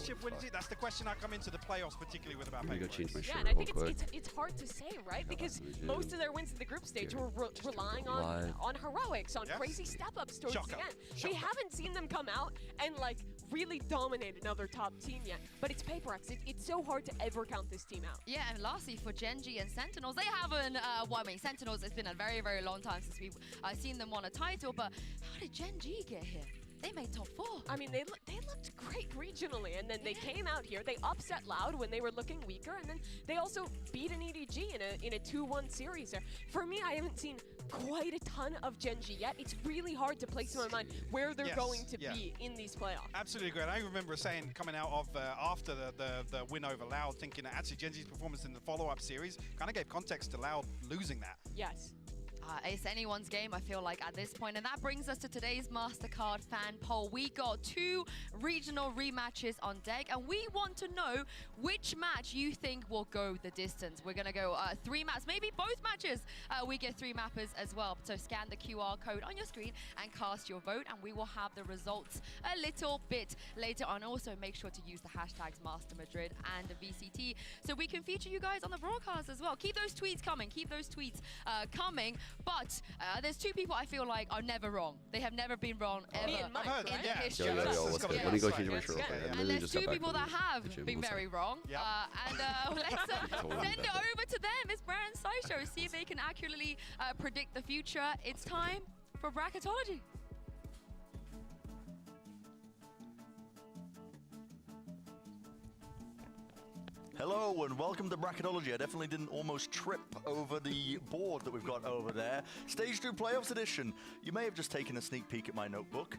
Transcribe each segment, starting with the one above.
viewership wins it? That's the question I come into the playoffs, particularly with about Paper Rex. Yeah, and I think it's hard to say, right? Because most of their wins in the group stage were relying on heroics, on crazy step-ups towards the end. We haven't seen them come out and like really dominate another top team yet. But it's Paper Rex. It's so hard to ever count this team out. Yeah, and lastly for Gen G and Sentinels, they haven't. Well, I mean, Sentinels. It's been a very, very long time since we've seen them won a title. But how did Gen G get here? They made top 4. I mean, they looked great regionally, and then they came out here. They upset Loud when they were looking weaker, and then they also beat an EDG in a 2-1 series there. For me, I haven't seen quite a ton of Gen G yet. It's really hard to place in my mind where they're going to be in these playoffs. Absolutely great. I remember saying, coming out of after the win over Loud, thinking that actually Gen G's performance in the follow-up series kind of gave context to Loud losing that. Yes. It's anyone's game, I feel like, at this point. And that brings us to today's MasterCard fan poll. We got 2 regional rematches on deck, and we want to know which match you think will go the distance. We're going to go 3 maps, maybe both matches. We get 3 mappers as well. So scan the QR code on your screen and cast your vote, and we will have the results a little bit later on. Also, make sure to use the hashtags MasterMadrid and VCT so we can feature you guys on the broadcast as well. Keep those tweets coming. Keep those tweets coming. But there's 2 people I feel like are never wrong. They have never been wrong ever in history. And there's 2 people that have been very wrong. And let's send it over to them. It's Brand Sideshow. See if they can accurately predict the future. It's time for Bracketology. Hello and welcome to Bracketology. I definitely didn't almost trip over the board that we've got over there. Stage 2 Playoffs Edition. You may have just taken a sneak peek at my notebook.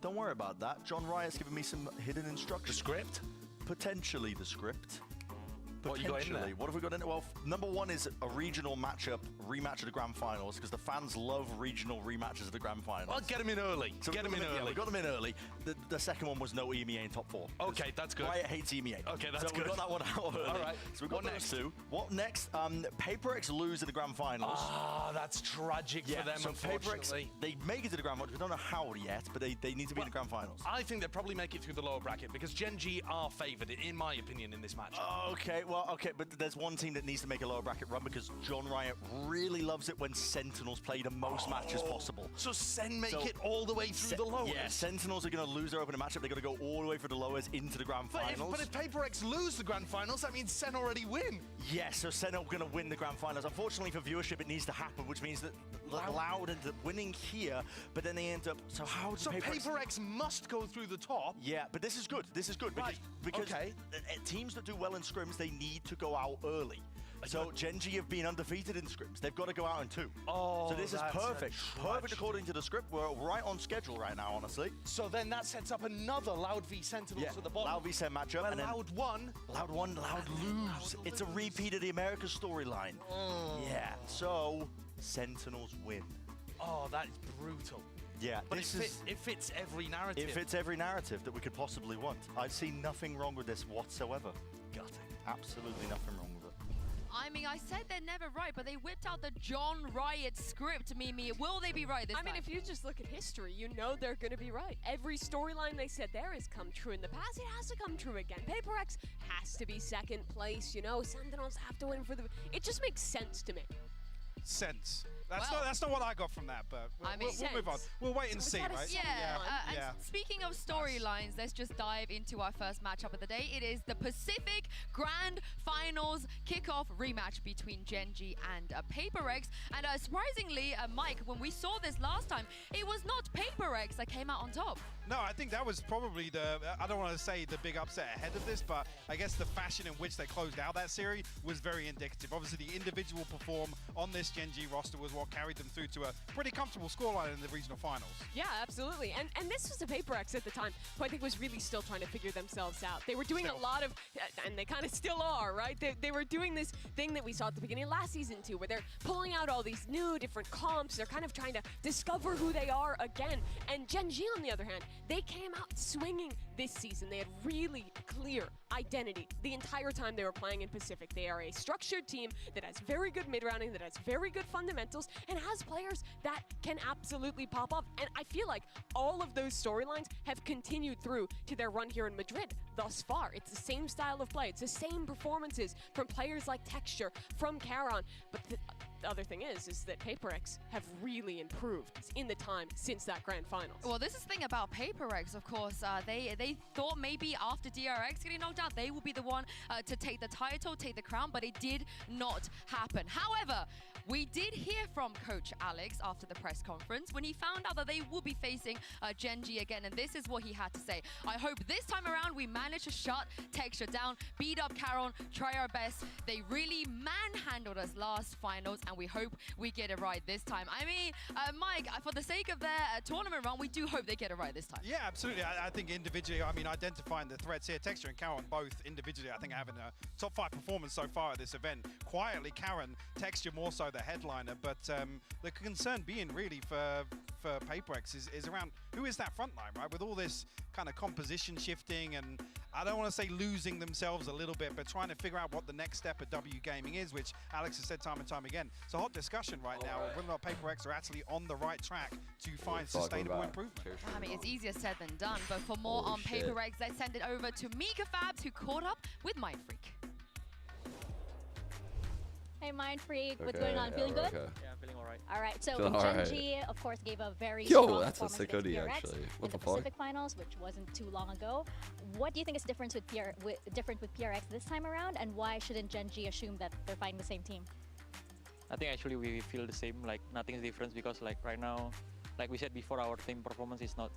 Don't worry about that. John Riot's given me some hidden instructions. The script? Potentially the script. What you got in there? What have we got in it? Well, number 1 is a regional matchup, rematch of the Grand Finals, because the fans love regional rematches of the Grand Finals. Well, get them in early. So get them in early. Yeah, we got them in early. The second one was no EMEA in top 4. Okay, that's good. Riot hates EMEA. Okay, that's good. So we got that one out early. All right. So we got those 2. What next? Paper Rex lose in the Grand Finals. Ah, that's tragic for them, so unfortunately. They make it to the Grand Finals. We don't know how yet, but they need to be in the Grand Finals. I think they'll probably make it through the lower bracket because Gen G are favoured, in my opinion, in this match. Okay, but there's one team that needs to make a lower bracket run because John Riot really loves it when Sentinels play the most matches possible. So Sen make it all the way through the lowers? Yeah, Sentinels are going to lose their opening matchup. They're going to go all the way for the lowers into the Grand Finals. But if Paper Rex lose the Grand Finals, that means Sen already win. Yes, so Sen are going to win the Grand Finals. Unfortunately for viewership, it needs to happen, which means that Loud ends up winning here, but then they end up... So how does Paper Rex must go through the top? Yeah, but this is good. This is good because teams that do well in scrims, they need to go out early. So Gen G have been undefeated in scrims. They've got to go out in 2. Oh, so this is perfect. Perfect according to the script. We're right on schedule right now, honestly. So then that sets up another Loud v Sentinels at the bottom. Loud v Sen matchup. And Loud won. Loud won, Loud lose. It's a repeat of the Americas storyline. Yeah, so Sentinels win. Oh, that is brutal. Yeah, but it fits every narrative. It fits every narrative that we could possibly want. I see nothing wrong with this whatsoever. Got it. Absolutely nothing wrong with it. I mean, I said they're never right, but they whipped out the John Riot script, Mimi. Will they be right this time? I mean, if you just look at history, you know they're going to be right. Every storyline they said there has come true in the past. It has to come true again. Paper Rex has to be second place, you know. Sentinels have to win for the... It just makes sense to me. Sense. That's not what I got from that, but we'll move on. We'll wait and see, right? And speaking of storylines, let's just dive into our first matchup of the day. It is the Pacific Grand Finals kickoff rematch between Gen G and Paper Rex. And surprisingly, Mike, when we saw this last time, it was not Paper Rex that came out on top. No, I think that was probably I don't want to say the big upset ahead of this, but I guess the fashion in which they closed out that series was very indicative. Obviously, the individual perform on this Gen G roster was what carried them through to a pretty comfortable scoreline in the regional finals. Yeah, absolutely. And this was a Paper Rex at the time who I think was really still trying to figure themselves out. They were doing a lot of, and they kind of still are, right? They were doing this thing that we saw at the beginning of last season too, where they're pulling out all these new different comps. They're kind of trying to discover who they are again. And Gen G, on the other hand, they came out swinging this season. They had really clear identity the entire time they were playing in Pacific. They are a structured team that has very good mid-rounding, that has very good fundamentals, and has players that can absolutely pop off. And I feel like all of those storylines have continued through to their run here in Madrid thus far. It's the same style of play. It's the same performances from players like Texture, from Charon. But the other thing is that PaperX have really improved in the time since that grand finals. Well, this is the thing about PaperX, of course. They thought maybe after DRX getting knocked out, they will be the one to take the title, take the crown, but it did not happen. However, we did hear from Coach Alex after the press conference when he found out that they will be facing Genji again, and this is what he had to say. I hope this time around we manage to shut Texture down, beat up Charon, try our best. They really manhandled us last finals, and we hope we get it right this time. I mean, Mike, for the sake of their tournament run, we do hope they get it right this time. Yeah, absolutely. I think individually, I mean, identifying the threats here, Texture and Charon both individually, I think, are having a top 5 performance so far at this event. Quietly, Charon, Texture more so the headliner, but the concern being really for PaperX is around who is that front line, right? With all this kind of composition shifting, and I don't want to say losing themselves a little bit, but trying to figure out what the next step of W Gaming is, which Alex has said time and time again. It's a hot discussion right now of whether or not PaperX are actually on the right track to find sustainable improvement. I mean, it's easier said than done, but for more on PaperX, let's send it over to Mika Fabs, who caught up with Mindfreak. Hey, Mindfreak, what's going on? Feeling good? Yeah, I'm feeling alright. Alright, so Feeling Genji, of course, gave a very strong that's a performance sick against hoodie, PRX actually. What in the the fuck? Pacific Finals, which wasn't too long ago. What do you think is different with PRX this time around, and why shouldn't Genji assume that they're fighting the same team? I think actually we feel the same, like nothing's different because like right now, like we said before, our team performance is not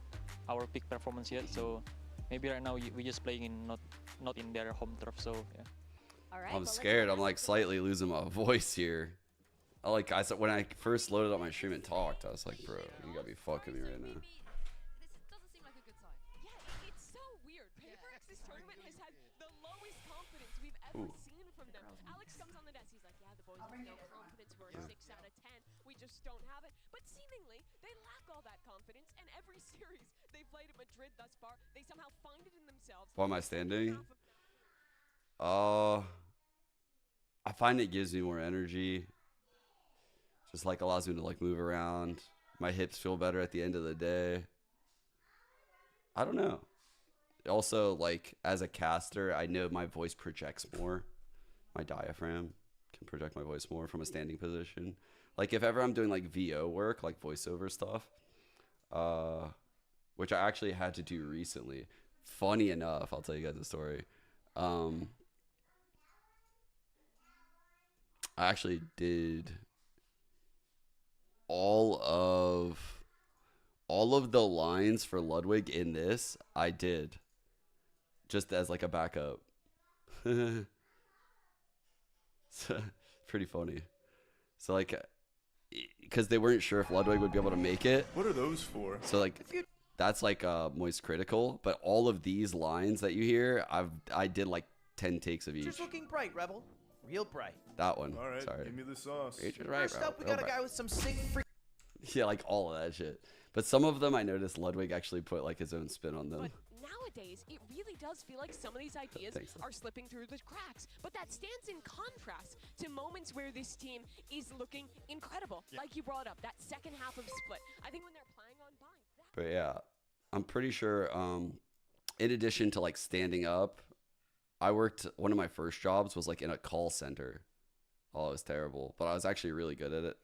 our peak performance yet. So maybe right now we just playing in not in their home turf. So yeah. All right. I'm scared. I'm like slightly losing my voice here. I said when I first loaded up my stream and talked, I was like, bro, you gotta be fucking me right now. This doesn't seem like a good sign. Yeah, it's so weird. PaperX this tournament has had the lowest confidence we've ever seen from them. Alex comes on the desk, he's like, yeah, the boys have no confidence. We're a 6 out of 10. We just don't have it. But seemingly, they lack all that confidence, and every series they've played at Madrid thus far, they somehow find it in themselves. Why am I standing? I find it gives me more energy. Just like allows me to like move around. My hips feel better at the end of the day. I don't know. Also, like as a caster, I know my voice projects more. My diaphragm can project my voice more from a standing position. Like if ever I'm doing like VO work, like voiceover stuff, which I actually had to do recently. Funny enough, I'll tell you guys a story. I actually did all of the lines for Ludwig in this. I did just as like a backup. So, pretty funny. So like, because they weren't sure if Ludwig would be able to make it. What are those for? So like, that's like Moist Critical. But all of these lines that you hear, I did like 10 takes of each. Just looking bright, Rebel. Real bright. That one. All right, Sorry. give me the sauce. First up, we got a guy with some sick freak. Yeah, like all of that shit. But some of them I noticed Ludwig actually put like his own spin on them. But nowadays, it really does feel like some of these ideas are slipping through the cracks. But that stands in contrast to moments where this team is looking incredible. Yeah. Like you brought up, that second half of Split. I think when they're playing on Bind. But yeah, I'm pretty sure in addition to like standing up, I worked, one of my first jobs was like in a call center. Oh, it was terrible. But I was actually really good at it.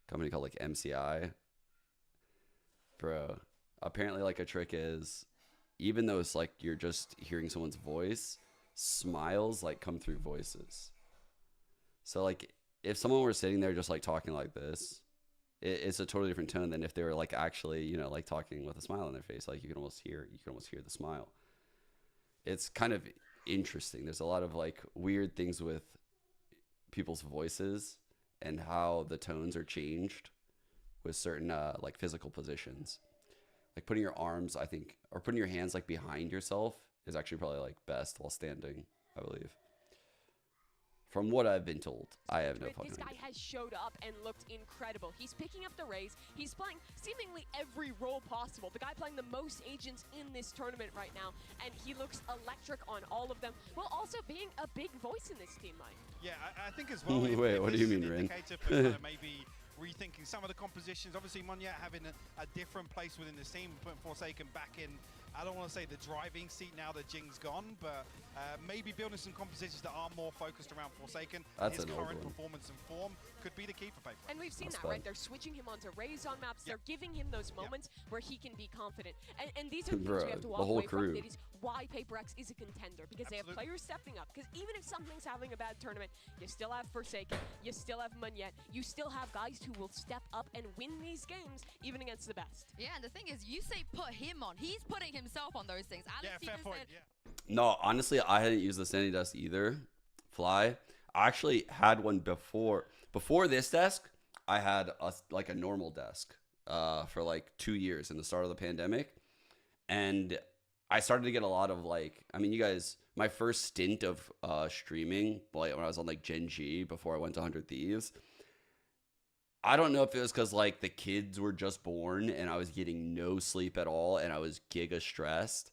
Company called like MCI. Bro, apparently like a trick is, even though it's like you're just hearing someone's voice, smiles like come through voices. So like if someone were sitting there just like talking like this, it's a totally different tone than if they were like actually, you know, like talking with a smile on their face. Like you can almost hear the smile. It's kind of interesting. There's a lot of like weird things with people's voices and how the tones are changed with certain like physical positions. Like putting your arms, I think, or putting your hands like behind yourself is actually probably like best while standing, I believe. From what I've been told, I have no fucking This guy idea. has showed up and looked incredible. He's picking up the raise. He's playing seemingly every role possible. The guy playing the most agents in this tournament right now, and he looks electric on all of them, while also being a big voice in this team, Mike. Yeah, I think as well. Wait, if what do this you is mean, an Rin? indicator for kind of maybe rethinking some of the compositions. Obviously, Monyet having a different place within this team, putting Forsaken back in. I don't want to say the driving seat now that Jing's gone, but maybe building some compositions that are more focused around Forsaken. That's His an old current one. performance and form could be the key for Paper. And we've seen That's that, fun. right? They're switching him onto Raze on maps. Yeah. They're giving him those Yeah. moments where he can be confident. And these are things Bro, we have to the walk whole away from. crew. That is why PaperX is a contender, because they have Absolutely. players stepping up. Because even if something's having a bad tournament, you still have Forsaken, you still have Monyet, you still have guys who will step up and win these games, even against the best. Yeah, and the thing is, you say put him on. He's putting himself on those things. Alex Yeah, fair even point. said, Yeah. No, honestly, I hadn't used the standing desk either. Fly. I actually had one before. Before this desk, I had a normal desk for like 2 years in the start of the pandemic. And I started to get a lot of like, I mean, you guys, my first stint of streaming, like when I was on like Gen G before I went to 100 Thieves, I don't know if it was because like the kids were just born and I was getting no sleep at all and I was giga stressed.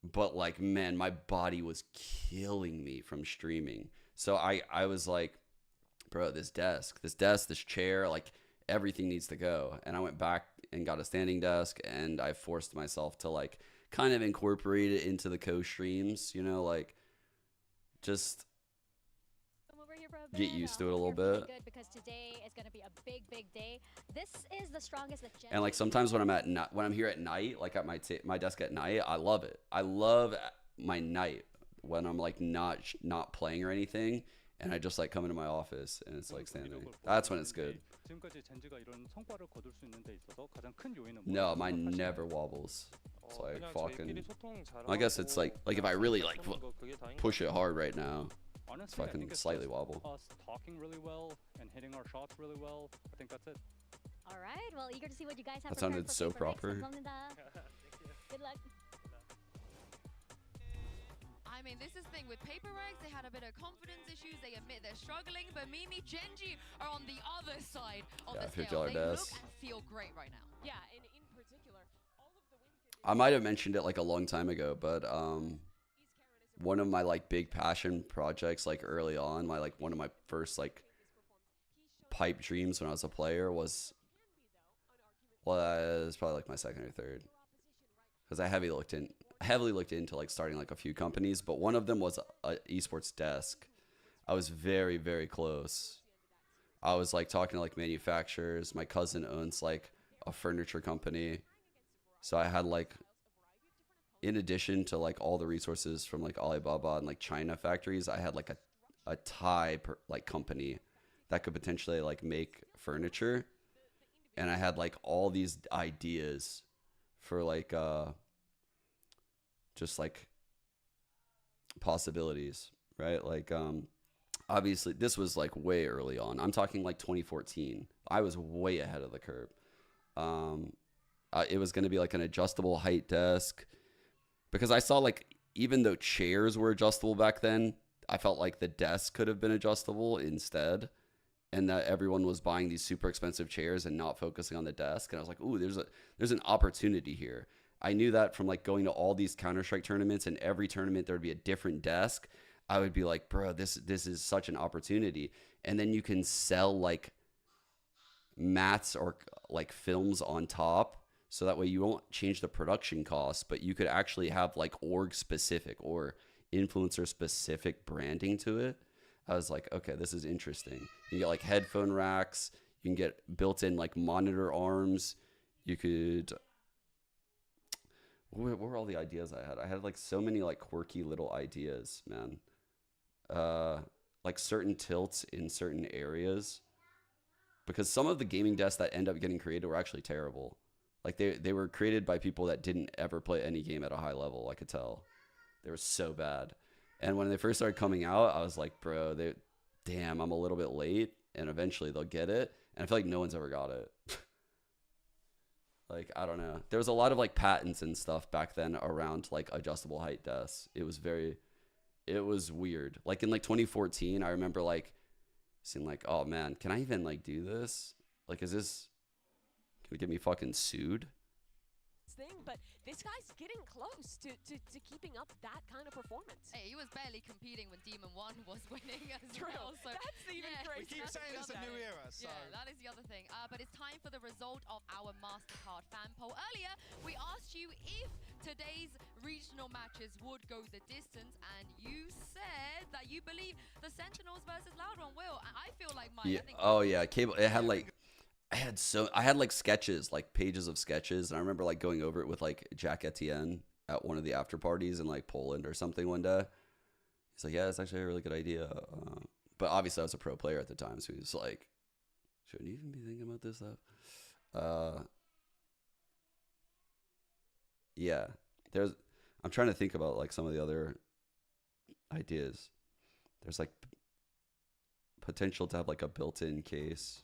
But like, man, my body was killing me from streaming. So I was like, bro, this chair, like everything needs to go. And I went back and got a standing desk and I forced myself to like kind of incorporate it into the co-streams, you know, like just Come over here for a get bit. used to it a Hope little you're feeling bit. Good, because today is going to be a big, big day. This is the strongest that Gen And like sometimes when I'm here at night, like at my desk at night, I love it. I love my night when I'm like not playing or anything, and I just like come into my office and it's like standing. That's when it's good. No, mine never wobbles. It's like fucking. I guess it's like if I really like push it hard right now, it's fucking slightly wobble. Us talking really well and hitting our shots really well. I think that's it. All right. Well, eager to see what you guys have That prepared sounded for so PaperX. proper. Good luck. I mean, this is the thing with PaperX. They had a bit of confidence issues. They admit they're struggling, but Mimi, Genji are on the other side of Yeah, the scale. $50 They look desk. and feel great right now. Yeah, and in particular, all of the wins I might have mentioned it like a long time ago, but one of my like big passion projects like early on, one of my first like pipe dreams when I was a player was probably like my second or third, because I heavily looked into like starting like a few companies, but one of them was a esports desk. I was very, very close. I was like talking to like manufacturers. My cousin owns like a furniture company, so I had like, in addition to like all the resources from like Alibaba and like China factories, I had like a Thai like company that could potentially like make furniture, and I had like all these ideas for like just like possibilities, right? Like obviously this was like way early on. I'm talking like 2014. I was way ahead of the curve. It was going to be like an adjustable height desk, because I saw like, even though chairs were adjustable back then, I felt like the desk could have been adjustable instead, and that everyone was buying these super expensive chairs and not focusing on the desk. And I was like, ooh, there's an opportunity here. I knew that from like going to all these Counter-Strike tournaments, and every tournament there would be a different desk. I would be like, bro, this is such an opportunity. And then you can sell like mats or like films on top, so that way you won't change the production costs, but you could actually have like org specific or influencer specific branding to it. I was like, okay, this is interesting. You get like headphone racks, you can get built-in like monitor arms. You could, what were all the ideas I had? I had like so many like quirky little ideas, man. Like certain tilts in certain areas, because some of the gaming desks that end up getting created were actually terrible. Like they were created by people that didn't ever play any game at a high level. I could tell they were so bad. And when they first started coming out, I was like, bro, damn, I'm a little bit late, and eventually they'll get it. And I feel like no one's ever got it. Like, I don't know. There was a lot of like patents and stuff back then around like adjustable height desks. It it was weird. Like in like 2014, I remember like seeing like, oh man, can I even like do this? Like, is this gonna get me fucking sued? Thing, but this guy's getting close to keeping up that kind of performance. Hey, he was barely competing when Demon 1 was winning as True. well. So That's even We crazy. keep saying it's a new era, so. Yeah, that is the other thing. But it's time for the result of our MasterCard fan poll. Earlier, we asked you if today's regional matches would go the distance, and you said that you believe the Sentinels versus Loud One will. And I feel like mine. Yeah. I think Oh yeah, cable. It had like. I had like sketches, like pages of sketches, and I remember like going over it with like Jack Etienne at one of the after parties in like Poland or something one day. He's like, yeah, it's actually a really good idea. But obviously I was a pro player at the time, so he was like, shouldn't you even be thinking about this stuff? Yeah, I'm trying to think about like some of the other ideas. There's like potential to have like a built-in case.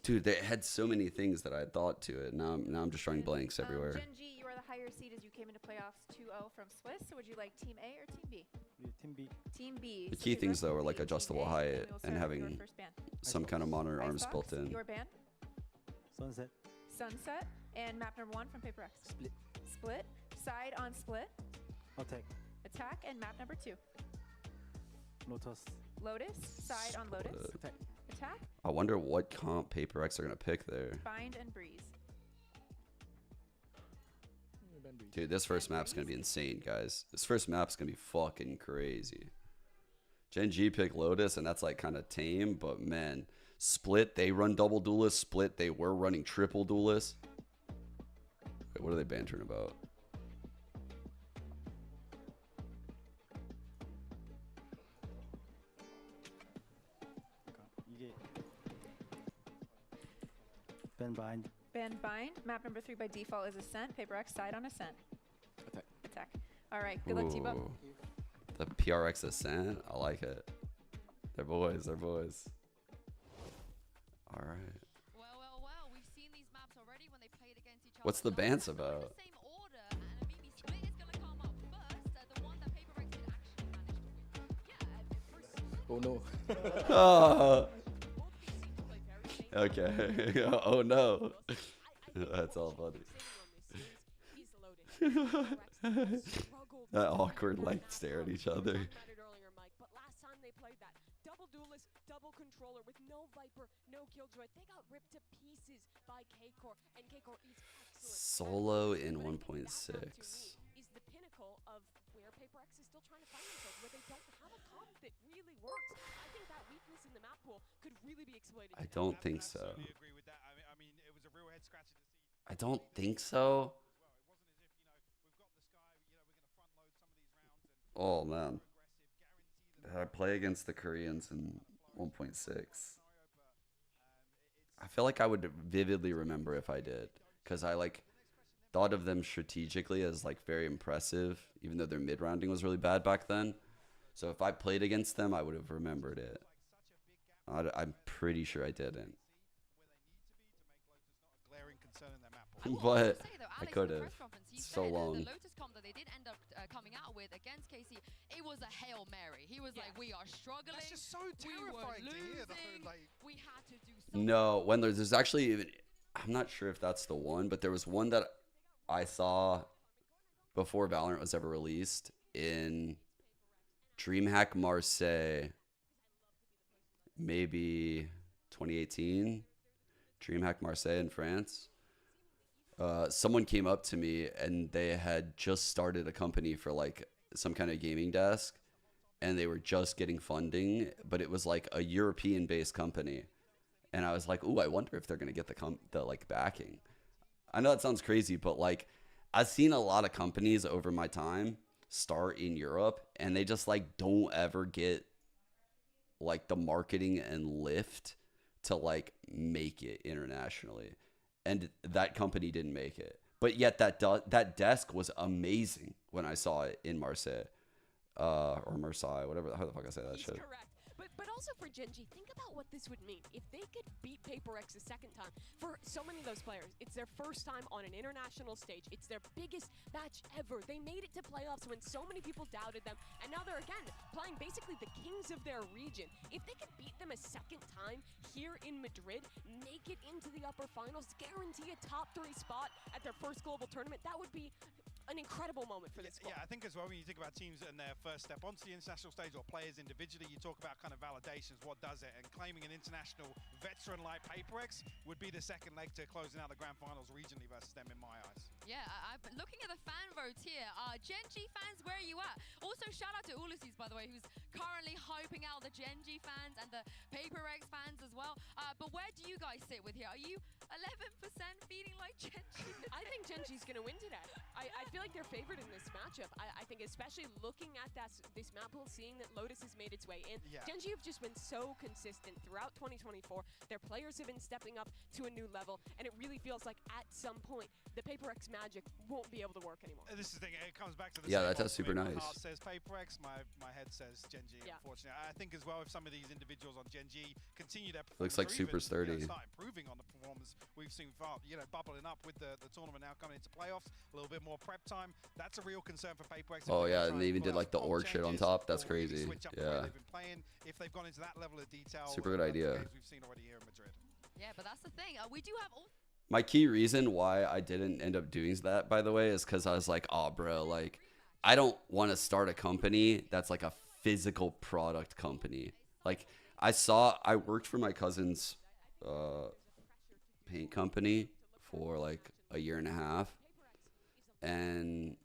Dude, they had so many things that I had thought to it. Now I'm just drawing blanks everywhere. Gen G, you are the higher seed as you came into playoffs 2-0 from Swiss. So would you like Team A or Team B? Team B. Team B. The So key the things though are rest like will be Team adjustable A, height we will and start with your having first band. some kind of monitor arms Icebox, built in. Your band, Sunset. Sunset, and map number 1 from Paper X. Split. Split, side on split, Attack. attack, and map number 2. Lotus. Lotus, side on Lotus, Attack. attack, I wonder what comp Paper X are gonna pick there. bind, and breeze. Dude, this first map's gonna be insane, guys. This first map's gonna be fucking crazy. Gen G picked Lotus, and that's like kind of tame, but man, Split, they run double duelist. Split, they were running triple duelist. Wait, what are they bantering about? Bend bind. Band bind, map number 3 by default is Ascent, Paper X, side on Ascent. Attack. Attack. All right, good luck, T-Buck. Ooh. The PRX Ascent, I like it. They're boys, they're boys. All right. Well, we've seen these maps already when they played against each other. What's the last bans time. They're in about? the same order, and maybe Split is gonna come up first. The one that Paper X did actually manage to win. Yeah, first. Oh no. Okay. Oh no. That's all funny. That awkward like stare at each other. But last time they played that double duelist, double controller with no Viper, no Killjoy, they got ripped to pieces by K-Core, and K-Core is excellent. Solo in But I think 1.6. that map, to me, is the pinnacle of where Paper X is still trying to find themselves, where they don't have a comp that really works. I think that weakness in the map pool could really be exploited. I don't think so. Absolutely agree with that. I mean, it was a real head scratcher to see. I don't think so. Oh man. I play against the Koreans in 1.6. I feel like I would vividly remember if I did, because I like thought of them strategically as like very impressive, even though their mid rounding was really bad back then. So if I played against them, I would have remembered it. I'm pretty sure I didn't. But I could have. So long. The Lotus comp that they did end up coming out with against KC, it was a Hail Mary. He was like, we are struggling. That's just so terrifying to hear. We had to do something. No, when there's actually even, I'm not sure if that's the one, but there was one that I saw before Valorant was ever released in DreamHack Marseille, maybe 2018. DreamHack Marseille in France. Someone came up to me and they had just started a company for like some kind of gaming desk, and they were just getting funding, but it was like a European based company. And I was like, ooh, I wonder if they're going to get the like backing. I know that sounds crazy, but like I've seen a lot of companies over my time start in Europe, and they just like don't ever get like the marketing and lift to like make it internationally. And that company didn't make it. But yet that desk was amazing when I saw it in Marseille. Or Marseille, whatever, how the fuck I say that shit. Correct. But But also for Gen.G, think about what this would mean. If they could beat Paper X a second time, for so many of those players, it's their first time on an international stage. It's their biggest match ever. They made it to playoffs when so many people doubted them, and now they're again playing basically the kings of their region. If they could beat them a second time here in Madrid, make it into the upper finals, guarantee a top 3 spot at their first global tournament, that would be an incredible moment for this squad. Yeah, I think as well, when you think about teams and their first step onto the international stage or players individually, you talk about kind of validations, what does it? And claiming an international veteran like PaperX would be the second leg to closing out the grand finals regionally versus them in my eyes. Yeah, I'm looking at the fan votes here. Gen.G fans, where are you at? Also, shout out to Ulysses, by the way, who's currently hyping out the Gen.G fans and the PaperX fans as well. But where do you guys sit with here? Are you 11% feeling like Gen.G? I think Gen.G's going to win today. I feel like they're favored in this matchup. I think especially looking at this map pool, seeing that Lotus has made its way in. Yeah. Gen.G have just been so consistent throughout 2024. Their players have been stepping up to a new level, and it really feels like at some point, the PaperX magic won't be able to work anymore. This is the thing, it comes back to the Yeah, same that's super ultimate. nice. My heart says PaperX, my head says Gen.G, Yeah. unfortunately. I think as well, if some of these individuals on Gen.G continue their Looks performance, like or super even, sturdy. start improving on the performance we've seen far, bubbling up with the tournament now coming into playoffs, a little bit more prep time. That's a real concern for PaperX. Oh yeah, and they even did like the org shit on top. That's crazy. Yeah. They've been playing. If they've gone into that level of detail, Super good idea. games we've seen already here in Madrid. Yeah, but that's the thing. We do have all. My key reason why I didn't end up doing that, by the way, is because I was like, oh, bro, like, I don't want to start a company that's like a physical product company. Like, I worked for my cousin's paint company for like a year and a half. And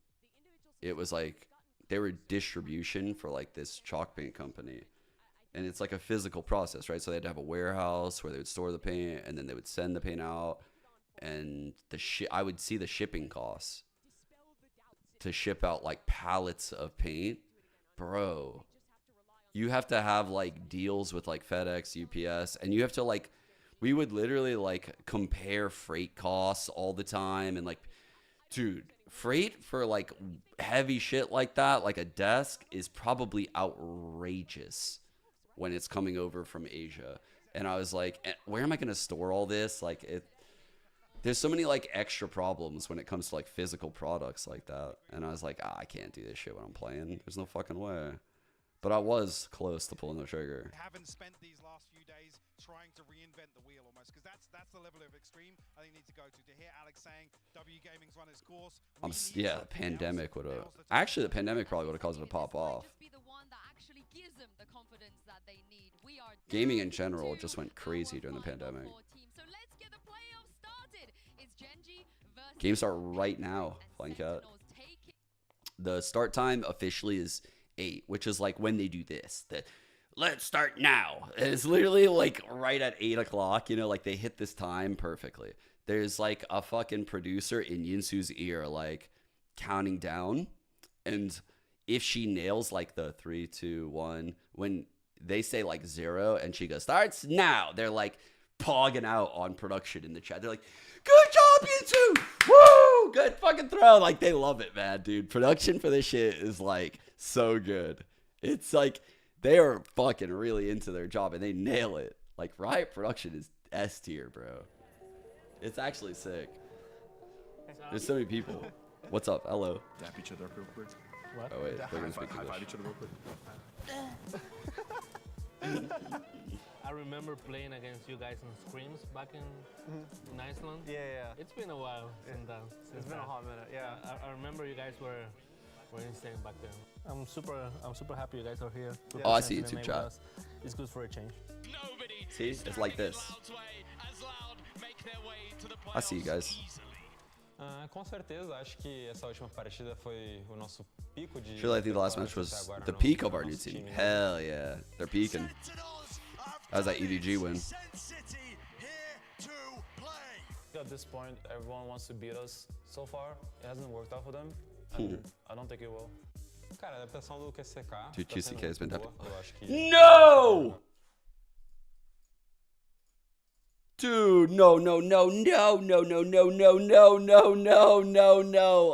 it was like, they were distribution for like this chalk paint company. And it's like a physical process, right? So they had to have a warehouse where they would store the paint, and then they would send the paint out. And I would see the shipping costs to ship out like pallets of paint. Bro, you have to have like deals with like FedEx, UPS, and you have to like, we would literally like compare freight costs all the time. And like, dude, freight for like heavy shit like that, like a desk, is probably outrageous when it's coming over from Asia. And I was like, where am I going to store all this? Like, there's so many like extra problems when it comes to like physical products like that. And I was like, I can't do this shit when I'm playing. There's no fucking way. But I was close to pulling the trigger. Haven't spent these last few days trying to reinvent the wheel almost, because that's the level of extreme I think need to go to hear Alex saying W Gaming's run its course. Yeah, the pandemic would have. Actually, the pandemic probably would have caused it to pop off. Gaming in general just went crazy during the pandemic. Games start right now, Flying Cat. The start time officially is 8, which is like when they do this. Let's start now. And it's literally like right at 8 o'clock, like they hit this time perfectly. There's like a fucking producer in Yinsu's ear, like counting down. And if she nails like the 3, 2, 1, when they say like 0 and she goes, starts now, they're like pogging out on production in the chat. They're like, good job, Yinsu! Woo! Good fucking throw. Like, they love it, man, dude. Production for this shit is like so good. It's like they are fucking really into their job and they nail it. Like, Riot production is S tier, bro. It's actually sick. There's so many people. What's up? Hello. Dap each other up real quick. What? Oh wait, they're gonna speak High five English. each other real quick. I remember playing against you guys in scrims back in Iceland. Yeah. It's been a while since It's been a hot minute. Yeah. I remember you guys were insane back then. I'm super happy you guys are here. Oh, I see YouTube chat. It's good for a change. See, it's like this. I see you guys. Com certeza, acho que essa última partida foi o nosso pico de. Surely I think the last match was the peak of our new team. Hell yeah, they're peaking. That was that EDG win. At this point, everyone wants to beat us. So far, it hasn't worked out for them, and I don't think it will. Cara, a adaptação do QCK. Dude, QCK has been boa. Eu acho que. No! Dude, no.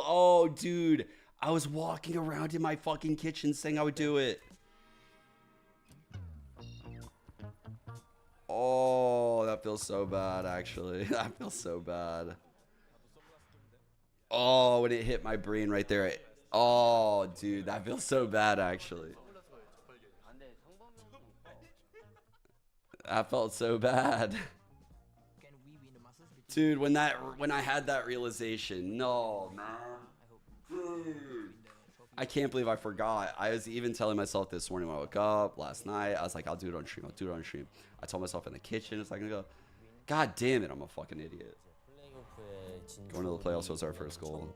Oh, dude. I was walking around in my fucking kitchen saying I would do it. Oh, that feels so bad, actually. That feels so bad. Oh, when it hit my brain right there. Oh, dude, that feels so bad, actually. That felt so bad. Dude, when I had that realization, no, man. Dude. I can't believe I forgot. I was even telling myself this morning when I woke up, last night. I was like, I'll do it on stream. I'll do it on stream. I told myself in the kitchen a second ago. God damn it, I'm a fucking idiot. Going to the playoffs was our first goal.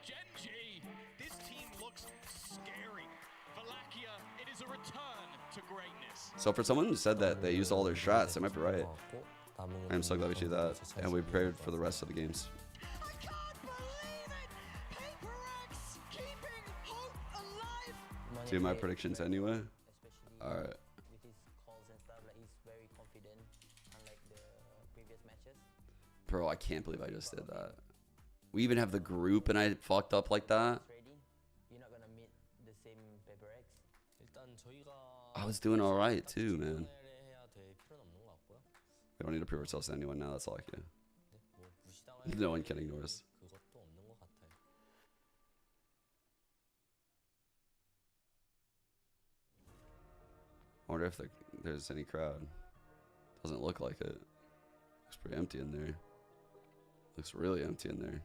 Genji, this team looks scary. Valakia, it is a return to greatness. So for someone who said that they used all their strats, they might be right. I'm so glad we do that. And we prepared for the rest of the games. Do my predictions anyway? Alright. Bro, I can't believe I just did that. We even have the group and I fucked up like that. I was doing alright too, man. We don't need to prove ourselves to anyone now, that's all I can. No one can ignore us. I wonder if there's any crowd. Doesn't look like it. Looks pretty empty in there. Looks really empty in there.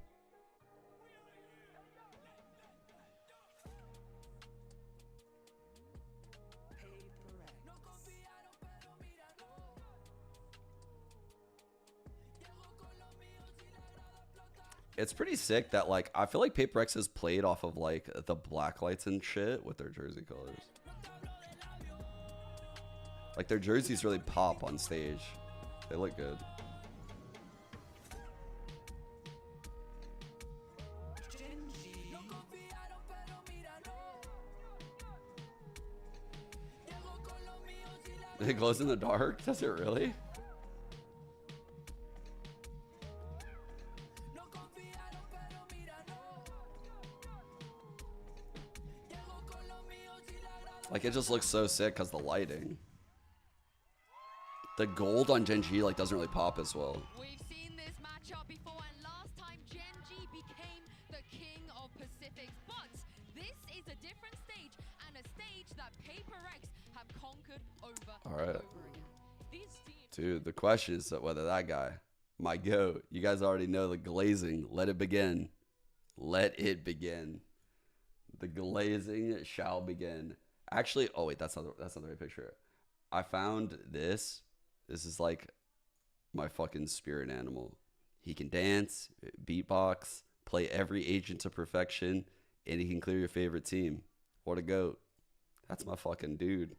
It's pretty sick that, like, I feel like Paper X has played off of, like, the black lights and shit with their jersey colors. Like, their jerseys really pop on stage. They look good. It glows in the dark? Does it really? Like, it just looks so sick because the lighting. The gold on Genji, like, doesn't really pop as well. We've seen this matchup before, and last time Genji became the king of Pacifics. But this is a different stage, and a stage that Paper X have conquered over All right. and over again. These teams. Dude, the question is whether that guy, my goat, you guys already know the glazing. Let it begin. Let it begin. The glazing shall begin. Actually, oh wait, that's not the right picture. I found this. This is like my fucking spirit animal. He can dance, beatbox, play every agent to perfection, and he can clear your favorite team. What a goat. That's my fucking dude.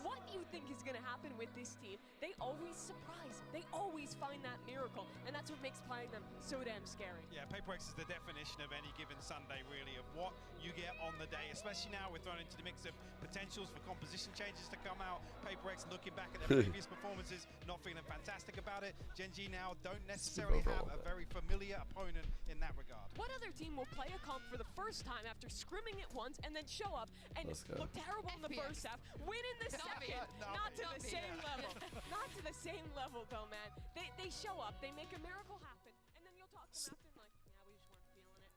What you think is going to happen with this team? They always surprise. They always find that miracle, and that's what makes playing them so damn scary. Yeah, Paper X is the definition of any given Sunday, really, of what you get on the day, especially now we're thrown into the mix of potentials for composition changes to come out. Paper X looking back at their previous performances, not feeling fantastic about it. Genji now don't necessarily have a very familiar opponent in that regard. What other team will play a comp for the first time after scrimming it once and then show up and look terrible in the first half, win in the second? Not to the same level. Not to the same level, though, man. They show up, they make a miracle happen, and then you'll talk to them after like, yeah, we just weren't feeling it.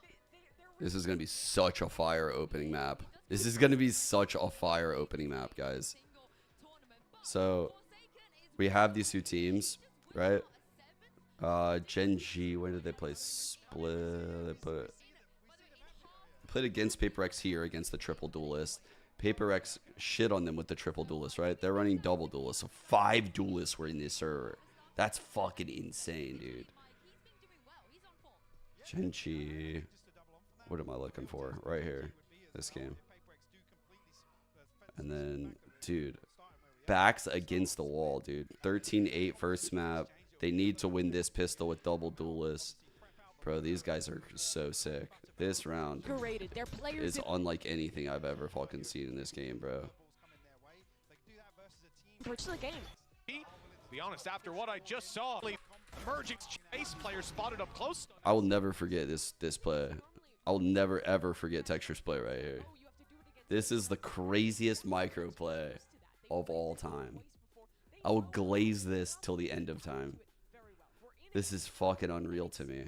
Like, This is going to be such a fire opening map. This is going to be such a fire opening map, guys. So, we have these two teams, right? Genji, when did they play? Split. They played against Paper X here against the triple duelist. Paper X shit on them with the triple duelist, right? They're running double duelist, so 5 duelists were in this server. That's fucking insane, dude. Genji. What am I looking for? Right here. This game. And then, dude, backs against the wall, dude. 13-8 first map. They need to win this pistol with double duelist. Bro, these guys are so sick. This round is unlike anything I've ever fucking seen in this game, bro. the game. Be honest, after what I just saw, emerging chase player spotted up close. I will never forget this play. I will never ever forget Texture's play right here. This is the craziest micro play of all time. I will glaze this till the end of time. This is fucking unreal to me.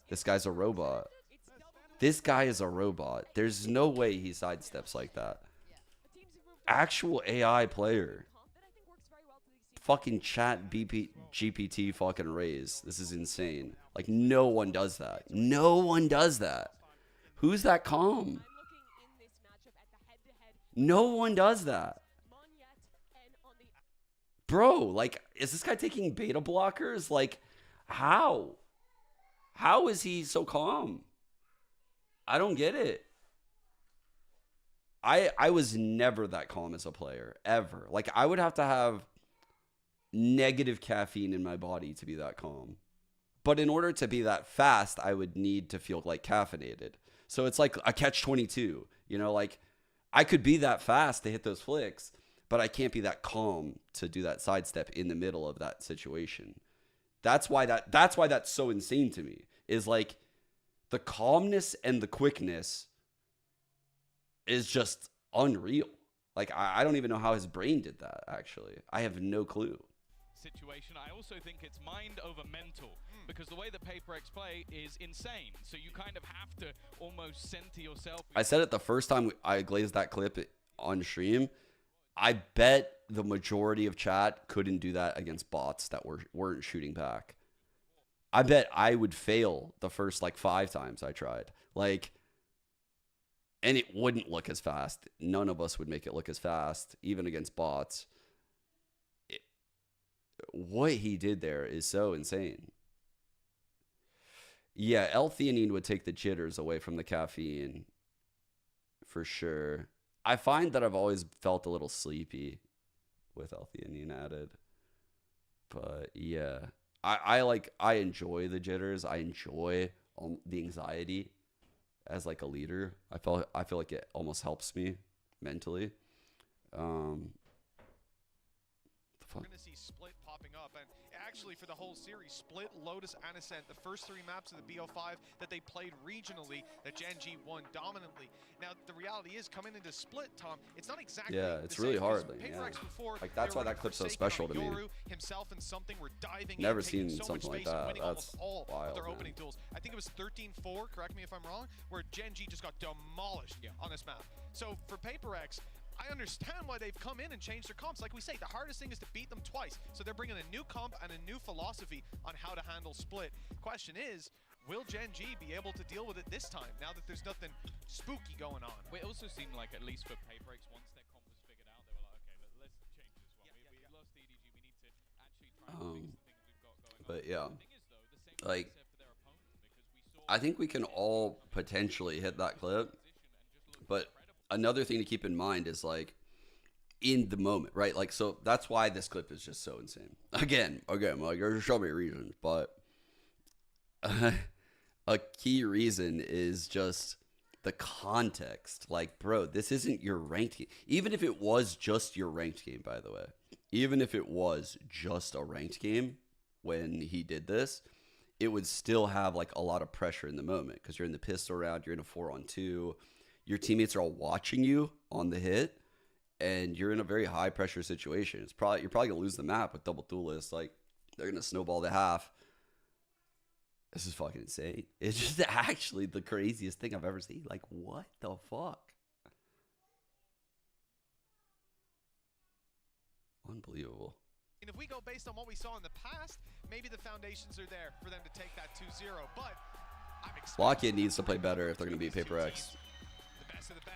This guy's a robot. This guy is a robot. There's no way he sidesteps like that. Actual AI player. Fucking chat GPT fucking raise. This is insane. Like, no one does that. No one does that. Who's that calm? No one does that. Bro, like, is this guy taking beta blockers? Like, how? How is he so calm? I don't get it. I was never that calm as a player, ever. Like, I would have to have negative caffeine in my body to be that calm. But in order to be that fast, I would need to feel like caffeinated. So it's like a catch-22, you know, like I could be that fast to hit those flicks, but I can't be that calm to do that sidestep in the middle of that situation. That's why that's so insane to me, is like the calmness and the quickness is just unreal. Like, I don't even know how his brain did that, actually. I have no clue. Situation. I also think it's mind over mental, because the way that PaperX play is insane. So you kind of have to almost center yourself. I said it the first time I glazed that clip on stream. I bet the majority of chat couldn't do that against bots that weren't shooting back. I bet I would fail the first like 5 times I tried. Like, and it wouldn't look as fast. None of us would make it look as fast, even against bots. What he did there is so insane. Yeah, L-theanine would take the jitters away from the caffeine, for sure. I find that I've always felt a little sleepy with L-theanine added. But yeah, I enjoy the jitters. I enjoy the anxiety as like a leader. I feel like it almost helps me mentally. We're going to see Split popping up, and actually for the whole series, Split, Lotus, and Ascent, the first 3 maps of the BO5 that they played regionally, that Gen G won dominantly. Now, the reality is, coming into Split, Tom, it's not exactly it's the really same, hard. before, like that's why that clip's so special to me. Himself and something were diving Never in, taking seen so something much like space and that. winning That's almost all wild, of their man. opening tools. I think it was 13-4, correct me if I'm wrong, where Gen G just got demolished on this map. So for PaperX, I understand why they've come in and changed their comps. Like we say, the hardest thing is to beat them twice. So they're bringing a new comp and a new philosophy on how to handle Split. Question is, will Gen G be able to deal with it this time, now that there's nothing spooky going on? It also seemed like, at least for PaperX, once their comp was figured out, they were like, okay, let's change this one. We lost the EDG. We need to actually try and fix the things we've got going on. But yeah, The thing is, though, the same like, concept for their opponents, because we saw I think we can all potentially hit that clip. But another thing to keep in mind is like, in the moment, right? Like, so that's why this clip is just so insane. Again, like, there's so many reasons, but a key reason is just the context. Like, bro, this isn't your ranked game. Even if it was just your ranked game, by the way, even if it was just a ranked game when he did this, it would still have like a lot of pressure in the moment, because you're in the pistol round, you're in a 4-on-2, your teammates are all watching you on the hit, and you're in a very high pressure situation. You're probably gonna lose the map with double duelists. Like, they're gonna snowball to half. This is fucking insane. It's just actually the craziest thing I've ever seen. Like, what the fuck? Unbelievable. And if we go based on what we saw in the past, maybe the foundations are there for them to take that 2-0. But I'm Lockheed needs to play better if they're gonna beat PaperX.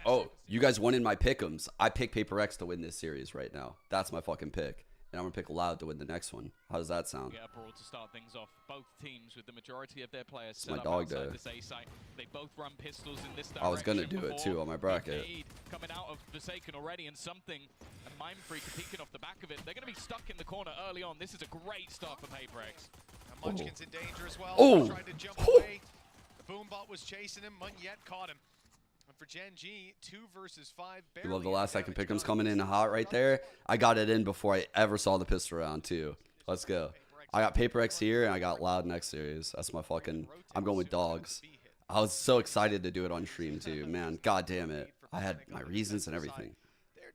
Oh, you guys won in my pick'ems. I pick PaperX to win this series right now. That's my fucking pick. And I'm going to pick Loud to win the next one. How does that sound? Yeah, Broad to start things off. Both teams with the majority of their players It's set my up dog outside day. this A site. They both run pistols in this direction. I was going to do it too on my bracket. Coming out of Forsaken already, and something, and Mind Freak peeking off the back of it. They're going to be stuck in the corner early on. This is a great start for PaperX. And Munchkin's in danger as well. Oh. Tried to jump away. The Boombot was chasing him. Munyet caught him. And for Gen G, 2 versus 5. You love the last second pick'ems coming in hot right there. I got it in before I ever saw the pistol round too. Let's go. I got PaperX here and I got Loud next series. That's my fucking, I'm going with dogs. I was so excited to do it on stream too, man. God damn it. I had my reasons and everything.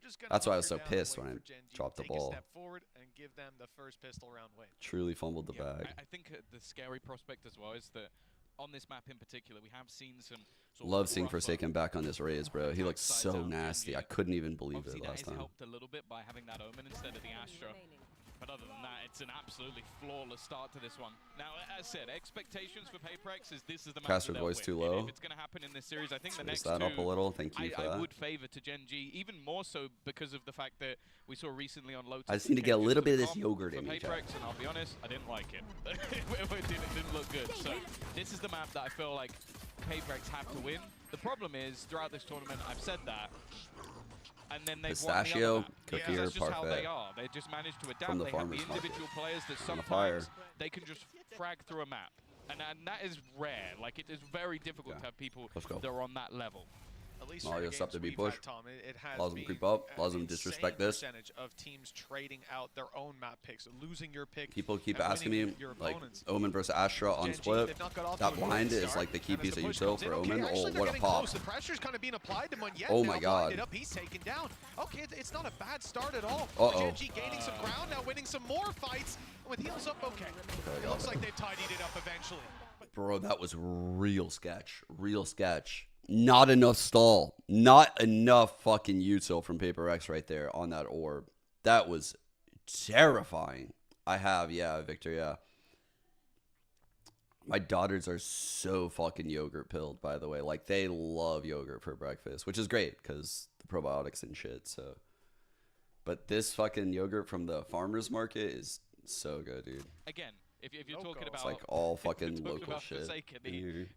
just gonna That's why I was so hunker down and pissed wait when I for Gen G to dropped the take a ball. step forward and give them the first pistol round win. Truly fumbled the bag. I think the scary prospect as well is that on this map in particular, we have seen some Love seeing Forsaken back on this Raze, bro. He looks so nasty. I couldn't even believe it last time. Helped a little bit by having that Omen instead of the Astra. But other than that, it's an absolutely flawless start to this one. Now, as said, expectations for Paperex is this is the match Caster that they'll voice win. too low. If it's going to happen in this series, I think the Raise next that two, up a little. Thank you for that. I would favor to Gen G, even more so because of the fact that we saw recently on Lotus. I just need to get a little bit of this yogurt in me, Paperex, and I'll be honest, I didn't like it. it didn't look good. So this is the map that I feel like Paperex have to win. The problem is, throughout this tournament, I've said that, and then they've Pistachio, won the other map. Kefir, That's just how Parfait. they are. They just manage to adapt. From the They have the farmer's market. individual players that On the fire. sometimes they can just frag through a map. And that is rare. Like, it is very difficult to have people Let's go. that are on that level. At least Mario for the up to games be we've push. had, Tom, it has Allows them been to creep up. Allows them an to disrespect insane this. percentage of teams trading out their own map picks, losing your pick. People keep and asking winning me, your like, opponents. Omen versus Astra on Gen G, split. they've not got off That to a great blind is start, like the key and as piece the of push util comes in, for okay, Omen. actually, Oh, they're what a getting pop. close. The pressure's kind of being applied to Munyet. Oh now, my God. blinded up. He's taken down. Okay, it's not a bad start at all. Uh-oh. Gen G gaining some ground, now winning some more fights. With heals up, okay. It looks like they've tidied it up eventually. Bro, that was real sketch. Real sketch. Not enough stall. Not enough fucking util from Paperex right there on that orb. That was terrifying. I have, yeah, Victor, yeah. My daughters are so fucking yogurt pilled, by the way. Like, they love yogurt for breakfast, which is great because the probiotics and shit, so. But this fucking yogurt from the farmer's market is so good, dude. Again, if you're talking about... It's like all if you're fucking talking local about shit. Forsaken,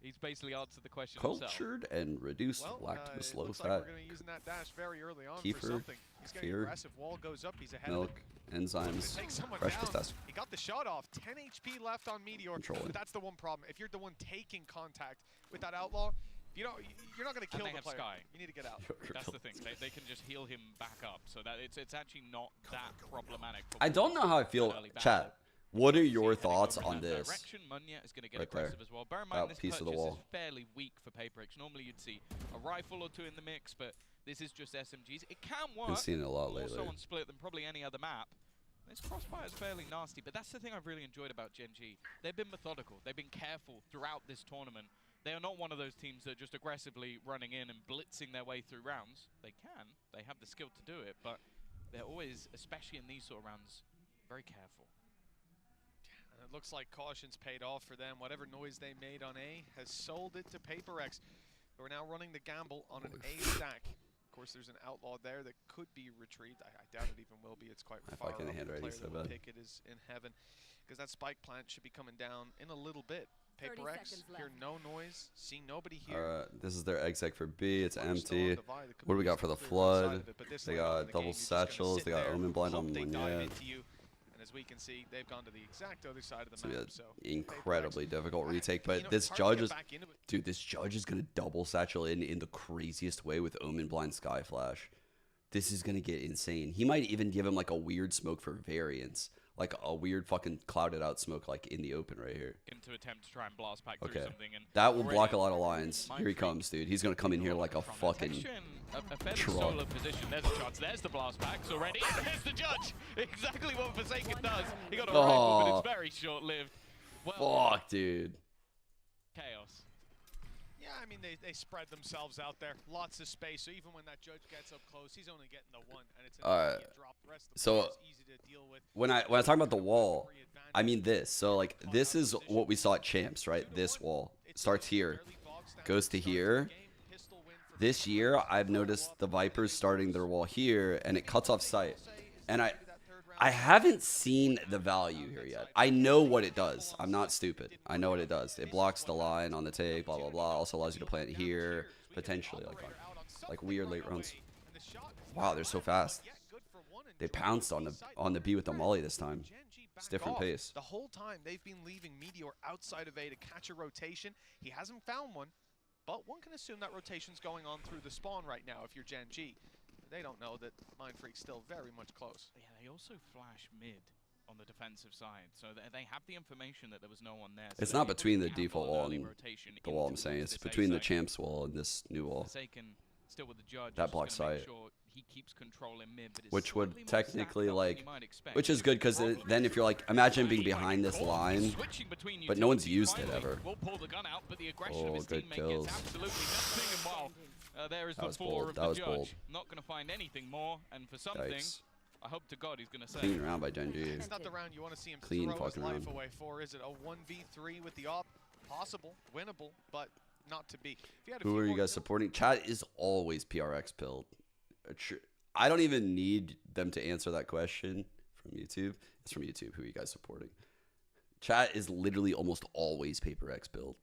he's basically answered the question Cultured and reduced lactose low looks fat. like we're going to be using that dash very early on for Kefir, something. He's getting kefir, aggressive. Wall goes up. He's ahead milk, of it. enzymes, Take someone fresh down. pistachio. He got the shot off. 10 HP left on Meteor. Controlling. But that's the one problem. If you're the one taking contact with that outlaw, you're not going to kill and they the have player. Sky. You need to get out. That's the thing. They can just heal him back up, so that it's actually not that problematic. For I don't know how I feel, chat. What are your thoughts on this? Direction, Munyet is going to get Right there. aggressive as well. Bear in mind, That this piece of the purchase wall. is fairly weak for Paperex. Normally, you'd see a rifle or two in the mix, but this is just SMGs. It can work. Been seeing it a lot more lately. so on Split than probably any other map. This crossfire is fairly nasty, but that's the thing I've really enjoyed about Gen G. They've been methodical. They've been careful throughout this tournament. They are not one of those teams that are just aggressively running in and blitzing their way through rounds. They can. They have the skill to do it, but they're always, especially in these sort of rounds, very careful. And it looks like caution's paid off for them. Whatever noise they made on A has sold it to Paperex, who are now running the gamble on an A stack. Of course, there's an outlaw there that could be retrieved. I doubt it even will be. It's quite My far fucking up. The handwriting player so that will bad. pick it is in heaven, because that spike plant should be coming down in a little bit. Paperex, hear no noise, see nobody here. Alright, this is their exec for B. It's We're still on empty. divide. It could What do we be got for the clear outside flood? of it, but this They late on in got the game, double you're just gonna satchels. sit They got there, Omen blind on hope they dive Munyet. into you. And as we can see, they've gone to the exact other side of the So map. yeah, So incredibly difficult retake, but know, this it's hard to judge get is, back into it. dude, this judge is gonna double satchel in the craziest way with Omen blind sky flash. This is gonna get insane. He might even give him like a weird smoke for variance, like a weird fucking clouded out smoke like in the open right here. Him to attempt to try and blast back through Okay, something. And that will already block a lot of lines. Here he Mindfreak comes, dude. He's gonna come in here like a fucking Texture in a fairly truck. solo position. There's a chance. There's the blast packs already. There's the judge. Exactly what Forsaken does. He got a rifle, but Oh. it's very short-lived. Well, Fuck, dude. chaos. Yeah, I mean, they spread themselves out there. Lots of space. So even when that judge gets up close, he's only getting the one. And it's an immediate drop. The rest of the So players easy to deal with. when I talk about the wall, I mean this. So like this is what we saw at Champs, right? This wall starts here, goes to here. This year, I've noticed the Vipers starting their wall here, and it cuts off sight. And I haven't seen the value here yet. I know what it does. I'm not stupid. I know what it does. It blocks the line on the take, blah blah blah. Also allows you to plant here, potentially like weird late runs. Wow, they're so fast. They pounced on the B with the molly this time. It's different pace. The whole time they've been leaving Meteor outside of A to catch a rotation. He hasn't found one, but one can assume that rotation's going on through the spawn right now if you're Gen G. They don't know that Mindfreak's still very much close. Yeah, they also flash mid on the defensive side, so they have the information that there was no one there. So It's they're not able to between the gamble default an wall early and rotation the wall I'm into saying. It's this between the A site. Champs wall and this new wall. Forsaken still with the judge. That just block gonna make sight. Sure he keeps control in mid, but it's Which slightly would more technically stacked up than like, you might expect. which is good because then if you're like, imagine being behind this line, but no one's used it ever. Will pull the gun out, but the aggression of Oh, his good teammate kills. gets absolutely nothing. And while there is That the was four bold. of That the was judge, bold. not going to find anything more. And for something, Yikes. I hope to God he's going to say. Clean round by Gen G. It's not the round you want to see him Clean throw his fucking life round. away for. Is it a 1v3 with the op? Possible, winnable, but not to be. If you had a Who few are you more guys supporting? Chat is always PRX pilled. I don't even need them to answer that question from YouTube. It's from YouTube. Who are you guys supporting? Chat is literally almost always PaperX build.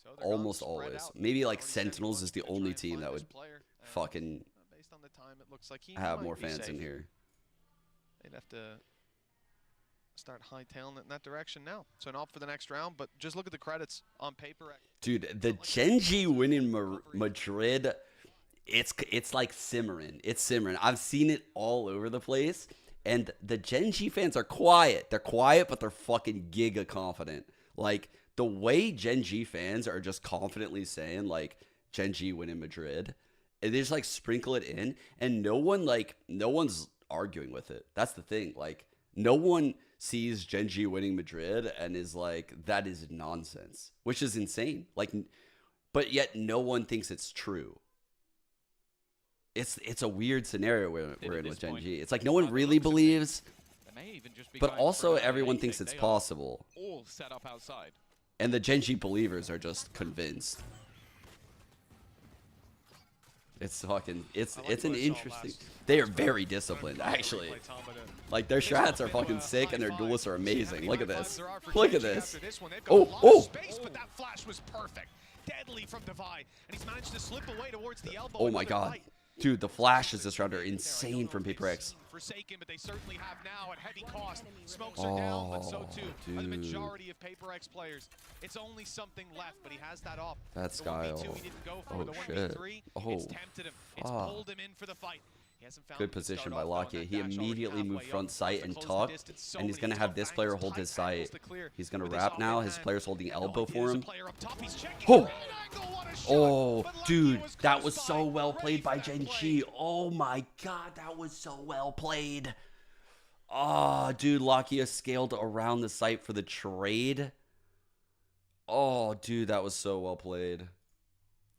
So they're Almost gonna spread always. out. Maybe like Already said he Sentinels wants is the to try only and team find that this would player, and fucking based on the time, it looks like he have might more be fans in safe. here. They'd have to start hightailing it in that direction now. So an op for the next round, but just look at the credits on paper. Dude, the Gen G win in Madrid, it's like simmering. It's simmering. I've seen it all over the place. And the Gen G fans are quiet. They're quiet, but they're fucking giga confident. Like, the way Gen G fans are just confidently saying, like, Gen G win in Madrid, and they just, like, sprinkle it in, and no one's arguing with it. That's the thing. Like, no one sees Gen G winning Madrid and is like, that is nonsense, which is insane. Like, but yet no one thinks it's true. It's a weird scenario we're in with Gen G. It's like no one really believes, but also everyone thinks it's possible. All set up outside. And the Gen G believers are just convinced. It's fucking, it's an interesting, they are very disciplined, actually. Like, their strats are fucking sick and their duelists are amazing. Look at this. Look at this. Oh! But that flash was perfect. Deadly from Divide, and he's managed to slip away towards the elbow. Oh my god. Dude, the flashes this round are insane from PaperX. Forsaken, but they certainly have now at heavy cost. Smokes are down, but so too are the majority of PaperX players. It's only something left, but he has that op. That's the Skyle. 1v2 he didn't go for. Oh The shit. 1v3, Oh, it's tempted him. It's fuck. pulled him in for the fight. He hasn't found Good position by Lockett. He immediately moved front sight and tucked, and he's going to have this player hold his sight. He's going to wrap now. His player's holding elbow for him. Oh! Oh, dude, that was so well played by Gen G. Oh my god, that was so well played. Oh, dude, Lakia scaled around the site for the trade. Oh, dude, that was so well played.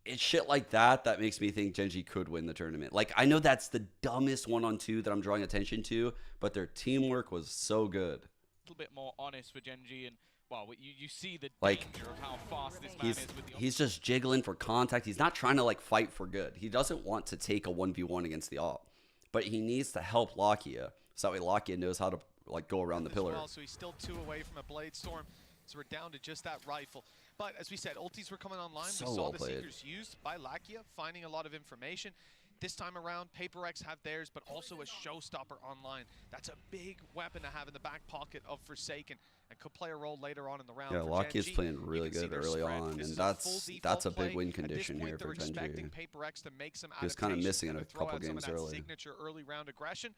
It's shit like that that makes me think Gen G could win the tournament. Like, I know that's the dumbest 1-on-2 that I'm drawing attention to, but their teamwork was so good. A little bit more honest for Gen G, and well, you see the Like, danger of how fast this man is with the he's just jiggling for contact. He's not trying to like fight for good. He doesn't want to take a 1v1 against the op, but he needs to help Lakia, so that way Lakia knows how to like go around the pillar. Well, so he's still 2 away from a Blade Storm, so we're down to just that rifle. But as we said, ultis were coming online. So we saw well the played. Seekers used by Lakia, finding a lot of information. This time around, PaperX have theirs, but also a showstopper online. That's a big weapon to have in the back pocket of Forsaken, and could play a role later on in the round. Yeah, for Lakia's Gen G. playing You really can see good their early spread. on, This and is a full default that's a big play. win At this condition point, here for they're Gen G. expecting PaperX to make some He was kind of adaptations missing it and a to throw couple out some games of that early. signature early round aggression.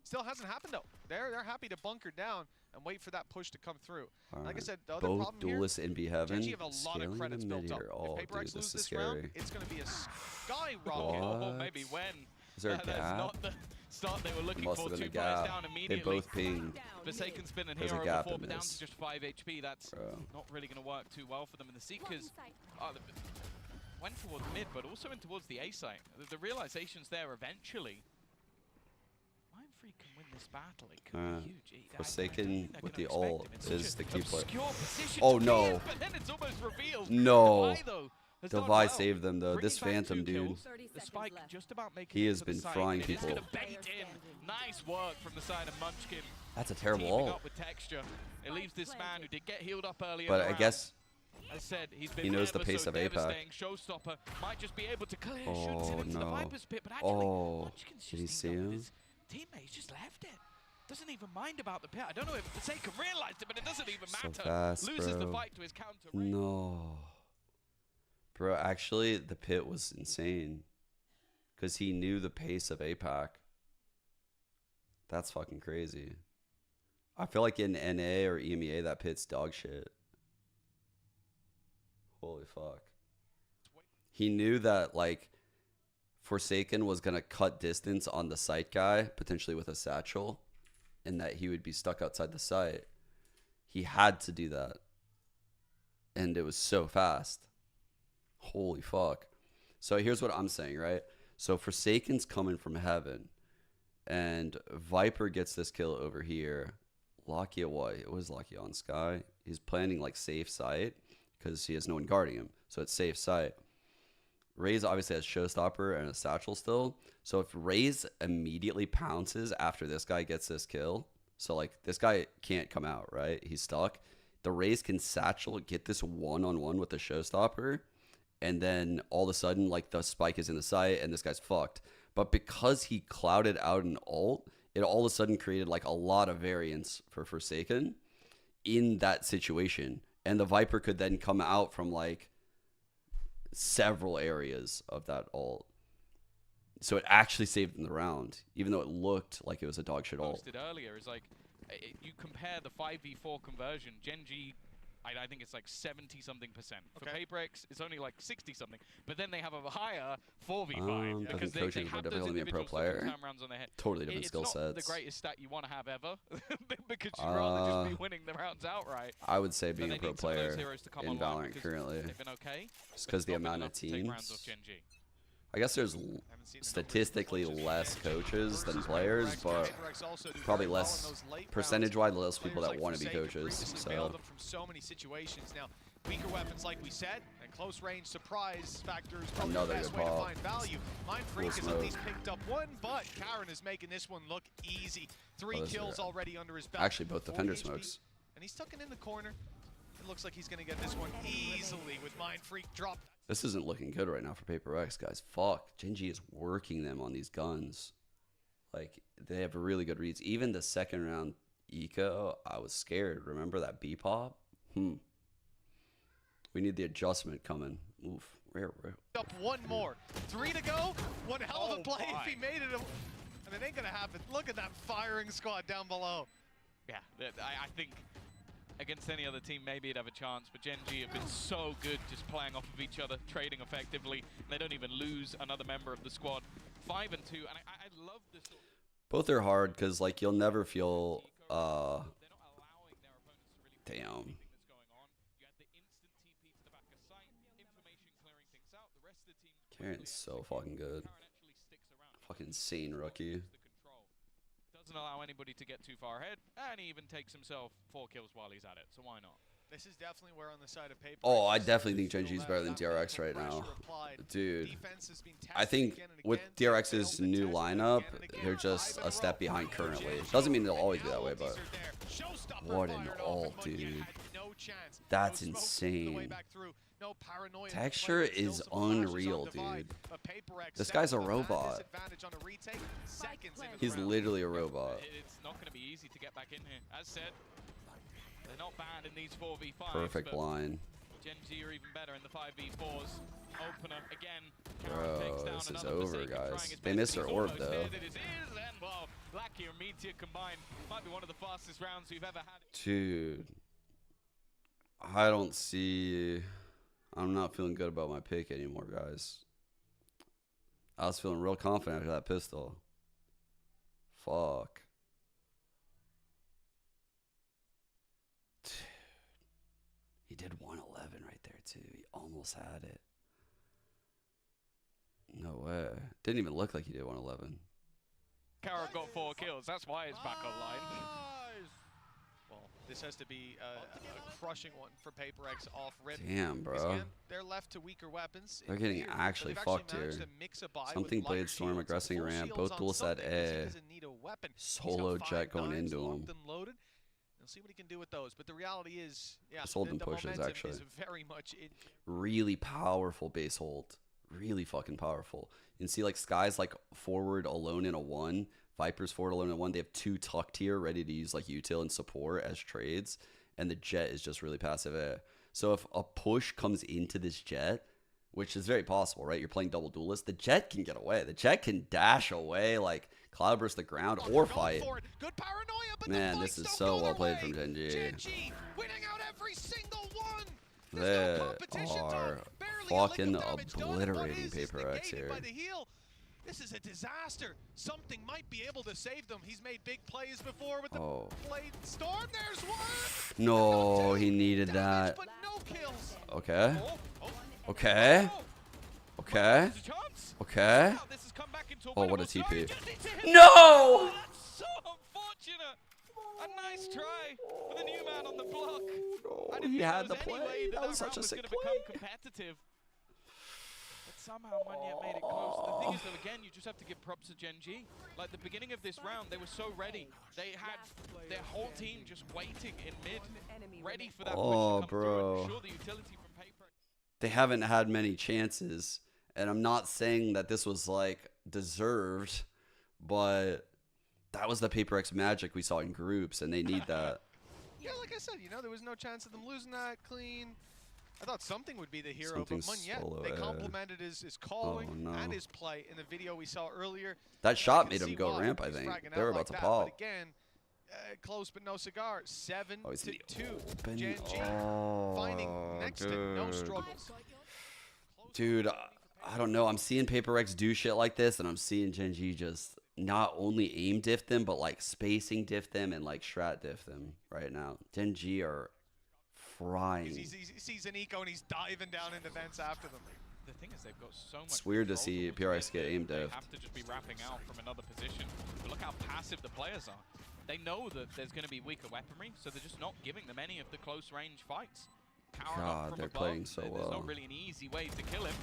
Still hasn't happened though. They're happy to bunker down and wait for that push to come through. Like I said, the other Both problem here, duelists in B heaven. Gen G have a lot of Scaling credits the built mid up. here. Oh, If PaperX dude, lose this is this round, scary. it's going to be a skyrocket. Oh, What? maybe when. Is there a That's gap? not the start they were looking Must for. have been a 2 players gap. down They immediately. both pinged. Forsaken spin and There's a hero gap before, in but down this. to just 5 HP. That's not really going to work too well for them. And the Seekers went towards mid, but also in towards the A site. The realizations there eventually. Mindfree can win this battle. It could be huge. Forsaken with the ult is the key player. Obscure position Oh to be no. in, but then it's almost revealed. No. Divide, though, has done Devi well. saved them though. This Bringing back Phantom 2 dude. kills. The spike just about making He it has to the been site, frying and it is people. gonna bait in. Nice work from the side of Munchkin. That's a terrible Teaming ult. up with Texture. It leaves this man who did get healed up earlier. But in the I round. guess As said, he's been he knows the ever pace so of APAC. devastating. Showstopper might just be able to clear shoots Oh into the no. Viper's pit, but actually Oh, Munchkin's did he just see teamed up with him? his teammates, just left it. Doesn't even mind about the pit. I don't know if Forsaken realized it, but it doesn't even So matter. fast, Loses the bro. fight to his counter. No. Bro, actually, the pit was insane. Because he knew the pace of APAC. That's fucking crazy. I feel like in NA or EMEA, that pit's dog shit. Holy fuck. He knew that like Forsaken was gonna cut distance on the site guy, potentially with a satchel, and that he would be stuck outside the site. He had to do that. And it was so fast. Holy fuck. So here's what I'm saying, right? So Forsaken's coming from heaven. And Viper gets this kill over here. Lakia, what? It was Lakia on Sky. He's planning like safe site because he has no one guarding him. So it's safe site. Raze obviously has Showstopper and a satchel still. So if Raze immediately pounces after this guy gets this kill, so like this guy can't come out, right? He's stuck. The Raze can satchel, get this one-on-one with the Showstopper, and then all of a sudden like the spike is in the site and this guy's fucked. But because he clouded out an ult, it all of a sudden created like a lot of variance for Forsaken in that situation. And the Viper could then come out from like several areas of that ult. So it actually saved them the round, even though it looked like it was a dog shit ult. Posted earlier is like, you compare the 5v4 conversion, Genji, I think it's like 70-something%. For PaperX, it's only like 60-something. But then they have a higher 4v5 because they have those individuals that turn rounds on their head. Totally different skill sets. It's not the greatest stat you want to have ever because you'd rather just be winning the rounds outright. I would say being a pro player in Valorant currently, just because the amount of teams. I guess there's statistically less coaches than players, but probably less percentage-wise, less people that want to be coaches. So from so many situations now. Weaker weapons, like we said, and close range surprise factor is probably the best way to find value. Mindfreak has at least picked up one, but Karen is making this one look easy. 3 kills already under his belt. Actually, both defender smokes. And he's tucking in the corner. It looks like he's going to get this one easily with Mindfreak dropped. This isn't looking good right now for PaperX, guys. Fuck. Genji is working them on these guns. Like, they have really good reads. Even the second round eco, I was scared. Remember that B-pop? We need the adjustment coming. Oof. Rare. Up one more. 3 to go. One hell of a play if he made it. And it ain't going to happen. Look at that firing squad down below. Yeah, I think against any other team, maybe it'd have a chance, but Genji have been so good just playing off of each other, trading effectively, and they don't even lose another member of the squad. 5 and 2, and I love this. Both are hard because, like, you'll never feel, damn. Karen's so fucking good. Fucking insane rookie. Doesn't allow anybody to get too far ahead, and he even takes himself 4 kills while he's at it, so why not? This is definitely where on the side of paper. Oh, I definitely think Genji's better than DRX right now. Dude, I think with DRX's new lineup, they're just a step behind currently. Doesn't mean they'll always be that way, but what an ult, dude. That's insane. Texture is unreal, dude. This guy's a robot. He's literally a robot. It's not going to be easy to get back in here. As said, they're not bad in these 4v5s. Perfect line. Genji are even better in the 5v4s. Opener again. Bro, this is over, guys. They missed their orb, though. And well, Lakia and Meteor combined might be one of the fastest rounds we've ever had. Dude, I don't see. I'm not feeling good about my pick anymore, guys. I was feeling real confident after that pistol. Fuck. Dude. He did 111 right there, too. He almost had it. No way. Didn't even look like he did 111. Kara got 4 kills. That's why it's back online. Well, this has to be a crushing one for PaperX off rip. Damn, bro. Again, they're left to weaker weapons. They're getting actually fucked here. Something Blade Storm aggressing ramp. Both duels at A. Solo jet going into him. We'll see what he can do with those. But the reality is, yeah, this hold and pushes actually. Is very much really powerful base hold. Really fucking powerful. You can see like Sky's like forward alone in a 1. Viper's forward alone in a 1. They have 2 tucked here ready to use like util and support as trades. And the jet is just really passive A. So if a push comes into this jet, which is very possible, right? You're playing double duelist. The jet can get away. The jet can dash away, like cloud burst the ground or fight. Good paranoia, but man, this is so well played from Genji. Genji winning out every single one. They are fucking obliterating Paper X here. This is a disaster. Something might be able to save them. He's made big plays before with the blade storm. There's one. No, he needed that. But no kills. Okay. Okay. Okay. Okay. Oh, what a TP. No! That's so unfortunate. A nice try for the new man on the block. I didn't He think had there the was play. any way That was round such a sick gonna play. become competitive. But somehow Munyet made it close. The thing is, though, again, you just have to give props to Gen G. Like the beginning of this round, they were so ready. They had their whole team just waiting in mid, ready for that push to come through. And sure, the utility from Paper. They haven't had many chances, and I'm not saying that this was like deserved, but that was the Paper X magic we saw in groups, and they need that. Yeah, like I said, you know, there was no chance of them losing that clean. I thought something would be the hero, Something's but Munyet, solo, they complimented his calling and his play in the video we saw earlier. That shot made him go ramp, I think. They were about to pop. But again, close but no cigar. 7-2. Open. Gen G finding next to no struggles. Dude, I don't know. I'm seeing Paper X do shit like this, and I'm seeing Gen G just not only aim diff them, but like spacing diff them and like strat diff them right now. Gen G are frying. He sees an eco and he's diving down into vents after them. The thing is, they've got so much. It's weird to see PRX get aim They diff. have to just be wrapping out from another position. But look how passive the players are. They know that there's going to be weaker weaponry, so they're just not giving them any of the close range fights. Powering up from they're above. playing so There's well. not really an easy way to kill him.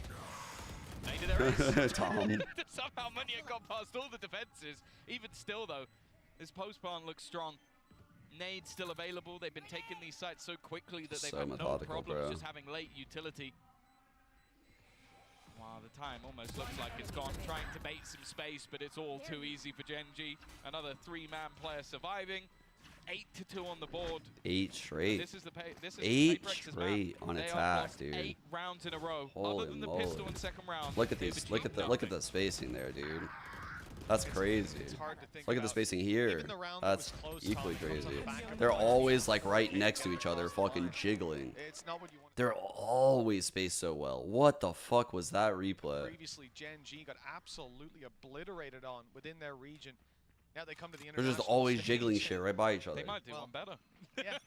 Maybe there is. Tom. Somehow Munyet got past all the defenses. Even still, though, this post plant looks strong. Nade's still available. They've been taking these sites so quickly that they've So had no methodical, problems bro. just having late utility. Wow, the time almost looks like it's gone. Trying to bait some space, but it's all too easy for Gen G. Another 3-man player surviving. 8-2 on the board. 8 straight. This is the this is 8 Paper X's straight map. on They have attack, lost dude. 8 rounds in a row. Holy Other than the moly. pistol in second round. Look at they've these. achieved Look at the spacing there, dude. That's crazy. It's hard to think Look at the about. spacing here. Even the round that That's was close, equally Tom, comes on crazy. the back of They're the always like right next to each other, fucking jiggling. It's not what you want. They're always spaced so well. What the fuck was that replay? Previously, Gen G got absolutely obliterated on within their region. Now they come to the They're international just always stage. jiggling shit right by each other. They might do one better. Yeah.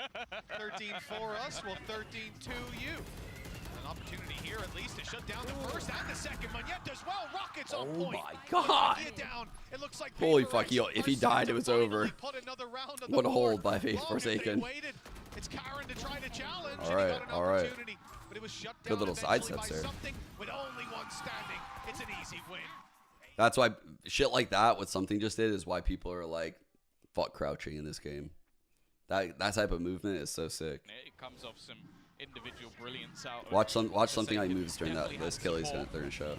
13 for us, well 13 to you. An opportunity here at least to shut down the first and the second. Munyet does well. Rockets on Oh point. my god. Down. It looks like Holy Paper fuck, X if he are died, set it was to finally over. put another round on the What a board. hold by Faith Long as Forsaken. they waited, it's Karen to try to challenge. All and he right, got an all right. opportunity, but it was shut Good down little eventually sidesteps by there. something with only one standing. It's an easy win. That's why shit like that, what something just did, is why people are like, fuck crouching in this game. That type of movement is so sick. It comes off some individual brilliance out. Watch something like moves during this kill they're gonna show.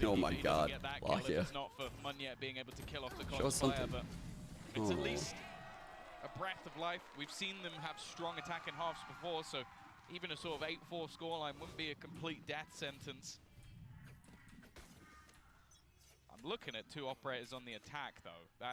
Oh my god. Block you. It's not for Munyet being able to kill off the Show us close player, something. but it's at Oh. least a breath of life. We've seen them have strong attacking halves before, so even a sort of 8-4 scoreline wouldn't be a complete death sentence. I'm looking at 2 operators on the attack, though.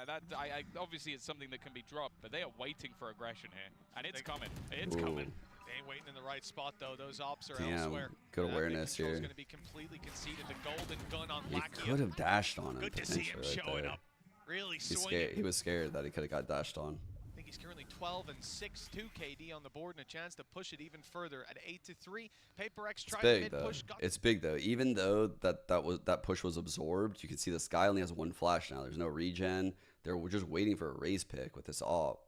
Obviously, it's something that can be dropped, but they are waiting for aggression here, and it's coming. It's coming. They ain't waiting in the right spot though. Those ops are Damn, elsewhere. good That awareness control's here. Gonna be completely conceded. The golden gun on He Lakia. could have dashed on him Good to see him potentially right showing there. up. Really He's swinging. scared. He was scared that he could have got dashed on. I think he's currently 12 and 6-2 KD on the board and a chance to push it even further at 8-3. Paper X It's tried to big mid though. push. It's big though. Even though that push was absorbed, you can see the Sky only has 1 flash now. There's no regen. They're just waiting for a raise pick with this op.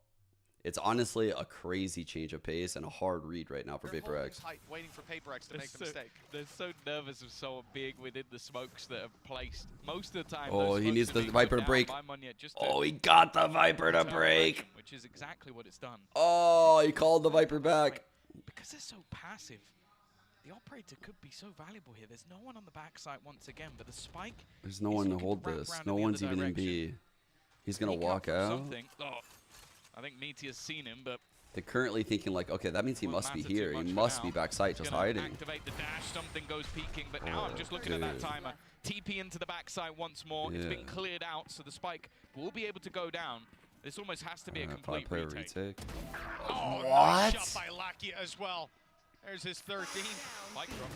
It's honestly a crazy change of pace and a hard read right now for Paper X. Tight, waiting for Paper X to make the mistake. They're so nervous of someone being within the smokes that are placed. Most of the time, Oh, those he smokes needs are the being Viper put to down break. by Munyet just Oh, to he got the Viper to turn break. direction, which is exactly what it's done. Oh, he called the Viper back. Because they're so passive, the operator could be so valuable here. There's no one on the backside once again, but the spike. There's no is one to looking hold wrap this. round No in the one's other even in direction. B. He's gonna Sneak walk from out. something. Oh, I think Meteor's seen him, but They're currently thinking like, okay, that means he won't must be matter too here. He much for must now. be backside, He's just gonna hiding. Activate the dash. Something goes peeking, but now I'm just looking at that dude. timer. TP into the backside once more. It's been Yeah. cleared out, so the spike will be able to go down. This almost has to be a complete 5-player retake. retake. Oh, What? nice shot by Lakia as well. There's his 13th. Spike drop.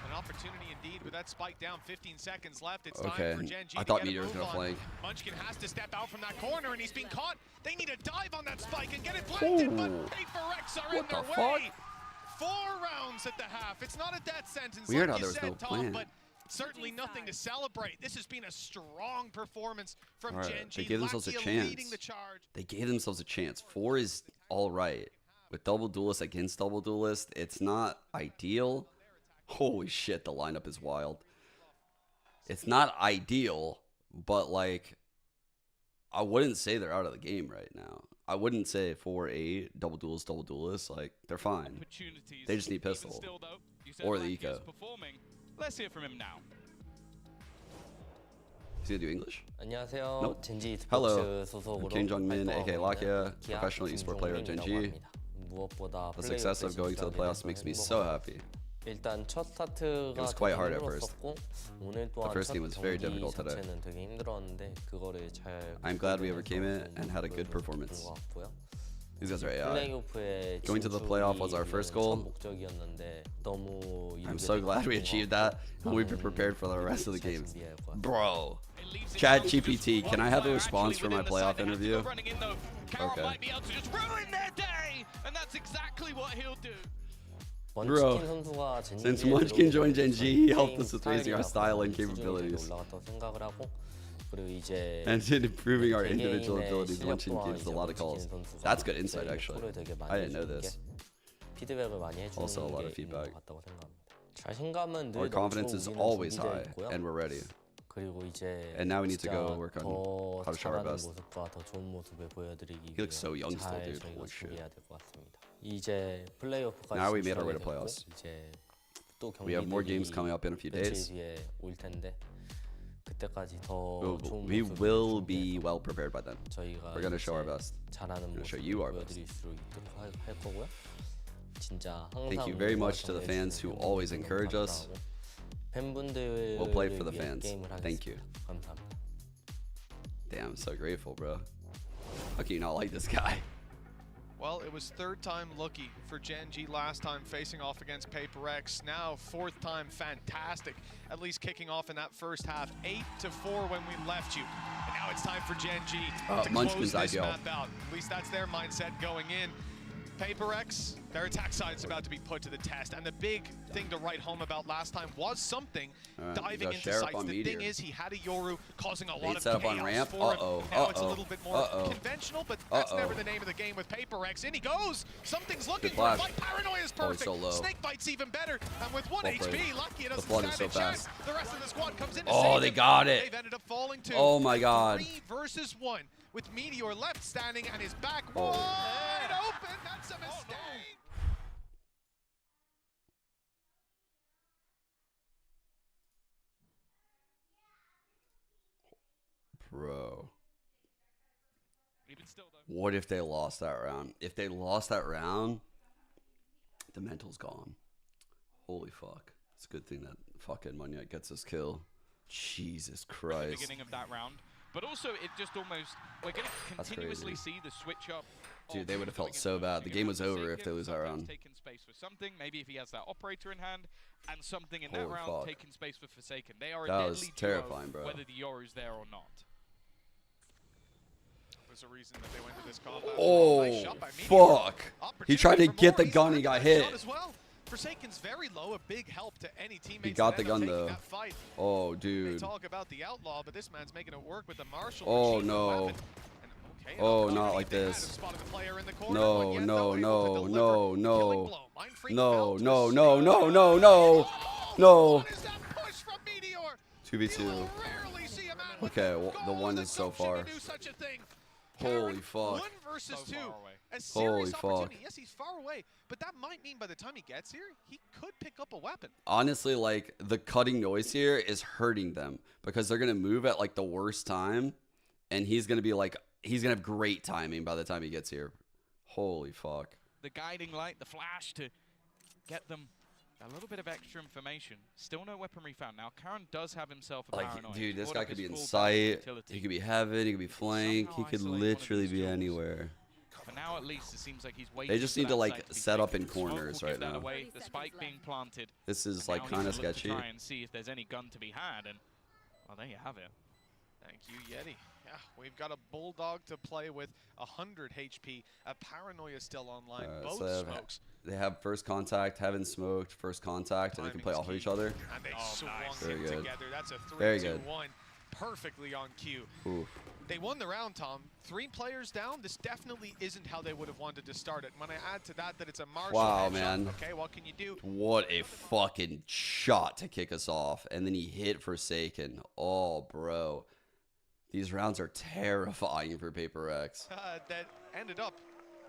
An opportunity indeed with that spike down. 15 seconds left. It's time for Gen G I to thought get a Meteor was move gonna on. flank. Munchkin has to step out from that corner, and he's being caught. They need a dive on that spike and get it planted, but Paper-X are in their way. 4 rounds at the half. It's not a death sentence, Weird like how you there was said, no Tom, plan. but certainly nothing to celebrate. This has been a strong performance from All right, Gen G. they gave themselves a Lakia chance. leading the charge. They gave themselves a chance. 4 is all right. With double duelist against double duelist, it's not ideal. Holy shit, the lineup is wild. It's not ideal, but like, I wouldn't say they're out of the game right now. I wouldn't say 4-8 double duelist. Like, they're fine. They just need pistol Still, though, you said or the Lakia's eco. performing. Let's hear from him now. Is he gonna do English? 안녕하세요. Nope. 젠지 e스포츠 Hello, I'm 소속으로 Kim Jong-min, 활동하고 aka 있는 Lakia, 기아 professional esport player of Gen G. 김종민이라고 합니다. 무엇보다 The success of going to the playoffs makes me so happy. 일단 첫 스타트가 It was quite hard at first. 힘들었었고 오늘 또한 The first 첫 game was very 경기 difficult today. 자체는 되게 힘들었는데 그거를 잘 I'm glad we overcame it and had a good performance. 것 같고요. These guys are AI. 플레이오프에 Going to the playoff was our first goal. 목적이었는데 너무 I'm so glad we achieved that. We've been prepared for the rest of the games. Bro, ChatGPT, can I have a response for my playoff interview? Okay. Might be able to just ruin their day, and that's exactly what he'll do. Bro, since Munchkin joined Gen G, he helped us with raising our style and capabilities. And in improving our individual abilities, Munchkin gives a lot of calls. That's good insight, actually. I didn't know this. Also, a lot of feedback. Our confidence is always high, and we're ready. And now we need to go work on how to show our best. He looks so young still, dude. Holy shit. Now we made our way to playoffs. We have more games coming up in a few days. We will be well prepared by then. We're going to show our best. We're going to show you our best. Thank you very much to the fans who always encourage us. We'll play for the fans. Thank you. Damn, I'm so grateful, bro. How can you not like this guy? Well, it was 3rd time lucky for Gen G last time facing off against Paper-X. Now 4th time fantastic, at least kicking off in that first half. 8-4 when we left you. And now it's time for Gen G to close this map out. At least that's their mindset going in. Paper-X, their attack side is about to be put to the test, and the big thing to write home about last time was something diving into sites. The thing is, he had a Yoru causing a lot of chaos on ramp. for him. Now it's a little bit more conventional, but that's never the name of the game with Paper-X. In he goes. Something's looking for a fight. Paranoia is perfect. So low. Snake Bite's even better, and with 1 HP, Lucky it doesn't flood is stand so a chance. fast. The rest of the squad comes in to Oh, save they him. got it. They've ended up falling too. Oh my god. 3 versus 1 with Meteor left standing and his back wide open. That's a mistake. Bro. What if they lost that round? If they lost that round, the mental's gone. Holy fuck. It's a good thing that fucking Munyek gets this kill. Jesus Christ. At the beginning of that round. But also, it just almost, we're going to continuously see the switch up. Dude, they would have felt so bad. The game was over if they lose that round. Taking space for something, maybe if he has that operator in hand, and something in that Holy round, fuck. taking space for Forsaken. They are a That deadly was duo, terrifying, bro. whether the Yoru's there or not. There's a reason that they went to this combat. Oh, Nice shot by Meteor. fuck. He tried to get the gun, he got hit. Shot as well. Forsaken's very low, a big help to any teammates. He got that the end gun up taking though. that fight. Oh, They dude. talk about the outlaw, but this man's making it work with the Marshall. Oh, machine no. weapon. And, okay, Oh, an not opportunity like they had this. to spot the player in the corner, No, but yet no, though able to no, deliver. no, Killing no. blow. Mindfreak No, fell to no, his no, feet. no, no, no. No. What is that push from Meteor? 2v2. Rarely see a man with Okay, well, the one is so far. do such a thing. Holy fuck. 1 versus 2. A Holy serious fuck. opportunity. Yes, he's far away, but that might mean by the time he gets here, he could pick up a weapon. Honestly, like, the cutting noise here is hurting them because they're going to move at, like, the worst time, and he's going to be, like, he's going to have great timing by the time he gets here. Holy fuck. The guiding light, the flash to get them a little bit of extra information. Still no weaponry found. Now, Karen does have himself a Like, paranoid. dude, this Brought guy up could his be in full sight. utility. He could be heaven. He could be flank. He could literally be anywhere. For now, at least, it seems like he's waiting. They just for need to that like site to be set up taken. in The smoke will corners give right that now. away, the spike being planted. This is And like now he kind can of look to sketchy. try and see if there's any gun to be had, and well, there you have it. Thank you, Yeti. Yeah, we've got a Bulldog to play with 100 HP. A Paranoia still online. Both So smokes. they have first contact, haven't smoked, first contact, and they can play off of each other. And they swung Very him good. together. That's a Very 3-2-1. good. Perfectly on cue. Oof. They won the round, Tom. 3 players down. This definitely isn't how they would have wanted to start it. When I add to that it's a Marshall Wow, headshot, man. okay, what can you do? What a fucking shot to kick us off. And then he hit Forsaken. Oh, bro. These rounds are terrifying for Paper X. That ended up,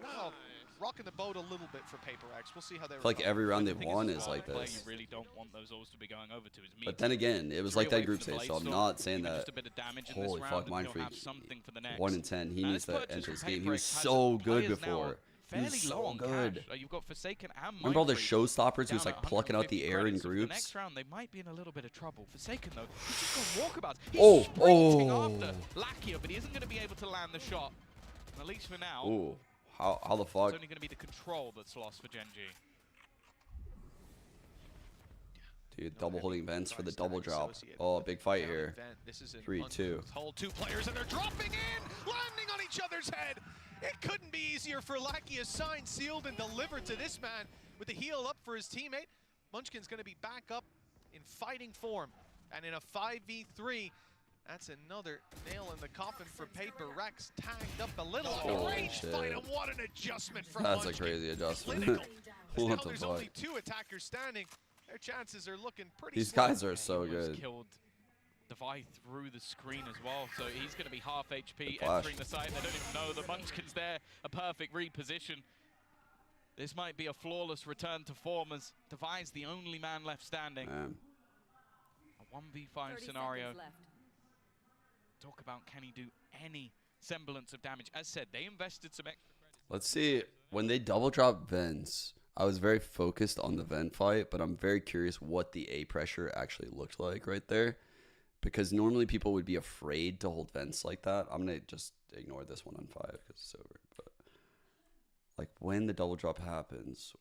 well, rocking the boat a little bit for Paper X. We'll see how they I feel like every round they've won is like You this. really don't want those ores to be going over to his meat. But then again, it was like that group stage, so I'm not saying that. Just a bit of damage in this Holy round fuck, and Mind he'll Freak. have something for the next. 1 in 10. He Now, needs this to purchase enter from this game. He Paper was X has so good players now before. He fairly was low so on good. cash. You've got Forsaken and Remember all the Mind Freak showstoppers? He was down like at plucking out the 150 air in credits. So for the groups. next round, they might be in a little bit of trouble. Forsaken, though, he's just got walkabouts. He's Oh, sprinting oh. after Lakia, but he isn't going to be able to land the shot. At least for now. Ooh, how the It's fuck? only going to be the control that's lost for Gen G. Dude, double holding vents for the double drop. Oh, big fight here. This is 3-2. Hold 2 players and they're dropping in, landing on each other's head. It couldn't be easier for Lackey. Signed, sealed, and delivered to this man with the heal up for his teammate. Munchkin's going to be back up in fighting form, and in a 5v3, that's another nail in the coffin for Paper Rex. Tagged up a little. Holy Range shit. fight, and what an adjustment from That's Munchkin. a crazy adjustment. Clinical. As now What the there's fuck? only 2 attackers standing. Their chances are looking pretty These slim. guys are so He almost good. killed Devi through the screen as well, so he's going to be half HP Good flash. entering the site. They don't even know the Munchkin's there. A perfect reposition. This might be a flawless return to form as Devi's the only man left standing. Man. A 1v5 scenario. Talk about can he do any semblance of damage. As said, they invested some extra credit. Let's see. When they double drop vents, I was very focused on the vent fight, but I'm very curious what the A pressure actually looked like right there. Because normally people would be afraid to hold vents like that. I'm going to just ignore this one on 5 because it's over. But like when the double drop happens,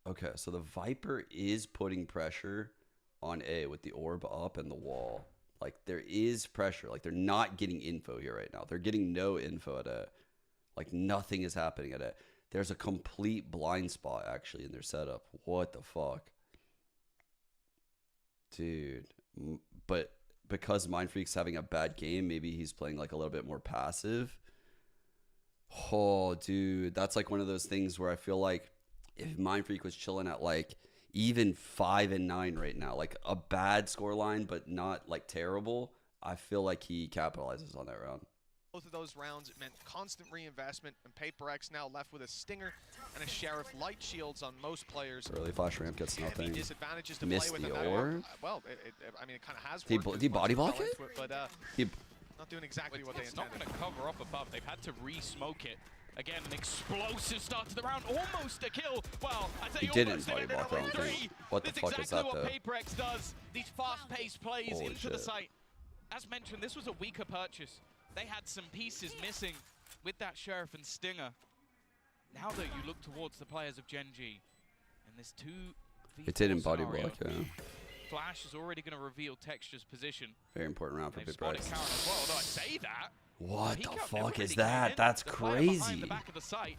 okay, so the Viper is putting pressure on A with the orb up and the wall. Like there is pressure. Like they're not getting info here right now. They're getting no info at A. Like nothing is happening at A. There's a complete blind spot actually in their setup. What the fuck? Dude. But because Mind Freak's having a bad game, maybe he's playing like a little bit more passive. Oh, dude. That's like one of those things where I feel like if Mind Freak was chilling at like even 5 and 9 right now, like a bad scoreline, but not like terrible, I feel like he capitalizes on that round. Both of those rounds, it meant constant reinvestment, and Paper X now left with a Stinger and a Sheriff. Light shields on most players. Early flash ramp gets Heavy nothing. disadvantages to Missed play with. the and orb. Well, I mean, it kind of has Did worked. he body block fell it? into But He, not doing exactly what they It's not intended. going to cover up above. They've had to re-smoke it. Again, an explosive start to the round, almost a kill. Well, I say He didn't almost, they body ended block, up I with don't 3. think. What the That's fuck is exactly that, what though? Paper X does. These fast-paced plays Holy into the shit. site. As mentioned, this was a weaker purchase. They had some pieces missing with that Sheriff and Stinger. Now, though, you look towards the players of Gen G, and there's 2v4 It didn't body scenario. block, yeah. Flash is already going to reveal Texture's position. Very important round for They've Paper spotted X. Karen as well, although I say that. What Peacock the never fuck really is came that? in. That's The player behind crazy. the back of the site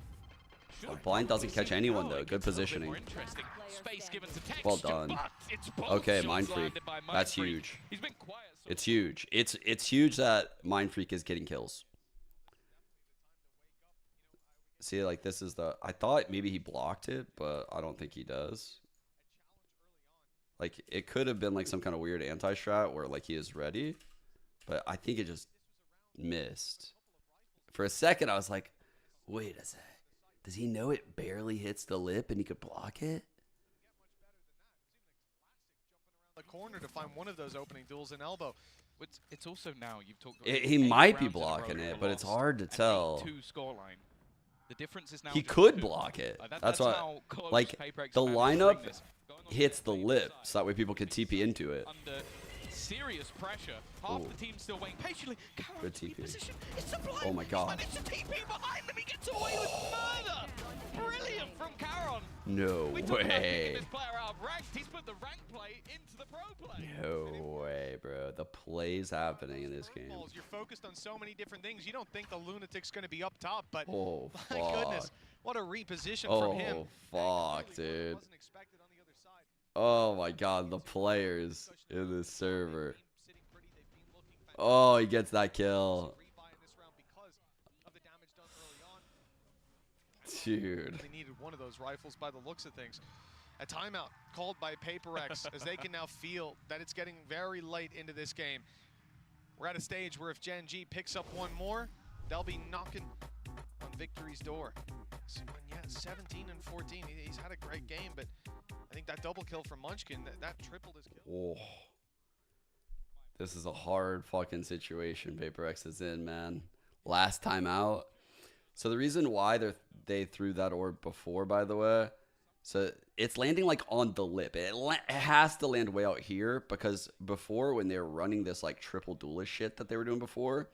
should have Blind doesn't probably catch seen it. anyone, Oh, though. it Good gets a little bit positioning. more interesting. Space given to Texture, Well done. but it's both Okay, shots Mind Freak. landed by Mind That's Freak. huge. He's been quiet. So It's huge. It's huge that Mind Freak is getting kills. See, like this is the. I thought maybe he blocked it, but I don't think he does. Like it could have been like some kind of weird anti-strat where like he is ready, but I think it just missed. For a second, I was like, wait a sec. Does he know it barely hits the lip and he could block it? The corner to find one of those opening duels in elbow. It's also now you've talked. About He 8 might be rounds in a row blocking that it, were but it's lost, hard to and tell. 8-2 scoreline. The difference is now. He just could 2. block it. Like That's how what, close like, Paper X the managed to bring lineup this. Going on hits their the favor lip, side. so that way people can TP into it. Under serious pressure. Half Ooh. the team still waiting patiently. Good TP. Position. It's Sublime. Oh my god. And it's a TP behind them. He gets away with murder. Brilliant from Caron. No We talked about picking way. this player out of ranked. He's put the rank play into the pro play. No way, bro. The plays happening in this game. You're focused on so many different things. You don't think the Lunatic's going to be up top, but Oh, my fuck. goodness, what a reposition Oh, from him. fuck, dude. Oh my god, the players in this server. Oh, he gets that kill. Dude. They needed one of those rifles by the looks of things. A timeout called by PaperX as they can now feel that it's getting very late into this game. We're at a stage where if Gen G picks up one more, they'll be knocking on victory's door. So, yeah, 17 and 14. He's had a great game, but I think that double kill from Munchkin, that tripled his kill. Oh. This is a hard fucking situation PaperX is in, man. Last time out. So the reason why they threw that orb before, by the way, so it's landing like on the lip. It has to land way out here because before when they were running this like triple duelist shit that they were doing before,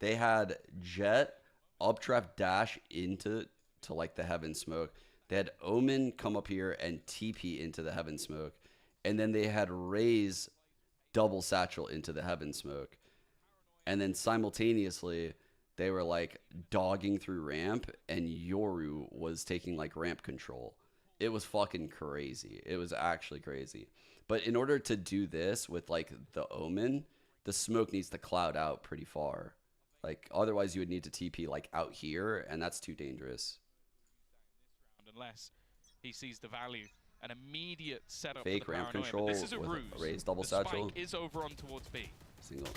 they had Jet, updraft dash into like the heaven smoke. They had Omen come up here and TP into the heaven smoke. And then they had Raze double satchel into the heaven smoke. And then simultaneously they were like dogging through ramp and Yoru was taking like ramp control. It was fucking crazy. It was actually crazy. But in order to do this with like the Omen, the smoke needs to cloud out pretty far. Like otherwise you would need to TP like out here and that's too dangerous. Unless he sees the value. An immediate setup Fake for the ramp paranoia, control but this is a with ruse. Raze double The satchel. spike is over on towards B. Single.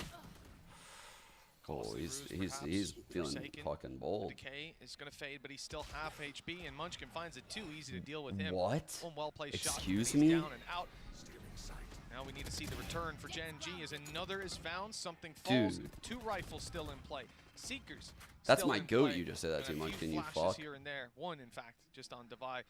Oh, he's feeling fucking bold. Decay is going to fade, but he's still half HP, and Munchkin finds it too easy to deal with him. What? One well-placed shot. Excuse He's me? down and out. Now we need to see the return for Gen G as another is found. Something falls. Dude. Two rifles still in play. Seekers. That's still my in goat play. you just said that And to, a few Munchkin, you flashes fuck. here and there. One, in fact, just on Devi.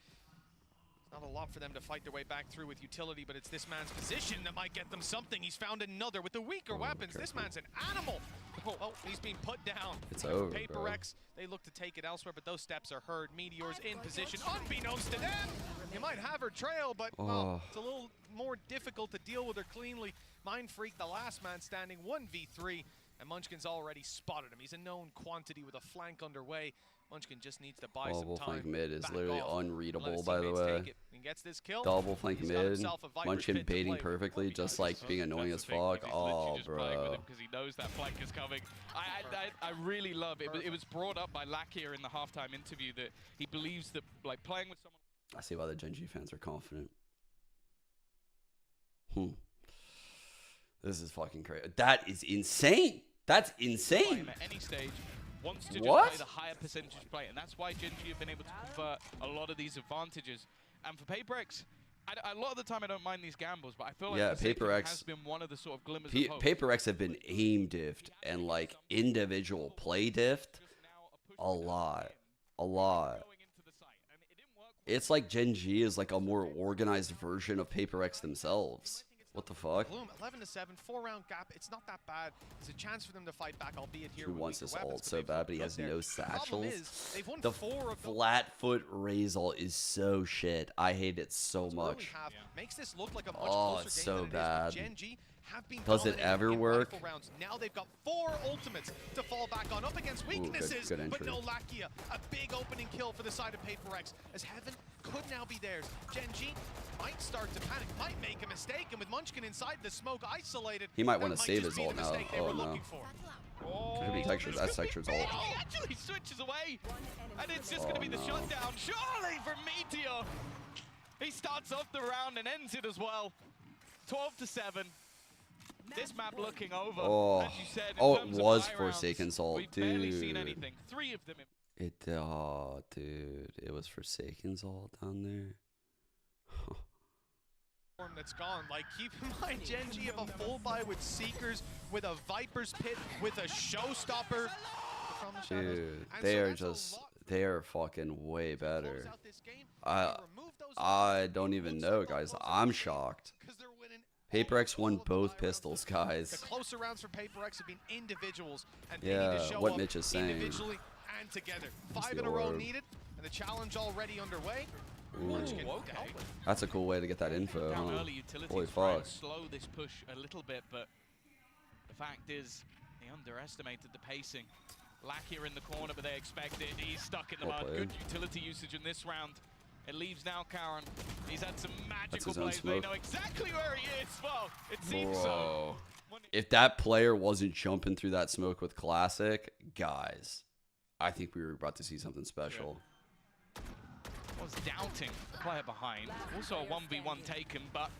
Not a lot for them to fight their way back through with utility, but it's this man's position that might get them something. He's found another with the weaker weapons. This man's an animal. Oh, he's being put down. It's over, PaperX, they look to take it elsewhere, but those steps are heard. Meteor's in position, unbeknownst to them. You might have her trail, but well, it's a little more difficult to deal with her cleanly. Mind Freak, the last man standing, 1v3, and Munchkin's already spotted him. He's a known quantity with a flank underway. Munchkin just needs to buy some Double time. flank mid is Back literally off. unreadable, Let his by the teammates way. take it. He gets this kill. Double flank He's got mid. himself a Viper Munchkin pit to baiting play with. perfectly, just like being annoying as fuck. Oh, bro. Because he knows that flank is coming. I really love it. It was brought up by Lakia in the halftime interview that he believes that like playing with someone. I see why the Gen G fans are confident. This is fucking crazy. That is insane. That's insane. At any stage wants to just What? play the higher percentage play, and that's why Gen G have been able to convert a lot of these advantages. And for PaperX, a lot of the time I don't mind these gambles, but I feel like Yeah, Forsaken PaperX has been one of the sort of glimmers of hope. PaperX have been aim diffed and like individual play diffed a lot. It's like Gen G is like a more organized version of PaperX themselves. What the fuck? Bloom, 11-7, 4-round gap. It's not that bad. There's a chance for them to fight back, albeit here Who with wants weaker this weapons, ult but so they've bad, looked but he good has there. no The problem satchels? is, they've won The 4 of those. flat-foot Raze ult is so shit. I hate it so much. Half makes this look like a much Oh, closer it's game so than it is, but bad. Gen G have been Does it dominating ever in work? rifle rounds. Now they've got 4 ultimates to fall back on, up against good weaknesses, entry. but no Lakia. A big opening kill for the side of PaperX, as Heaven could now be theirs. Gen G might start to panic, might make a mistake, and with Munchkin inside the smoke isolated, He might that want to save just his be ult the now. mistake they Oh were no. looking for. Could be textures. That's textures ult. He actually switches away, and it's just going to be the no. shutdown. Surely from Meteor. He starts off the round and ends it as well. 12-7. This map looking over, Oh, as you said. In oh, it terms of was high Forsaken rounds, ult, we've barely seen dude. anything. 3 of them. Oh, dude, it was Forsaken's ult down there. That's gone. Like, keep in mind, Gen G have a full buy with Seekers, with a Viper's Pit, with a Showstopper from the shadows. Dude, And they so are that's a just, lot they are fucking way better. out this game. I don't even know, guys. I'm shocked. PaperX won both pistols, The guys. closer rounds for PaperX have been individuals, and they need Yeah, to show what up Mitch is saying. individually and together. Just 5 the in a row orb. needed, and the challenge already underway. Ooh. Okay. That's a cool way to get that info, Down huh? early utilities, Holy try and fuck. slow this push a little bit, but the fact is they underestimated the pacing. Lakia in the corner, but they expect it. He's stuck in the Well mud. played. Good utility usage in this round. It leaves now Karen. He's had some magical his own plays. They smoke. know exactly where he is. Well, it seems Whoa. so. If that player wasn't jumping through that smoke with Classic, guys, I think we were about to see something special. Was doubting the player behind. Also a 1v1 taken, but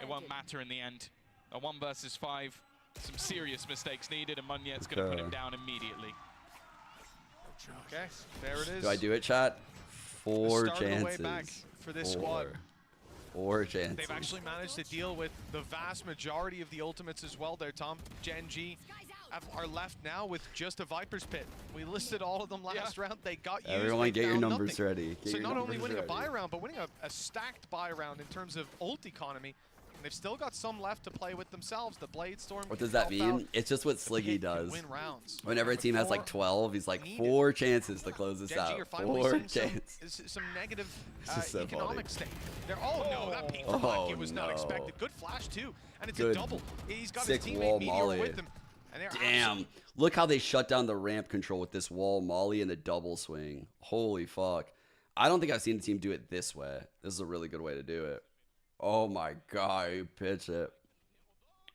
it won't matter in the end. A 1 versus 5. Some serious mistakes needed, and Munyet's going to put him down immediately. Okay, there it is. Do I do it, chat? 4 Start of the way chances. back for this squad. 4 chances. They've actually managed to deal with the vast majority of the ultimates as well there, Tom. Gen.G are left now with just a Viper's Pit. We listed all of them last round. They got used. Everyone they get your found numbers nothing. ready. Get So your not only numbers winning ready. a buy round, but winning a stacked buy round in terms of ult economy. And they've still got some left to play with themselves. The Blade Storm. What can does that help out. mean? It's just what The Sliggy Pit can does. win rounds. Whenever a With team has like 4 12, he's like needed. 4 chances to close this Gen.G out. are finally 4 seeing chances. some negative This is so economic funny. state. Oh no, that peek from Oh, Lakia was not no. expected. Good flash too, and it's Good. a double. He's got Sick his wall teammate Meteor molly. with him. And they're Damn. Look how they shut down the ramp control with this wall molly and the double swing. Holy fuck. I don't think I've seen the team do it this way. This is a really good way to do it. Oh my god, you pitch it.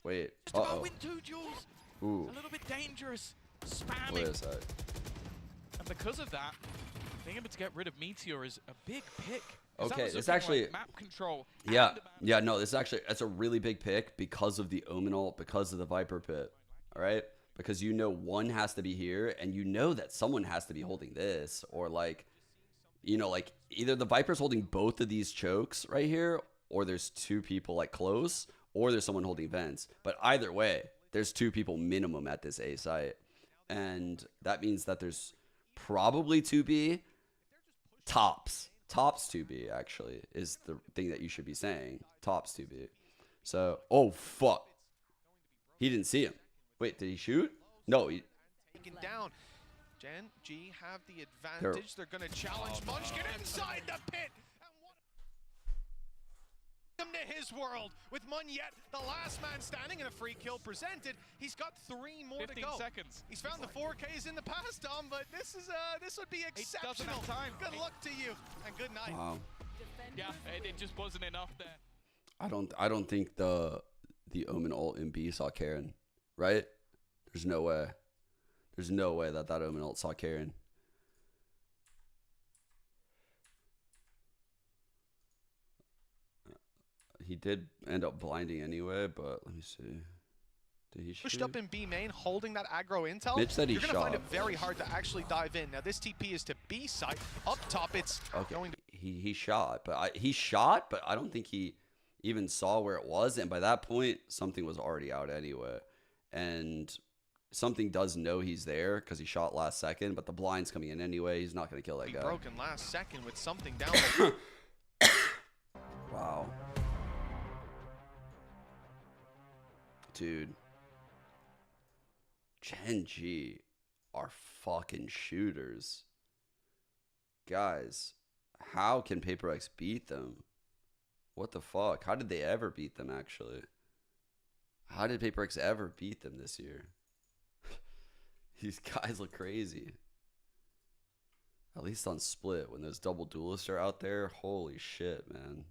Wait. Just about Uh-oh. win 2 duels. Ooh. A little bit dangerous. Wait Spamming. a sec. And because of that, being able to get rid of Meteor is a big pick. 'Cause that Okay, was this looking actually... like map control. Yeah, no, this is actually, that's a really big pick because of the Omen ult, because of the Viper Pit, all right? Because you know one has to be here, and you know that someone has to be holding this, or like, you know, like either the Viper's holding both of these chokes right here, or there's 2 people like close, or there's someone holding vents. But either way, there's 2 people minimum at this A site, and that means that there's probably 2B, tops 2B actually is the thing that you should be saying. Tops 2B. So, oh fuck. He didn't see him. Wait, did he shoot? No, he... taken down. Gen.G have the advantage. They're going to challenge Munchkin inside the pit. And what to his world with Munyet, the last man standing, and a free kill presented. He's got 3 more to 15 go. seconds. He's found the 4Ks in the past, Tom, but this would be exceptional. have time. Good luck to you and good night. Wow. Yeah, it just wasn't enough there. I don't think the Omen ult in B saw Karen, right? There's no way. There's no way that Omen ult saw Karen. He did end up blinding anyway, but let me see. Did he shoot? Pushed up in B main, holding that aggro intel. Mitch said he You're going to find shot. it very hard to actually dive in. Now, this TP is to B site. Up top, it's Okay, going to... he shot, but he shot, but I don't think he even saw where it was. And by that point, something was already out anyway. And something does know he's there because he shot last second, but the blind's coming in anyway. He's not going to kill that Be guy. broken last second with something down there. Wow. Dude. Gen.G are fucking shooters. Guys, how can PaperX beat them? What the fuck? How did they ever beat them, actually? How did PaperX ever beat them this year? These guys look crazy. At least on split, when those double duelists are out there, holy shit, man.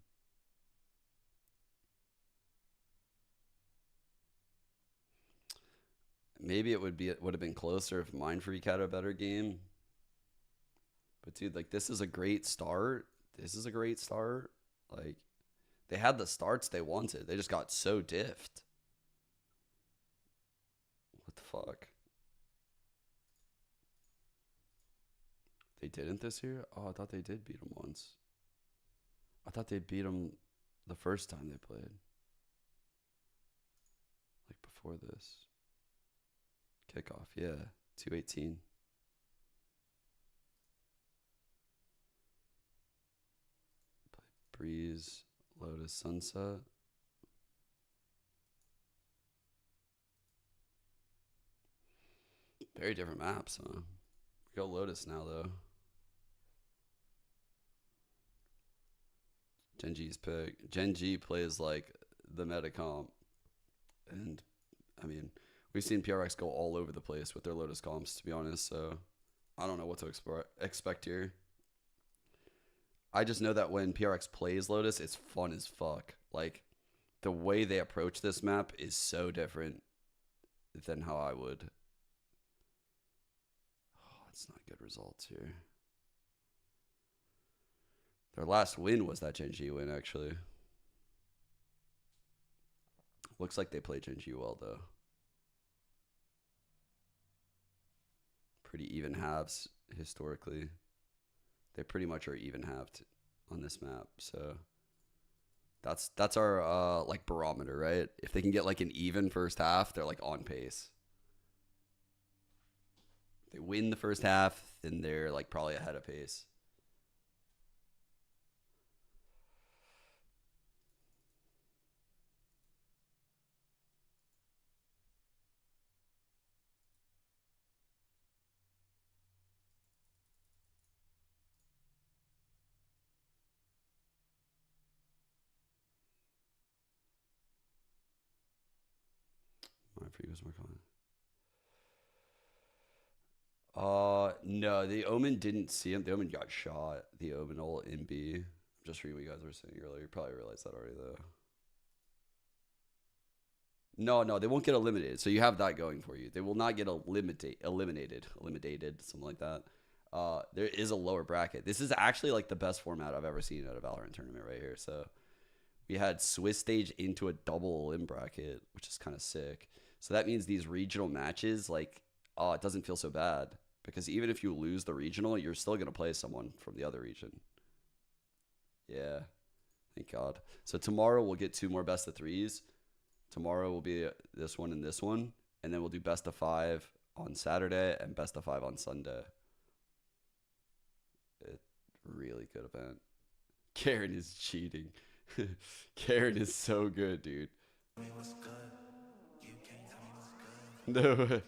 Maybe it would have been closer if Mindfreak had a better game. But dude, like, this is a great start. This is a great start. Like, they had the starts they wanted. They just got so diffed. What the fuck? They didn't this year? Oh, I thought they did beat them once. I thought they beat them the first time they played. Like before this. Kickoff, yeah. 218. Play Breeze, Lotus, Sunset. Very different maps, huh? We go Lotus now, though. Genji's pick. Genji plays like the meta comp. And, I mean, we've seen PRX go all over the place with their Lotus comps, to be honest. So, I don't know what to expect here. I just know that when PRX plays Lotus, it's fun as fuck. Like, the way they approach this map is so different than how I would. Oh, it's not good results here. Their last win was that Genji win, actually. Looks like they play Genji well, though. Pretty even halves, historically. They pretty much are even halved on this map, so that's our like barometer, right? If they can get like an even first half, they're like on pace. If they win the first half, then they're like probably ahead of pace. No, the Omen didn't see him. The Omen got shot. The Omen all in B. I'm just reading what you guys were saying earlier. You probably realized that already, though. No, they won't get eliminated. So you have that going for you. They will not get eliminated, something like that. There is a lower bracket. This is actually like the best format I've ever seen at a Valorant tournament right here. So we had Swiss stage into a double elim bracket, which is kind of sick. So that means these regional matches, like, oh, it doesn't feel so bad. Because even if you lose the regional, you're still going to play someone from the other region. Yeah. Thank God. So tomorrow we'll get 2 more best of 3s. Tomorrow will be this one and this one. And then we'll do best of 5 on Saturday and best of 5 on Sunday. Really good event. Karen is cheating. Karen is so good, dude. No.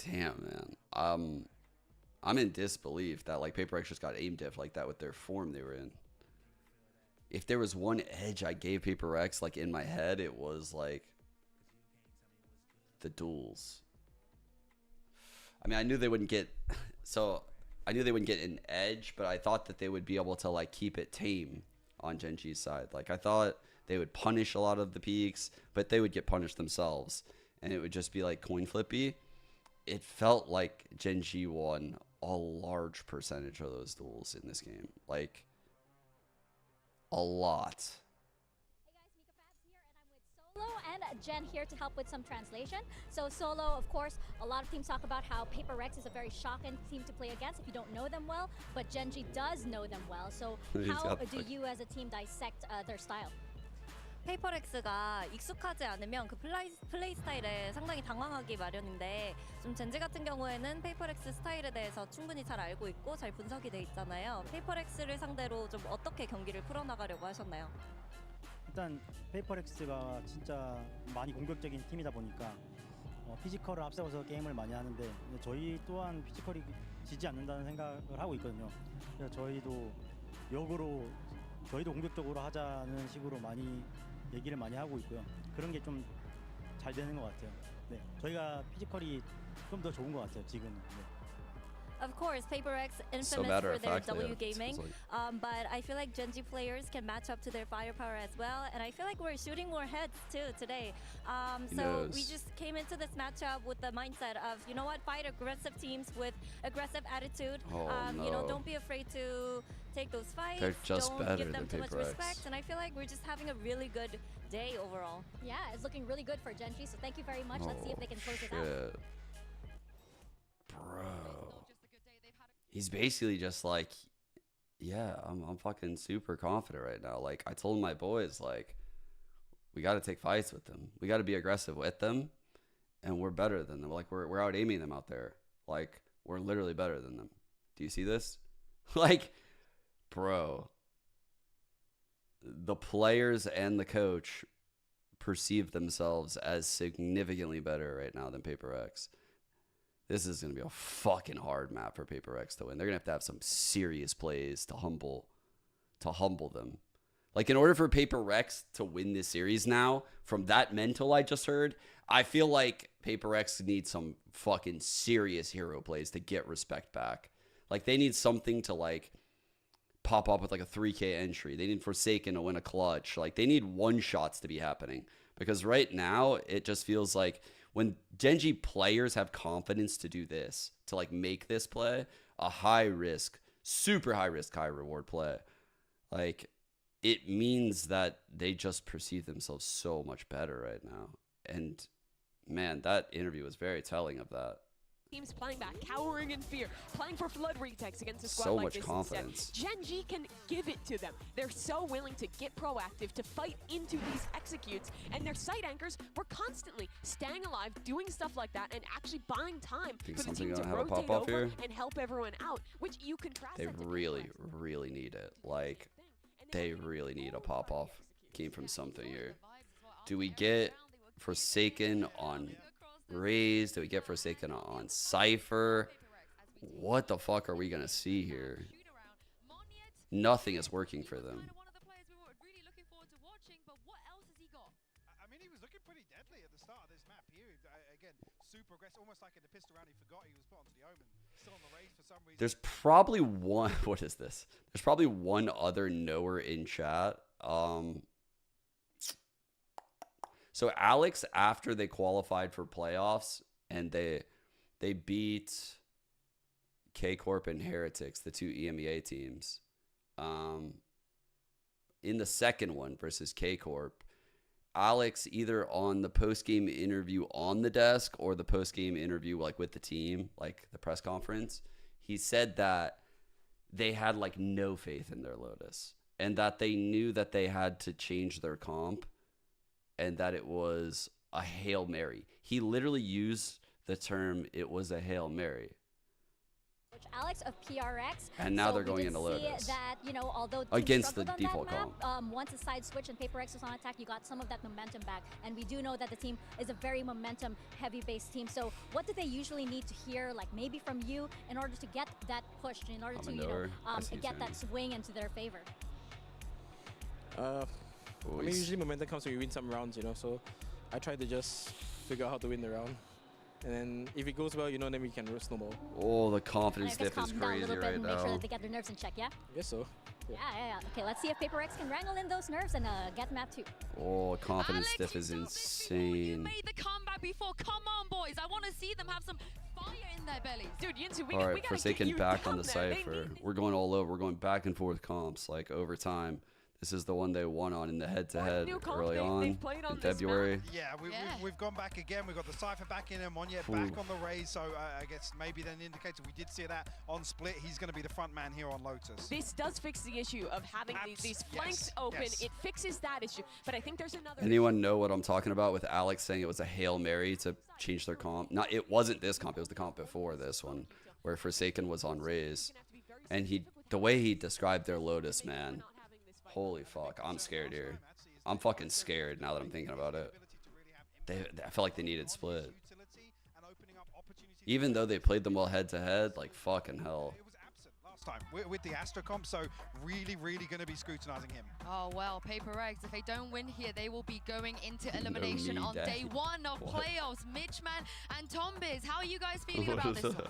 Damn, man. I'm in disbelief that like PaperX just got aim diff like that with their form they were in. If there was one edge I gave PaperX like in my head, it was like the duels. I mean, I knew they wouldn't get an edge, but I thought that they would be able to like keep it tame on Genji's side. Like I thought they would punish a lot of the peaks, but they would get punished themselves, and it would just be like coin flippy. It felt like Genji won a large percentage of those duels in this game. Like, a lot. Solo and Jen here to help with some translation. So Solo, of course, a lot of teams talk about how PaperX is a very shocking team to play against if you don't know them well, but Genji does know them well. So how do you as a team dissect their style? 페이퍼렉스가 익숙하지 않으면 그 플레이 스타일에 상당히 당황하기 마련인데 좀 젠지 같은 경우에는 페이퍼렉스 스타일에 대해서 충분히 잘 알고 있고 잘 분석이 돼 있잖아요. 페이퍼렉스를 상대로 좀 어떻게 경기를 풀어나가려고 하셨나요? 일단 페이퍼렉스가 진짜 많이 공격적인 팀이다 보니까 피지컬을 앞세워서 게임을 많이 하는데 저희 또한 피지컬이 지지 않는다는 생각을 하고 있거든요. 그래서 저희도 역으로 저희도 공격적으로 하자는 식으로 많이 얘기를 많이 하고 있고요. 그런 게 좀 잘 되는 것 같아요. 네, 저희가 피지컬이 좀 더 좋은 것 같아요. 지금은. 네. Of course, PaperX infamous So matter for of their fact, W yeah, gaming, but I feel like Genji players can match up to their firepower as well, and I feel like we're shooting more heads too today. So we just came into this matchup with the mindset of, you know what, fight aggressive teams with aggressive attitude. You know, don't be afraid to take those fights. They're just don't better give them than too much PaperX. respect, and I feel like we're just having a really good day overall. Yeah, it's looking really good for Genji, so thank you very much. Let's see if they can close it out. Shit. Bro. He's basically just like, yeah, I'm fucking super confident right now. Like, I told my boys, like, we got to take fights with them. We got to be aggressive with them, and we're better than them. Like, we're out aiming them out there. Like, we're literally better than them. Do you see this? Like, bro, the players and the coach perceive themselves as significantly better right now than Paper X. This is going to be a fucking hard map for Paper X to win. They're going to have some serious plays to humble them. Like, in order for Paper X to win this series now, from that mental I just heard, I feel like Paper X needs some fucking serious hero plays to get respect back. Like, they need something to, like, pop up with, like, a 3K entry. They need Forsaken to win a clutch. Like, they need one-shots to be happening. Because right now, it just feels like when Gen.G players have confidence to do this, to, like, make this play, a high-risk, super high-risk, high-reward play, like, it means that they just perceive themselves so much better right now. And, man, that interview was very telling of that. Teams playing back, cowering in fear, playing for flood retakes against a squad So like much this confidence. instead. Gen.G can give it to them. They're so willing to get proactive, to fight into these executes, and their site anchors were constantly staying alive, doing stuff like that, and actually buying time Think for the something team to gonna have a rotate pop-off over here? and help everyone out, which you contrast They that to really, really need it. Like, they really need a pop-off. Came from something here. Do we get Forsaken on Raze? Do we get Forsaken on Cypher? What the fuck are we going to see here? Nothing is working for them. I mean, he was looking pretty deadly at the start of this map here. Again, super aggressive, almost like in the pistol round. He forgot he was put onto the Omen. Still on the race for some reason. There's probably one... What is this? There's probably one other knower in chat. So Alex, after they qualified for playoffs and they beat K-Corp and Heretics, the two EMEA teams, in the second one versus K-Corp, Alex, either on the post-game interview on the desk or the post-game interview like with the team, like the press conference, he said that they had like no faith in their Lotus and that they knew that they had to change their comp and that it was a Hail Mary. He literally used the term, it was a Hail Mary. Alex of PRX. And now so they're going into see Lotus. That, you know, although Against the on default that comp. map, once the side switch and PaperX was on attack, you got some of that momentum back. And we do know that the team is a very momentum heavy based team. So what do they usually need to hear, like maybe from you, in order to get that push, in order to, you know, get that swing into their favor? I mean, usually momentum comes when you win some rounds, you know, so I try to just figure out how to win the round. And then if it goes well, you know, then we can snowball. Oh, the confidence And I guess diff is calm down a crazy little bit right and make sure now. that they get their nerves in check, yeah? I guess so. Yeah. Okay, let's see if PaperX can wrangle in those nerves and get map 2. Oh, confidence diff is insane. Made the comeback before. Come on, boys. I want to see them have some fire in their bellies. Dude, Yinsu, All right, Forsaken back on the Cypher. We're going all over. We're going back and forth comps, like, over time. This is the one they won on in the head-to-head early on in February. Yeah, we've gone back again. We've got the Cypher back in and Monye back on the Raze. So I guess maybe then indicator we did see that on Split. He's going to be the front man here on Lotus. This does fix the issue of having these flanks open. Yes. It fixes that issue. But I think there's another Anyone know what I'm talking about with Alex saying it was a Hail Mary to change their comp? Not, it wasn't this comp. It was the comp before this one, where Forsaken was on Raze. And the way he described their Lotus, man. Holy fuck, I'm scared here. I'm fucking scared now that I'm thinking about it. I felt like they needed Split. Even though they played them well head-to-head, like fucking hell. Time with the Astro comp, so really going to be scrutinizing him. Oh well, PaperX, if they don't win here, they will be going into elimination on day 1 of playoffs. Mitchman and Tombiz, how are you guys feeling about this one?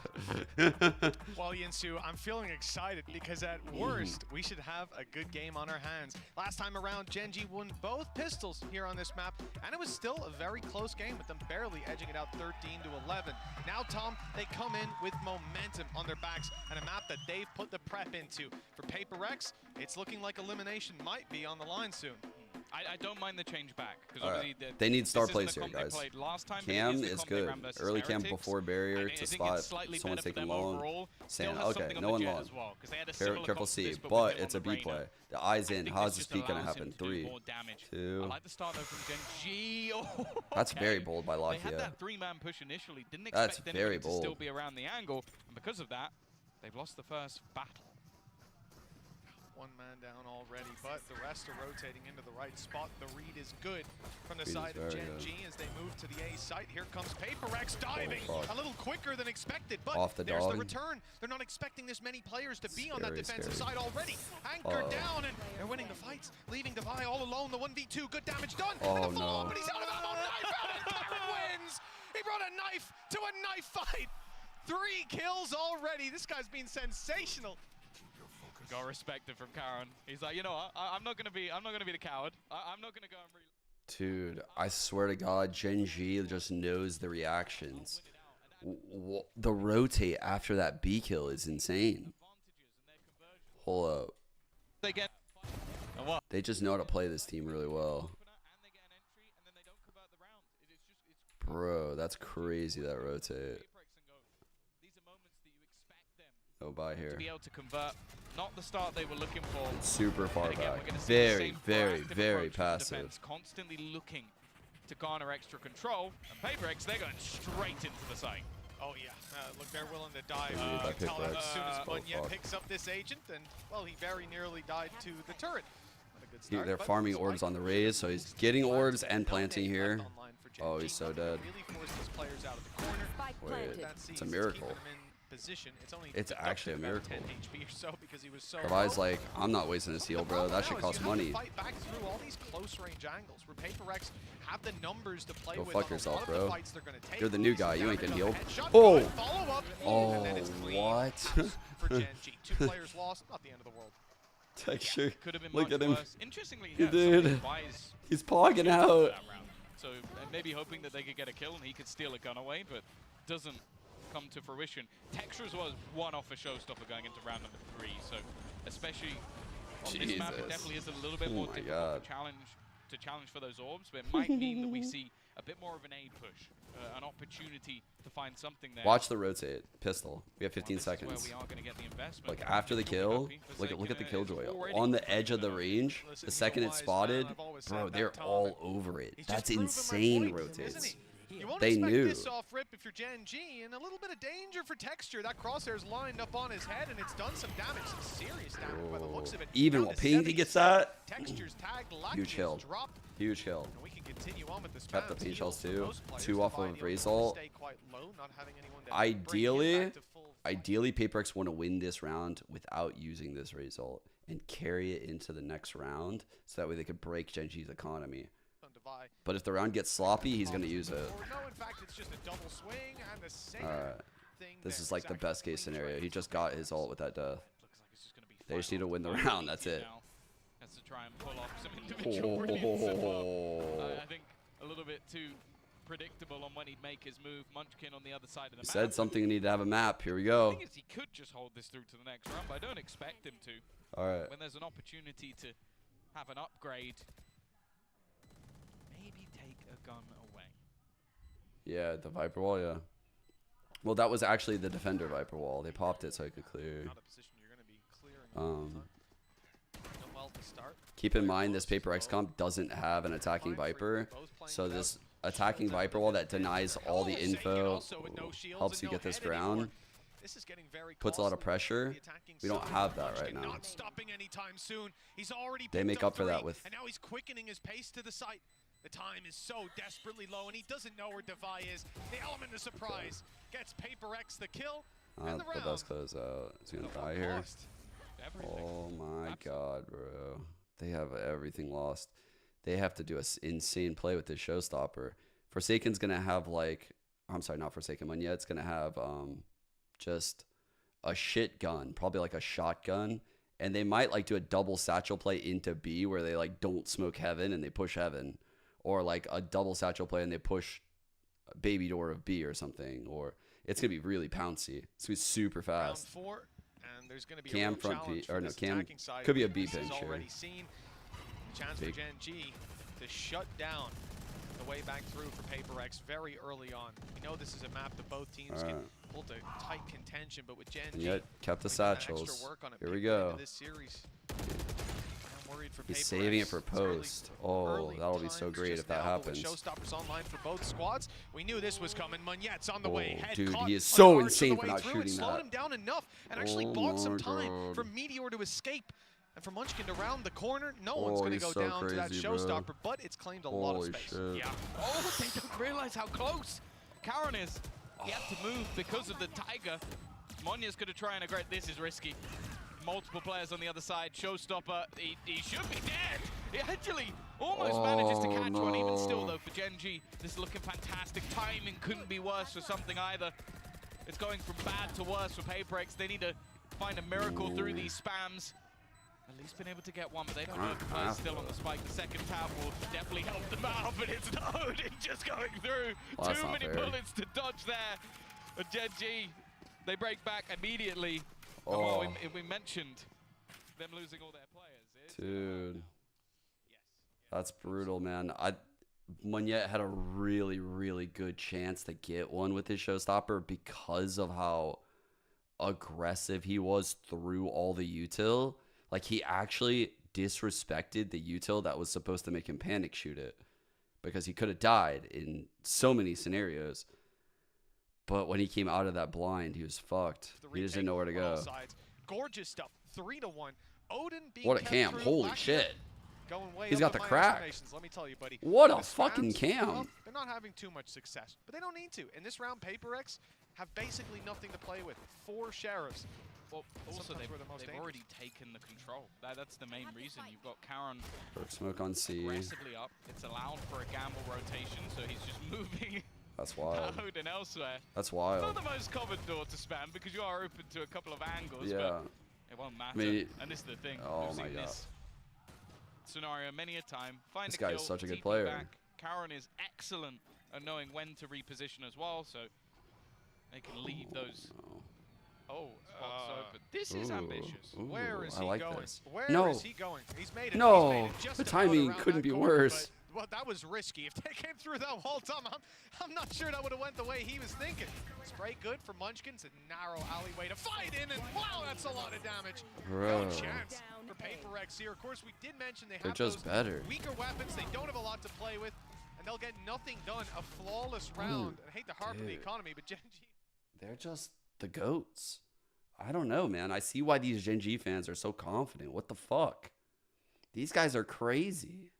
Well, Yinsu, I'm feeling excited because at worst, we should have a good game on our hands. Last time around, Gen.G won both pistols here on this map, and it was still a very close game with them barely edging it out 13-11. Now, Tom, they come in with momentum on their backs and a map that they've put the prep into. For PaperX, it's looking like elimination might be on the line soon. I don't mind the change back. They need star plays here, guys. Cam is good. Early cam before barrier to spot someone's taking long. Saying, okay, no one long. Careful C, but it's a B play. The eyes in. How's this peak gonna happen? 3, 2. I like the start though from Gen.G. That's very bold by Lakia. They had that 3-man push initially. Didn't expect anyone to still be around the angle, and because of that, they've lost the first battle. One man down already, but the rest are rotating into the right spot. The read is good from the Read is side of very Gen good. G as they move to the A site. Here comes PaperX diving fuck. a little quicker than expected, but Off the there's the dog. return. They're not expecting this many players to be on that Scary, defensive scary. side already. Anchored Uh-oh. down, and they're winning the fights, leaving Devi all alone. The 1v2, good damage done. Oh, and the follow-up, no. but he's out of ammo. Knife out, and Karen wins. He brought a knife to a knife fight. 3 kills already. This guy's been sensational. Got respected from Karen. He's like, you know what? I'm not gonna be the coward. I'm not gonna go and Dude, I swear to God, Gen G just knows the reactions. The rotate after that B kill is insane. Hold up. They get. And what? They just know how to play this team really well. Bro, that's crazy, that rotate. No buy here. To be able to convert, not the start they were looking for. It's super far And again, back. we're gonna see the Very, same very, proactive very approach to passive. defense, constantly looking to garner extra control. And PaperX, they're going straight into the site. Oh yeah, look, they're willing to dive. that Tell him PaperX. as soon as Oh, Munyet fuck. picks up this agent, and well, he very nearly died to the turret. Not a good He- start, They're but farming Spike orbs on the raise, so he's getting orbs and planting here. online for Gen Oh, G. he's so Nothing dead. Really forced these players out of the corner. Wait, That it's sees a is miracle. keeping him in position. It's only It's actually a deducted about miracle. 10 HP or so because he was so Devi's low. like, I'm not wasting this heal, bro. That should cost money. Fight back through all these close range angles where PaperX have the numbers to play Go with fuck on a yourself, lot of the bro. fights they're gonna take. You're the new guy. You ain't getting healed. Headshot, Oh! good follow-up, Oh, and then it's clean what? house for Gen G. 2 players lost, not the end of the world. Texture. Could have been Look much at him. worse. Interestingly, yeah, Dude. somebody buys He's pogging out. that round. So maybe hoping that they could get a kill and he could steal a gun away, but doesn't come to fruition. Texture as well as one off a showstopper going into round number 3. So especially on this map, it Jesus. definitely is a little bit Oh more my difficult God. to challenge for those orbs, but it might mean that we see a bit more of an aid push, an opportunity to find something there. Watch the rotate. Pistol. We have Well, 15 this is where seconds. we are gonna get the investment. Like after the kill, look at the killjoy on the edge of the range. The second it's spotted, bro, they're all over it. That's insane rotates. You won't They expect knew. this off rip if you're Gen G, and a little bit of danger for Texture. That crosshair's lined up on his head, and it's done some damage, some serious damage by the looks of it. Even Down while to Ping gets that, Texture's tag, huge kill. dropped. Huge kill. And we can continue on with this Kept the round. paint shells Heals for too. most players. 2 off Divide, of you Raze wanna ult. stay quite low, not having anyone to bring him Ideally, back to full PaperX want to win this round without using this Raze ult and carry it into the next round, so that way they could break Gen G's economy. Devi. But if the round gets sloppy, he's gonna use it. Or no, in fact, it's just a double swing and the same Alright. thing. This there. is like the Exactly. best case scenario. He just got his ult with that death. Looks like it's just gonna be They just need to win the round. That's it. Has to try and pull off some individual brilliance as well. Oh. I think a little bit too predictable on when he'd make his move. Munchkin on the other side of the He map. said something need to have a map. Here we The go. thing is, he could just hold this through to the next round, but I don't expect him to. Alright. When there's an opportunity to have an upgrade, maybe take a gun away. Yeah, the Viper wall, yeah. Well, that was actually the defender Viper wall. They popped it so I could clear. Not a position you're gonna be clearing. Done well to start. Keep in mind, this PaperX comp doesn't have an attacking Viper, so this attacking Viper wall that denies all the info helps you get this round. This is getting very Puts a lot of costly. pressure. The attacking We don't side, have that Munchkin right now. Not stopping anytime soon. He's already They picked make up for that 3, with- and now he's quickening his pace to the site. The time is so desperately low, and he doesn't know where Devi is. The element of surprise gets PaperX the kill and the The round. best closeout. Is he gonna die here? Lost. Oh my god, bro. They have everything lost. They have to do an insane play with this showstopper. Forsaken's gonna have like, I'm sorry, not Forsaken one yet. It's gonna have just a shit gun, probably like a shotgun, and they might like do a double satchel play into B where they like don't smoke heaven and they push heaven, or like a double satchel play and they push baby door of B or something, or it's gonna be really pouncy. It's gonna be super Round fast. 4, and there's going to be Cam a real front challenge P- for or no, this Cam attacking side. could be a B This is pinch here. already seen. A chance Big. for Gen G to shut down the way back through for PaperX very early on. We know this is a map that both teams can pull to tight contention, but with Gen And G, yet kept the we got extra satchels. work on it Here we big going into go. This series. I'm worried for He's PaperX. saving it for It's early- post. Oh, early that'll be so times great just if that now, but with happens. Showstoppers online for both squads. We knew this was coming. Munyet's on the way. Oh, Head dude, caught he is on so guards on insane the for way not through. It shooting slowed that. him down enough and actually Oh bought some my time God. for Meteor to escape. And for Munchkin to round the corner, no one's going to go so down to that crazy, showstopper, bro. but it's claimed a lot of Holy space. shit. Yeah. Oh, they don't realize how close Karen is. He had to move because of the Tiger. Monya's going to try and aggress. This is risky. Multiple players on the other side. Showstopper, he should be dead. He actually almost manages to catch one. Even still, though, for Gen.G, this is looking fantastic. Timing couldn't be worse for something either. It's going from bad to worse for PaperX. They need to find a miracle through these spams. At least been able to get one, but they don't know if the player's still on the spike. The second tap will definitely help them out, but it's no Odin just going through. Well, Too many bullets to dodge there. But Gen.G, they break back immediately. Oh. We mentioned them losing all their players. Dude. That's brutal, man. Monye had a really, really good chance to get one with his showstopper because of how aggressive he was through all the util. Like, he actually disrespected the util that was supposed to make him panic shoot it because he could have died in so many scenarios. But when he came out of that blind, he was fucked. He just didn't know where to go. Gorgeous stuff. 3-1. Odin being What a cam. Holy shit. Going way He's got up the in my crack. estimations, let me tell you, buddy. What a The fucking Spams, cam. well, they're not having too much success, but they don't need to. In this round, PaperX have basically nothing to play with. 4 sheriffs. Well, also, Sometimes they've we're the most dangerous. already taken the control. That's the main reason. You've got Karen Dark smoke on C. aggressively up. It's allowed for a gamble rotation, so he's just moving That's wild. Odin elsewhere. That's wild. Not the most common door to spam because you are open to a couple of angles, Yeah. but it won't matter. I mean, and this is the thing. oh We've my seen God. this scenario many a time. Find This a guy kill, is such a good TP player. Back. Karen is excellent at knowing when to reposition as well, so they can leave those. Oh, spots open. This is ambitious. Where is I he like going? this. Where No. is he going? He's made it. No. He's made it just The about timing around couldn't that be corner, worse. but, well, that was risky. If they came through that whole time, I'm not sure that would have went the way he was thinking. Spray good for Munchkin. It's a narrow alleyway to fight in, and wow, that's a lot of damage. Bro. No chance for PaperX here. Of course, we did mention they They're have just those better. weaker weapons. They don't have a lot to play with, and they'll get nothing done. A flawless round. I hate to harp on the dude. economy, but Gen.G. They're just the GOATs. I don't know, man. I see why these Gen.G fans are so confident. What the fuck? These guys are crazy.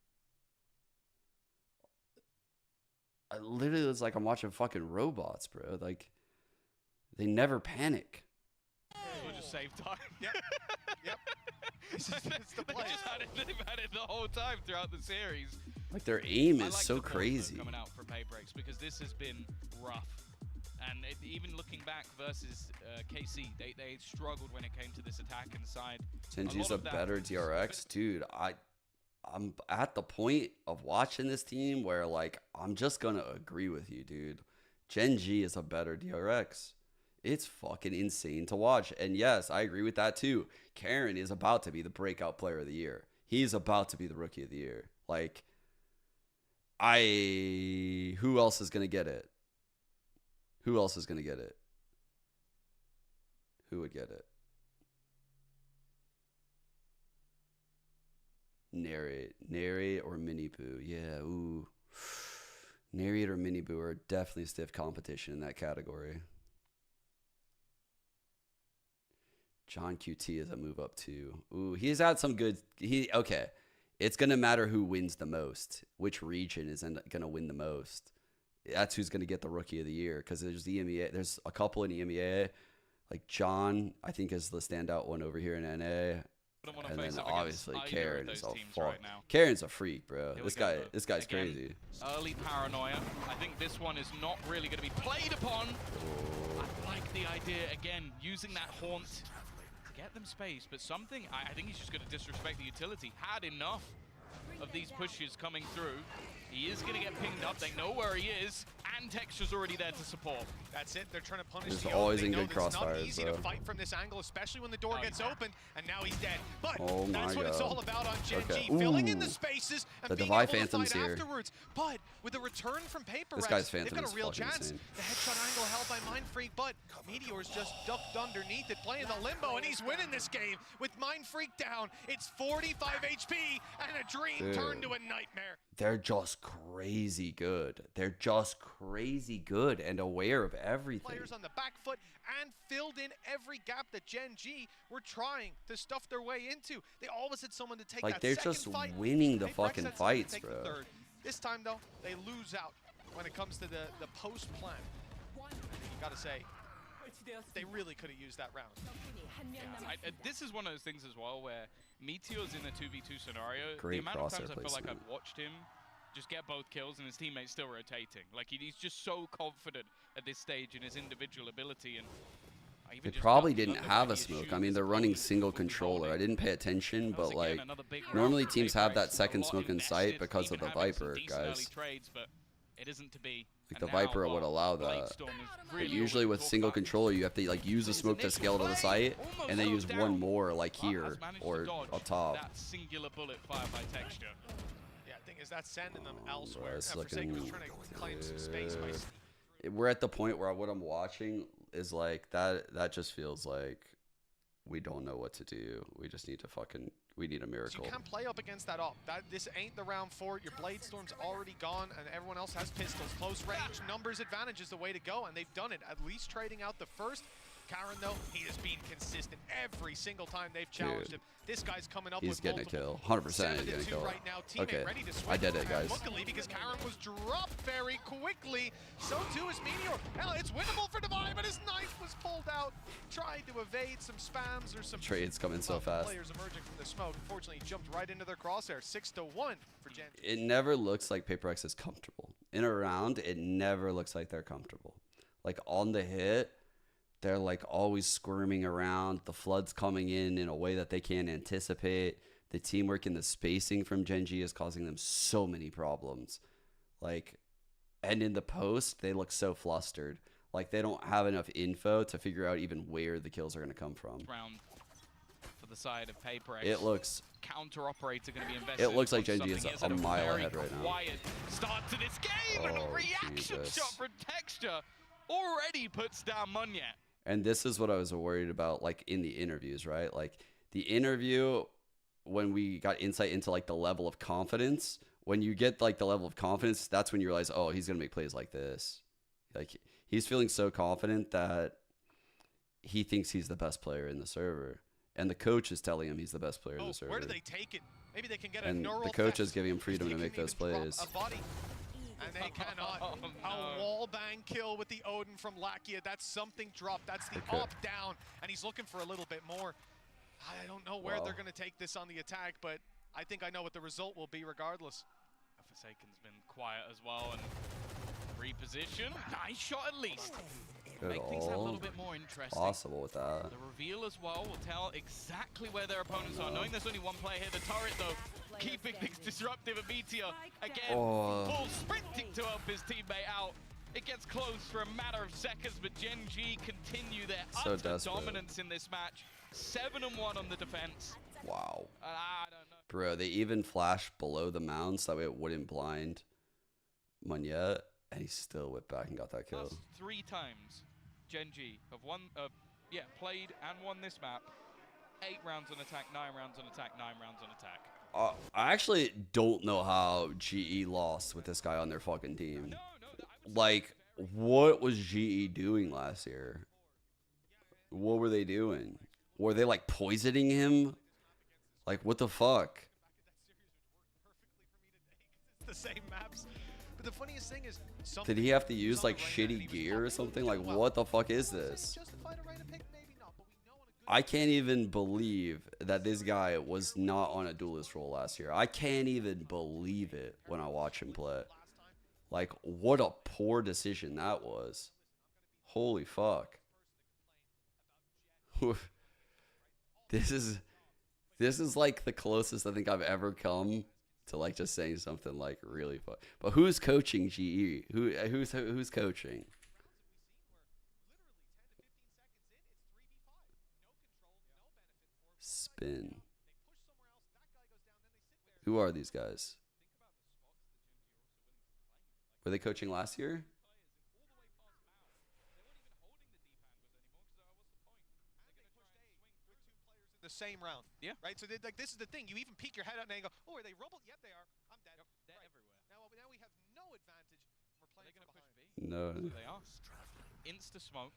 I literally was like, I'm watching fucking robots, bro. Like, they never panic. We'll just save time. Yep. It's the play. They've had it the whole time throughout the series. Like, their aim I is like so the build, though, crazy. coming out from PaperX because this has been rough. And even looking back versus KC, they struggled when it came to this attack inside. Gen.G's lot a of that better was- DRX. Dude, I'm at the point of watching this team where, like, I'm just going to agree with you, dude. Gen.G is a better DRX. It's fucking insane to watch. And yes, I agree with that too. Karen is about to be the breakout player of the year. He's about to be the rookie of the year. Like, who else is going to get it? Who else is going to get it? Who would get it? Narrate or Mini Boo. Yeah, ooh. Narrate or Mini Boo are definitely stiff competition in that category. John QT is a move up too. Ooh, he's had some good. Okay. It's gonna matter who wins the most. Which region is gonna win the most? That's who's gonna get the rookie of the year. Because there's the EMEA. There's a couple in EMEA. Like John, I think is the standout one over here in NA. And then obviously Karen is a fuck. Karen's a freak, bro. This guy's crazy. Early paranoia. I think this one is not really going to be played upon. I like the idea again, using that haunt to get them space, but something I think he's just going to disrespect the utility. Had enough of these pushes coming through. He is going to get pinged up. They know where he is, and Texture's already there to support. That's it. They're trying to punish There's the always They in know good that it's not crossfires, easy bro. to fight from this angle, especially when the door gets open, and now he's dead. But Oh my that's what it's God. all about on Gen.G, Okay. filling in Ooh. the spaces and The being Devi able to Phantom's fight here. afterwards. But with the return from PaperX, This guy's they've Phantom got a is real fucking chance. insane. The headshot angle held by Mindfreak, but Meteor's just ducked underneath it, playing the limbo, and he's winning this game with Mindfreak down. It's 45 HP and a dream Dude. turned to a nightmare. they're just crazy good. They're just crazy good and aware of everything. Players on the back foot and filled in every gap that Gen G were trying to stuff their way into. They always had someone to take Like, that they're second just fight. winning the Paper Rex fucking had someone to fights, take the bro. third. This time, though, they lose out when it comes to the post plan. You gotta say, they really could have used that round. Yeah, this is one of those things as well where Meteor's in a 2v2 scenario. Great the amount of times crosshair I feel like placement. I've watched him just get both kills and his teammates still rotating. Like he's just so confident at this stage in his individual ability. And I even They just probably got didn't another have a pretty smoke. shoot I mean, as they're a running bonus single for controller. I didn't pay attention, but again, like another big round normally for teams Paper have that Rex. second A lot smoke in sight invested, because of even the having some Viper, decent early guys. trades, but it isn't to be. Like And the now, Viper would well, allow that. Bladestorm is But really usually all we with can talk single about. controller, you have to like use the smoke to scale to the site, and then use one more like here or up top. That singular bullet fired by Texture. Yeah, the thing is that's sending them elsewhere. it's Forsaken was looking trying to claim some space by we're at the point where what I'm watching is like that just feels like we don't know what to do. We just need to we need a So miracle. you can't play up against that up. This ain't the round for it. Your Bladestorm's already gone, and everyone else has pistols. Close range, numbers advantage is the way to go, and they've done it. At least trading out the first. Karen, though, he has been consistent every single time they've challenged him. This guy's coming up He's with getting a multiple. kill. 100% he's 7-2 getting a kill. right now. Teammate Okay, ready to I switch. did it, guys. Luckily, because Karen was dropped very quickly, so too is Meteor. Hell, it's winnable for Divine, but his knife was pulled out. Tried to evade some spams or some Trades coming so fast. players emerging from the smoke. Unfortunately, he jumped right into their crosshair. 6-1 for Gen. It never looks like Paper X is comfortable. In a round, it never looks like they're comfortable. Like on the hit, they're like always squirming around. The flood's coming in a way that they can't anticipate. The teamwork and the spacing from Gen G is causing them so many problems. Like, and in the post, they look so flustered. Like they don't have enough info to figure out even where the kills are going to come from. Round for the side of Paper X. It looks... Counter operator going to be invested. It looks like on Gen G is something. a He has mile very ahead right now. quiet start to this game, and a reaction Jesus. shot from Texture already puts down Munyet. And this is what I was worried about, like, in the interviews, right? Like, the interview, when we got insight into, like, the level of confidence, when you get, like, the level of confidence, that's when you realize, oh, he's going to make plays like this. Like, he's feeling so confident that he thinks he's the best player in the server. And the coach is telling him he's the best player in the server. Where do they take it? Maybe they can get a And neural the coach theft. is giving him freedom to make those plays. A body. And they cannot. A wall bang kill with the Odin from Lakia. That's something dropped. That's the Okay. up down. And he's looking for a little bit more. I don't know where they're going to take this on the attack, but I think I know what the result will be regardless. Forsaken's been quiet as well, and reposition. Nice shot at least. Good Make things a all little bit more interesting. possible with that. The reveal as well will tell exactly where their opponents are. Knowing there's only one player here, the turret though, keeping things disruptive. A Meteor again, full sprinting to help his teammate out. It gets close for a matter of seconds, but Gen G continue their So utter desperate. dominance in this match. 7-1 on the defense. Wow. I don't know. Bro, they even flashed below the mound so that way it wouldn't blind Munyet, and he still whipped back and got that kill. Last 3 times Gen G have played and won this map. 8 rounds on attack, 9 rounds on attack, 9 rounds on attack. I actually don't know how GE lost with this guy on their fucking team. Like, what was GE doing last year? What were they doing? Were they like poisoning him? Like, what the fuck? It's the same maps. But the funniest thing is, Did he have to use like shitty gear or something? Like, what the fuck is this? I can't even believe that this guy was not on a duelist role last year. I can't even believe it when I watch him play. Like, what a poor decision that was. Holy fuck. This is like the closest I think I've ever come to like just saying something like really fun. But who's coaching GE? Who's coaching? Spin. Who are these guys? Were they coaching last year? the same round. Yeah. Right? So like this is the thing. You even peek your head out and you go, oh, are they rubble? Yep, they are. I'm dead. They're everywhere. No. They are. Insta smoke.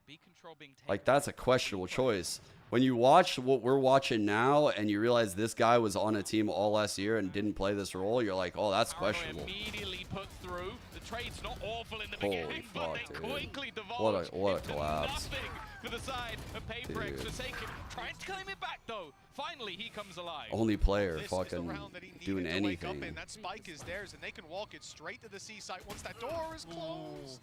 B control being taken. Like, that's a questionable choice. When you watch what we're watching now and you realize this guy was on a team all last year and didn't play this role, you're like, oh, that's questionable. Immediately put through. The trade's not awful in the Holy beginning, fuck, but they dude. quickly devolved What a into collapse. nothing for the side of Paperex. Dude. Forsaken trying to claim it back though. Finally, he comes alive. Only player This is the fucking round that he needed doing to wake up anything. in. That spike is theirs, and they can walk it straight to the C site once that door is closed.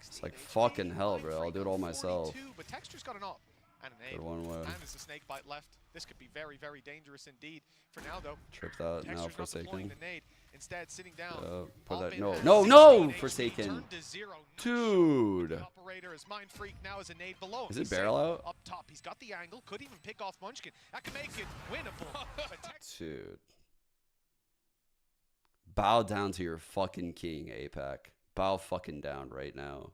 It's like fucking hell, bro. I'll do it all myself. 42, but Texture's got an op and an Good aid. one way. And there's a snake bite left. This could be very, very dangerous indeed. For now, though, Tripped out now, Texture's not deploying Forsaken. the nade. Instead, sitting down. Put Up that, in no, at no, 16 no, HP, Forsaken. turned to 0. Dude. The operator is Mind Freak now as a nade below him. Is it He's barrel safe out? Up top, he's got the angle. Could even pick off Munchkin. That could make it winnable. But Dude. Bow down to your fucking king, APAC. Bow fucking down right now.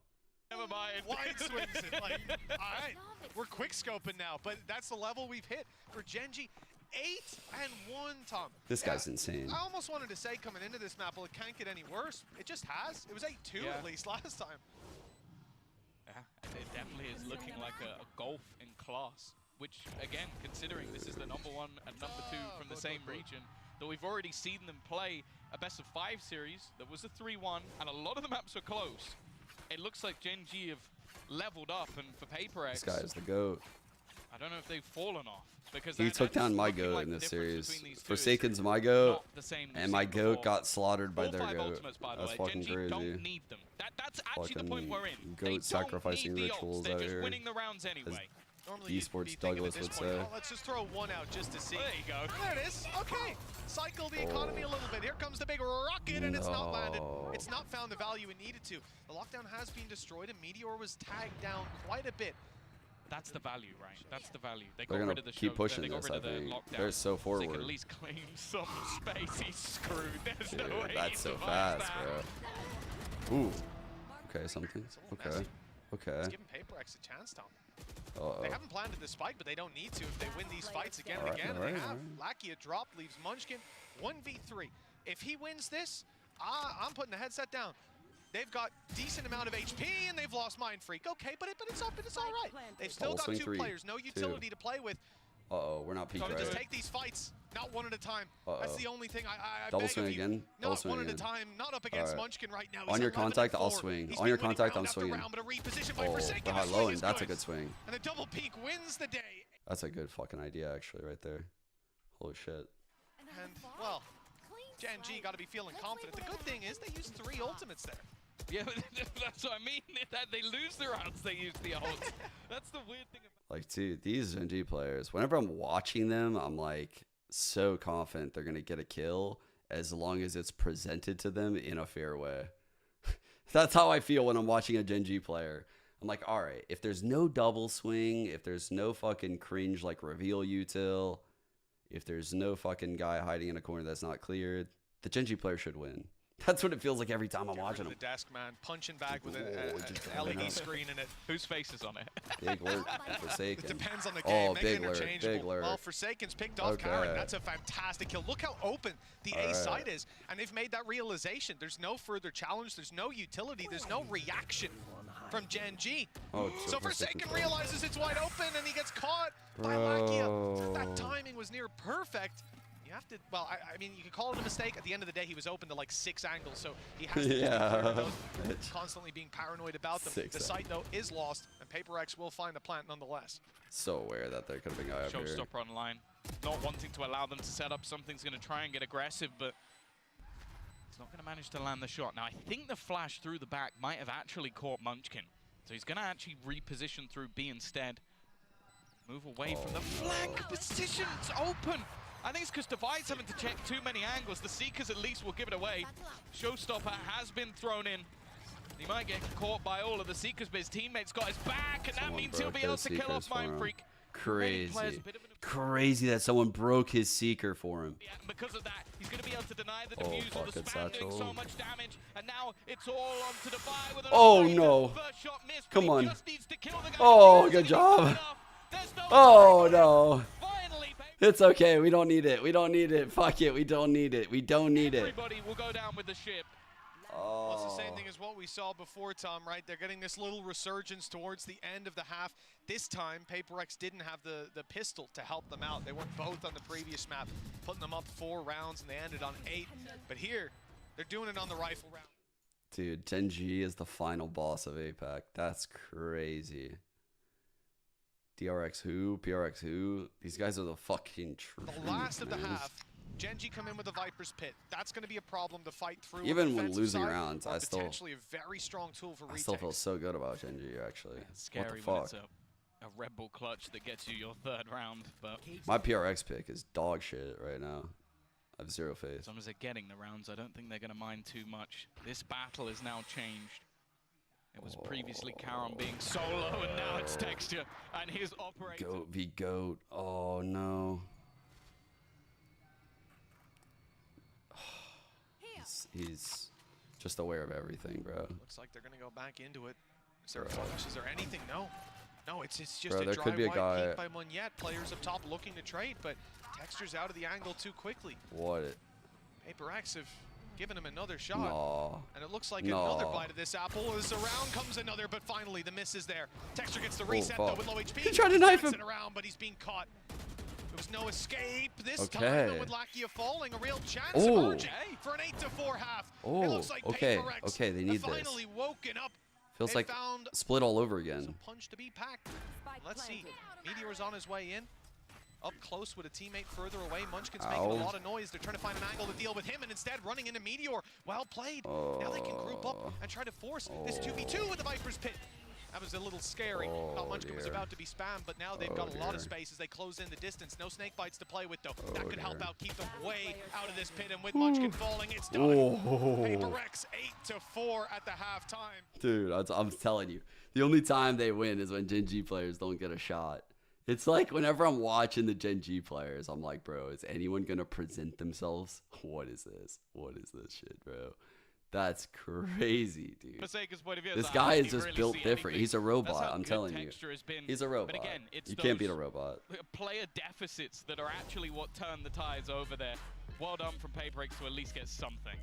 Never mind. Wide swings it. Like, all right, we're quick scoping now, but that's the level we've hit for Genji. 8-1, Tom. This guy's insane. I almost wanted to say coming into this map, well, it can't get any worse. It just has. It was 8-2 at least last time. Yeah, it definitely is looking like a golf in class. Which, again, considering this is the #1 and #2 from the same region, that we've already seen them play a best-of-5 series. There was a 3-1, and a lot of the maps were close. It looks like Genji have leveled up, and for Paperex, This guy is the GOAT. I don't know if they've fallen off. Because He took down my GOAT in this series. Forsaken's my GOAT, and my GOAT got slaughtered by their GOAT. That's fucking crazy. Don't need them. That's actually the point we're in. GOAT sacrificing rituals They're out just here. winning the rounds anyway. Normally Esports Douglas would say. Oh, let's just throw one out just to see. There you go. There it is. Okay. Cycle the economy a little bit. Here comes the big rocket, and it's not landed. It's not found the value it needed to. The lockdown has been destroyed, and Meteor was tagged down quite a bit. That's the value, right? That's the value. They They're got gonna rid of the keep show, pushing they got this, rid of I the think. lockdown. They're so They forward. can at least claim some space. He's screwed. There's Dude, no way that's he so survives fast, that. bro. Ooh. Okay, something. Okay. It's Okay. giving Paperex a chance, Tom. Uh-oh. They haven't planted the spike, but they don't need to if they win these fights again and Alright, again. alright, They have. alright. Lakia dropped, leaves Munchkin 1v3. If he wins this, I'm putting the headset down. They've got decent amount of HP and they've lost Mind Freak. Okay, but it's all right. They've still Double got swing 2 3, players, no utility to play with. Uh-oh, we're not peaked Gotta right. just take these fights, not one at a time. That's Uh-oh. the only thing I Double beg swing of you. again? Double Not swing one at a again. time, not up against Alright. Munchkin right now. On He's your 11 contact, and I'll 4. swing. He's On your been winning contact, I'm round after swinging. round, but a reposition by Oh, Forsaken for high is low, really and that's a good. good swing. And the double peak wins the day. That's a good fucking idea, actually, right there. Holy shit. And, well, Gen G got to be feeling confident. The good thing is they used 3 ultimates there. Yeah, that's what I mean. That they lose the rounds, they use the ult. That's the weird thing about Like, dude, these Gen G players, whenever I'm watching them, I'm like so confident they're going to get a kill as long as it's presented to them in a fair way. That's how I feel when I'm watching a Gen G player. I'm like, all right, if there's no double swing, if there's no fucking cringe like reveal util, if there's no fucking guy hiding in a corner that's not cleared, the Gen G player should win. That's what it feels like every time I'm watching The them. desk, man. Punching bag with just an coming LED out. screen in it. whose face is on it. Big lurk, Forsaken. It depends on the game. Oh, Make it big lurk, interchangeable. big lurk. Well, Forsaken's picked off Okay. Karen. That's a fantastic kill. Look how open the A Alright. side is. And they've made that realization. There's no further challenge. There's no utility. There's no reaction from Gen G. Oh, So Forsaken realizes it's wide open and he gets caught by Lakia. That timing was near perfect. You have to, well, I mean, you could call it a mistake. At the end of the day, he was open to like 6 angles, so he has to just be clear of those, Bitch. constantly being paranoid about them. 6 The site, though, is lost, and Paperex will find the plant nonetheless. So aware that there could have been a guy up here. Showstopper online. Not wanting to allow them to set up. Something's going to try and get aggressive, but he's not going to manage to land the shot. Now, I think the flash through the back might have actually caught Munchkin. So he's going to actually reposition through B instead. Move away from the flank position. It's open. I think it's because Divide's having to check too many angles. The Seekers at least will give it away. Showstopper has been thrown in. He might get caught by all of the Seekers, but his teammate's got his back, and that Someone means he'll broke be able those to kill Seekers off for Mind him. Freak. Crazy. Crazy that someone broke his Seeker for him. Yeah, because of that, he's going to be able to deny the Oh, defuse or the fucking spam doing so satchel. much damage. And now it's all on to Divide with an Oh, operator. no. First shot missed, but Come he on. just needs to kill the guy. Oh, good job. Oh, no. It's okay. We don't need it. We don't need it. Fuck it. We don't need it. We don't need it. Everybody will go down with the ship. Well, it's the same thing as what we saw before, Tom, right? They're getting this little resurgence towards the end of the half. This time, PaperX didn't have the pistol to help them out. They went both on the previous map, putting them up 4 rounds, and they ended on 8. But here, they're doing it on the rifle round. Dude, Gen G is the final boss of APAC. That's crazy. DRX who? PRX who? These guys are the fucking truth. The last of the half, Gen G come in with a Viper's Pit. That's going to be a problem to fight through. Even when losing rounds, I still potentially a very strong tool for I still feel so good about Gen G actually. What the Scary when fuck? it's a Red Bull clutch that gets you your 3rd round, but My PRX pick is dog shit right now. I have 0 faith. as long as they're getting the rounds, I don't think they're going to mind too much. This battle is now changed. It was previously Karon being solo, and now it's Texture and his operator. Goat v Goat. Oh no. He's just aware of everything, bro. Looks like they're going to go back into it. Is there a flash? Is there anything? No. No, it's just Bro, a there dry could be a white guy- peek by Munyet. Players up top looking to trade, but Texture's out of the angle too quickly. What? PaperX have given him another shot. No. And it looks like No. another bite of this apple. As around comes another, but finally the miss is there. Texture gets the Oh, reset though fuck. with low HP. He tried to knife him. It around, but he's being caught. There was no escape this Okay. time, and with Lakia falling, a real chance Oh. emerging for an 8-4 half. It Oh, looks like okay, PaperX okay, they have need this. finally woken up. Feels They like found split all over again. punch to be packed. Let's see. Meteor's on his way in. Up close with a teammate further away. Munchkin's making a Ow. lot of noise. They're trying to find an angle to deal with him, and instead running into Meteor. Well played. Now they can group up and try to force this 2v2 with the Viper's Pit. That was a little scary. Thought Munchkin was dear. about to be spammed, but now they've got a lot of space as they close in the distance. No snake bites to play with, though. That could help out, keep them way out of this pit, and with Munchkin falling, it's done. PaperX 8-4 at the halftime. Dude, I'm telling you, the only time they win is when Gen G players don't get a shot. It's like whenever I'm watching the Gen G players, I'm like, bro, is anyone going to present themselves? What is this? What is this shit, bro? That's crazy, dude. Paseca's point of view, This I guy hardly is just really built see different. anything. He's a That's robot, how I'm good telling you. Texture has been. He's a robot. But again, it's you can't beat a those robot. player deficits that are actually what turn the tides over there. Well done from PaperX to at least get something.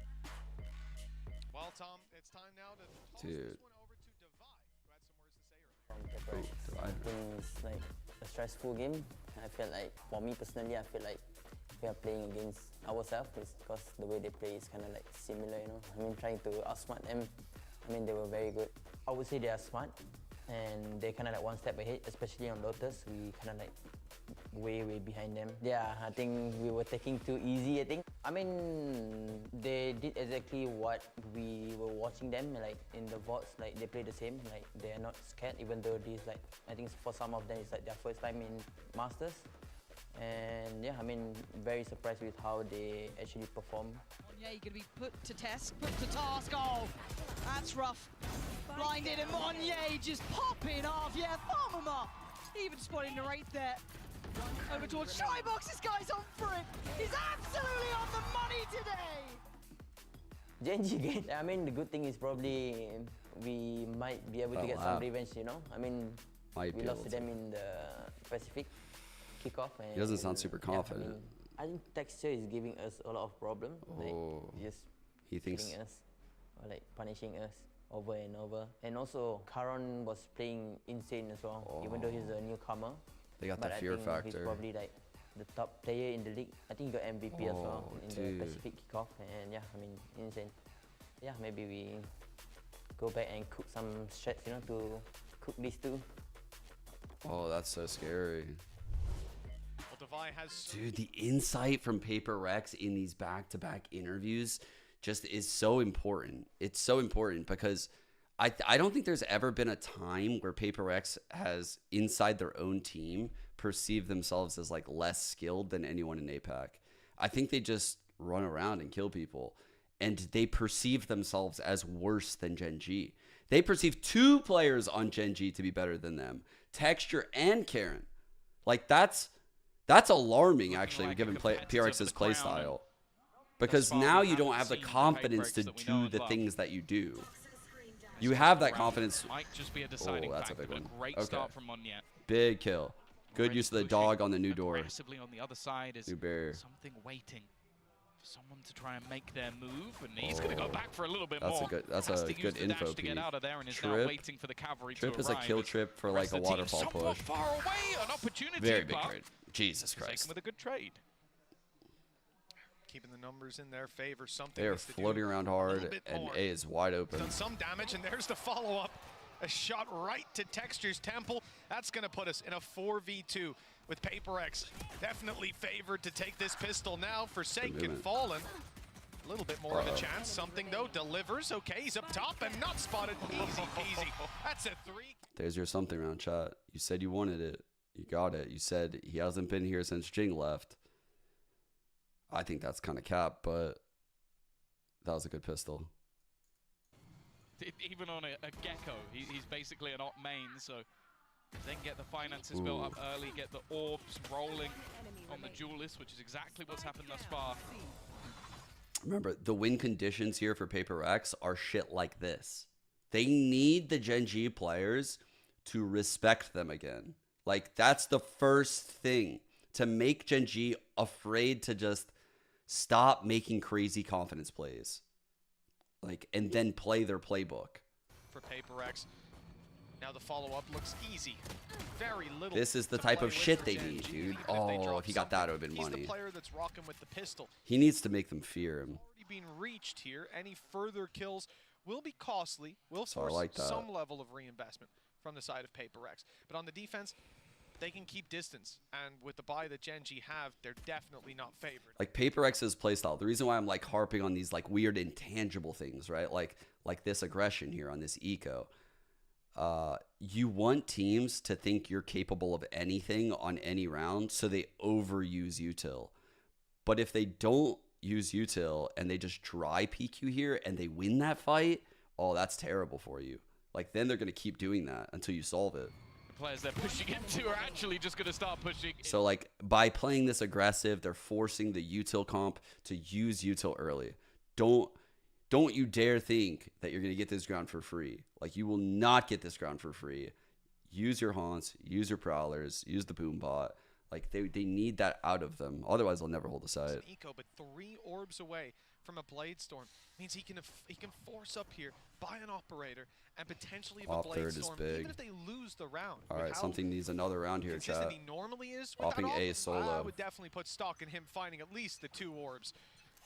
Well, Tom, it's time now to toss Dude. this one over to Divide, who had some words to say earlier. It's like a stressful game. I feel like, for me personally, I feel like we are playing against ourselves because the way they play is kind of like similar, you know. I mean, trying to outsmart them. I mean, they were very good. I would say they are smart and they're kind of like one step ahead, especially on Lotus. We kind of like way behind them. Yeah, I think we were taking too easy, I think. I mean, they did exactly what we were watching them, like in the VODs, like they play the same, like they are not scared, even though these, like, I think for some of them it's like their first time in Masters. And yeah, I mean, very surprised with how they actually perform. Yeah, you're going to be put to test, put to task. Oh, that's rough. Blinded, and Monye just popping off. Yeah, farm him up. Even spotting the right there. Over towards Shybox. This guy's on for it. He's absolutely on the money today. Genji game. I mean, the good thing is probably we might be able to get some revenge, you know? I mean, Might we be lost able to to. them in the Pacific kickoff. And He doesn't sound super confident. I think Texture is giving us a lot of problems. Like, just He thinks- killing us or like punishing us over and over. And also, Karon was playing insane as well, even though he's a newcomer. They got But the I fear think factor. He's probably like the top player in the league. I think he got MVP as well in dude. the Pacific kickoff. And yeah, I mean, insane. Yeah, maybe we go back and cook some strats, you know, to cook these two. Oh, that's so scary. Well, Divide has Dude, the insight from Paper Rex in these back-to-back interviews just is so important. It's so important because I don't think there's ever been a time where Paper Rex has, inside their own team, perceived themselves as like less skilled than anyone in APAC. I think they just run around and kill people. And they perceive themselves as worse than Gen G. They perceive 2 players on Gen G to be better than them. Texture and Karon. Like, that's alarming, actually, given PRX's playstyle. Because now you don't have the confidence to do the things that you do. You have that confidence. Might just be a deciding that's a factor, big but one. a great Okay. start from Munyet. Big kill. Good use of the dog on the new door. Aggressively on the other side is New barrier. something waiting someone to try and make their move, and he's going to go back for a little bit That's more. a good. That's Has a to good use the info dash to get peek. out of there, and is now Trip. waiting for the cavalry Trip to is a arrive. kill trip for like a Rest of the team waterfall somewhat push. far away, an opportunity. Very big but trade. Jesus Forsaken Christ. with a good trade. Keeping the numbers in their favor. Something They are needs to do floating around a hard, little bit and more. A is wide open. Done some damage, and there's the follow-up. A shot right to Texture's temple. That's going to put us in a 4v2 with Paper X definitely favored to take this pistol now. Forsaken fallen. A little bit more of a chance. Something, though, delivers. Okay, he's up top and not spotted. Easy peasy. That's a 3. There's your something round, chat. You said you wanted it. You got it. You said he hasn't been here since Geng left. I think that's kind of cap, but that was a good pistol. Even on a Gecko, he's basically an op main, so then get the finances built up early, get the orbs rolling on the duelist, which is exactly what's happened thus far. Remember, the win conditions here for Paper X are shit like this. They need the Gen G players to respect them again. Like, that's the first thing, to make Gen G afraid to just stop making crazy confidence plays. Like, and then play their playbook. For Paper X. Now the follow-up looks easy. Very little. This is the type of shit they need, dude. Oh, if he got that, it would have been He's money. the player that's rocking with the pistol. He needs to make them fear him. Already being reached here. Any further kills will be costly. Will So I force like that. some level of reinvestment from the side of Paper X. But on the defense, they can keep distance. And with the buy that Gen G have, they're definitely not favored. Like Paper X's playstyle, the reason why I'm like harping on these like weird intangible things, right? Like this aggression here on this eco. You want teams to think you're capable of anything on any round, so they overuse util. But if they don't use util and they just dry peek you here and they win that fight, oh, that's terrible for you. Like then they're gonna keep doing that until you solve it. The players they're pushing into are actually just going to start pushing. So like by playing this aggressive, they're forcing the util comp to use util early. Don't you dare think that you're going to get this ground for free. Like, you will not get this ground for free. Use your haunts, use your prowlers, use the boom bot. Like, they need that out of them. Otherwise, they'll never hold a side. Eco, but 3 orbs away from a Blade Storm means he can force up here, buy an operator, and potentially have a Off Blade third is Storm, big. even if they lose the round. All right, something needs another round here, consistent chat. he normally is with Offing that A off, solo. I would definitely put stock in him finding at least the 2 orbs.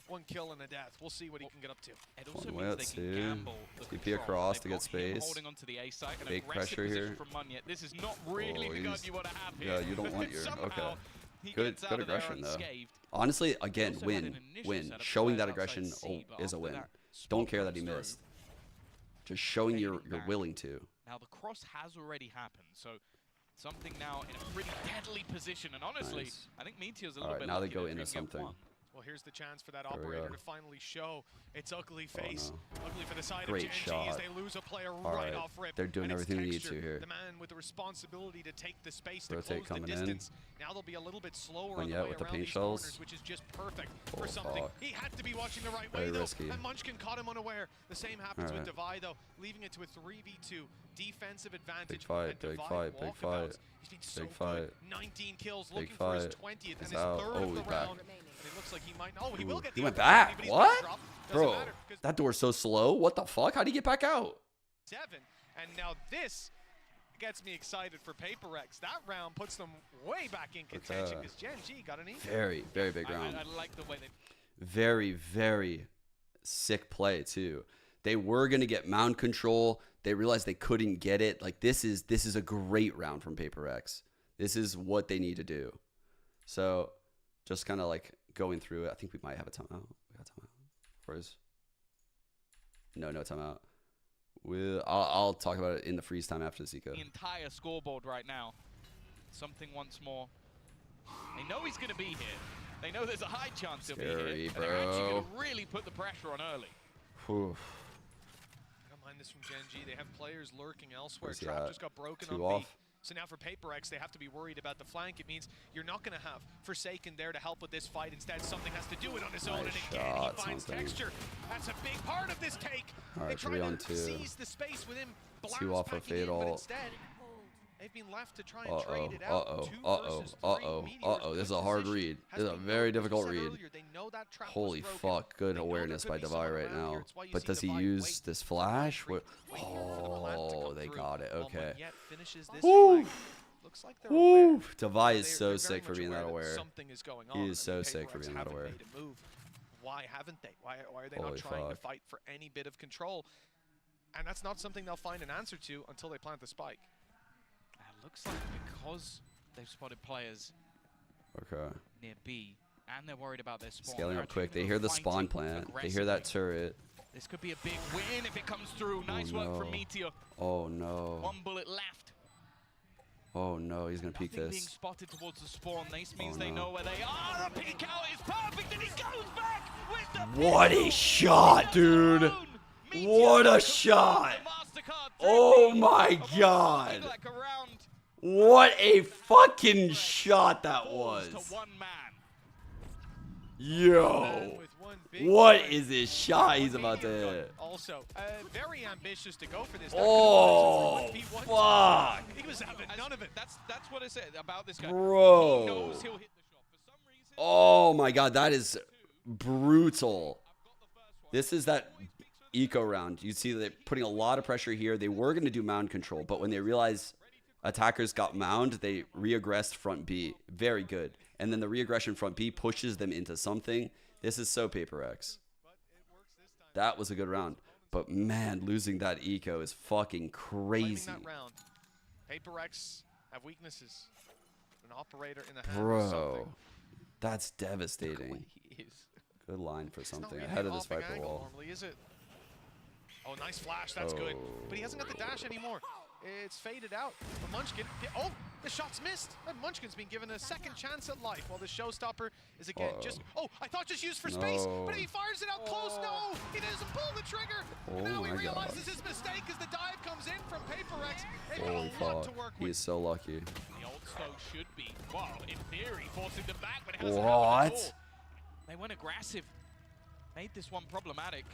1 kill and a death. We'll see what he can get up to. It also One means wet, they can too. gamble the TP control. across They've to get got him space. holding onto the A side, an Fake aggressive pressure position here. from Munyet. This is not really the gun you want to have here. Yeah, you don't want your... Somehow, Okay. he Good gets out of there aggression, though. unscathed. Honestly, again, also had win. an initial Win. setup Showing players that outside aggression C, but is a after win. that, Don't care that he comes through. missed. Just showing you're Fading back. willing to. Now, the cross has already happened, so something now in a pretty deadly position. And honestly, Nice. I think Meteor's a All little right, bit now they lucky go that into they can get something. one. Well, here's the chance for that There we operator go. to finally show its ugly face. no. Ugly for the side Great of Gen G as shot. they lose a player All right right, off rip. they're doing And it's everything they need Texture, to here. the man with the responsibility to take the space Rotate to close the coming in. distance. Now they'll be a little bit slower One on the yet way with the around paint these shells. corners, which is just perfect Oh, for something. fuck. He had to be watching the right Very way, though. risky. And Munchkin caught him unaware. The same happens All with right. Divide, though, leaving it to a 3v2 defensive advantage. Big fight, and big Divide fight, big walkabouts. fight. He's been so Big fight. good. 19 kills, Big looking for his fight. 20th He's and his out. 3rd Oh, of he's the back. round. And it looks like he might. Oh, he will get He the went opportunity, back? but he's What? gonna drop. Doesn't Bro, matter, 'cause that door's so slow. What the fuck? How'd he get back out? 7. And now this gets me excited for Paper X. That round puts them way back in contention because Gen G got an easy. Very, very big round. I like the way they... Very, very sick play, too. They were going to get mound control. They realized they couldn't get it. Like, this is a great round from Paper X. This is what they need to do. So, just kind of, like, going through it. I think we might have a timeout. We got a timeout. Where's... No timeout. I'll talk about it in the freeze time after the Zico. The entire scoreboard right now. Something once more. They know he's going to be here. They know there's a high chance he'll be Scary, here. And they're actually bro. going to really put the pressure on early. Whew. I don't mind this from Gen G. They have players lurking elsewhere. Where's he Trap at? just got broken 2 on off. B. So now for Paper X, they have to be worried about the flank. It means you're not going to have Forsaken there to help with this fight. Instead, something has to do it on his own. Nice And again, shot, he finds Something. Texture. That's a big part of this take. All They right, try 3 on to 2. seize the space with him. 2 off a Blast backing in, fatal. but instead, They've been left to try and trade it out. This is a hard read. This is a very difficult read. Holy fuck. Good awareness by Devi right now. But does he use this flash? Oh, they got it. Okay. Woo! Woo! Devi is so sick for being that aware. He is so sick for being that aware. Why haven't they? Why are they not trying to fight for any bit of control? And that's not something they'll find an answer to until they plant the spike. It looks like because they've spotted players near B, and they're worried about their spawn. Scaling up quick. They hear the spawn plant. They hear that turret. This could be a big win if it comes through. Nice work from Meteor. Oh no. 1 bullet left. Oh no, he's gonna peek Being this. spotted towards the spawn. This means they know where they are. The peek out is perfect, and he goes back with the What a shot, dude! What a shot! Oh my god! What a fucking shot that was! Yo! What is this shot he's about to hit? Also, very ambitious to go for this. Oh, fuck! He was having none of it. That's what I said about this guy. Bro. He knows he'll hit the shot. For some reason, Oh my god, that is brutal. This is that eco round. You see they're putting a lot of pressure here. They were going to do mound control, but when they realized attackers got mound, they re-aggressed front B. Very good. And then the re-aggression front B pushes them into something. This is so Paper X. That was a good round. But man, losing that eco is fucking crazy. That round. Paper X have weaknesses. An operator in the hand. Bro, that's devastating. Good line for something ahead of this Viper wall. Normally, is it? Oh, nice flash. That's good. But he hasn't got the dash anymore. It's faded out. But Munchkin, oh, the shot's missed. And Munchkin's been given a second chance at life while the showstopper is again just, oh, I thought just used for space, but if he fires it out close, no, he doesn't pull the trigger. And now he realizes his mistake as the dive comes in from Paper X. They've got a lot to work He with. is so lucky. the old Stoke should be, well, in theory, forcing them back, but it hasn't happened at all. They went aggressive. Made this one problematic.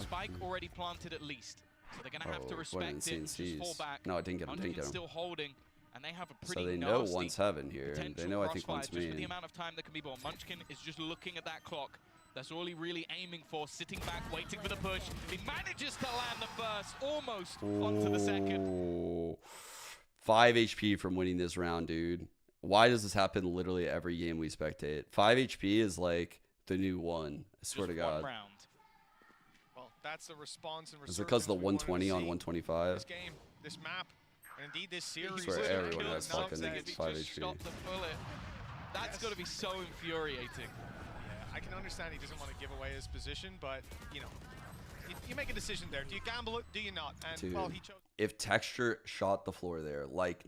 Spike already planted at least. So they're going to have to respect it and just fall back. No, I didn't get him. Munchkin's still holding, and they have a pretty So they know nasty one's heaven here, and they know I think one's crossfire just for the me. amount of time that can be born. Munchkin is just looking at that clock. That's all he really aiming for, sitting back, waiting for the push. He manages to land the first, almost onto the second. 5 HP from winning this round, dude. Why does this happen literally every game we spectate? 5 HP is like the new 1. I swear to God. Well, that's the response and Is it because the 120 on 125? This game, this map, and indeed this series. I swear everyone has fucking 5 HP. That's got to be so infuriating. Yeah, I can understand he doesn't want to give away his position, but, you know, you make a decision there. Do you gamble it? Do you not? And, Dude, well, he chose. if Texture shot the floor there, like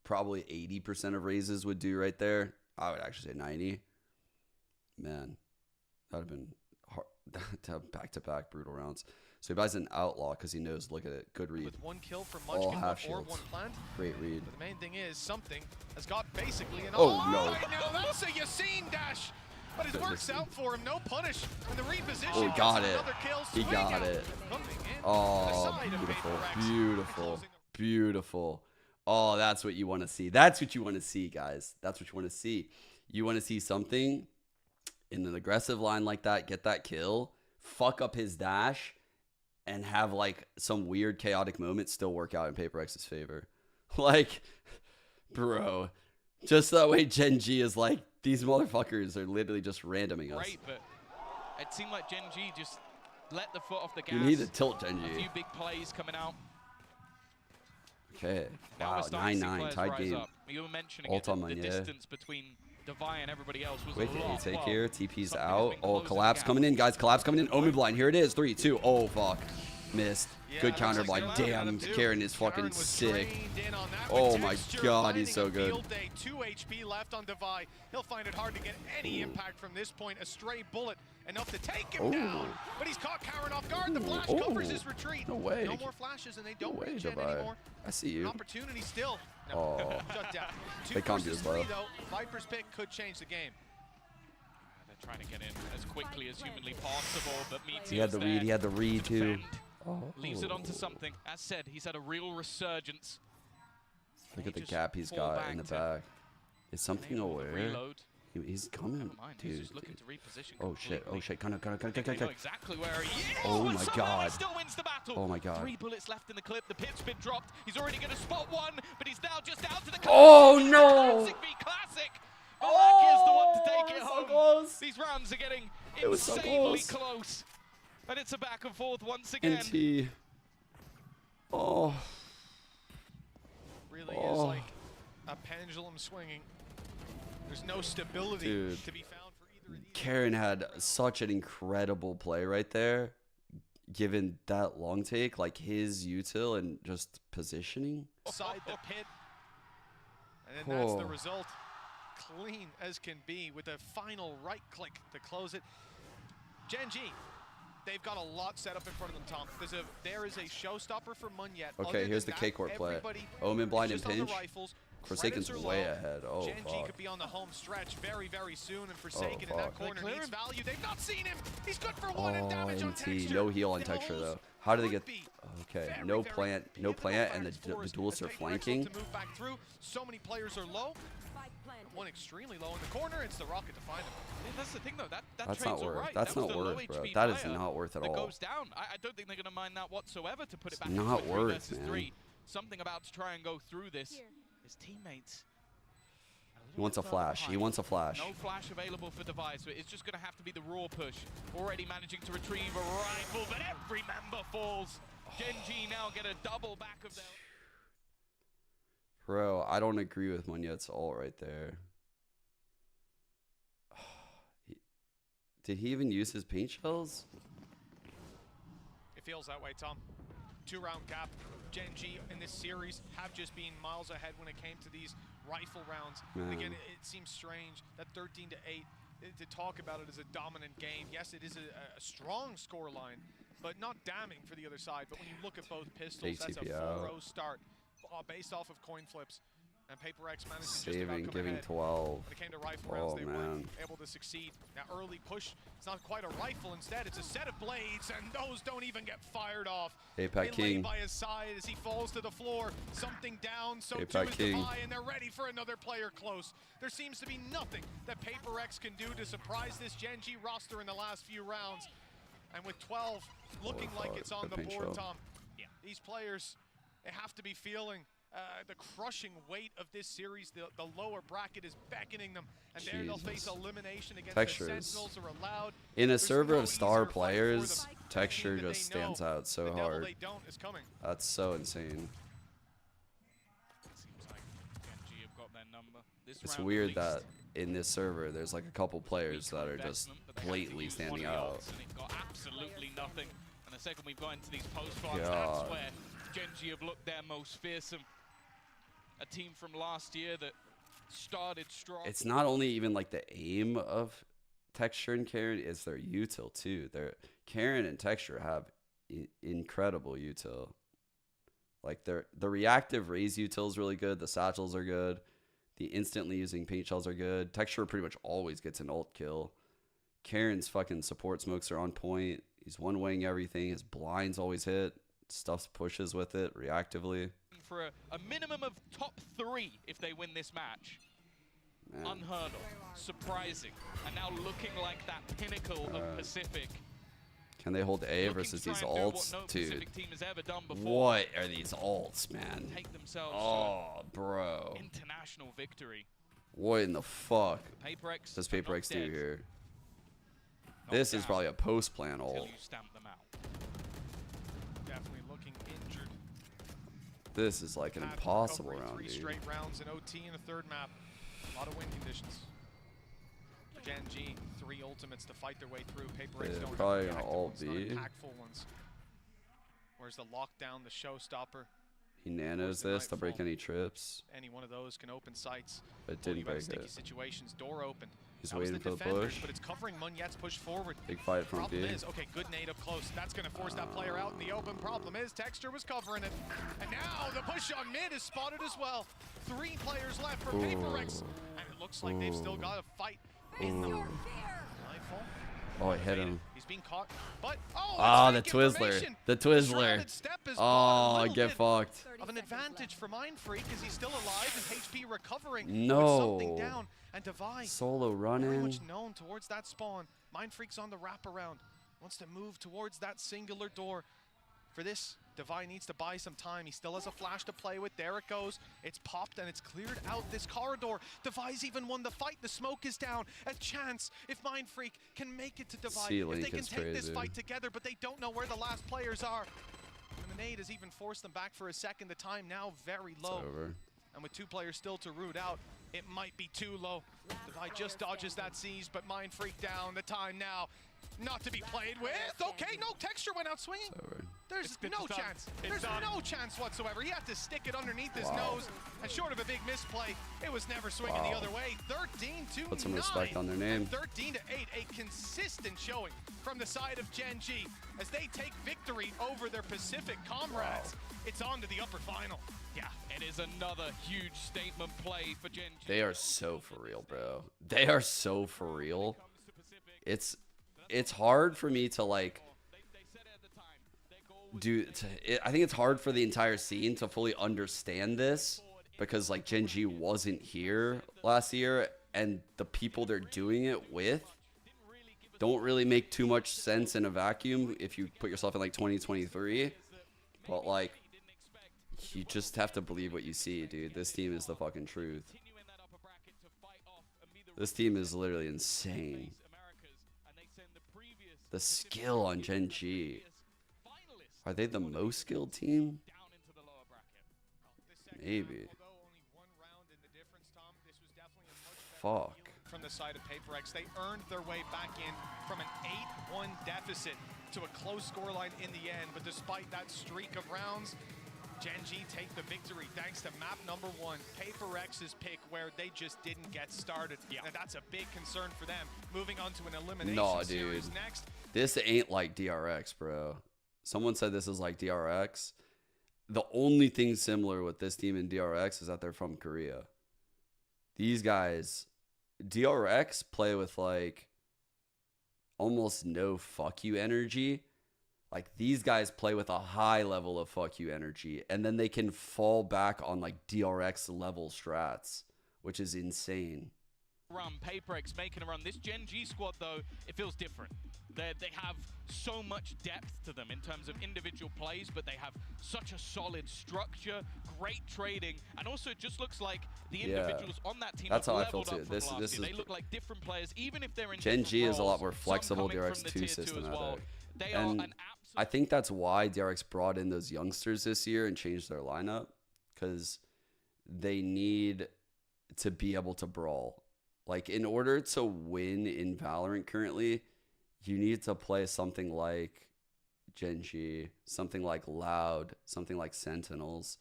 probably 80% of raises would do right there, I would actually say 90. Man, that would have been hard to have back-to-back brutal rounds. So he buys an outlaw because he knows, look at it, good read. With 1 kill from All Munchkin half before shields. 1 plant. Great read. But the main thing is something has got basically an Oh, all no. right now. That's a Yassine dash. But it works out for him. No punish. And the reposition. Oh, he got gets it. another kill. He Swing got out. it. Coming in. Oh, beautiful, beautiful, beautiful. Oh, that's what you want to see. That's what you want to see, guys. That's what you want to see. You want to see something in an aggressive line like that, get that kill, fuck up his dash, and have like some weird chaotic moment still work out in Paper X's favor. Like, bro, just that way Gen G is like, these motherfuckers are literally just randoming us. Great, but it seemed like Gen G just let the foot off the gas. You need to tilt Gen G. A few big plays coming out. Okay. Now Wow, we're starting to see 9-9, players tied rise game. up. You were mentioning Ult it, on the Manya. distance between Devi and everybody else was Quick a lot. take Well, here. TP's something has out. been Oh, closing collapse the gap. coming in, guys. Collapse coming in. Omen blind. Here it is. 3, 2. Oh, fuck. Missed. Yeah, Good looks counter like blind. they're allowed Damn, to do. Karen is fucking Karen was sick. trained in on that Oh with my Texture God, he's so finding a good. field day. 2 HP left on Devi. He'll find it hard to get any impact from this point. A stray bullet enough to take him down. But he's caught Karen off guard. The flash covers his retreat. No way. No more flashes, and they don't No way, regen Devi. anymore. I see An you. opportunity still. No. Oh. Shut down. 2 They can't do versus this, 3, though. though. Viper's pick could change the game. They're trying to get in as quickly as humanly possible, but Meteor's He had the there read. He had the read, to too. defend. Oh. Leaves it onto something. As said, he's had a real resurgence. Look at the gap he's got in the back. Is something aware? Reload. He's coming, He's dude. just looking to reposition Oh shit! Oh shit! Gunner! They know exactly where he is. Oh my Somehow god! He still wins the battle. Oh my god! 3 bullets left in the clip. The pit's been dropped. He's already going to spot one, but he's now just out to the. Oh no! Classic v classic. Malak is the one to take it home. Close. These rounds are getting It was so insanely close. close, and it's a back and forth once again. NT. Oh. Really is like a pendulum swinging. There's no stability Dude. to be found for either of these. Karen had such an incredible play right there, given that long take, like his util and just positioning. Inside the pit. And then that's the Oh. result. Clean as can be with a final right click to close it. Gen G, they've got a lot set up in front of them, Tom. There is a showstopper for Munyet. Okay, here's the K-Court play. Omen blind and pinch. Forsaken's way ahead. Oh, Gen G fuck. could be on the home stretch very, very soon, and Forsaken in that fuck. corner needs value. They've not seen him. He's good for Oh, 1 and damage on NT. Texture. No heal on Texture, though. How do they get... Okay, no plant, and the duelists are flanking. To move back through. So many players are low. One extremely low in the corner. It's the Rocket to find him. Yeah, that's the thing, though. That That's trade's not worth. alright. That's That was not the low worth, bro. HP That is player not worth at that all. goes down. I don't think they're going to mind that whatsoever to put it back not into a 3 worth, versus man. 3. Something about to try and go through this. His teammates. He wants a flash. He wants a flash. No flash available for Device, so it's just going to have to be the raw push. Already managing to retrieve a rifle, but every member falls. Gen G now get a double back of their... Bro, I don't agree with Munyet's ult right there. Did he even use his paint shells? It feels that way, Tom. 2-round gap. Gen G in this series have just been miles ahead when it came to these rifle rounds. And again, it seems strange that 13-8, to talk about it as a dominant game. Yes, it is a strong score line, but not damning for the other side. But when you look at both pistols, that's a full row start based off of coin flips. And Paper X managed to just about come giving ahead. 12. When it came to rifle rounds, they weren't able to succeed. Now early push, it's not quite a rifle. Instead, it's a set of blades, and those don't even get fired off. APAC They lay King. by his side as he falls to the floor. Something down, so too APAC is King. Devi, and they're ready for another player close. There seems to be nothing that Paper X can do to surprise this Gen G roster in the last few rounds. And with 12 looking like it's on the board, Tom, these players, they have to be feeling the crushing weight of this series. The lower bracket is beckoning them, and there they'll face elimination against Textures. the Sentinels are allowed. In a There's server no of star easier fight for players, them. Texture The team that just they know, stands out so the devil hard. they don't is coming. That's so insane. Seems like Gen G have got their number. This It's round weird at that least, in this server, there's like a couple players that are just investment, but they have to blatantly use standing one of the out. ults, and it got absolutely nothing. And the second we've got into these post fights, God. that's where Gen G have looked their most fearsome. A team from last year that started strong. It's not only even like the aim of Texture and Karen, it's their util too. Karen and Texture have incredible util. Like the reactive raise util is really good. The satchels are good. The instantly using paint shells are good. Texture pretty much always gets an ult kill. Karen's fucking support smokes are on point. He's one-waying everything. His blinds always hit. Stuff pushes with it reactively. For a minimum of top 3 if they win this match. Man. Unheard of. Surprising. And now looking like that pinnacle of Pacific. Can they hold A Looking versus to these try and do what ults? no Dude, Pacific team has ever done before. what are these ults, man? Take themselves Oh, to bro. international victory. What in the fuck Paper X does are Paper not X do dead. here? This is probably a post-plan Until ult. you stamp them out. Definitely looking injured. This is like an Had impossible recovery, round, 3 dude. straight rounds in OT in the third map. A lot of win conditions. Gen G, 3 ultimates to fight their way through. Paper X They're don't probably have the gonna active ult ones, not B. impactful ones. Whereas the lockdown, the showstopper, He nanos this to break any trips. any one of those can open sights. But pull didn't you out of break sticky it. situations, door open. He's That was waiting for the defenders, push. but it's covering Munyet's push forward. Big fight from Problem B. is, okay, good nade up close. That's going to force that player out in the open. Problem is, Texture was covering it. And now the push on mid is spotted as well. 3 players left for Paper X. And it looks like they've still got a fight in them. Nightfall. Oh, I hit him. He's being caught, but the Twizzler. The Twizzler. Oh, get fucked. Of an advantage for Mindfreak as he's still alive and HP recovering. No. With something down, and Devi Solo very running. much known towards that spawn. Mindfreak's on the wraparound. Wants to move towards that singular door. For this, Devi needs to buy some time. He still has a flash to play with. There it goes. It's popped and it's cleared out this corridor. Devi's even won the fight. The smoke is down. A chance if Mindfreak can make it to Devi. If they can take this fight together, but they don't know where the last players are. Lemonade has even forced them back for a second. The time now very low. And with 2 players still to root out, it might be too low. Devi just dodges that seize, but Mindfreak down. The time now not to be played with. Okay, no texture went out swinging. There's no chance. There's no chance whatsoever. He had to stick it underneath his nose, and short of a big misplay, it was never swinging the other way. 13-9. Put some respect on their name. 13-8, a consistent showing from the side of Gen G as they take victory over their Pacific comrades. It's on to the upper final. Yeah, it is another huge statement play for Gen G. They are so for real, bro. They are so for real. It's hard for me to like I think it's hard for the entire scene to fully understand this because like Gen G wasn't here last year and the people they're doing it with don't really make too much sense in a vacuum if you put yourself in like 2023. But like you just have to believe what you see, dude. This team is the fucking truth. This team is literally insane. The skill on Gen G. Are they the most skilled team? Maybe. Fuck. From the side of PaperX, they earned their way back in from an 8-1 deficit to a close scoreline in the end. But despite that streak of rounds, Gen G take the victory thanks to map number 1, PaperX's pick, where they just didn't get started. And that's a big concern for them. Moving on to an elimination series next. This ain't like DRX, bro. Someone said this is like DRX. The only thing similar with this team and DRX is that they're from Korea. These guys, DRX play with like almost no fuck you energy. Like these guys play with a high level of fuck you energy, and then they can fall back on like DRX level strats, which is insane. PaperX making a run. This Gen G squad though, it feels different. They have so much depth to them in terms of individual plays, but they have such a solid structure, great trading, and also it just looks like the individuals on that team that's have how I feel leveled too. up from last year. They look like different players, even if they're in Gen G roles, is a lot more flexible. DRX 2 systematic. And I think that's why DRX brought in those youngsters this year and changed their lineup, because they need to be able to brawl. Like in order to win in Valorant currently, you need to play something like Gen G, something like Loud, something like Sentinels.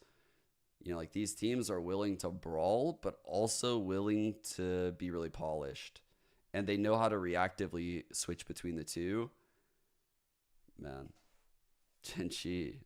You know, like these teams are willing to brawl, but also willing to be really polished. And they know how to reactively switch between the two. Man, Gen G,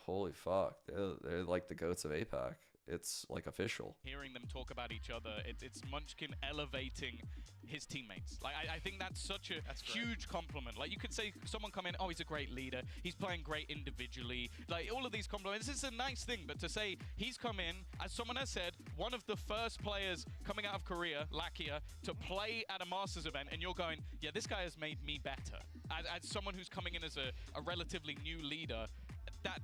holy fuck. They're like the GOATs of APAC. It's like official. Hearing them talk about each other, it's Munchkin elevating his teammates. Like I think that's such a huge compliment. Like you could say someone come in, oh, he's a great leader, he's playing great individually. Like all of these compliments, this is a nice thing. But to say he's come in, as someone has said, one of the first players coming out of Korea, Lakia, to play at a Masters event, and you're going, yeah, this guy has made me better. As someone who's coming in as a relatively new leader,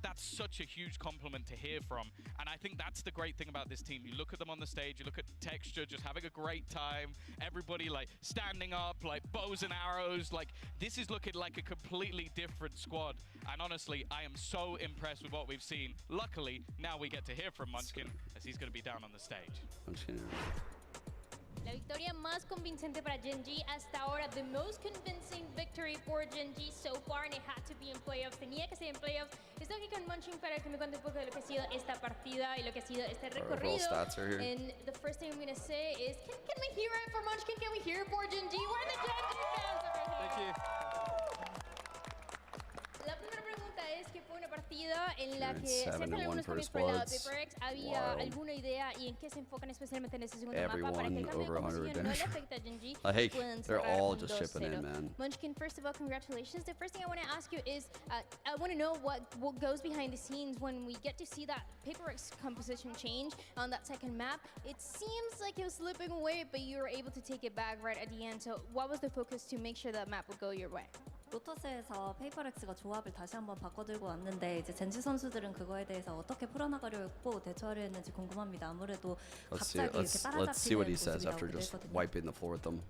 that's such a huge compliment to hear from. And I think that's the great thing about this team. You look at them on the stage, you look at Texture just having a great time, everybody like standing up, like bows and arrows. Like this is looking like a completely different squad. And honestly, I am so impressed with what we've seen. Luckily, now we get to hear from Munchkin as he's going to be down on the stage. Munchkin. La victoria más convincente para Gen G hasta ahora. The most convincing victory for Gen G so far, and it had to be in playoffs. Tenía que ser en playoffs. Estoy aquí con Munchkin para que me cuente un poco de lo que ha sido esta partida y lo que ha sido este recorrido. And the first thing I'm going to say is, can we hear it for Munchkin? Can we hear it for Gen G? Where are the Gen G fans over here? Thank you. La primera pregunta es que fue una partida en la que se hacen algunos cambios por el lado de PaperX. había Wow. alguna idea y en qué se enfocan especialmente en este segundo mapa para que Everyone el cambio de over 100 composición no le damage. afecte a Gen G. Like, Pueden they're cerrar all un just chipping in, 2-0. man. Munchkin, first of all, congratulations. The first thing I want to ask you is, I want to know what goes behind the scenes when we get to see that Paperwork's composition change on that second map. It seems like it was slipping away, but you were able to take it back right at the end. So what was the focus to make sure that map would go your way? 로터스에서 페이퍼렉스가 조합을 다시 한번 바꿔들고 왔는데 이제 젠지 선수들은 그거에 대해서 어떻게 풀어나가려고 대처를 했는지 궁금합니다. 아무래도 갑자기 이렇게 Let's see what 따라잡히는 he says 모습이 after 나오기도 just 했거든요. wiping the floor with them.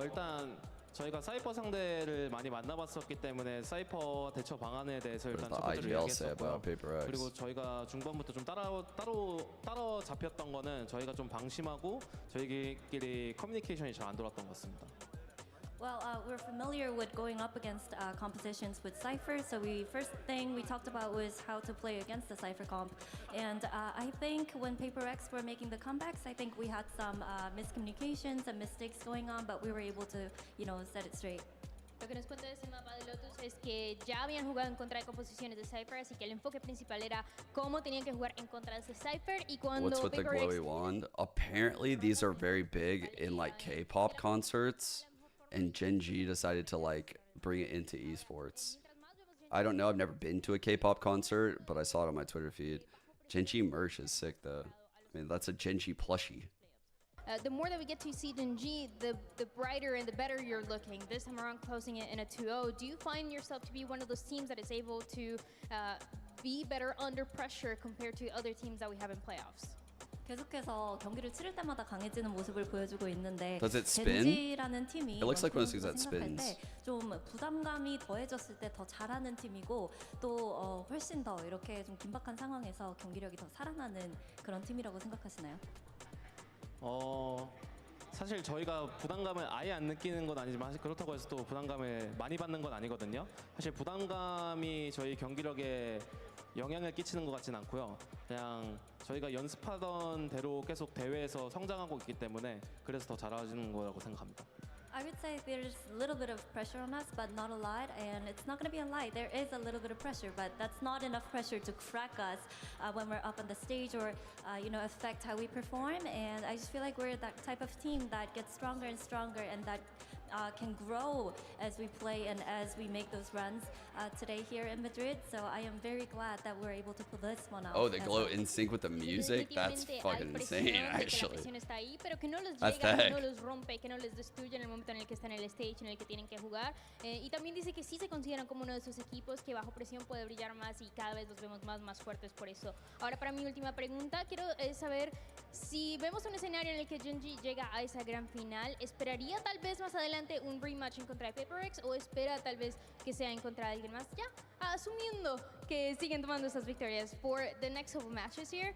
일단 저희가 사이퍼 상대를 많이 만나봤었기 때문에 사이퍼 대처 방안에 대해서 일단 첫 What does the 번째로 IGL say 이야기했었고요. about PaperX? 그리고 저희가 중반부터 좀 따로 잡혔던 거는 저희가 좀 방심하고 저희끼리 커뮤니케이션이 잘 안 돌았던 것 같습니다. Well, we're familiar with going up against competitions with Cypher, so first thing we talked about was how to play against the Cypher comp. And I think when PaperX were making the comebacks, I think we had some miscommunications and mistakes going on, but we were able to, set it straight. Lo que nos cuenta de ese mapa de Lotus es que ya habían jugado en contra de composiciones de Cypher, así que el enfoque principal era cómo tenían que jugar en contra de ese Cypher y cuando What's with the PaperX glowy wand? Apparently, these are very big in like K-pop concerts, and Gen G decided to like bring it into esports. I don't know. I've never been to a K-pop concert, but I saw it on my Twitter feed. Gen G merch is sick, though. I mean, that's a Gen G plushie. The more that we get to see Gen G, the brighter and the better you're looking. This time around, closing it in a 2-0. Do you find yourself to be one of those teams that is able to be better under pressure compared to other teams that we have in playoffs? 계속해서 경기를 치를 때마다 강해지는 모습을 보여주고 있는데 Does it spin? 젠지라는 팀이 It looks like one of those things that 생각할 spins. 때좀 부담감이 더해졌을 때 더 잘하는 팀이고 또 훨씬 더 이렇게 좀 긴박한 상황에서 경기력이 더 살아나는 그런 팀이라고 생각하시나요? 사실 저희가 부담감을 아예 안 느끼는 건 아니지만 그렇다고 해서 또 부담감을 많이 받는 건 아니거든요. 사실 부담감이 저희 경기력에 영향을 끼치는 것 같진 않고요. 그냥 저희가 연습하던 대로 계속 대회에서 성장하고 있기 때문에 그래서 더 잘하시는 거라고 생각합니다. I would say there's a little bit of pressure on us, but not a lot. And it's not going to be a lie. There is a little bit of pressure, but that's not enough pressure to crack us when we're up on the stage or, affect how we perform. And I just feel like we're that type of team that gets stronger and stronger and that can grow as we play and as we make those runs today here in Madrid. So I am very glad that we're able to pull this one out. Oh, they glow in sync with the music? That's fucking insane, actually. That's the heck. No los rompe, que no les destruye en el momento en el que están en el stage, en el que tienen que jugar. Y también dice que sí se consideran como uno de esos equipos que bajo presión puede brillar más y cada vez los vemos más fuertes por eso. Ahora para mi última pregunta, quiero saber si vemos un escenario en el que Gen G llega a esa gran final, ¿esperaría tal vez más adelante un rematch en contra de PaperX o espera tal vez que sea en contra de alguien más? Ya, asumiendo que siguen tomando esas victorias for the next couple matches here.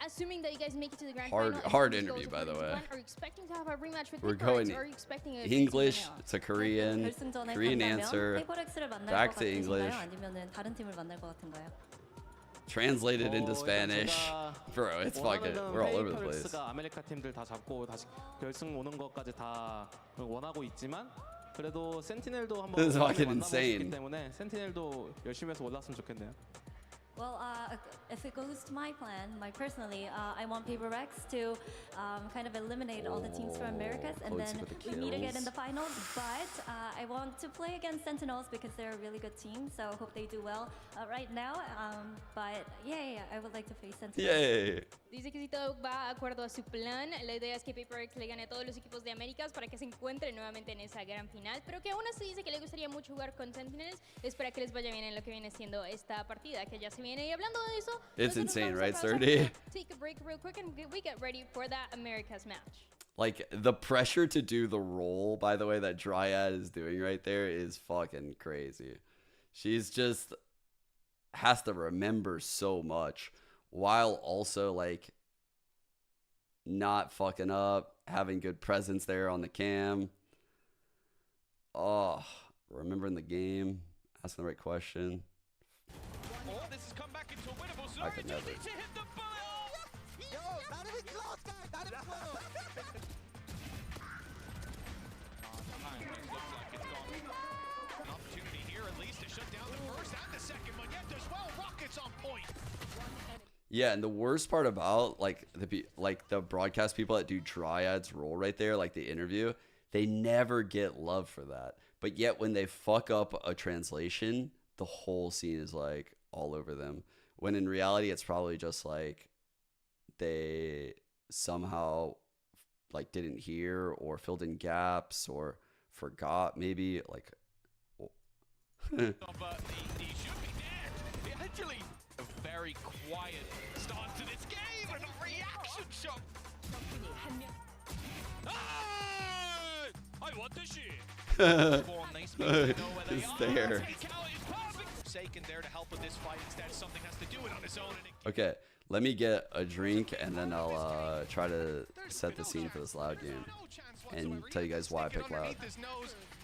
Assuming that you guys make it to the grand final. Hard interview, by the way. Are you expecting to have a rematch with We're PaperX going or are you expecting a English to Korean, 결승전에 Korean 간다면 answer, 페이퍼렉스를 만날 back 것 to English, 같으신가요? 아니면은 다른 팀을 만날 것 같은가요? translated into Spanish. Bro, it's fucking, we're all over the place. 페이퍼렉스가 아메리카 팀들 다 잡고 다시 결승 오는 것까지 다 원하고 있지만 그래도 센티넬도 한번 This is fucking 만나보고 싶기 insane. 때문에 센티넬도 열심히 해서 올랐으면 좋겠네요. Well, if it goes to my plan, personally, I want PaperX to kind of eliminate all the teams from Americas, and then we meet again in the finals. But I want to play against Sentinels because they're a really good team, so I hope they do well right now. But yeah, I would like to face Sentinels. Yay! Dice que si todo va de acuerdo a su plan, la idea es que PaperX le gane a todos los equipos de Américas para que se encuentren nuevamente en esa gran final, pero que aún así dice que le gustaría mucho jugar con Sentinels. Espera que les vaya bien en lo que viene siendo esta partida, que ya se viene. Y hablando de eso, It's nosotros insane, vamos a right, pasar Serdi? a take a break real quick and we get ready for that Americas match. Like, the pressure to do the role, by the way, that Dryad is doing right there is fucking crazy. She's just has to remember so much while also, like, not fucking up, having good presence there on the cam. Oh, remembering the game, asking the right question. Oh, this has come back into a winnable zone. I could never. To hit the bullet. Yo, not even close, guys. Not even close. An opportunity here at least to shut down the first and the second one. Yet as well, Rockets on point. Yeah, and the worst part about like the broadcast people that do Triad's role right there, like the interview, they never get love for that. But yet when they fuck up a translation, the whole scene is like all over them. When in reality, it's probably just like they somehow like didn't hear or filled in gaps or forgot maybe like. He should be dead. Actually, a very quiet start to this game and a reaction shot. I want this shit. It's there. Forsaken there to help with this fight. Instead, something has to do it on his own. Okay, let me get a drink and then I'll try to set the scene for this Loud game and tell you guys why I picked Loud.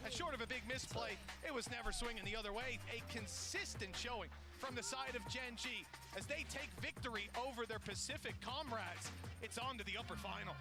And short of a big misplay, it was never swinging the other way. A consistent showing from the side of Gen G as they take victory over their Pacific comrades. It's on to the upper final.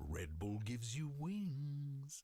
Red Bull gives you wings.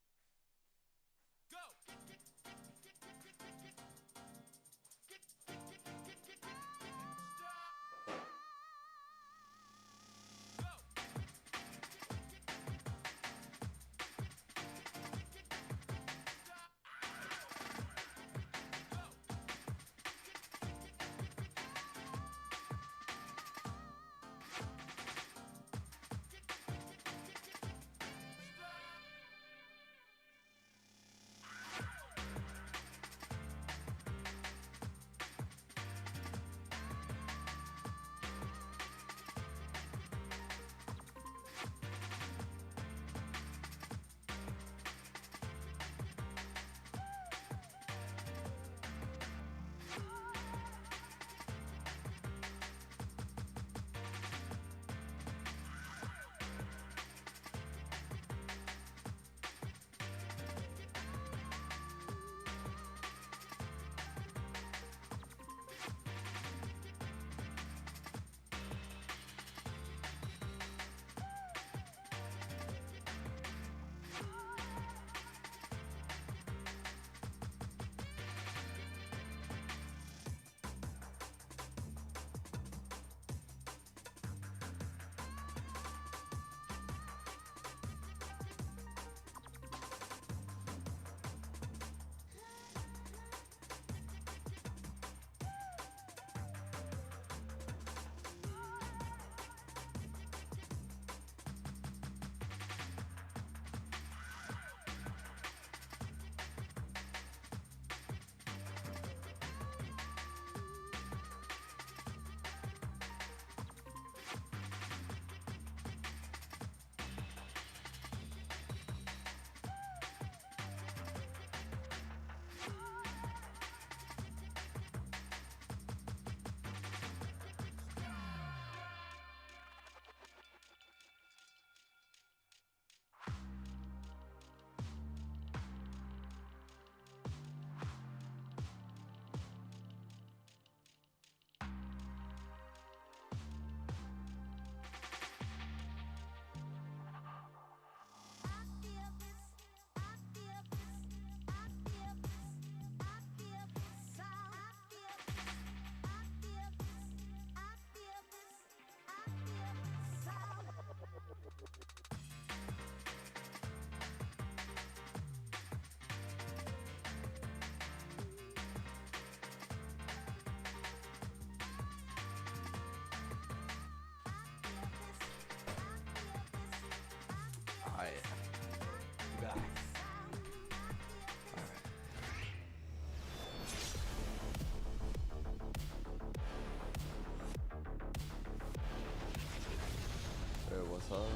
있어서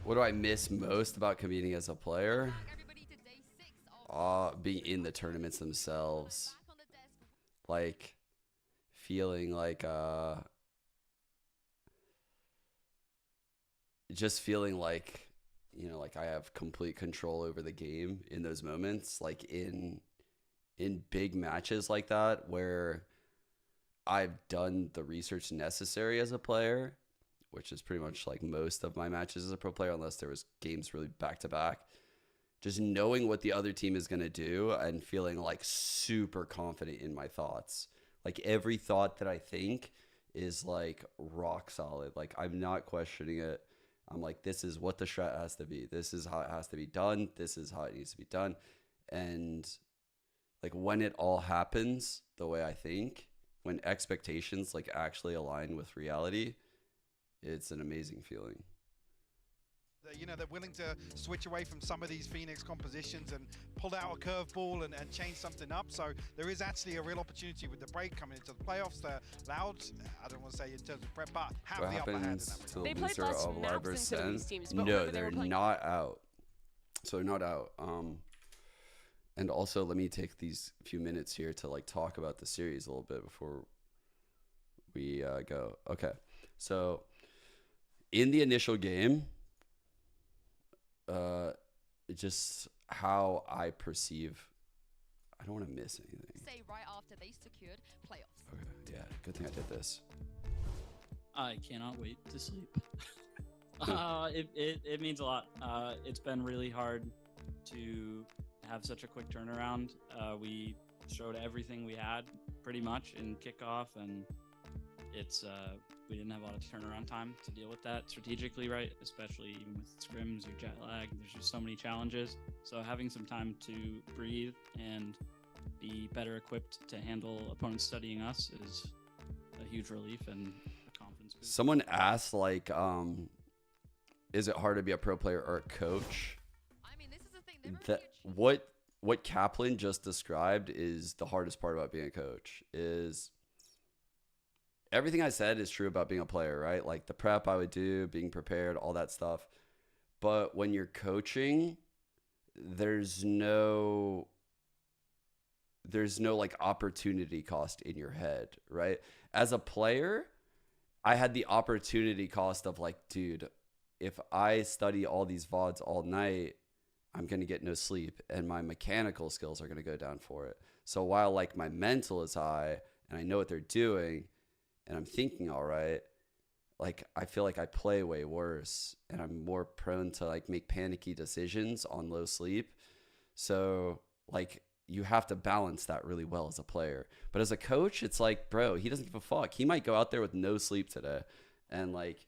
what do I miss most about competing as a player? Being in the tournaments themselves. Like, feeling like, just feeling like, you know, like I have complete control over the game in those moments. Like in big matches like that, where I've done the research necessary as a player, which is pretty much like most of my matches as a pro player, unless there was games really back to back. Just knowing what the other team is going to do and feeling like super confident in my thoughts. Like every thought that I think is like rock solid. Like I'm not questioning it. I'm like, this is what the strat has to be. This is how it has to be done. This is how it needs to be done. And like when it all happens the way I think, when expectations like actually align with reality, it's an amazing feeling. You know, they're willing to switch away from some of these Phoenix compositions and pull out a curveball and change something up. So there is actually a real opportunity with the break coming into the playoffs. They're Loud, I don't want to say in terms of prep, but have What the upper hand in happens that to the regard. loser of Live vs. 10? No, they're not out. So they're not out. And also, let me take these few minutes here to like talk about the series a little bit before we go. Okay, so in the initial game, just how I perceive, I don't want to miss anything. Say right after they secured playoffs. Okay, yeah, good thing I did this. I cannot wait to sleep. It means a lot. It's been really hard to have such a quick turnaround. We showed everything we had pretty much in kickoff, and it's we didn't have a lot of turnaround time to deal with that strategically, right? Especially even with scrims, your jet lag, there's just so many challenges. So having some time to breathe and be better equipped to handle opponents studying us is a huge relief and a confidence boost. Someone asked, like, is it hard to be a pro player or a coach? I mean, this is the thing. What Kaplan just described is the hardest part about being a coach. Is everything I said is true about being a player, right? Like the prep I would do, being prepared, all that stuff. But when you're coaching, there's no like opportunity cost in your head, right? As a player, I had the opportunity cost of like, dude, if I study all these VODs all night, I'm going to get no sleep and my mechanical skills are going to go down for it. So while like my mental is high and I know what they're doing and I'm thinking all right, like I feel like I play way worse and I'm more prone to like make panicky decisions on low sleep. So like you have to balance that really well as a player. But as a coach, it's like, bro, he doesn't give a fuck. He might go out there with no sleep today and like,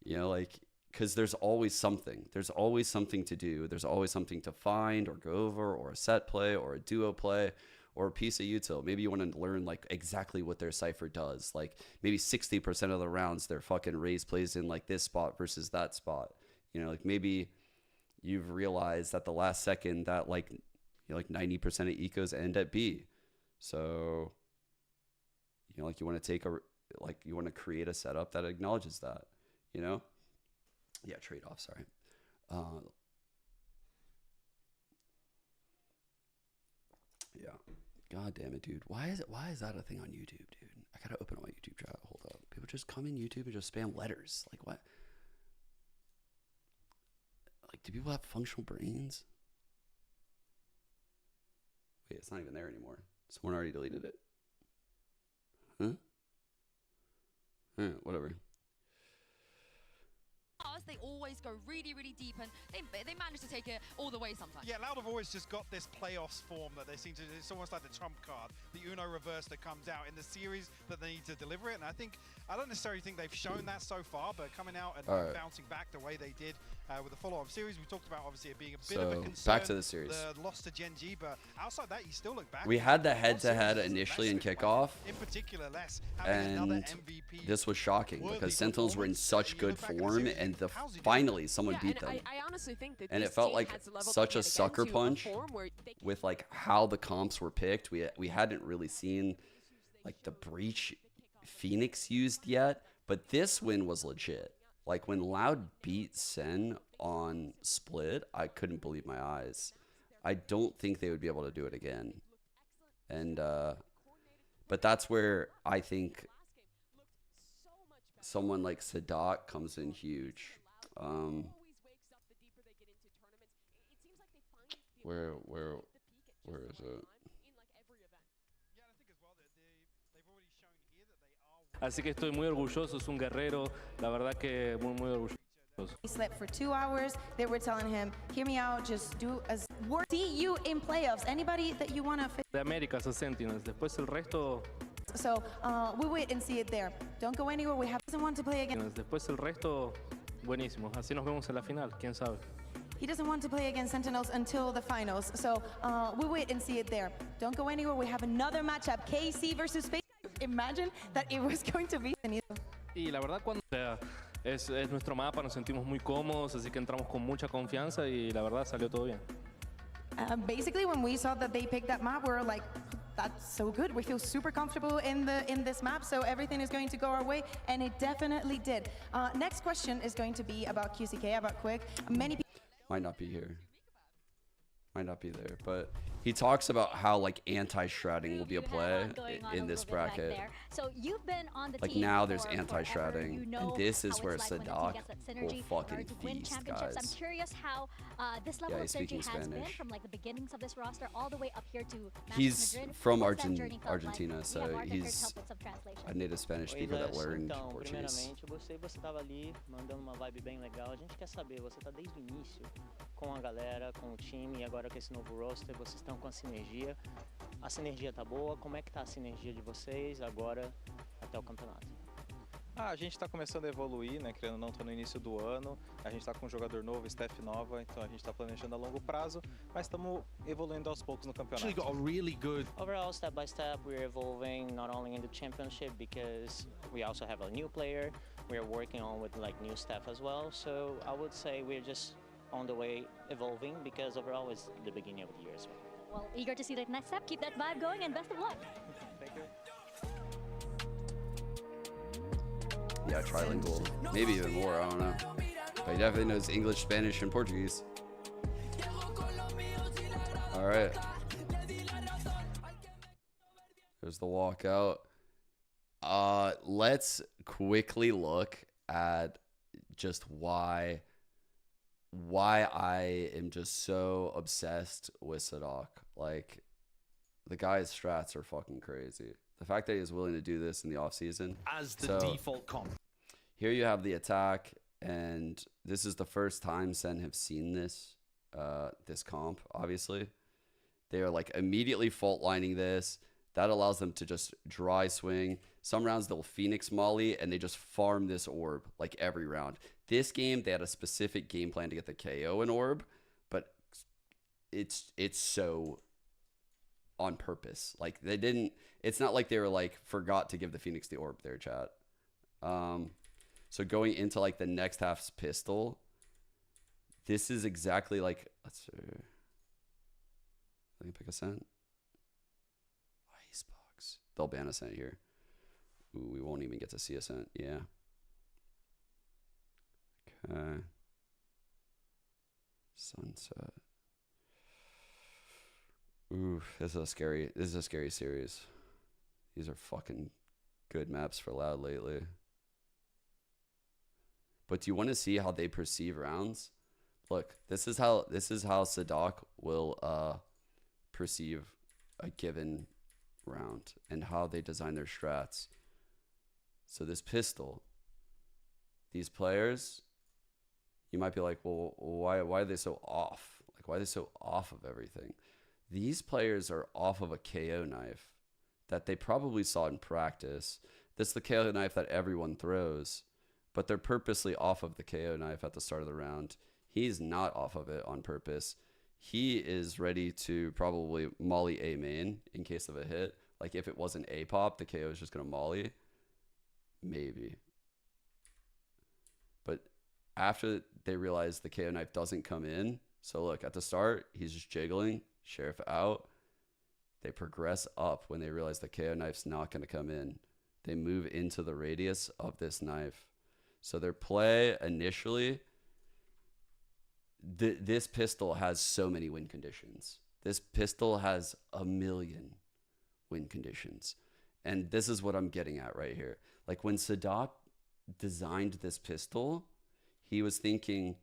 you know, like, because there's always something. There's always something to do. There's always something to find or go over, or a set play or a duo play or a piece of util. Maybe you want to learn like exactly what their cipher does. Like maybe 60% of the rounds their fucking raise plays in like this spot versus that spot. You know, like maybe you've realized at the last second that like, you know, like 90% of ecos end at B. So, you know, like you want to take you want to create a setup that acknowledges that, you know? Yeah, trade-off, sorry. Yeah. God damn it, dude. Why is that a thing on YouTube, dude? I gotta open up my YouTube chat. Hold up. People just come in YouTube and just spam letters. Like what? Like, do people have functional brains? Wait, it's not even there anymore. Someone already deleted it. Huh? Whatever. They always go really, really deep, and they manage to take it all the way sometimes. Yeah, Loud have always just got this playoffs form that they seem to. It's almost like the trump card, the Uno reverse that comes out in the series that they need to deliver it. And I don't necessarily think they've shown that so far, but coming out and bouncing back the way they did with the follow-up series, we talked about obviously it being a bit of a concern. Back to the series. The loss to Gen G, but outside that, you still look back. We had the head-to-head initially in kickoff, in particular, less having another MVP. This was shocking because Sentinels were in such good form, and finally someone beat them. I honestly think that and this it felt team like has a level such to a get sucker again to punch a form where they with like how the comps were picked. We hadn't really seen like the breach Phoenix used yet, but this win was legit. Like when Loud beat Sen on Split, I couldn't believe my eyes. I don't think they would be able to do it again. And but that's where I think someone like Sadat comes in huge. Where is it? Así que estoy muy orgulloso, es un guerrero, la verdad que muy orgulloso. He slept for 2 hours. They were telling him, hear me out, just do as work. See you in playoffs. Anybody that you want to De América, a Sentinels. Después el resto. So we wait and see it there. Don't go anywhere. We have doesn't want to play again. Después el resto, buenísimo. Así nos vemos en la final, quién sabe. He doesn't want to play against Sentinels until the finals. So we wait and see it there. Don't go anywhere. We have another matchup. KC versus Space. Imagine that it was going to be. Y la verdad cuando es nuestro mapa, nos sentimos muy cómodos, así que entramos con mucha confianza y la verdad salió todo bien. Basically, when we saw that they picked that map, we were like, that's so good. We feel super comfortable in this map, so everything is going to go our way, and it definitely did. Next question is going to be about QCK, about Quick. Many people might not be here. Might not be there, but he talks about how like anti-shrouding will be a play in this bracket. So you've been on the like team now there's for anti-shrouding, you know and this is where like Sadak will fucking feast, guys. I'm curious how this level of synergy has Spanish. been from like the beginnings of this roster all the way up here to He's Madrid. from What's that journey felt Argentina, like? so Martin, here to he's help with some translation. a native Spanish speaker that learned Então, Portuguese. primeiramente, você estava ali mandando uma vibe bem legal. A gente quer saber, você está desde o início com a galera, com o time, e agora com esse novo roster, vocês estão com a sinergia. A sinergia tá boa? Como é que tá a sinergia de vocês agora até o campeonato? A gente está começando a evoluir, né? Querendo ou não, tá no início do ano. A gente está com um jogador novo, staff nova, então a gente está planejando a longo prazo, mas estamos evoluindo aos poucos no campeonato. Actually got a really good. Overall, step by step, we're evolving not only in the championship because we also have a new player. We're working on with like new staff as well. So I would say we're just on the way evolving because overall it's the beginning of the year as well. Well, eager to see the next step. Keep that vibe going and best of luck. Thank you. Yeah, trilingual. Maybe even more, I don't know. But he definitely knows English, Spanish, and Portuguese. All right. There's the walkout. Let's quickly look at just why I am just so obsessed with Sadak. Like, the guy's strats are fucking crazy. The fact that he is willing to do this in the offseason. As the default comp. Here you have the attack, and this is the first time Sen have seen this comp, obviously. They are like immediately fault lining this. That allows them to just dry swing. Some rounds they'll Phoenix Molly, and they just farm this orb like every round. This game, they had a specific game plan to get the KO in orb, but it's so on purpose. Like they didn't, it's not like they were like forgot to give the Phoenix the orb there, chat. So going into like the next half's pistol, this is exactly like, let's see. Let me pick a scent. Icebox. They'll ban a scent here. Ooh, we won't even get to see a scent. Yeah. Okay. Sunset. Ooh, this is a scary series. These are fucking good maps for Loud lately. But do you want to see how they perceive rounds? Look, this is how Sadak will perceive a given round and how they design their strats. So this pistol, these players, you might be like, well, why are they so off? Like, why are they so off of everything? These players are off of a KO knife that they probably saw in practice. This is the KO knife that everyone throws, but they're purposely off of the KO knife at the start of the round. He's not off of it on purpose. He is ready to probably molly A main in case of a hit. Like if it wasn't A pop, the KO is just going to molly. Maybe. But after they realize the KO knife doesn't come in, so look, at the start, he's just jiggling, Sheriff out. They progress up when they realize the KO knife's not going to come in. they move into the radius of this knife. So their play initially, this pistol has so many win conditions. This pistol has a million win conditions. And this is what I'm getting at right here. Like when Sadak designed this pistol, he was thinking,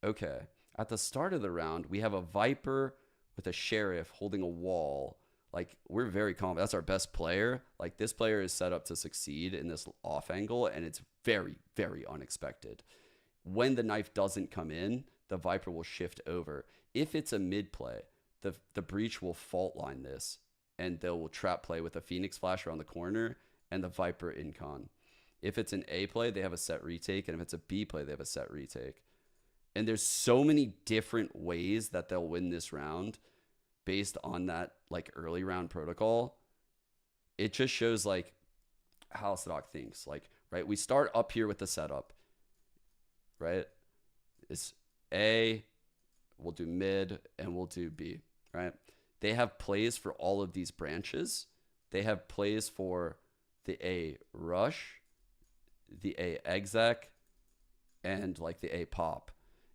okay, at the start of the round, we have a Viper with a Sheriff holding a wall. Like, we're very confident. That's our best player. Like, this player is set up to succeed in this off angle, and it's very, very unexpected. When the knife doesn't come in, the Viper will shift over. If it's a mid play, the Breach will fault line this, and they will trap play with a Phoenix Flash around the corner and the Viper in con. If it's an A play, they have a set retake, and if it's a B play, they have a set retake. And there's so many different ways that they'll win this round based on that like early round protocol. It just shows like how Sadak thinks. Like, right, we start up here with the setup, right? It's A, we'll do mid, and we'll do B, right? They have plays for all of these branches. They have plays for the A rush, the A exec, and like the A pop.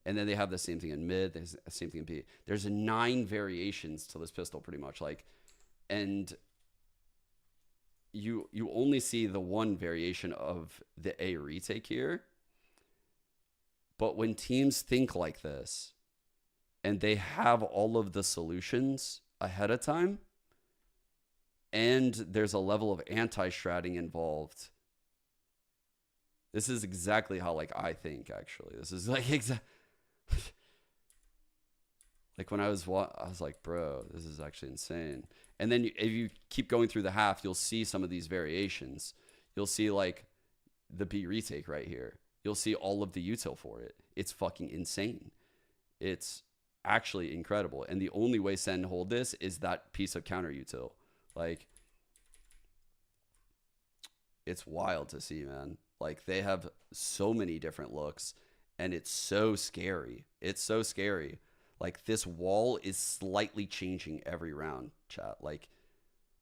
And then they have the same thing in mid, the same thing in B. There's 9 variations to this pistol pretty much. Like, and you only see the one variation of the A retake here. But when teams think like this and they have all of the solutions ahead of time and there's a level of anti-stratting involved, this is exactly how like I think actually. This is like like when I was like, bro, this is actually insane. And then if you keep going through the half, you'll see some of these variations. You'll see like the B retake right here. You'll see all of the util for it. It's fucking insane. It's actually incredible. And the only way Sen hold this is that piece of counter util. Like, it's wild to see, man. Like, they have so many different looks, and it's so scary. It's so scary. Like, this wall is slightly changing every round, chat. Like,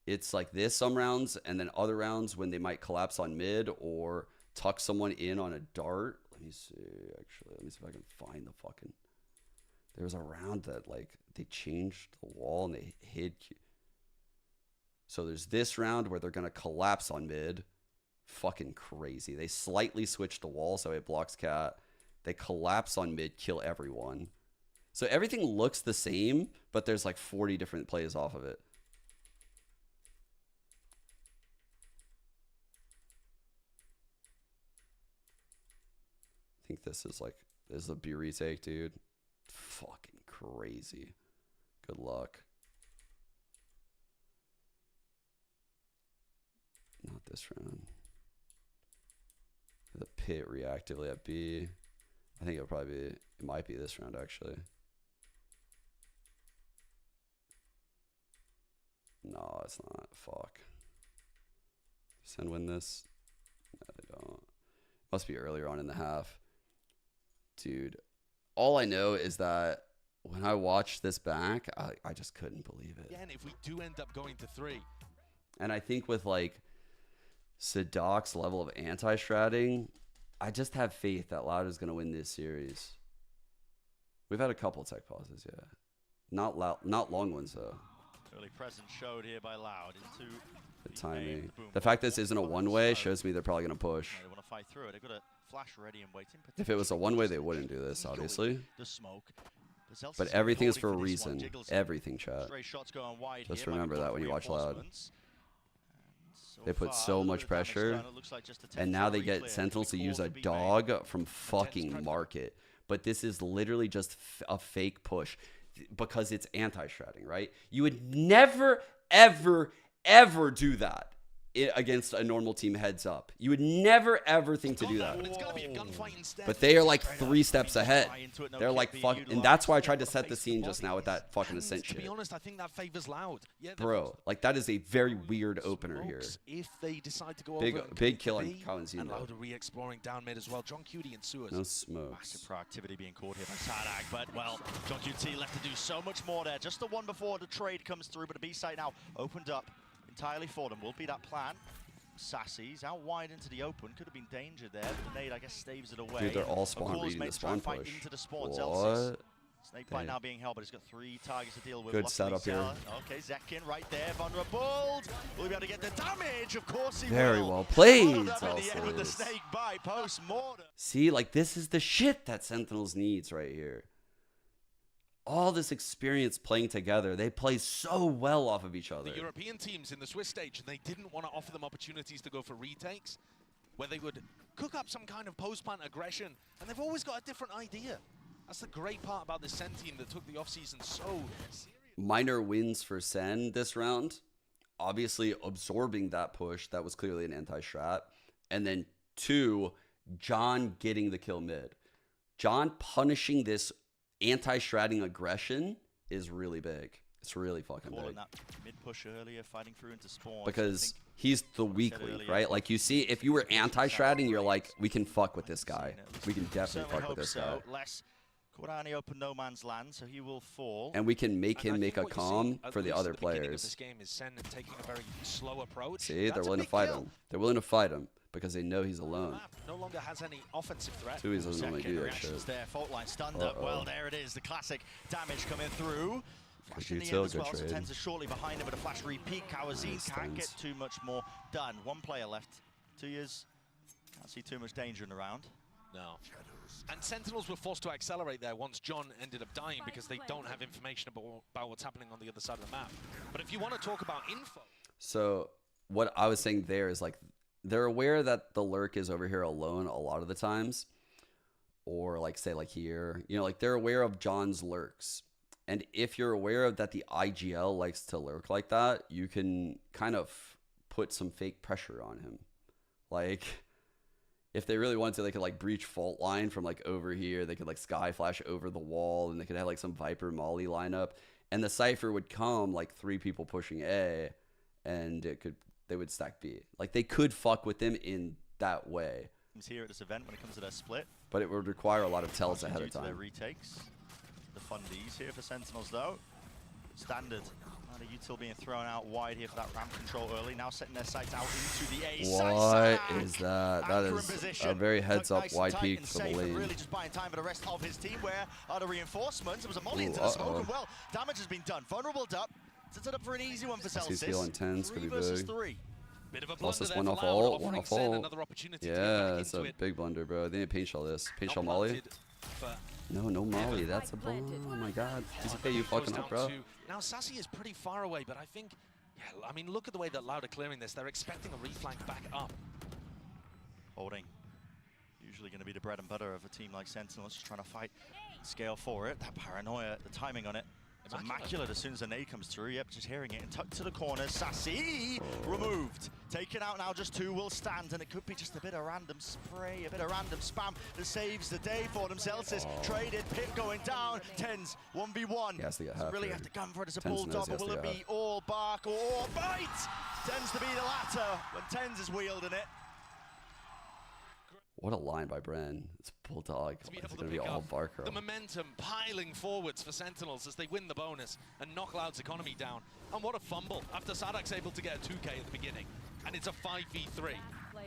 it's like this some rounds, and then other rounds when they might collapse on mid or tuck someone in on a dart. Let me see, actually. Let me see if I can find the fucking... There was a round that, like, they changed the wall and they hid... So there's this round where they're going to collapse on mid. Fucking crazy. They slightly switched the wall so it blocks cat. They collapse on mid, kill everyone. So everything looks the same, but there's like 40 different plays off of it. I think this is a B retake, dude. Fucking crazy. Good luck. Not this round. The pit reactively at B. I think it might be this round actually. No, it's not. Fuck. Sen win this? No, they don't. Must be earlier on in the half. Dude, all I know is that when I watched this back, I just couldn't believe it. Again, if we do end up going to 3. And I think with like Sadok's level of anti-stratting, I just have faith that Loud is going to win this series. We've had a couple tech pauses, yeah. Not long ones, though. Early presence showed here by Loud into the timing. The fact this isn't a one-way shows me they're probably going to push. They want to fight through it. They've got a flash ready and waiting. If it was a one-way, they wouldn't do this, obviously. The smoke. But everything is for a reason. Everything, chat. Just remember that when you watch Loud. They put so much pressure, and now they get Sentinels to use a dog from fucking market. But this is literally just a fake push because it's anti-stratting, right? You would never, ever, ever do that against a normal team heads up. You would never, ever think to do that. But they are like 3 steps ahead. They're like, fuck. And that's why I tried to set the scene just now with that fucking Ascent shit. To be honest, I think that favors Loud. Yeah, bro, like that is a very weird opener here. If they decide to go big kill on Colin's and Loud are re-exploring down mid as well. John Cutie and Sewers. No smokes. Massive proactivity being caught here by Sadak, but well, John QT left to do so much more there. Just the one before the trade comes through, but the B site now opened up entirely for them. Will be that plan. Sassy. He's out wide into the open. Could have been danger there, but the nade, I guess, staves it away. Dude, they're all spawn reading the spawn fight push. into the spawn. What? Snake Bite now being held, but he's got 3 targets to deal with. Good Luckily, setup here. Okay, Zekin right there, vulnerable. Will he be able to get the damage? Of course he Very will. well played. Followed up at the end with the Snake Bite post-mortem. See, like, this is the shit that Sentinels needs right here. All this experience playing together. They play so well off of each other. The European teams in the Swiss stage, and they didn't want to offer them opportunities to go for retakes, where they would cook up some kind of post-plant aggression, and they've always got a different idea. That's the great part about this Sen team that took the offseason so serious. Minor wins for Sen this round. Obviously absorbing that push. That was clearly an anti-strat. And then 2, John getting the kill mid. John punishing this anti-stratting aggression is really big. It's really fucking big. That mid-push earlier, fighting through into spawn. Because he's the weak link, right? Like, you see, if you were anti-stratting, you're like, we can fuck with this guy. We can definitely fuck with this guy. Less Korani open no man's land, so he will fall. And we can make him make a calm for the other players. This game is Sen taking a very slow approach. See, they're willing to fight him. They're willing to fight him because they know he's alone. No longer has any offensive threat. Tui's doesn't normally do that shit. There, fault line stunned up. Well, there it is, the classic damage coming through. Flash in the Util, end as good well, so trade. Tens is shortly behind him, but a flash repeat. Kawazine can't get too much more done. 1 player left. 2 years. Can't see too much danger in the round. No. And Sentinels were forced to accelerate there once John ended up dying because they don't have information about what's happening on the other side of the map. But if you want to talk about info... So what I was saying there is, like, they're aware that the lurk is over here alone a lot of the times. Or, like, say, like here. You know, like, they're aware of John's lurks. And if you're aware of that the IGL likes to lurk like that, you can kind of put some fake pressure on him. Like, if they really wanted to, they could, like, breach fault line from, like, over here. They could, like, sky flash over the wall, and they could have, like, some Viper Molly lineup. And the Cypher would come, like, 3 people pushing A, and they would stack B. Like, they could fuck with them in that way. He's here at this event when it comes to their split. But it would require a lot of tells ahead of Due to their time. retakes. The fundies here for Sentinels, though. Standard. And a util being thrown out wide here for that ramp control early. Now setting their sights out into the A. What is that? That is a very heads-up wide peek for the lane. Really just buying time for the rest of his team. Where are the reinforcements? There was a molly into the smoke, and well, damage has been done. Vulnerable up. Sets it up for an easy one for Celsius. He's feeling tense, could be 3 versus big. 3. Bit of a Also, blunder one there off for Loud, ult, one offering off Sen ult. another opportunity to get Yeah, back it's into a it. big blunder, bro. They need to paint shell this. Paint Not shell Molly? planted for No Molly. That's a bomb. Oh my god. DCK, you fucking up, bro. Now, Sassy is pretty far away, but I think, yeah, I mean, look at the way that Loud are clearing this. They're expecting a reflank back up. Holding. Usually going to be the bread and butter of a team like Sentinels, just trying to fight, scale for it. That paranoia, the timing on it. It's immaculate as soon as the nade comes through. Yep, just hearing it and tucked to the corner. Sassy removed. Taken out now, just 2 will stand, and it could be just a bit of random spray, a bit of random spam that saves the day for them. Celsius traded, Pit going down. Tens, 1v1. He has to get half Really here. have to gun for it as a Tens knows bulldog, he has but will to it get be all bark or all bite? Tends to be the latter when Tens is wielding it. What a line by Bren. It's Bulldog. It's going to be all Barker. The momentum piling forwards for Sentinels as they win the bonus and knock Loud's economy down. And what a fumble after Sadak's able to get a 2K at the beginning. And it's a 5v3.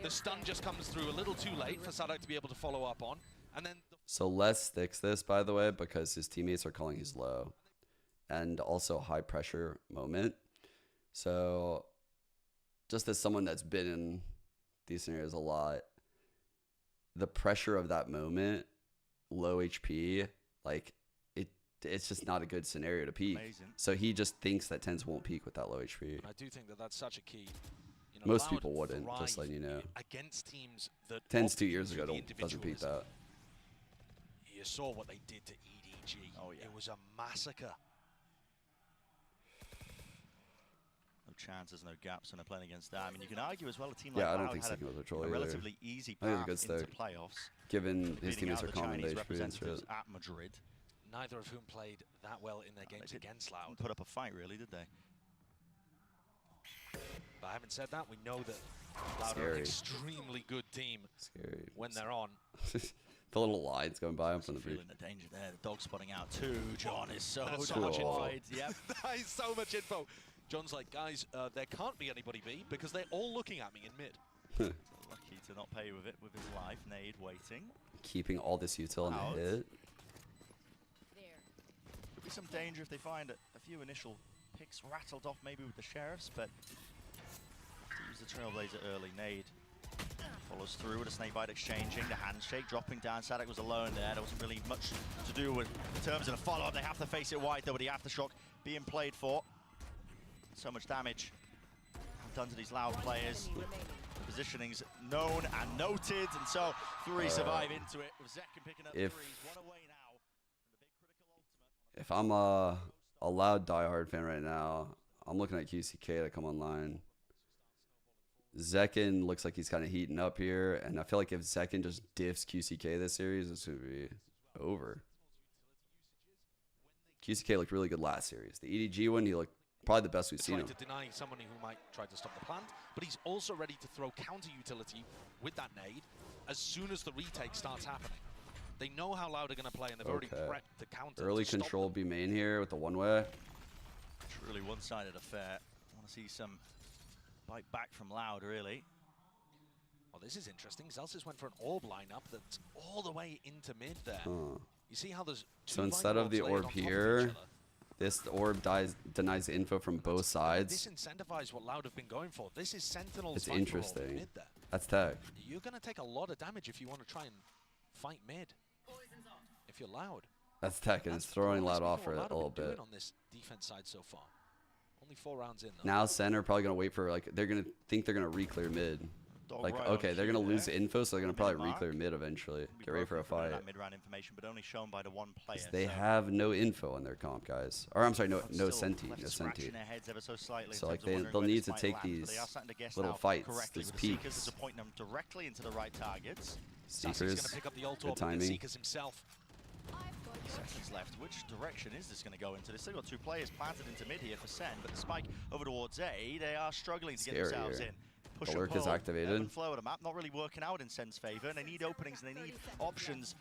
The stun just comes through a little too late for Sadak to be able to follow up on. And then So Les sticks this, by the way, because his teammates are calling he's low. And also high pressure moment. So just as someone that's been in these scenarios a lot, the pressure of that moment, low HP, like it's just not a good scenario to peak. Amazing. So he just thinks that Tens won't peak with that low HP. and I do think that that's such a key. You know, Most Loud people wouldn't, just thrive letting you know. against teams that Tens opt 2 years into ago the doesn't peak that. You saw what they did to EDG. Oh, yeah. It was a massacre. No chances, no gaps when they're playing against that. I mean, you can argue as well a team like Yeah, I don't Loud think had Sticking was a troll a either. relatively easy I think path it's a good into stick. playoffs. Given his beating teammates out are the common Chinese HP and representatives shit. at Madrid. Neither of whom played that well in their games against Loud. Put up a fight, really, did they? But having said that, we know that Loud are Scary. an extremely good team Scary. when they're on. The little lines going by him from the breach. Feeling the danger there. The dog spotting out too. John is so That's damn much info. wide. Yep. That is so much info. John's like, guys, there can't be anybody B because they're all looking at me in mid. Lucky to not pay with it with his life. Nade waiting. Keeping all this util in Out. the hit. Could be some danger if they find a few initial picks rattled off maybe with the Sheriffs, but to use the Trailblazer early. Nade follows through with a snakebite exchanging, the handshake dropping down. Sadak was alone there. There wasn't really much to do with in terms of the follow-up. They have to face it wide though, with the aftershock being played for. So much damage done to these Loud players. The positioning's known and noted, and so 3 survive into it with Zekken picking up threes. One away now. If I'm a Loud diehard fan right now, I'm looking at QCK to come online. Zekken looks like he's kind of heating up here, and I feel like if Zekken just diffs QCK this series, it's going to be over. QCK looked really good last series. The EDG one, he looked probably the best we've seen him. To deny someone who might try to stop the plant, but he's also ready to throw counter utility with that nade as soon as the retake starts happening. They know how Loud are going to play, and they've already prepped the counter. Early control B main here with the one-way. Truly one-sided affair. I want to see some bite back from Loud, really. Well, this is interesting. Zelsis went for an orb lineup that's all the way into mid there. Huh. You see how there's So instead of the orb here, this orb denies info from both sides. Disincentivise what Loud have been going for. This is Sentinel's It's fight for all interesting. mid there. That's tech. You're going to take a lot of damage if you want to try and fight mid. If you're Loud. That's tech, and it's throwing Loud off for a little bit. On this defense side so far. Only 4 rounds in though. Now center probably gonna wait for, like, they're gonna think they're gonna re-clear mid. Like, okay, they're gonna lose info, so they're gonna probably re-clear mid eventually. Get ready for a fight. Mid-round information, but only shown by the one player. They have no info on their comp, guys. Or I'm sorry, no Senti, no Senti. So like they'll need to take these little fights, these peaks. Point them directly into the right targets. Seekers, good timing. Himself. Seconds left. Which direction is this going to go into? They've still got 2 players planted into mid here for Sen, but the spike over towards A, they are struggling to get themselves in. Push The lurk is activated. Ebb and flow of the map, not really working out in Sen's favor, and they need openings and they need options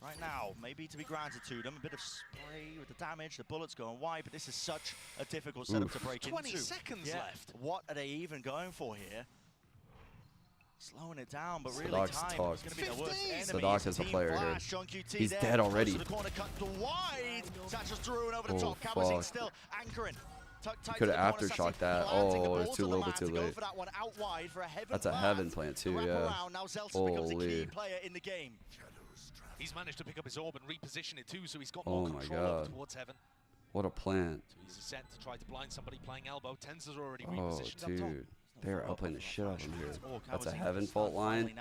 right now, maybe to be granted to them. A bit of spray with the damage, the bullets going wide, but this is such a difficult setup to break 20 into. 20 seconds left. What are they even going for here? Slowing it down, but really Sadak's time talk. is going to be the worst enemy. Sadak is a player here. He's dead already. The corner cut to wide. Satchel's through and over the top. Cabazine still anchoring. Could have aftershocked that. Oh, it's too little bit too late. That's a heaven plant too, yeah. Holy. He's managed to pick up his orb and reposition it too, so he's got Oh more my control over god. towards heaven. What a plant. So he's set to try to blind somebody playing elbow. Tenza's already Oh, repositioned up top. dude. They're outplaying the shit out of him here. That's a heaven fault line.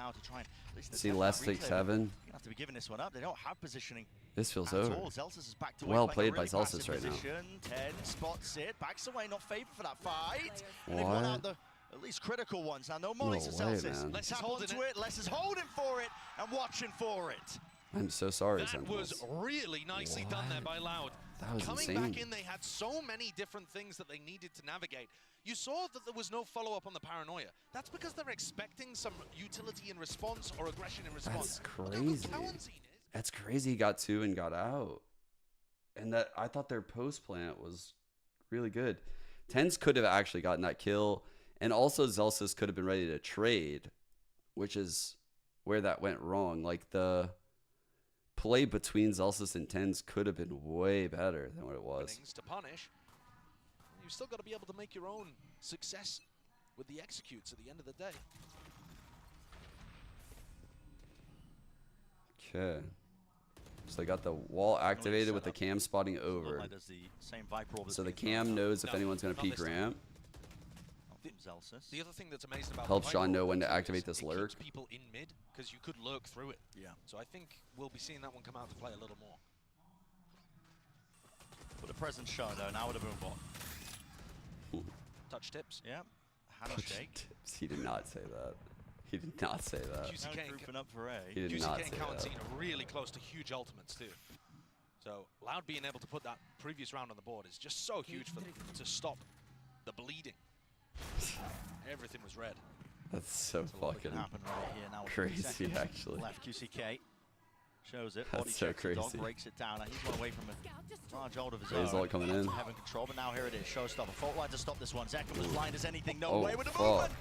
See, Les takes heaven. You're going to have to be giving this one up. They don't have positioning. This feels at over. all. Zelsis is backed away, Well playing a played by really Zelsis passive right now. position. 10 spots it, backs away, not favored for that fight. And they've won out the at least critical ones. Now no mollies for way, Zelsis. man. Let's tap onto it. Les is holding for it and watching for it. I'm so sorry, That Sentinels. was really nicely done there by Loud. That was Coming insane. back in, they had so many different things that they needed to navigate. You saw that there was no follow-up on the paranoia. That's because they're expecting some utility in response or aggression in response. That's crazy. That's crazy. He got 2 and got out. And that I thought their post plant was really good. Tens could have actually gotten that kill, and also Zelsis could have been ready to trade, which is where that went wrong. Like the play between Zelsis and Tens could have been way better than what it was. To punish. You've still got to be able to make your own success with the executes at the end of the day. Okay. So they got the wall activated with the cam spotting over. So the cam knows if anyone's going to peek ramp. The other thing that's amazing about Helps the Sean Viper know when to Roll activate is this it lurk. keeps people in mid because you could lurk through it. Yeah. So I think we'll be seeing that one come out to play a little more. With a present show though, now with a boom bot. Touch tips. Yeah. Handshake. He did not say that. He did not say that. QCK Grouping up for A. He did QCK not and say Kalentin that. are really close to huge ultimates too. So Loud being able to put that previous round on the board is just so huge for them to stop the bleeding. Everything was red. That's so fucking happen right here now with crazy, 3 seconds actually. left QCK. Shows it. That's Body so checks the dog, crazy. breaks it down. Now he's one away from a large hold of his He's own. all coming in. Having control, but now here it is. Showstopper. Fault line to stop this one. Zekken was blind as anything. No Oh, way with the fuck. movement.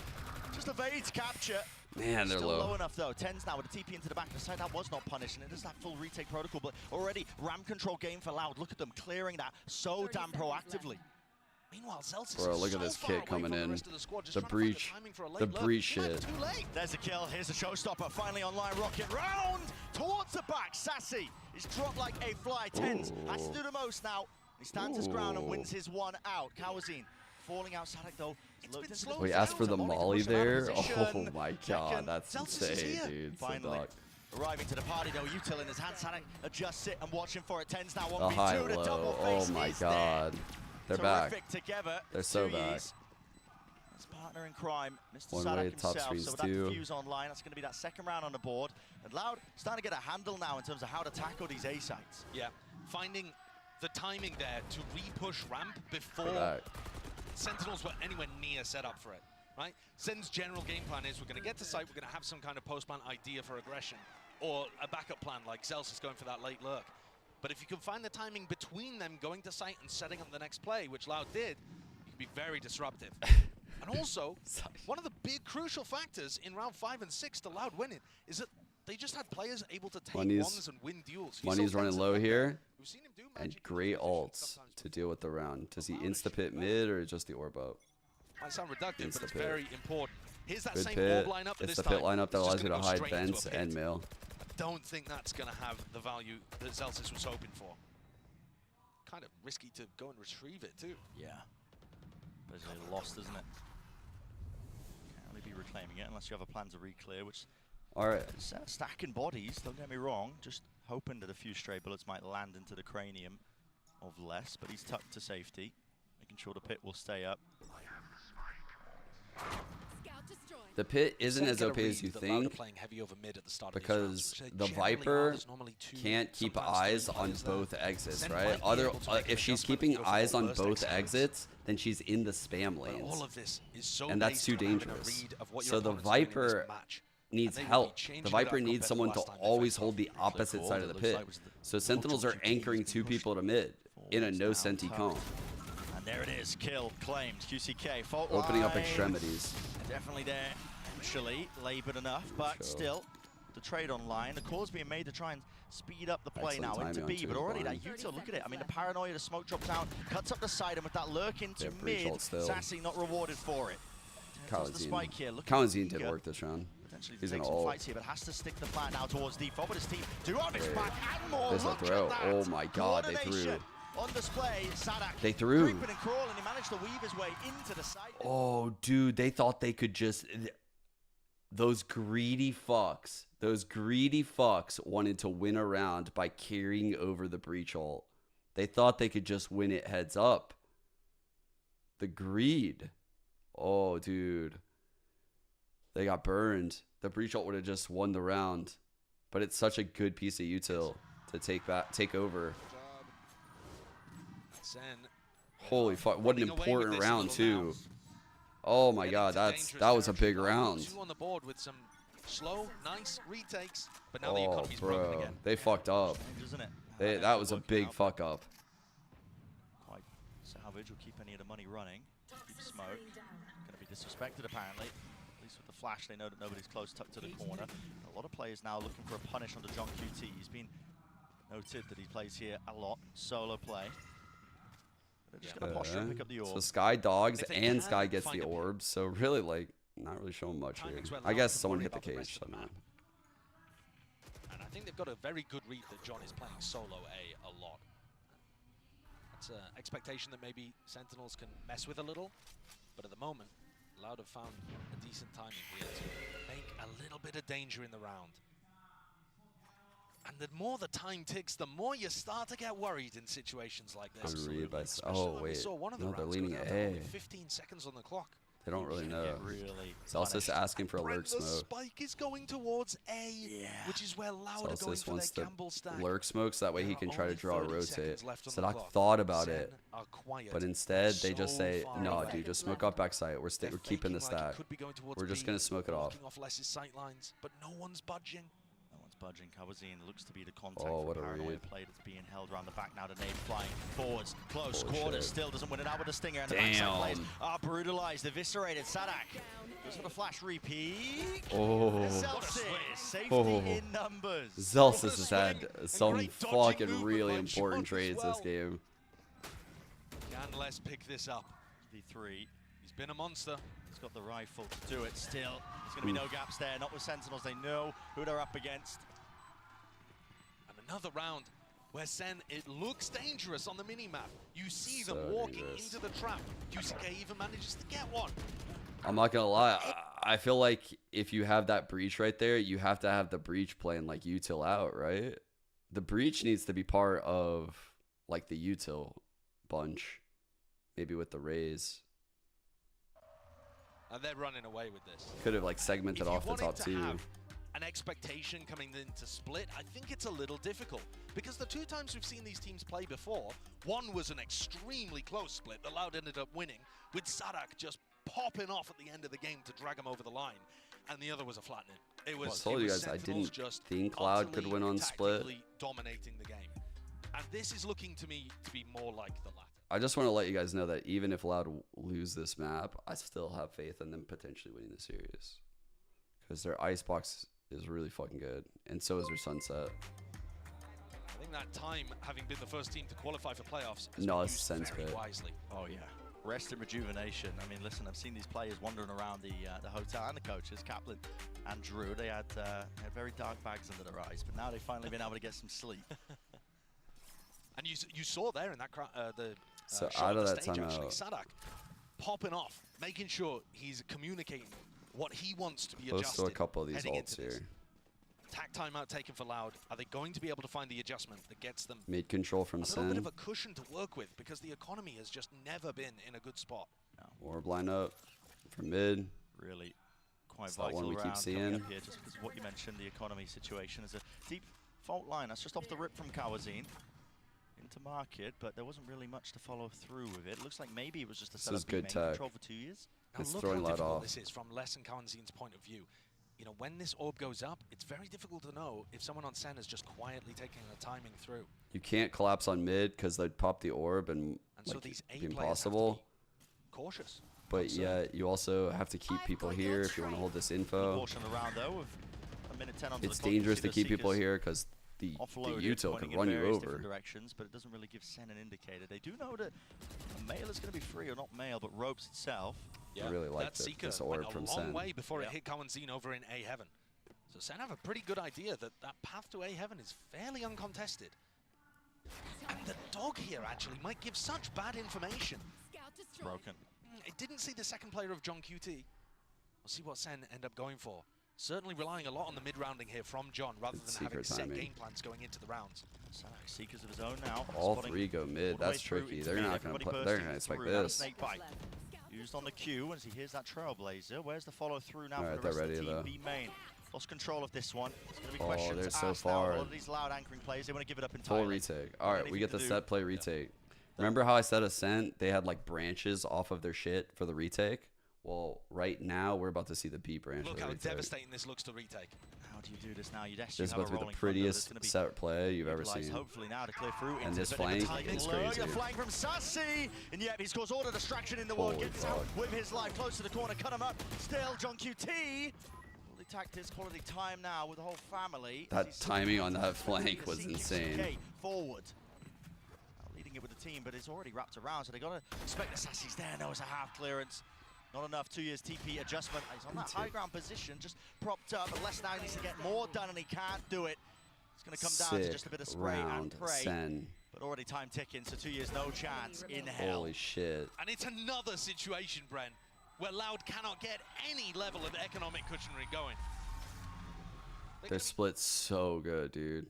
Just evades capture. Man, they're Still low. enough though. Tens now with a TP into the back of the side. That was not punished, and it is that full retake protocol. But already ram control game for Loud. Look at them clearing that so damn proactively. Meanwhile, Celsius Bro, look at this kid coming in. The breach. The breach shit. There's a kill. Here's a showstopper. Finally online. Rocket round towards the back. Sassy is dropped like a fly. Tens has to do the most now. He stands his ground and wins his one out. Kawazine falling out. Sadak though. We asked for the molly there. Oh my god, that's insane, dude. So Finally. dark. Arriving to the party though, Util in his hand. Sadak adjusts it and watching for it. Tens now The high 1v2. The low. double Oh face my is god. They're back. Terrific together. They're so Two back. years. His partner in crime, Mr. One Sadak way, top himself. screens So with that too. defuse online, that's going to be that second round on the board. And Loud starting to get a handle now in terms of how to tackle these A sites. Yeah, finding the timing there to re-push ramp before Correct. Sentinels were anywhere near set up for it, right? Zen's general game plan is we're going to get to site, we're going to have some kind of post-plan idea for aggression, or a backup plan like Zels is going for that late lurk. But if you can find the timing between them going to site and setting up the next play, which Loud did, you can be very disruptive. And also, one of the big crucial factors in round 5 and 6 to Loud winning is that they just had players able to take ones and win duels. You Money's saw running Benson low up there. here. We've seen him do And magic great ults to deal with the round. Does he insta-pit mid or just the orb up? Might sound reductive, but it's Insta-pit. very important. Here's that Good same pit. orb lineup, but It's this the pit time lineup that it's allows just you to gonna go hide straight into vents a pit. and mail. I don't think that's going to have the value that Celsius was hoping for. Kind of risky to go and retrieve it too. Yeah. But it's a lost, isn't it? Can't really be reclaiming it unless you have a plan to re-clear, which... Alright. Stacking bodies, don't get me wrong. Just hoping that a few stray bullets might land into the cranium of less, but he's tucked to safety, making sure the pit will stay up. The pit isn't as OP as you think because the Viper can't keep eyes on both exits, right? If she's keeping eyes on both exits, then she's in the spam lanes, and that's too dangerous. So the Viper needs help. The Viper needs someone to always hold the opposite side of the pit. So Sentinels are anchoring two people to mid in a no senti cone. And there it is, kill claimed. QCK, fault Opening up line. extremities. Definitely there, actually, labored enough, but still, the trade online. The call's being made to try and speed up the play Excellent now into timing on B, but already that Turbine. Yuto, look at it. I mean, the paranoia, the smoke drops out, cuts up the side, and with that lurk into breach mid, ult still. Sassy not rewarded for it. Turns the spike here, looking Kawazine did eager. work this round. Potentially to He's take an some ult. fights here, but has to stick the plan now towards default, but his team do have his back and more. There's a Look throw. at that. Oh my god, they threw. Coordination on display, Sadak They threw. creeping and crawling, he managed to weave his way into the side. Oh, dude, they thought they could just... Those greedy fucks wanted to win a round by carrying over the breach ult. They thought they could just win it heads up. The greed. Oh, dude. They got burned. The breach ult would have just won the round. But it's such a good piece of util to take over. Zen Holy fuck, what an important round too. Oh my god, that was a big round. Two on the board with some slow, nice retakes, but now the Oh, economy's broken bro, again. they fucked up. Isn't it? That was a big fuck up. Quite salvage. Will keep any of the money running. Keep smoke. Going to be disrespected apparently. At least with the flash, they know that nobody's close, tucked to the corner. A lot of players now looking for a punish onto John QT. He's been noted that he plays here a lot, solo play. They're just going to posture and pick up the orb. So Sky dogs If they and can Sky gets find the a- orbs, so really like not really showing much here. Timing's well I guess enough, someone worry hit the about the rest cage. of the Somehow. map. And I think they've got a very good read that John is playing solo a lot. That's an expectation that maybe Sentinels can mess with a little, but at the moment, Loud have found a decent timing here to make a little bit of danger in the round. And the more the time ticks, the more you start to get worried in situations like this. Good read by Especially oh when we wait, saw one of the no, they're rounds leaning go down at to A. only 15 seconds on the clock. They don't really know. Really Celsius asking for alert The smoke. spike is going towards A, which is where Loud are going Celsius for wants their to gamble stack. lurk smoke so that way he can try to draw a 30 rotate. seconds left on the Sadak clock. thought about Zen it, are quiet. but instead they just So say, far no, away. dude, just smoke up backside. We're keeping the Faking like it stack. could be going towards We're just B, gonna smoke it off. blocking off Les's sight lines, but no one's budging. No one's budging. Kawazine looks to be the contact Oh, for what a Paranoia read. play that's being held around the back now. The nade flying forwards. Close Holy quarters. shit. Still doesn't win it out with a stinger. And the backside Damn. plays are brutalized. Eviscerated. Sadak goes for the flash repeat. Oh. Celsius. Safety Oh. in numbers. Zelsis has had some fucking really important trades this game. Can Les pick this up? The 3. He's been a monster. He's got the rifle to do it still. There's going to be no gaps there. Not with Sentinels. They know who they're up against. And another round where Sen, it looks dangerous on the mini-map. You see them So walking dangerous. into the trap. QCK even manages to get one. I'm not gonna lie. I feel like if you have that breach right there, you have to have the breach playing like util out, right? The breach needs to be part of like the util bunch, maybe with the raise. And they're running away with this. Could have like segmented off the top two. Have an expectation coming into split, I think it's a little difficult because the 2 times we've seen these teams play before, one was an extremely close split. The Loud ended up winning with Sadak just popping off at the end of the game to drag him over the line, and the other was a flattening. It was. I told it you was guys I Sentinels didn't just think Cloud could utterly win on split. tactically dominating the game, and this is looking to me to be more like the latter. I just want to let you guys know that even if Loud lose this map, I still have faith in them potentially winning the series because their icebox is really fucking good, and so is their sunset. I think that time, having been the first team to qualify for playoffs, has No, been it's used sense very fit. wisely. Oh, yeah. Rest and rejuvenation. I mean, listen, I've seen these players wandering around the hotel, and the coaches, Kaplan and Drew. They had very dark bags under their eyes, but now they've finally been able to get some sleep. And you saw there in that So shot out on of the that stage, actually, timeout, Sadak popping off, making sure he's communicating what he wants to be close adjusted to a couple of these heading ults into this. here. Tack timeout taken for Loud. Are they going to be able to find the adjustment that gets them Mid control from a little bit Sen. of a cushion to work with because the economy has just never been in a good spot? Orb line up from mid. Really quite It's that vital one we keep round coming seeing. up here, just because of what you mentioned, the economy situation is a deep fault line. That's just off the rip from Kawazine into market, but there wasn't really much to follow through with it. It looks like maybe it was just a This setup is good main tech. control for 2 years. Now It's look throwing how Loud difficult off. this is from Les and Kawanzine's point of view. You know, when this orb goes up, it's very difficult to know if someone on Sen is just quietly taking the timing through. You can't collapse on mid because they'd pop the orb and, And so like, these A be players impossible. have to be cautious. But yeah, you also have to keep people here if you want to hold this info. Portion around though with a minute 10 onto It's the clock. dangerous You to see keep people Seekers here because the offloaded, util pointing can in run you various over. different directions, but it doesn't really give Sen an indicator. They do know that a male is going to be free, or not male, but ropes itself. Yeah, really like that the- Seeker this went orb from a long Sen. way before Yeah. it hit Kawanzine over in A Heaven. So Sen have a pretty good idea that that path to A Heaven is fairly uncontested. And the dog here actually might give such bad information. Broken. It didn't see the second player of John QT. We'll see what Sen end up going for. Certainly relying a lot on the mid-rounding here from John rather It's than having Seeker set timing. game plans going into the rounds. Sadak, Seekers of his own now. All spotting three go mid. all the way That's through tricky. into They're mid. not gonna Everybody play. They're bursting gonna expect through. Now the this. snake bite. Used on the Q as he hears that Trailblazer. Where's the follow through now Alright, for the rest they're of the ready, team? though. B main. Lost control of this one. It's going to be Oh, questions they're so asked now. far. A lot of these Loud anchoring plays, they want to give it up Full entirely. retake. All right, we anything get to the do. set play retake. Remember how I said Ascent, they had like branches off of their shit for the retake? Well, right now we're about to see the B branch Look for the how retake. devastating this looks to retake. How do you do this now? You'd This is about to be the prettiest set play you've ever seen. Hopefully now to clear through And into this the bit of a flank tight is lurk. crazy. A flank from Sassy, and yet he's caused all the distraction in the world. Holy Gets out fuck. with his life close to the corner, cut him up. Still, John QT. Quality tactics, quality time now with the whole family. That timing on that flank was insane. Okay, forward. Leading it with the team, but it's already wrapped around, so they got to expect the Sassy's there. No, it's a half clearance. Not enough. 2 years TP adjustment. He's on that high ground position, just propped up. Unless now he needs to get more done, and he can't do it. It's going to come down to Sick just a bit of spray round, and pray. Sen. But already time ticking, so 2 years no chance in hell. Holy shit. And it's another situation, Bren, where Loud cannot get any level of economic cushionry going. Their split's so good, dude.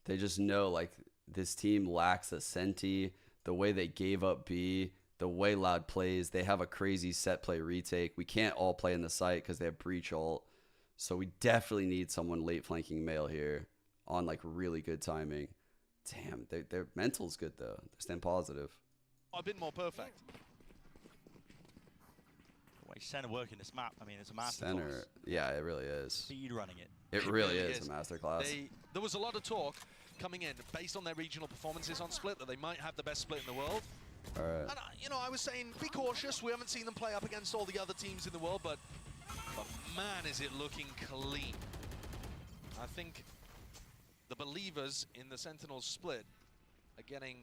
They just know, like, this team lacks a Senti. The way they gave up B, the way Loud plays, they have a crazy set play retake. We can't all play in the site because they have breach ult. So we definitely need someone late flanking male here on, like, really good timing. Damn, their mental's good, though. They're staying positive. A bit more perfect. The way Center working this map, I mean, it's a masterclass. Center, yeah, it really is. Speed running it. It really is a masterclass. There was a lot of talk coming in based on their regional performances on Split that they might have the best split in the world. All right. And you know, I was saying, be cautious. We haven't seen them play up against all the other teams in the world, but man, is it looking clean. I think the believers in the Sentinels split are getting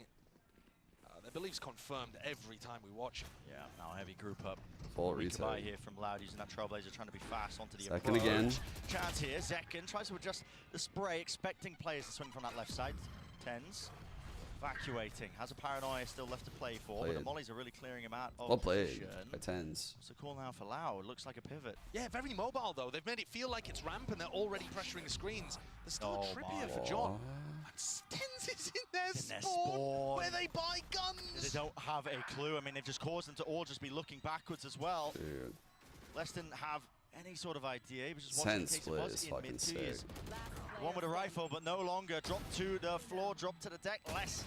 their beliefs confirmed every time we watch. Yeah, now heavy group up. Full By reset. here from Loud using that Trailblazer, trying to be fast onto the Second approach. again. Chance here, Zekken tries to adjust the spray, expecting players to swing from that left side. Tens. Evacuating, has a Paranoia still left to play for, but the mollies are really clearing him out of Well played position. by Tens. What's the call now for Loud? Looks like a pivot. Yeah, very mobile though. They've made it feel like it's ramp and they're already pressuring the screens. There's still a trip here for John. And Tens is in their spawn where they buy guns. They don't have a clue. I mean, they've just caused them to all just be looking backwards as well. Dude. Les didn't have any sort of idea. He was just watching the case it was in mid twos. One with a rifle, but no longer. Drop to the floor, drop to the deck. Les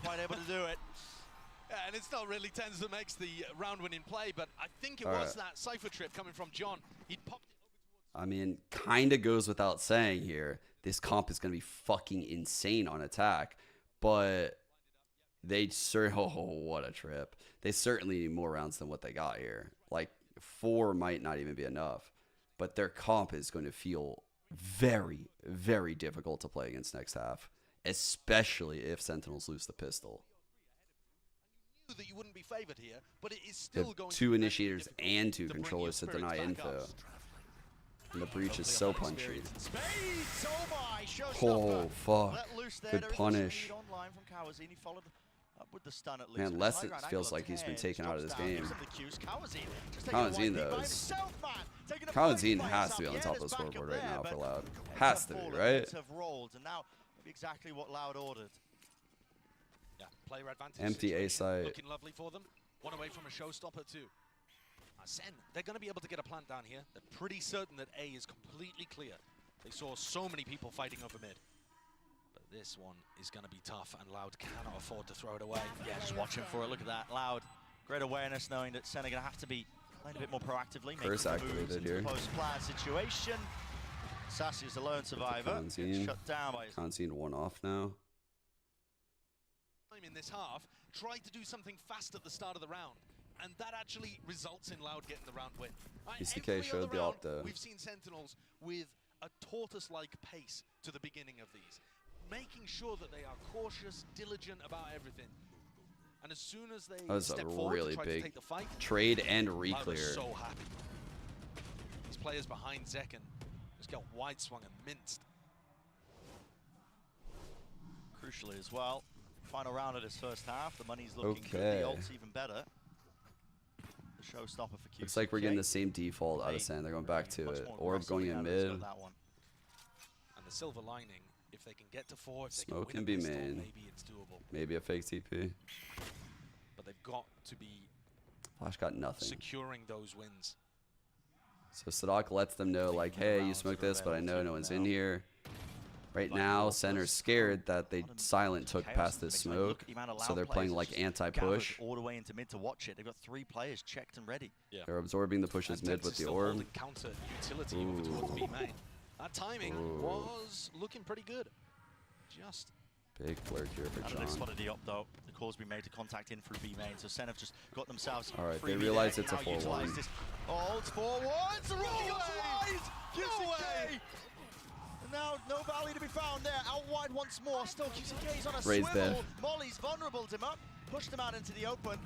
quite able to do it. Yeah, and it's not really Tens that makes the round-winning play, but I think it was that Cypher trip coming from John. He popped it over towards... I mean, kind of goes without saying here. This comp is going to be fucking insane on attack, but they oh, what a trip. They certainly need more rounds than what they got here. Like, 4 might not even be enough, but their comp is going to feel very, very difficult to play against next half, especially if Sentinels lose the pistol. You knew that you wouldn't be favored here, but it is They still have going 2 to be initiators and 2 to bring controllers to your deny spirits back info. up. And the breach is so punchy. Showstopper. Oh, fuck. Let loose there. Good There is a punish. speed online from Kawazini, followed up with the stun at least. Man, But Les high ground feels angle like he's been Tens, taken out of drops this down, game. gives him the cues. Kawazini just taking a Kawazini, wide though, lead by is... himself, man. Taking a Kawazini break by has to be on himself. top Yeah, of the there's backup scoreboard right there, now but for Loud. it's Has a to be, fall right? that have rolled, and now maybe exactly what Loud ordered. Yeah, player advantage. Empty A situation site. Looking lovely for them. One away from a showstopper too. Sen, they're going to be able to get a plant down here. They're pretty certain that A is completely clear. They saw so many people fighting over mid. But this one is going to be tough, and Loud cannot afford to throw it away. Yeah, just watching for it. Look at that. Loud. Great awareness, knowing that Sen are going to have to be playing a bit more proactively. Curse activated here. Post-plan situation. Sassy is the lone survivor. Kanzine. Shut down by his... Kanzine 1 off now. In this half, tried to do something fast at the start of the round, and that actually results in Loud getting the round win. BCK Every showed other the round, opta. We've seen Sentinels with a tortoise-like pace to the beginning of these, making sure that they are cautious, diligent about everything. And as soon as they That was step a forward really to try to big take the fight, trade and Loud are re-clear. so happy. These players behind Zekken just got wide swung and minced. Crucially as well, final round of this first half. The money's looking good. Okay. The ult's even better. The showstopper for QCK. Looks like we're getting the same default out of Sen. They're going back to it. Orb going in mid. And the silver lining, if they can get to 4, if they Smoke can can win be a pistol, main. maybe it's doable. Maybe a fake TP. But they've got to be Flash got nothing. securing those wins. So Sadak lets them know, like, hey, you smoked this, but I know no one's in here. Right now, Center's scared that they silent took past this smoke, so they're playing like anti-push. All the way into mid to watch it. They've got 3 players checked and ready. Yeah. They're absorbing the pushes mid with the orb. Holding counter utility over towards B main. That timing was looking pretty good. Just big flirt here for They've John. spotted the op though. The call's been made to contact in through B main, so Sen have just got themselves. All right, they freebie realize there. it's a Now 4-1. utilize this. Oh, it's 4-1. It's a rookie wide. QCK. Now, no value to be found there. Out wide once more. Still, QCK's on a Raised swivel. dead. Molly's vulnerable him up. Pushed him out into the open.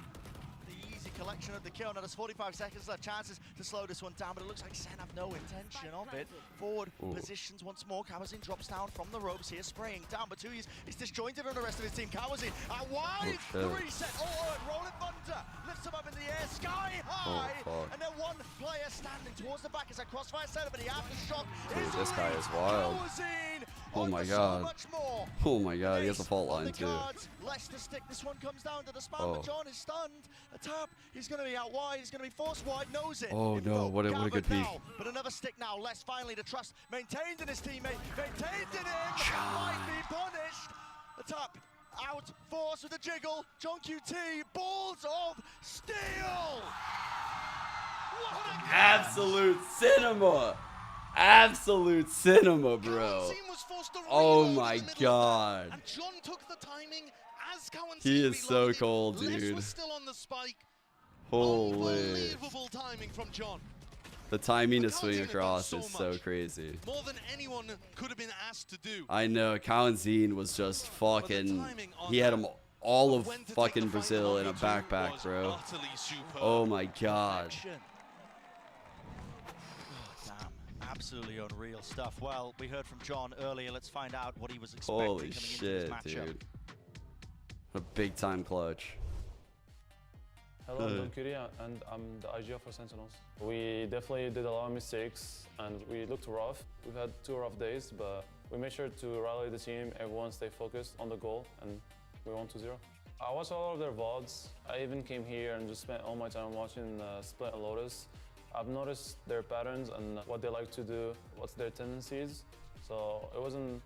The easy collection of the kill. Now there's 45 seconds left. Chances to slow this one down, but it looks like Sen have no intention of it. Forward positions once more. Kawazin drops down from the ropes here, spraying down, but Tuyes is disjointed on the rest of his team. Kawazin out wide. The reset. Oh, rolling thunder. Lifts him up in the air, sky high. And then one player standing towards the back as a crossfire setup, but the aftershock is This guy is wild. Kawazin. Oh my So god. much more. Oh my god, he has a fault On line the too. cards, less to stick. This one comes down to the spam, but John is stunned. A tap, he's going to be out wide, he's going to be forced wide, knows it. Oh no, what a good peek. Now, but another stick now, Les finally the trust maintained in his teammate, maintained in him, might be punished. The tap, out, force with a jiggle, John QT, balls of steel! What a Absolute cinema! Absolute cinema, bro. Oh my god. And John took the timing as He is so cold, dude. was still on the spike. Holy. Unbelievable timing from John. The timing to swing across is so crazy. More than anyone could have been asked to do. I know. Kalanzine was just fucking. He had him all of fucking Brazil in a backpack, bro. Oh my god. Absolutely unreal stuff. Well, we heard from John earlier. Let's find out what he was expecting Holy coming into shit, this matchup. dude. A big time clutch. Hello, I'm Don Curie, and I'm the IGL for Sentinels. We definitely did a lot of mistakes, and we looked rough. We've had 2 rough days, but we made sure to rally the team, everyone stay focused on the goal, and we won 2-0. I watched a lot of their VODs. I even came here and just spent all my time watching Split and Lotus. I've noticed their patterns and what they like to do, what's their tendencies. So it wasn't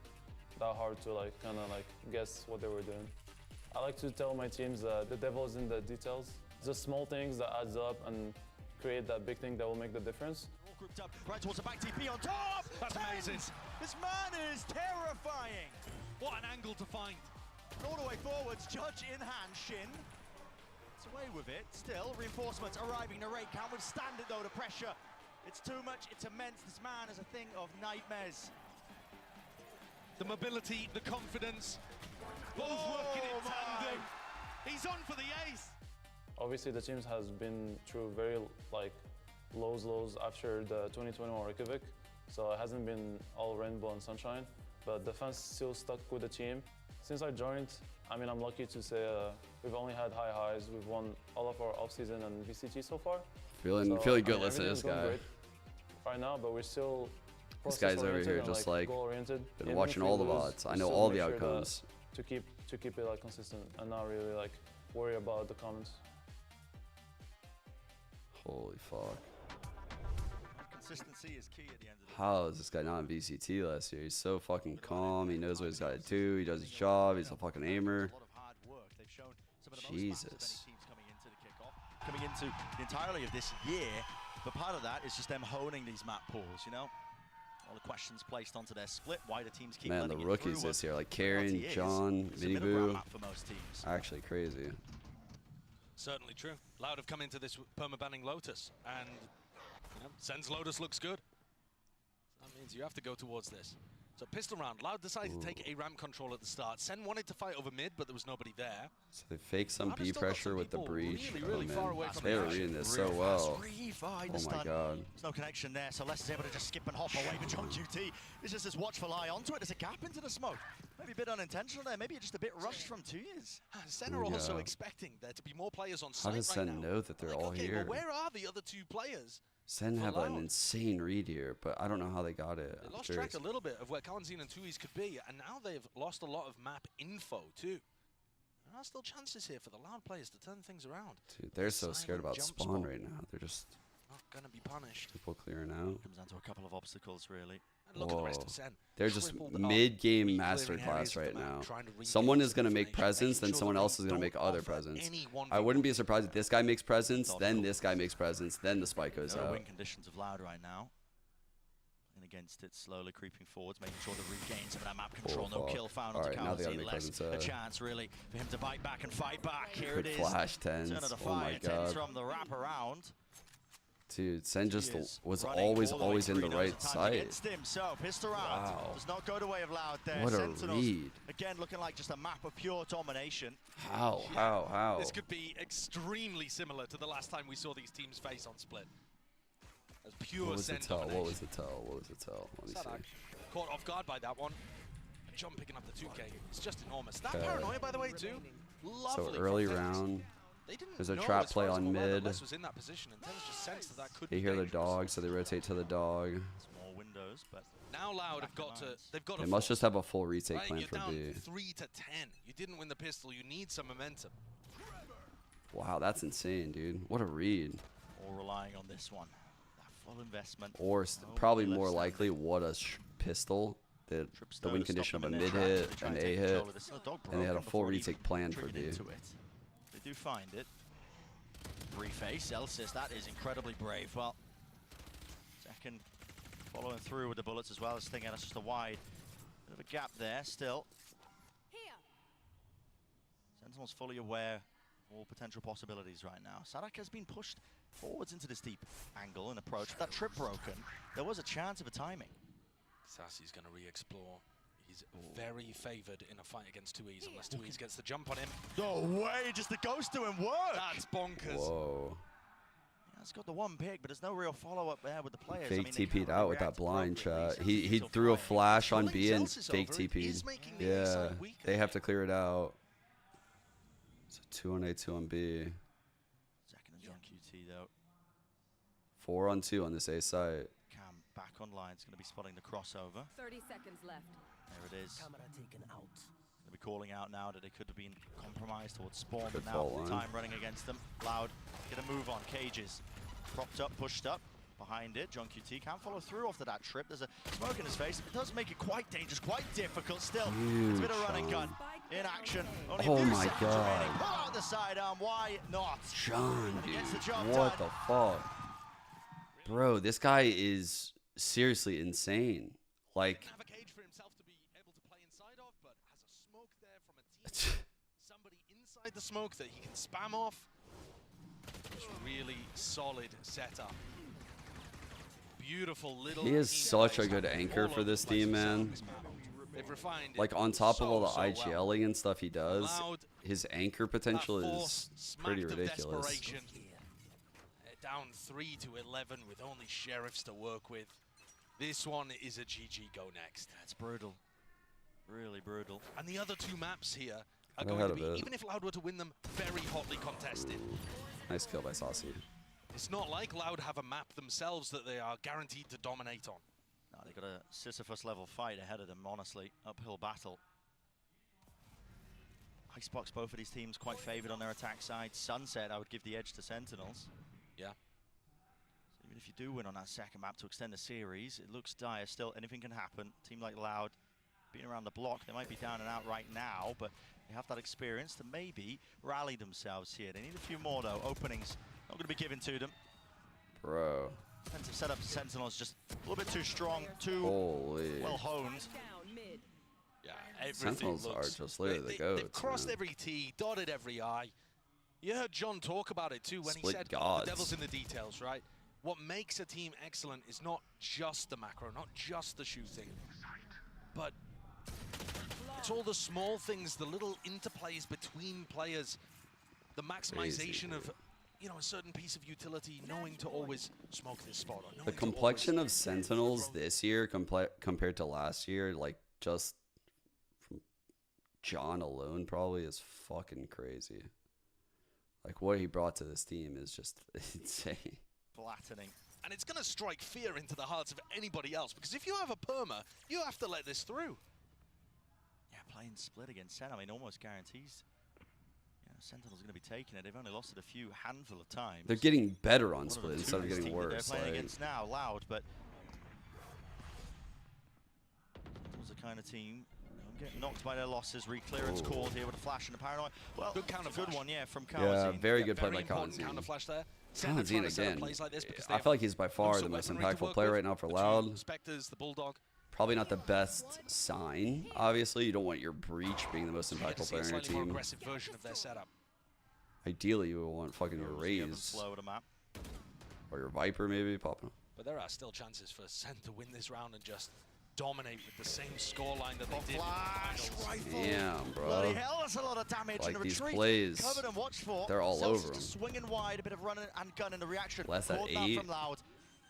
that hard to kind of guess what they were doing. I like to tell my teams that the devil is in the details. It's just small things that adds up and create that big thing that will make the difference. All grouped up right towards the back TP on top. That's amazing. This man is terrifying. What an angle to find. All the way forwards, Judge in hand, Shin. It's away with it. Still, reinforcements arriving. Narrate can't withstand it though, the pressure. It's too much, it's immense. This man is a thing of nightmares. The mobility, the confidence, both working in tandem. He's on for the ace. Obviously, the team has been through very lows after the 2021 Reykjavik, so it hasn't been all rainbow and sunshine, but the fans still stuck with the team. Since I joined, I mean, I'm lucky to say we've only had high highs. We've won all of our off-season and VCT so far. Feeling good listening to this guy. Right now, but we're still this guy's over here and, just goal-oriented. been watching all the VODs. I know all the outcomes. To keep it consistent and not really worry about the comments. Holy fuck. Consistency is key at the end of the How is this guy not in VCT last year? He's so fucking calm. He knows what he's got to do. He does his job. He's a fucking aimer. Jesus. Coming into the entirety of this year, but part of that is just them honing these map pools, you know? All the questions placed onto their split, why the teams keep Man, the rookies this year, like Karen, John, Miniboo, actually crazy. Certainly true. Loud have come into this permabanning Lotus, and Sen's Lotus looks good. That means you have to go towards this. So pistol round. Loud decided to take a ramp control at the start. Sen wanted to fight over mid, but there was nobody there. So they fake some B pressure with the breach. Really far away from they were reading this so well. Oh my god. There's no connection there, so Les is able to just skip and hop away, but John QT is just this watchful eye onto it. There's a gap into the smoke. Maybe a bit unintentional there, maybe just a bit rushed from 2 years. Sen are also expecting there to be more players on site. How does Sen know that they're all here? Well, where are the other 2 players? Sen have an insane read here, but I don't know how they got it. They lost track a little bit of where Kalanzine and Tuis could be, and now they've lost a lot of map info too. There are still chances here for the Loud players to turn things around. Dude, they're so scared about spawn right now. They're just not gonna be punished. People clearing out. Comes down to a couple of obstacles, really. And look at the rest of Sen. They're just mid-game masterclass right now. Someone is going to make presence, then someone else is going to make other presence. I wouldn't be surprised if this guy makes presence, then this guy makes presence, then the spike goes out. Win conditions of Loud right now. And against it, slowly creeping forwards, making sure the regains of that map control. No kill found onto Kalanzine. Less a chance, really, for him to bite back and fight back. Here it is. Flash tens. Turn of the Oh my fire, god. tens from the wraparound. Dude, Sen just was always in the right side. So pistol round does not go the way of Loud there. What a Sentinels, read. again, looking like just a map of pure domination. How? This could be extremely similar to the last time we saw these teams face on Split. As pure What was the Sen tell? domination. What was the tell? What was the tell? Let me see. Caught off guard by that one. John picking up the 2K. It's just enormous. That paranoia, by the way, too. Lovely. So early round. There's a trap play on mid. Was in that position, and just sensed that could They hear the dog, so they rotate to the dog. Small windows, but now Loud have got to. They've got. They must just have a full retake plan you're for down B. 3 to 10. You didn't win the pistol. You need some momentum. Wow, that's insane, dude. What a read. All relying on this one. That full investment. Or probably more likely, what a pistol. The win condition of a mid hit, an A hit, and they had a full retake plan for B. They do find it. Reface, Elsis, that is incredibly brave. Well, second following through with the bullets as well as Stinger. That's just a wide bit of a gap there still. Sentinel's fully aware of all potential possibilities right now. Sadak has been pushed forwards into this deep angle and approach. With that trip broken, there was a chance of a timing. Sassy's going to re-explore. He's very favored in a fight against 2Es unless 2Es gets the jump on him. No way, just the ghost doing work. That's bonkers. Whoa. Yeah, it's got the one pick, but there's no real follow-up there with the players. Fake I mean, they TP'd can't out really with that react blind appropriately. shot. He Sentinel's threw a still flash on fighting. B and Zelsis fake over, it is TP'd. making the A Yeah, side weaker. they have to clear it out. It's a 2 on A, 2 on B. Second and John QT though. 4 on 2 on this A side. Cam back online. It's going to be spotting the crossover. 30 seconds left. There it is. Camera taken out. Going to be calling out now that they could have been compromised towards spawn, Good but now fault line. time running against them. Loud, get a move on. Cages propped up, pushed up. Behind it, John QT can't follow through after that trip. There's a smoke in his face. It does make it quite dangerous, quite difficult still. It's a bit of run and gun in action. Only a Oh few my seconds God. remaining. Pull out the sidearm. Why not? John, And he dude. gets the job What done. the fuck? Bro, this guy is seriously insane. Like, Have a cage for himself to be able to play inside of, but has a smoke there from a team. Somebody inside the smoke that he can spam off. Just really solid setup. Beautiful little. he is team such a plays good anchor all for over this the place team, with Sam man. on this map. They've refined it Like, on top of all the so well. IGLing and stuff he does, Allowed his anchor potential that is force pretty smacked of ridiculous. desperation. Down 3 to 11 with only sheriffs to work with. This one is a GG go next. That's brutal. Really brutal. And the other 2 maps here are Got going ahead to of be, it. even if Loud were to win them, very hotly contested. Nice kill by Saucy. It's not like Loud have a map themselves that they are guaranteed to dominate on. No, they got a Sisyphus level fight ahead of them, honestly. Uphill battle. Icebox, both of these teams quite favored on their attack side. Sunset, I would give the edge to Sentinels. Yeah. So even if you do win on that second map to extend the series, it looks dire still. Anything can happen. Team like Loud, being around the block, they might be down and out right now, but they have that experience to maybe rally themselves here. They need a few more though. Openings not going to be given to them. Bro. Defensive setup for Sentinels just a little bit too strong, too Holy. well honed. Yeah, everything Sentinels are looks, just literally the they've goats, crossed man. every T, dotted every I. You heard John talk about it too when he Split said gods. the devil's in the details, right? What makes a team excellent is not just the macro, not just the shooting, but it's all the small things, the little interplays between players, the maximization of, you know, a certain piece of utility, knowing to always smoke this spot. Or The knowing to complexion of Sentinels this year compared to last year, like, just from John alone probably is fucking crazy. Like, what he brought to this team is just insane. Flattening. And it's going to strike fear into the hearts of anybody else, because if you have a perma, you have to let this through. Yeah, playing split against Sen, I mean, almost guarantees. Yeah, Sentinel's going to be taking it. They've only lost it a few handful of times. They're getting better on One of split the instead of 2S getting team that worse. They're playing Like, against now, Loud, but Sentinel's the kind of team getting knocked by their losses. Re-clearance Ooh. called here with a flash and a paranoid. Well, Good counter good flash. one, yeah, from yeah, Kawazine. very good play Very by important Kawazine. counter flash there. Sentinel Kawazine trying to set up again. plays like this because they I have feel like he's by far lots the of most weaponry to impactful work player with. right now for The two Loud. Spectres, the Bulldog. Probably not the best sign, obviously. You don't want your Breach being the most You get to impactful see a player in your slightly more team. aggressive version of their setup. Ideally, you would want fucking your Goes the up and Raze. slow to map. Or your Viper, maybe, popping. But there are still chances for Sen to win this round and just dominate with the same scoreline that they did in Flash, the finals. rifle. Damn, bro. Bloody hell, that's a lot of damage. Like and the these retreat plays, covered and watched for. they're all Zelsis over just him. swinging wide, a bit of running and gun in the reaction. Less at Caught that 8. from Loud.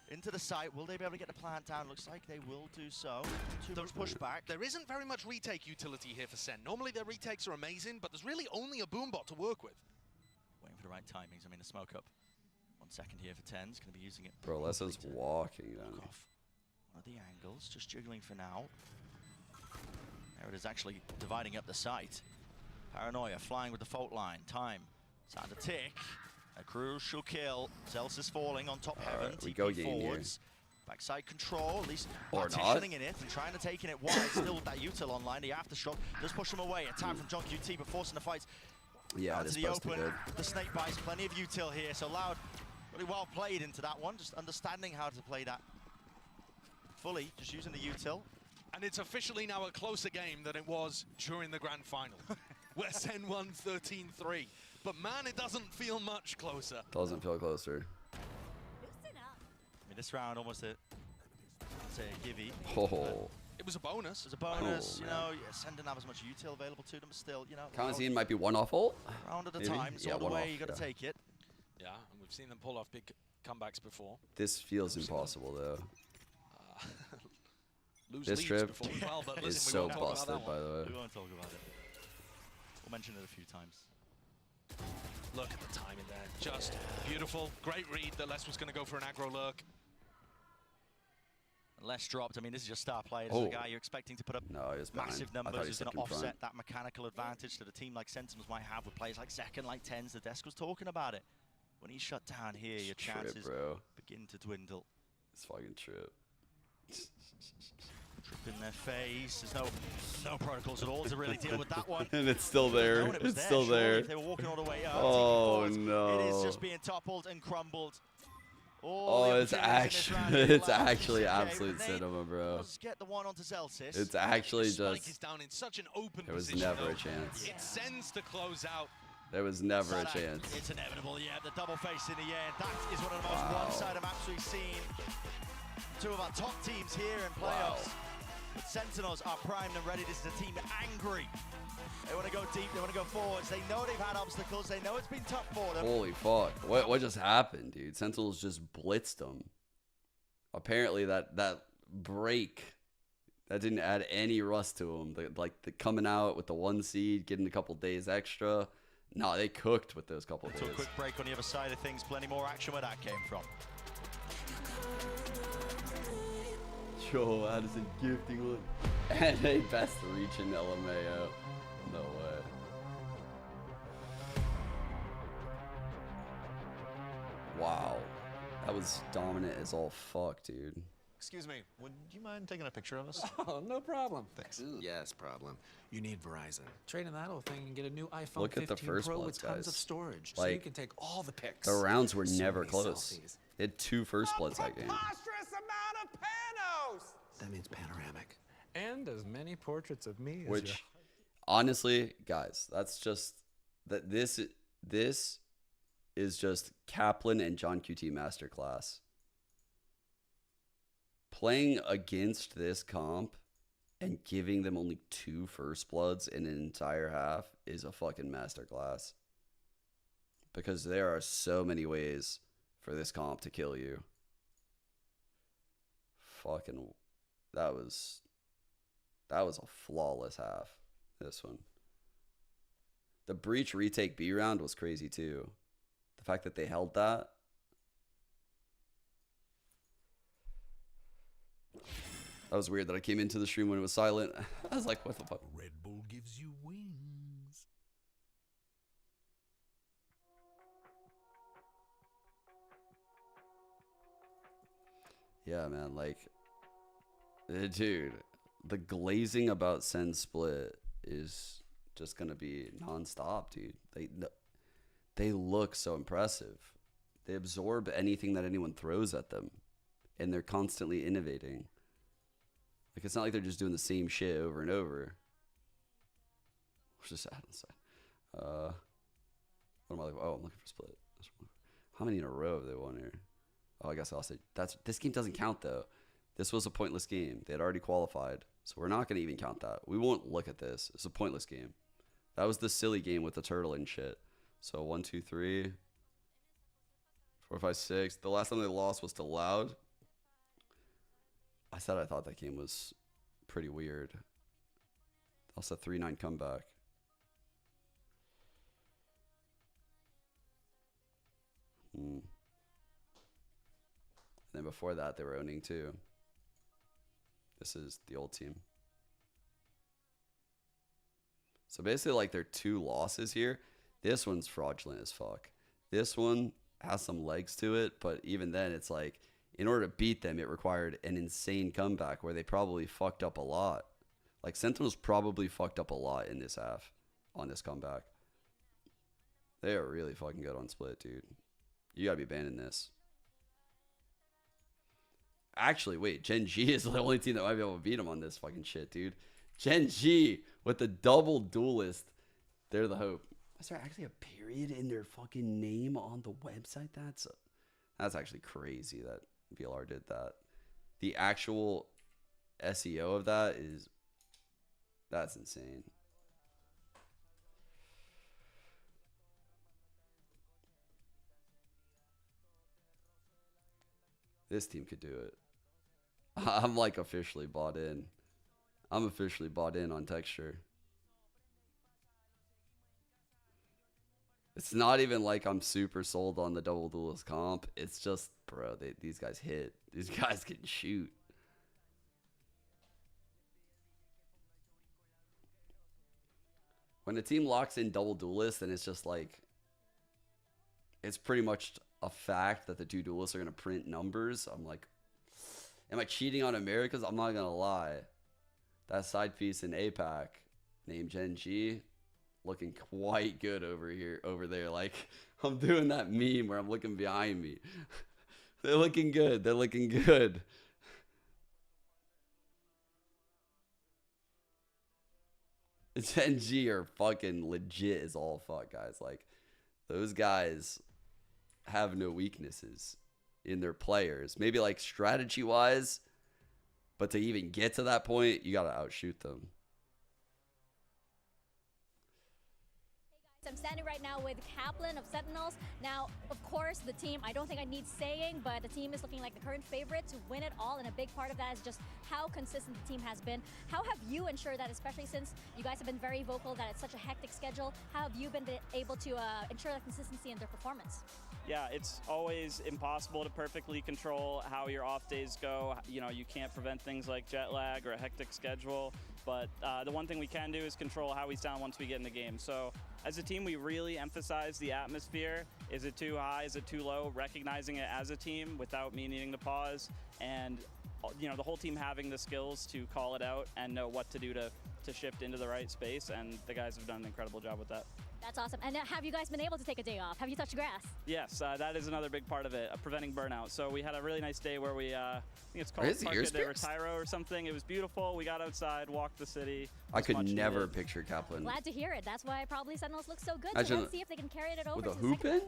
Into the site. Will they be able to get the plant down? Looks like they will do so. Too much pushback. There isn't very much retake utility here for Sen. Normally their retakes are amazing, but there's really only a boombot to work with. Waiting for the right timings. I mean, the smoke up. 1 second here for 10's. Going to be using it. Bro, Lesa's walking down. Off one of the angles. Just jiggling for now. There it is, actually dividing up the site. Paranoia flying with the fault line. Time. Time to tick. A crucial kill. Zelsis falling on top heaven. we TP go Geng here. forwards. Backside control, at least Or not. partitioning in it and trying to take it wide. Still with that util online. The aftershock does push him away. A time from John QT, but forcing the fights Yeah, out this to the busted open. good. The snake bites, plenty of util here. So Loud, really well played into that one. Just understanding how to play that fully, just using the util. And it's officially now a closer game than it was during the grand final. Where Sen won 13-3. But man, it doesn't feel much closer. Doesn't feel closer. I mean, this round almost a givey. Oh. It was a bonus. It was a bonus, Oh, you know. Yeah, Sen didn't have as much util available to them, but still, you know. Kamazine might be one off ult. Round at a maybe? time, it's all the one way, off, you got to take it. Yeah, and we've seen them pull off big comebacks before. This feels impossible though. Lose This leads trip before as well, but is listen, we so won't talk about busted, that by one. the way. We won't talk about it. We'll mention it a few times. Look at the timing there. Just beautiful. Great read that Les was going to go for an aggro lurk. Les dropped. I mean, this is your star player. This is Oh. a guy you're expecting to put up No, he was behind. massive I thought numbers. he He's going stepped to in front. offset that mechanical advantage that a team like Sentinels might have with players like Zek and like Tens. The desk was talking about it. When he's shut down here, your Trip, chances bro. begin to dwindle. It's fucking trip. Trip in their face. There's no protocols at all to really deal with that one. And it's still there. Known it was It's there, still surely, there. if they were walking all the way up. Oh, TP4s, no. It is just being toppled and crumbled. All the Oh, it's opportunities in this actually, round are it's allowed. actually TCK, absolute but they cinema, bro. does get the one onto Zelsis. It's actually Spike just, is down in such an open there was position. never though. a chance. It sends to close out. There was never a Sadak, chance. It's inevitable, yeah. The double face in the end. That is one of the most Wow. one-sided maps we've seen. Two of our top teams here in Wow. playoffs. But Sentinels are primed and ready. This is a team angry. They want to go deep. They want to go forwards. They know they've had obstacles. They know it's been tough for them. Holy fuck. What just happened, dude? Sentinels just blitzed them. Apparently that break, that didn't add any rust to them. The coming out with the 1 seed, getting a couple days extra. No, they cooked with those couple To a days. quick break on the other side of things. Plenty more action where that came from. Yo, Addison gifting look. And a best reach in LMAO. No way. Wow. That was dominant as all fuck, dude. Excuse me, would you mind taking a picture of us? Oh, no problem. Thanks. Yes, problem. You need Verizon. Trade in that old thing and get a new iPhone Look at 15 the first Pro bloods, with tons guys. of storage, so you Like, can take all the pics. the rounds were So never many close. selfies. They had 2 first bloods that game. Preposterous amount of panos! That means panoramic. And as many portraits of me as Which, honestly, guys, that's just that. This is just Kaplan and John QT masterclass. Playing against this comp and giving them only 2 first bloods in an entire half is a fucking masterclass. Because there are so many ways for this comp to kill you. Fucking, that was a flawless half, this one. The breach retake B round was crazy too. The fact that they held that. That was weird that I came into the stream when it was silent. I was like, what the fuck? Red Bull gives you wings. Yeah, man, like, dude, the glazing about Sen Split is just gonna be nonstop, dude. They look so impressive. They absorb anything that anyone throws at them, and they're constantly innovating. Like, it's not like they're just doing the same shit over and over. What's just sad on the side? What am I like? Oh, I'm looking for Split. How many in a row have they won here? Oh, I guess I'll say this game doesn't count though. This was a pointless game. They had already qualified, so we're not gonna even count that. We won't look at this. It's a pointless game. That was the silly game with the turtle and shit. So 1, 2, 3, 4, 5, 6. The last time they lost was to Loud. I said I thought that game was pretty weird. Also 3-9 comeback. And then before that, they were owning too. This is the old team. So basically, like, their 2 losses here. This one's fraudulent as fuck. This one has some legs to it, but even then, it's like, in order to beat them, it required an insane comeback where they probably fucked up a lot. Like, Sentinels probably fucked up a lot in this half on this comeback. They are really fucking good on Split, dude. You gotta be banning this. Actually, wait, Gen G is the only team that might be able to beat them on this fucking shit, dude. Gen G with the double duelist. They're the hope. Is there actually a period in their fucking name on the website? That's actually crazy that VLR did that. The actual SEO of that's insane. This team could do it. I'm like officially bought in. I'm officially bought in on texture. It's not even like I'm super sold on the double duelist comp. It's just, bro, these guys hit. These guys can shoot. When a team locks in double duelist, then it's just like, it's pretty much a fact that the two duelists are going to print numbers. I'm like, am I cheating on Americas? I'm not going to lie. That side piece in APAC named Gen G looking quite good over there. Like, I'm doing that meme where I'm looking behind me. They're looking good. They're looking good. Gen G are fucking legit as all fuck, guys. Like, those guys have no weaknesses in their players. Maybe like strategy wise, but to even get to that point, you gotta outshoot them. I'm standing right now with Kaplan of Sentinels. Now, of course, the team, I don't think I need saying, but the team is looking like the current favorite to win it all, and a big part of that is just how consistent the team has been. How have you ensured that, especially since you guys have been very vocal that it's such a hectic schedule, how have you been able to ensure that consistency in their performance? Yeah, it's always impossible to perfectly control how your off days go. You know, you can't prevent things like jet lag or a hectic schedule, but the one thing we can do is control how we sound once we get in the game. So as a team, we really emphasize the atmosphere. Is it too high? Is it too low? Recognizing it as a team without me needing to pause, and you know, the whole team having the skills to call it out and know what to do to shift into the right space, and the guys have done an incredible job with that. That's awesome. And have you guys been able to take a day off? Have you touched grass? Yes, that is another big part of it, preventing burnout. So we had a really nice day where we, I think it's called Parque de Retiro or something. It was beautiful. We got outside, walked the city. I could never picture Kaplan. Glad to hear it. That's why probably Sentinels look so good. Imagine so let's see if they can carry it over with to a the hoop second in?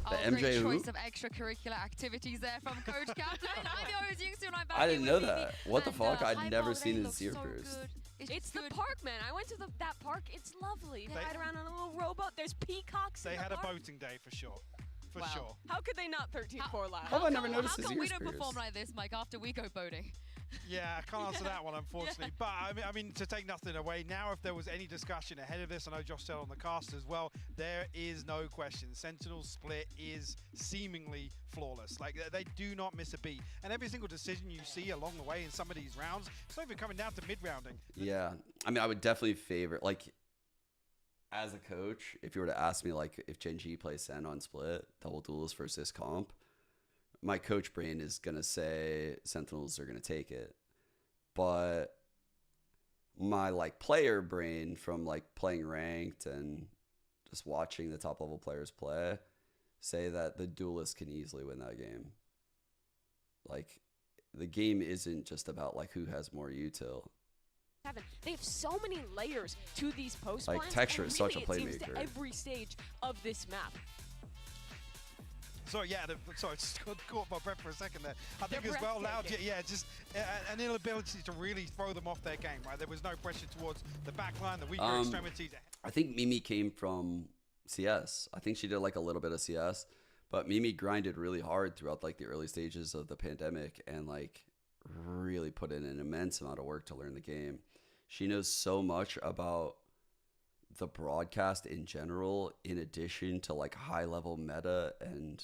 The MJ great hoop? choice of extracurricular activities there from Coach Kaplan. I'm your host, Yingsu, and I'm back I didn't know here with that. What the fuck? I'd High never Ball seen Lane his looks ear so first. good. It's the park, man. I went to that park. It's lovely. They ride around on a little rowboat. There's peacocks. They in the had a park. boating day for sure. For Wow. sure. How could they not 13-4 last? How have I never noticed his How come we ears don't pierced? perform like this, Mike, after we go boating? Yeah, I can't answer that one, unfortunately. But I mean, to take nothing away, now if there was any discussion ahead of this, I know Josh said on the cast as well, there is no question. Sentinel's split is seemingly flawless. Like, they do not miss a beat. And every single decision you see along the way in some of these rounds, it's not even coming down to mid-rounding. Yeah. I mean, I would definitely favor, like, as a coach, if you were to ask me, like, if Gen G plays Sen on split, double duelist versus comp, my coach brain is going to say Sentinels are going to take it. But my, like, player brain from, like, playing ranked and just watching the top level players play say that the duelist can easily win that game. Like, the game isn't just about, like, who has more util. They have so many layers to these post Like, plans, texture and is such a really it seems to playmaker. every stage of this map. So yeah, sorry, I just got caught my breath for a second there. I think They're as well, Loud, breathtaking. yeah, just an inability to really throw them off their game, right? There was no pressure towards the backline, the weaker extremities. I think Mimi came from CS. I think she did like a little bit of CS, but Mimi grinded really hard throughout like the early stages of the pandemic and like really put in an immense amount of work to learn the game. She knows so much about the broadcast in general, in addition to like high level meta and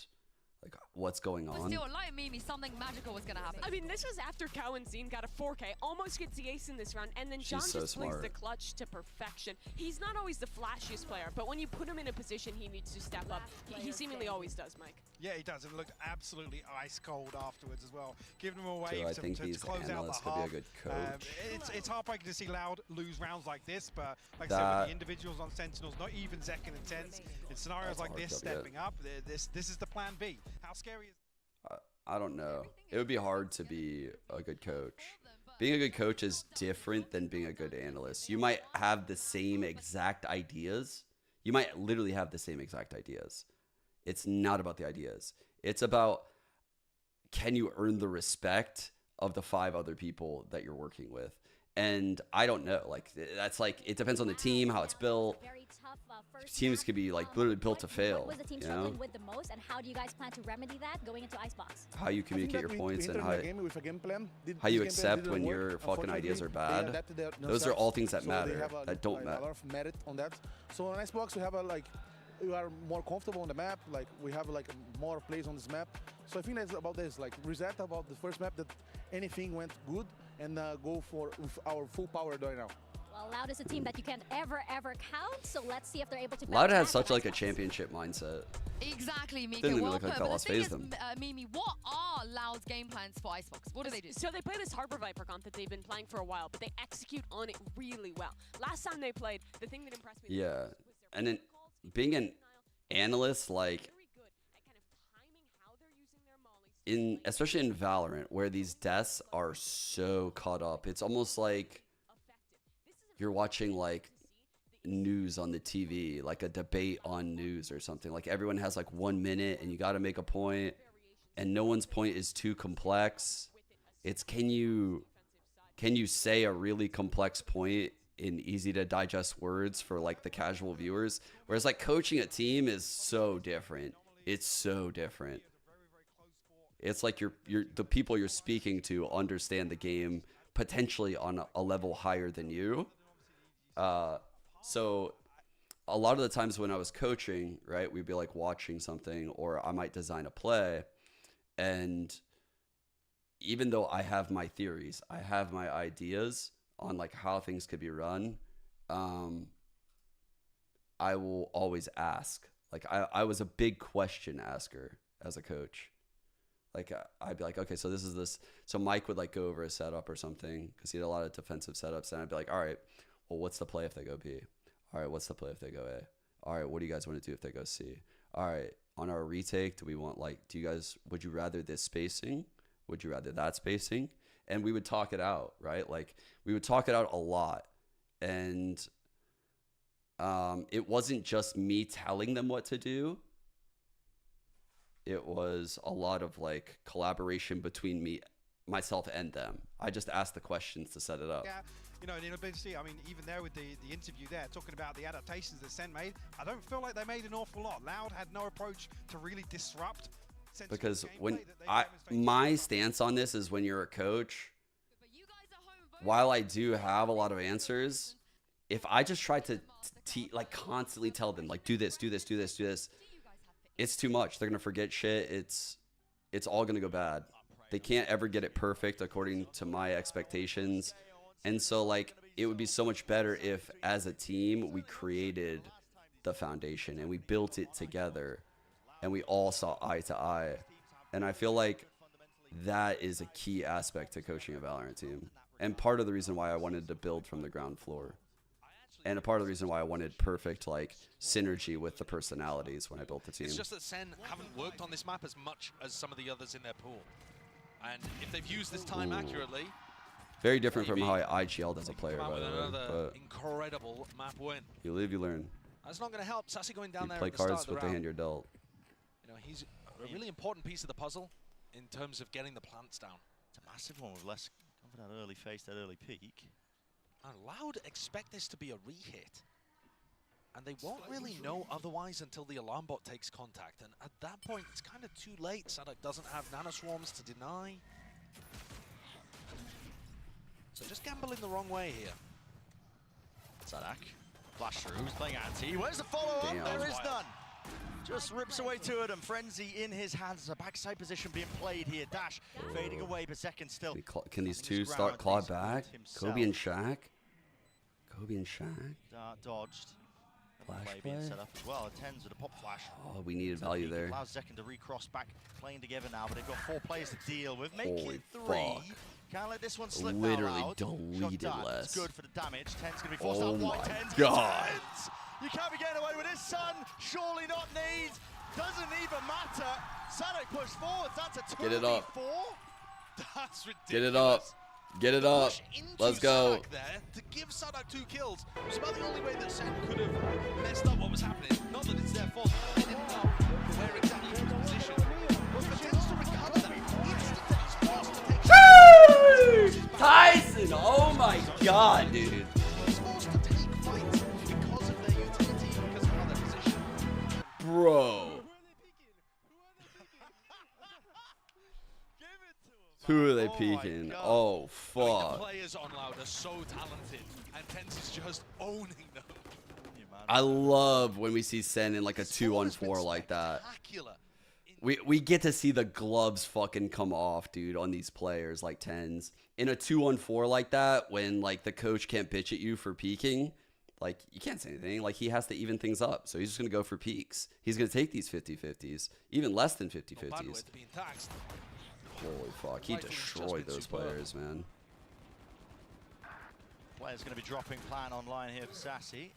like what's going But on. still, like Mimi, something magical was going to happen. I mean, this was after Cow and Zine got a 4K, almost gets the ace in this round, and then She's John so just plays smart. the clutch to perfection. He's not always the flashiest player, but when you put him in a position he needs to step up, he seemingly always does, Mike. Yeah, he does, and looked absolutely ice cold afterwards as well. Giving him a So wave I to think these close out analysts the could be a half. good coach. It's heartbreaking to see Loud lose rounds like this, but like I said, with the individuals on Sentinels, not even Zek and Intense, in scenarios That's a like hard this, job, yeah. stepping up, this is the plan B. How scary is I don't know. It would be hard to be a good coach. Being a good coach is different than being a good analyst. You might have the same exact ideas. You might literally have the same exact ideas. It's not about the ideas. It's about, can you earn the respect of the 5 other people that you're working with? And I don't know. Like, that's like, it depends on the team, how it's built. Teams could be like literally built to fail. What was the team you know? struggling with the most, and how do you guys plan to remedy that going into Icebox? How you communicate your points and how you accept when your fucking ideas are bad. Those are all things that matter, that don't matter. A lot of merit on that. So on Icebox, we have we are more comfortable on the map. Like, we have like more plays on this map. So I think that's about this. Like, reset about the first map that anything went good, and go for our full power right now. Well, Loud is a team that you can't ever count. So let's see if they're able to. Loud has such like a championship mindset. Exactly, Mika. Didn't even Well look like put. that But lost the thing phase is, them. Mimi, what are Loud's game plans for Icebox? What do they do? So they play this Harbor Viper comp that they've been playing for a while, but they execute on it really well. Last time they played, the thing that impressed me. Yeah, and then being an analyst, like especially in Valorant, where these deaths are so caught up, it's almost like you're watching like news on the TV, like a debate on news or something. Like, everyone has like 1 minute, and you got to make a point, and no one's point is too complex. It's can you say a really complex point in easy to digest words for like the casual viewers, whereas like coaching a team is so different. It's so different. It's like the people you're speaking to understand the game potentially on a level higher than you. So a lot of the times when I was coaching, right, we'd be like watching something, or I might design a play, and even though I have my theories, I have my ideas on like how things could be run, I will always ask. Like, I was a big question asker as a coach. Like, I'd be like, okay, so this is this. So Mike would like go over a setup or something, because he had a lot of defensive setups, and I'd be like, all right, well, what's the play if they go B? All right, what's the play if they go A? All right, what do you guys want to do if they go C? All right, on our retake, do we want like, would you rather this spacing? Would you rather that spacing? And we would talk it out, right? Like, we would talk it out a lot. And it wasn't just me telling them what to do. It was a lot of like collaboration between myself and them. I just asked the questions to set it up. Yeah, you know, in ability, I mean, even there with the interview there, talking about the adaptations that Sen made, I don't feel like they made an awful lot. Loud had no approach to really disrupt. Because when my stance on this is, when you're a coach, while I do have a lot of answers, if I just try to like constantly tell them like, do this, do this, do this, do this, it's too much. They're gonna forget shit. It's all gonna go bad. They can't ever get it perfect according to my expectations. And so like, it would be so much better if as a team we created the foundation and we built it together and we all saw eye to eye. And I feel like that is a key aspect to coaching a Valorant team. And part of the reason why I wanted to build from the ground floor. And a part of the reason why I wanted perfect like synergy with the personalities when I built the team. It's just that Sen haven't worked on this map as much as some of the others in their pool. And if they've used this time accurately, very different from how I IGL'd as a player, by the way. Another incredible map win. You live, you learn. That's not going to help. Sassy going down You there play at the start cards of the with the round. hand you're dealt. You know, he's a really important piece of the puzzle in terms of getting the plants down. It's a massive one with less of that early phase, that early peak. And Loud expect this to be a re-hit. And they won't really know otherwise until the alarm bot takes contact. And at that point, it's kind of too late. Sadak doesn't have nanoswarms to deny. So just gambling the wrong way here. Sadak, flash through, he's playing anti. Where's the follow-up? There is none. Just rips away to it, and Frenzy in his hands. A backside position being played here. Dash fading away, but second still. Can these two start claw back? Kobe and Shaq? Kobe and Shaq? Dodged. Flash Play play? being set up as well. It tends with a pop flash. Oh, we needed value there. Allows Zekin to recross back, playing together now, but they've got 4 players to deal with. Make Holy it 3. fuck. Can't let this one slip Literally now. deleted Shot less. It's good for the damage. 10's going to be forced Oh out. my White 10's God. You can't be getting away with this, son. Surely not Needs. Doesn't even matter. Sadak push forwards. That's a 2v4. Get it up. That's ridiculous. Get it up. Get it up. Let's go. Sadak there to give Sadak 2 kills. It was about the only way that Sen could have messed up what was happening. Not that it's their fault. They didn't know where exactly he was positioned. But for Tens to recover that instant that he's forced to take Tyson! Oh my god, dude. He's forced to take fights because of their utility, because of how they're positioned. Bro. Who are they peeking? Oh, I mean, the fuck. players on Loud are so talented, and Tens is just owning them. I love when we see Sen in like a 2-on-4 like that. We get to see the gloves fucking come off, dude, on these players like Tens. In a 2-on-4 like that, when like the coach can't bitch at you for peeking, like you can't say anything. Like he has to even things up. So he's just going to go for peaks. He's going to take these 50-50s, even less than 50-50s. Holy fuck, he destroyed those players, man. Player's going to be dropping plan online here for Sassy.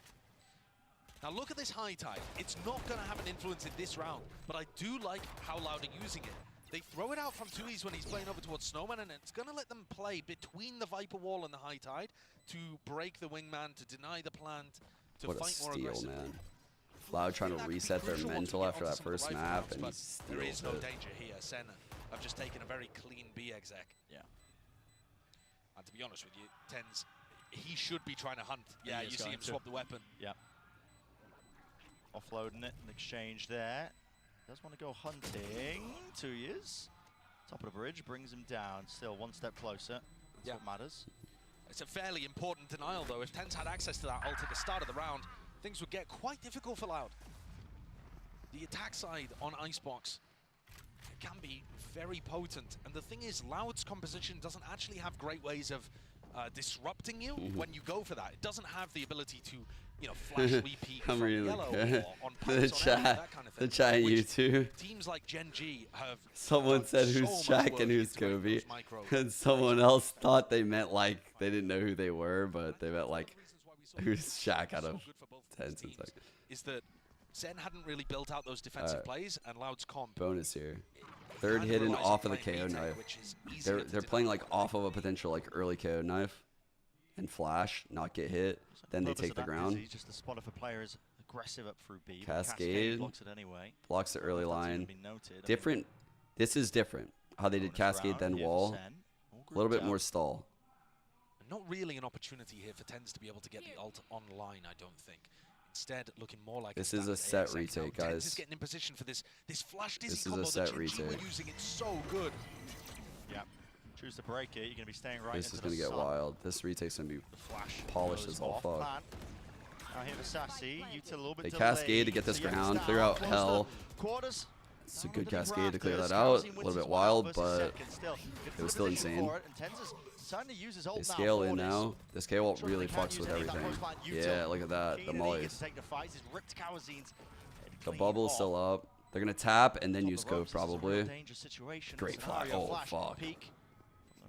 Now look at this high tide. It's not going to have an influence in this round, but I do like how Loud are using it. They throw it out from 2Es when he's playing over towards Snowman, and it's going to let them play between the Viper Wall and the high tide to break the wingman, to deny the plant, to What a fight more steal, aggressively. man. Loud trying to reset their mental after that first map, and he There is steals no it. danger here. Sen have just taken a very clean B exec. Yeah. And to be honest with you, Tens, he should be trying to hunt. Yeah, He is you see going him to. swap the weapon. Yeah. Offloading it in exchange there. Does want to go hunting. 2 years. Top of the bridge brings him down. Still one step closer. That's what matters. It's a fairly important denial, though. If Tens had access to that ult at the start of the round, things would get quite difficult for Loud. The attack side on Icebox can be very potent. And the thing is, Loud's composition doesn't actually have great ways of disrupting you when you go for that. It doesn't have the ability to, you know, flash repeat I'm from reading yellow the, or on the pumps on air, chat, that kind of thing. the chat in which YouTube. Teams like Gen G have Someone done said so who's much Shaq work and who's into Kobe, those micro and someone else thought they meant like they didn't know who they were, but they meant like who's Shaq out of Tens. It's like is that Sen hadn't really built out those defensive plays, and Loud's comp. bonus here. Third Kind of hidden relies off on of the playing KO retake, knife. which is easier to They're playing like off of a potential like early KO knife, and flash, not get hit. Then they Purpose take of the that ground. is just the spotter for players aggressive up through B. but Cascade blocks it anyway. blocks the early That's even line. been noted. I mean, Different. This is different. How they did bonus Cascade round then here for wall. Sen. All A little grouped bit up. more stall. Not really an opportunity here for Tens to be able to get the ult online, I don't think. Instead, looking more like This is a standard set AXX. Now, retake, Tens is guys. getting in position for this flash dizzy This is a combo set that Gen G were retake. using. It's so good. Yeah. Choose to break it. You're going to be staying right This into is the gonna get sun. wild. This retake's gonna be Flash polished goes as all off fuck. plan. Now here for Sassy. Util a little bit They delayed, cascade to get this so you ground, understand clear out close hell. to quarters. It's a good cascade to clear that out. A little bit wild, but it was still insane. They scale in now. The scale ult really fucks with everything. Yeah, look at that. The mollies. The bubble is still up. They're gonna tap and then use Cove probably. Great fly. Oh fuck. The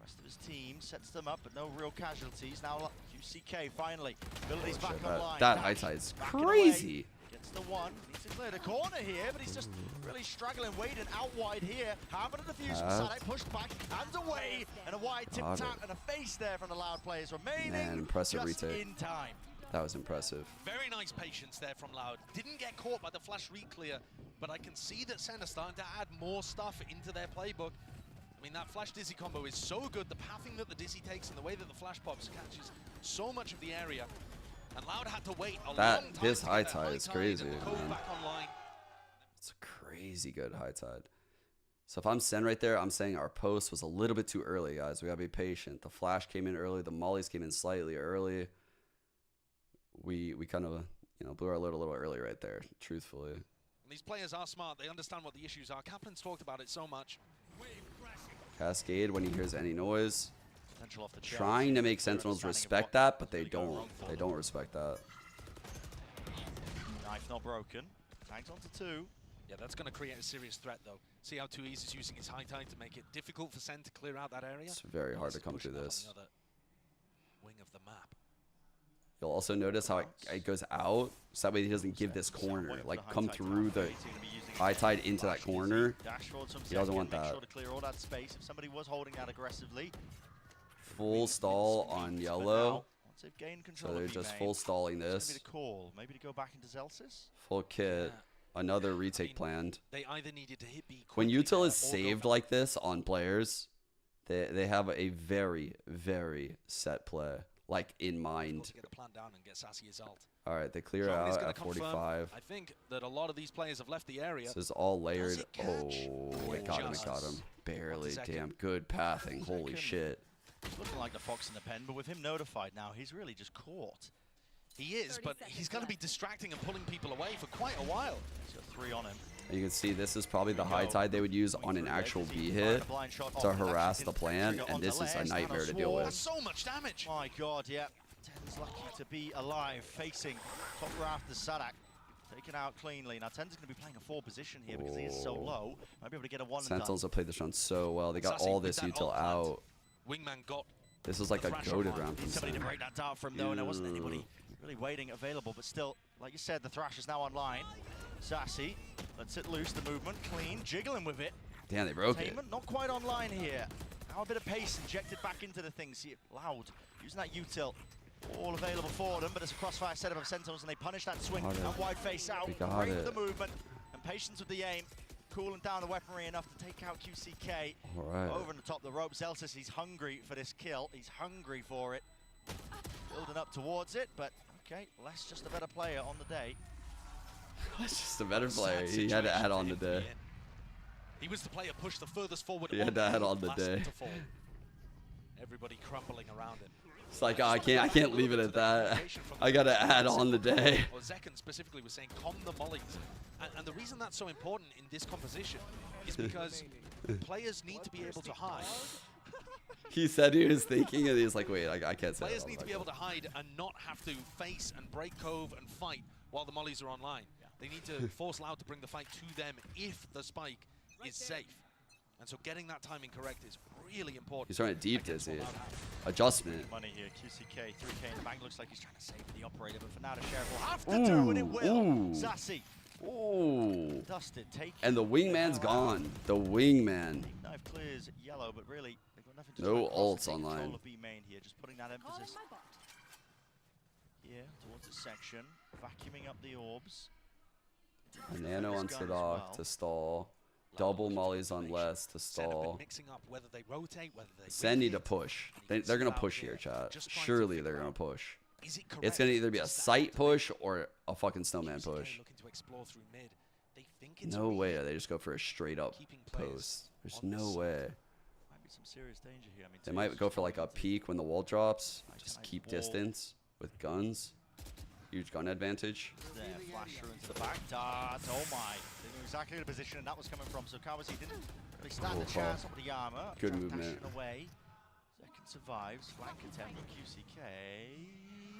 rest of his team sets them up, but no real casualties. Now UCK finally. Abilities back online. That high tide's Backing crazy. away. Gets the one. Needs to clear the corner here, but he's just really struggling. Wading out wide here. Having a defuse from Sadak. Pushed back and away. And a wide tip Got it. tap and a face there from the Loud players remaining. Man, impressive just retake. in time. That was impressive. Very nice patience there from Loud. Didn't get caught by the flash re-clear, but I can see that Sen are starting to add more stuff into their playbook. I mean, that flash dizzy combo is so good. The pathing that the dizzy takes and the way that the flash pops catches so much of the area. And Loud had to wait a long time This to high get that tide is crazy, and Cove man. back online. It's a crazy good high tide. So if I'm Sen right there, I'm saying our post was a little bit too early, guys. We gotta be patient. The flash came in early. The mollies came in slightly early. We kind of blew our load a little early right there, truthfully. And these players are smart. They understand what the issues are. Kaplan's talked about it so much. Cascade when he hears any noise. Potential off the chest. Trying to make Sentinels respect that, but they don't. They don't respect that. Knife not broken. Tags onto 2. Yeah, that's going to create a serious threat, though. See how 2Es is using his high tide to make it difficult for Sen to clear out that area? It's very hard to come Pushing through up on this. the other wing of the map. You'll also notice how it goes out, so that way he doesn't give this corner, like come through the high tide into that corner. He doesn't want that. If somebody was holding out aggressively, Full stall on yellow. So they're just full stalling this. Maybe to call, maybe to go back into Zelsis. Full kit. Another retake planned. They either needed to hit B When util is saved like this on players, they have a very, very set play, like in mind. Get a plan down and get Sassy his ult. All right, they clear Somebody's out gonna at confirm. 45. I think that a lot of these players have left the area. This is all layered. catch? Oh, it got him, it got him. Barely. Damn, good pathing. Holy shit. Looking like the fox in the pen, but with him notified now, he's really just caught. He is, but he's going to be distracting and pulling people away for quite a while. So 3 on him. And you can see this is probably the high tide they would use on an actual B hit to harass the plan, and this is a nightmare to deal with. So much damage. My God, yeah. Ten's lucky to be alive, facing top raft of Sadak. Taken out cleanly. Now Ten's going to be playing a 4 position here because he is so low. Might be able to get a 1 and done. Sentinels have played this round so well. They got all this util out. Wingman got. This is like a goated round from Somebody to Sen. break that dart from though, and there wasn't anybody really waiting available, but still, like you said, the Thrash is now online. Sassy, lets it loose, the movement, clean, jiggling with it. Damn, they broke it. Containment not quite online here. Now a bit of pace injected back into the thing. See it loud, using that util. All available for them, but it's a crossfire setup of Sentinels, and they punish that swing and wide face out. Great with the movement and patience with the aim. Cooling down the weaponry enough to take out QCK. All right. Over and the top of the rope. Zelsis, he's hungry for this kill. He's hungry for it. Building up towards it, but okay, Les just a better player on the day. That's just a better player. He had to add on the day. He was the player pushed the furthest forward. He had to add on the last day. to fall. Everybody crumbling around him. It's like, oh, I can't leave it at that. I gotta add on the day. Or Zekken specifically was saying, calm the mollies. And the reason that's so important in this composition is because players need to be able to hide. He said he was thinking, and he was like, wait, I can't say Players that. need to be able to hide and not have to face and break cove and fight while the mollies are online. They need to force Loud to bring the fight to them if the spike is safe. And so getting that timing correct is really important. He's trying to deep this here. Adjustment. Money here, QCK, 3K in the bank. Looks like he's trying to save the operator, but for now, the sheriff will have to do, and it will. Sassy. Ooh. Dusted, take. And the wingman's gone. The wingman. Knife clears yellow, but really, they've got nothing to No do. ults online. Of B main here, just putting that emphasis here towards the section, vacuuming up the orbs. A nano on Sadak to stall. Double mollies on Les to stall. Mixing up whether they rotate, whether they Sen need to push. They're going to push here, chat. Surely they're going to push. It's going to either be a sight push or a fucking snowman push. No way they just go for a straight up post. There's no way. Might be some serious danger here. I mean, They might go for like a peek when the wall drops. Just keep distance with guns. Huge gun advantage. There, flash through into the back. Dart, oh my. They knew exactly the position that was coming from, so Kawasi didn't really stand the chance up with the armor. Good Dart movement. dashing away. Second survives. Flank attempt from QCK.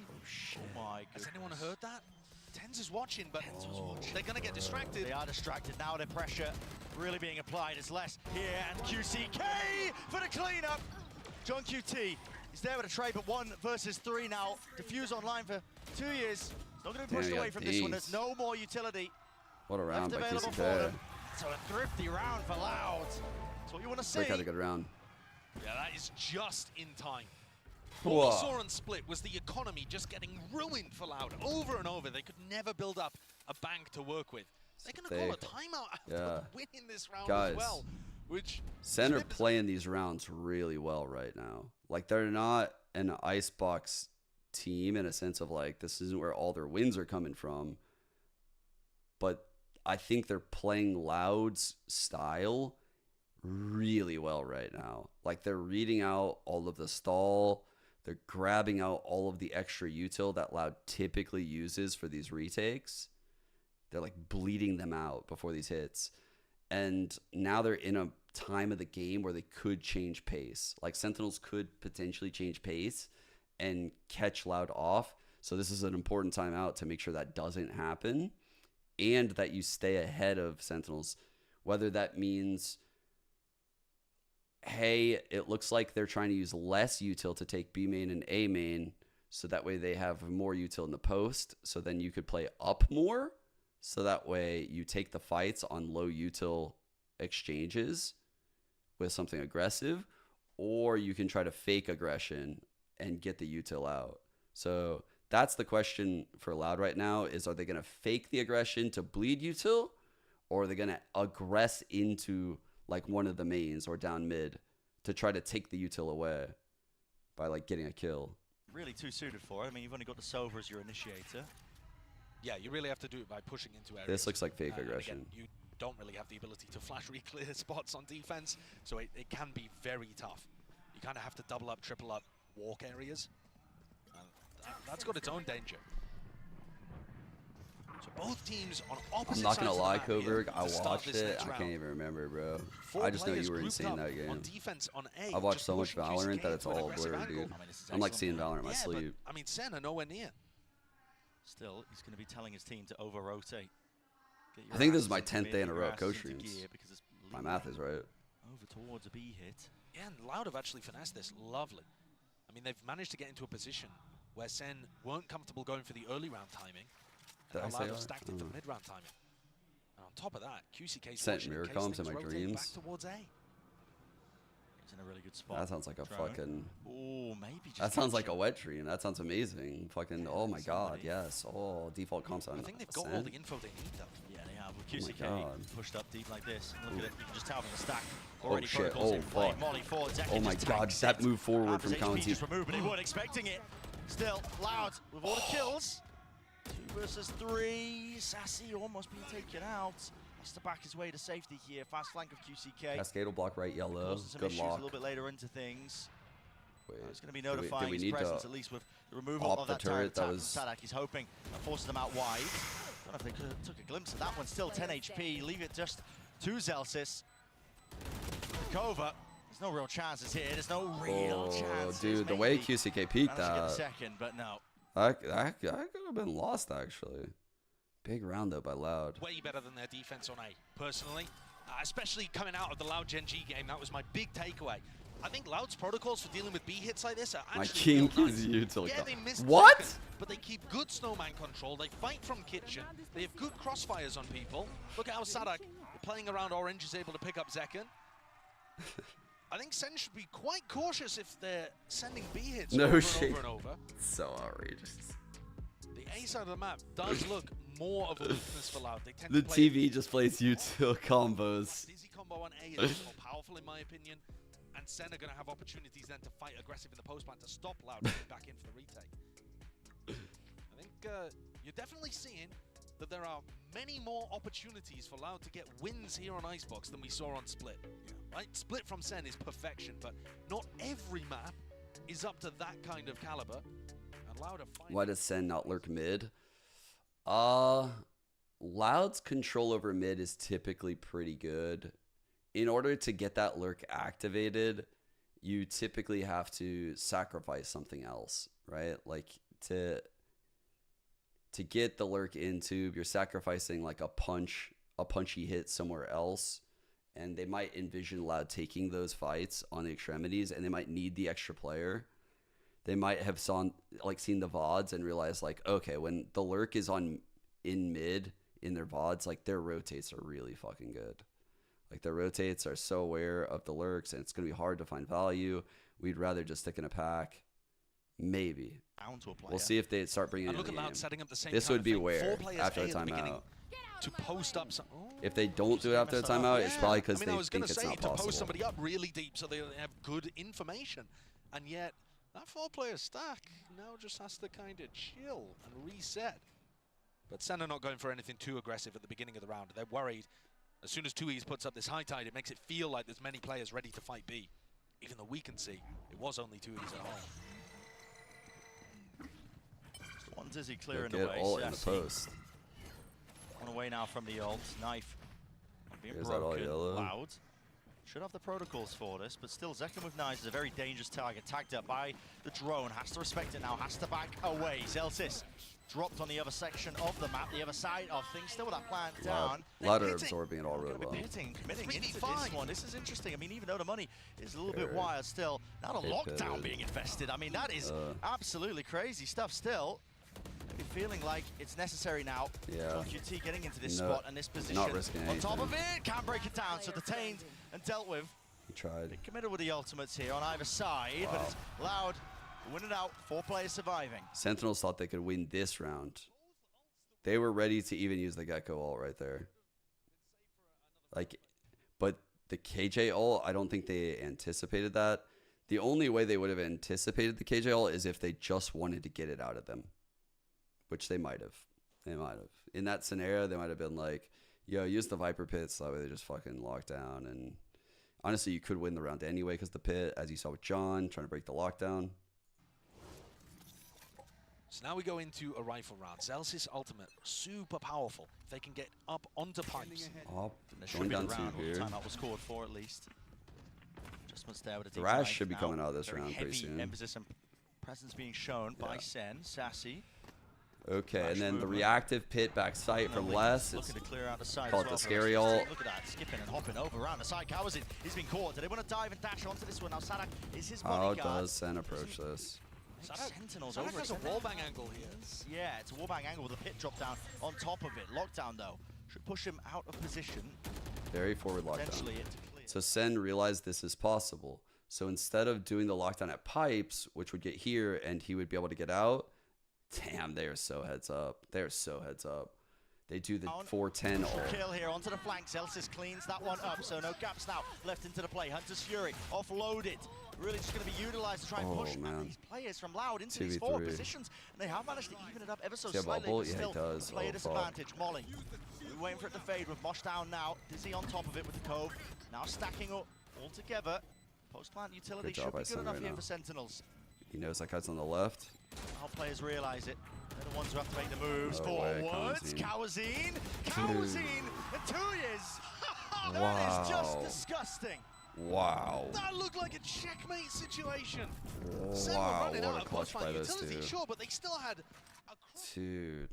Oh shit. Oh my goodness. Has anyone heard that? Tens is watching, but they're going to get distracted. They are distracted now. Their pressure really being applied is less here, and QCK for the cleanup. John QT is there with a trade, but 1 versus 3 now. Diffuse online for 2 years. It's not going to be pushed away from this one. There's no more utility. What a round by available for QCK. them. So a thrifty round for Loud. That's what you want to see. Break had a good round. Yeah, that is just in time. Whoa. What we saw on Split was the economy just getting ruined for Loud over and over. They could never build up a bank to work with. They're going to call a timeout after winning this round as well. Which Sen are playing these rounds really well right now. Like, they're not an icebox team in a sense of like, this isn't where all their wins are coming from. But I think they're playing Loud's style really well right now. Like, they're reading out all of the stall. They're grabbing out all of the extra util that Loud typically uses for these retakes. They're like bleeding them out before these hits. And now they're in a time of the game where they could change pace. Like, Sentinels could potentially change pace and catch Loud off. So this is an important timeout to make sure that doesn't happen and that you stay ahead of Sentinels. Whether that means, hey, it looks like they're trying to use less util to take B main and A main, so that way they have more util in the post, so then you could play up more, so that way you take the fights on low util exchanges with something aggressive, or you can try to fake aggression and get the util out. So that's the question for Loud right now is, are they going to fake the aggression to bleed util, or are they going to aggress into like one of the mains or down mid to try to take the util away by like getting a kill? Really too suited for it. I mean, you've only got the Sova as your initiator. Yeah, you really have to do it by pushing into areas. This looks like fake aggression. Again, you don't really have the ability to flash re-clear spots on defense, so it can be very tough. You kind of have to double up, triple up walk areas. That's got its own danger. So both teams on opposite I'm not gonna sides lie, of the map here Coburg. I to start watched this it. next I round. can't even remember, bro. 4 I just know players you were grouped insane up that game. on defense on A, I watched just so much pushing Valorant QCK that it's into an all aggressive blurred, dude. angle. I'm like seeing Valorant in my Yeah, sleep. but, I mean, Senna nowhere near. Still, he's going to be telling his team to over-rotate. I think this is my 10th day in a row of coach streams. My math is right. Over towards a B hit. Yeah, and Loud have actually finessed this. Lovely. I mean, they've managed to get into a position where Sen weren't comfortable going for the early round timing. Did I And say Loud have that? stacked it for mid-round timing. And on top of that, QCK's Sent watching in mirror case comms things in my rotate dreams. back towards A. He's in a really good spot. That sounds like a Drone. fucking. Oh, maybe just. That sounds like a wet dream. That sounds amazing. Fucking. Oh my god. Yes. Oh, default comp sound. I think they've got all the info they need, though. Yeah, they have. With Oh my QCK God. pushed up deep like this. Look at it. You can just tell from the stack. Oh Already shit. protocols Oh in play. fuck. Molly forward. Zeki Oh my just god. tanks That it. move forward Half from his HP County. just removed, but he weren't expecting it. Still, Loud with all the kills. 2 versus 3. Sassy almost being taken out. Has to back his way to safety here. Fast flank of QCK. Cascade will block right yellow. Causing some Good issues a lock. little bit later into things. Wait. It's going to be did we notifying his need presence, to at least with the removal op of the that turret? That tap was. from Sadak. He's hoping that forces them out wide. Don't know if they could have took a glimpse of that one. Still 10 HP. Leave it just to Zelsis. Kova. There's no real chances here. There's no real chances. Dude, the way QCK peeked Managed to get that. the second, but no. That could have been lost, actually. Big round, though, by Loud. Way better than their defense on A, personally. Especially coming out of the Loud Gen G game, that was my big takeaway. I think Loud's protocols for dealing with B hits like this are My actually king real is nice. util. Yeah, they missed What? Second, but they keep good snowman control. They fight from kitchen. They have good crossfires on people. Look at how Sadak, playing around orange, is able to pick up Zekken. I think Sen should be quite cautious if they're sending B hits No over shit. and over and over. So outrageous. The A side of the map does look more of a weakness for Loud. They tend The to play TV just plays util combos. Dizzy combo on A is more powerful in my opinion, and Sen are going to have opportunities then to fight aggressive in the post plan to stop Loud coming back in for the retake. I think you're definitely seeing that there are many more opportunities for Loud to get wins here on Icebox than we saw on Split. Right? Split from Sen is perfection, but not every map is up to that kind of caliber. And Loud are finding Why does Sen not lurk mid? Loud's control over mid is typically pretty good. In order to get that lurk activated, you typically have to sacrifice something else, right? Like to get the lurk in tube, you're sacrificing like a punchy hit somewhere else, and they might envision Loud taking those fights on the extremities, and they might need the extra player. They might have seen the VODs and realized like, okay, when the lurk is in mid in their VODs, like their rotates are really fucking good. Like their rotates are so aware of the lurks, and it's gonna be hard to find value. We'd rather just stick in a pack. Maybe. We'll see if they start bringing it and in look the at Loud game. setting up the same This kind would of be thing. where 4 players after A the at the beginning timeout. to post up some. If they don't do it after the timeout, it's probably because I mean, I they was think gonna it's say not to possible. post somebody up really deep so they have good information, and yet that 4-player stack now just has to kind of chill and reset. But Sen are not going for anything too aggressive at the beginning of the round. They're worried. As soon as 2Es puts up this high tide, it makes it feel like there's many players ready to fight B. Even though we can see it was only 2Es at home. One Dizzy clearing Get away. ult in the Sassy post. on away now from the ult. Knife being Here's that all broken. yellow. Loud. Should have the protocols for this, but still Zekken with Knives is a very dangerous target. Tagged up by the drone, has to respect it now, has to back away. Zelsis dropped on the other section of the map, the other side of things, still with that plant down. Ladder absorbing it all really well. Committing into this one. This is interesting. I mean, even though the money is a little bit wild still, now the lockdown being invested. I mean, that is absolutely crazy stuff still. Maybe feeling like it's necessary now. Yeah. QT getting into this spot and this position. Not risking anything. On top of it, can't break it down, so detained and dealt with. He tried. They committed with the ultimates here on either side, but it's Loud winning out, 4 players surviving. Sentinels thought they could win this round. They were ready to even use the Gecko ult right there. Like, but the KJ ult, I don't think they anticipated that. The only way they would have anticipated the KJ ult is if they just wanted to get it out of them, which they might have. They might have. In that scenario, they might have been like, yo, use the Viper pit, so that way they just fucking lock down. And honestly, you could win the round anyway because the pit, as you saw with John, trying to break the lockdown. So now we go into a rifle round. Zelsis ultimate, super powerful. If they can get up onto pipes. Going down 2 here. Timeout was scored for at least. Adjustments there with the Rash should be coming out of this round pretty soon. Emphasis and presence being shown by Sen, Sassy. Okay, Rash and then the movement. reactive pit back sight from Les. Looking to clear out the side. Call it the scary ult. Look at that, skipping and hopping over around the side. Kawazin, he's been caught. Do they want to dive and dash onto this one? Now Sadak is his How bodyguard. does Sen approach this? Sentinels Sadak over has a wallbang angle here. Yeah, it's a wallbang angle with a pit drop down on top of it. Lockdown though should push him out of position. Very forward lockdown. Potentially into clear. So Sen realized this is possible. So instead of doing the lockdown at pipes, which would get here and he would be able to get out, damn, they are so heads up. They're so heads up. They do the 410 ult. Kill here onto the flank. Zelsis cleans that one up, so no gaps now left into the play. Hunter's Fury offloaded. Really just going to be utilized to try and push these players from Loud into these 4 positions. And they have managed to even it up ever so slightly, but still player disadvantage. Molly, we're waiting for it to fade with Mosh down now. Dizzy on top of it with the Cove. Now stacking up all together. Post-plant utility should be good enough here for Sentinels. He knows that guy's on the left. How players realize it. They're the ones who have to make the moves No way, forwards. Kawazin, and 2 years. That Wow. is just disgusting. Wow. That looked like a checkmate situation. Wow, what a clutch by those two. Sure, but they still had Dude.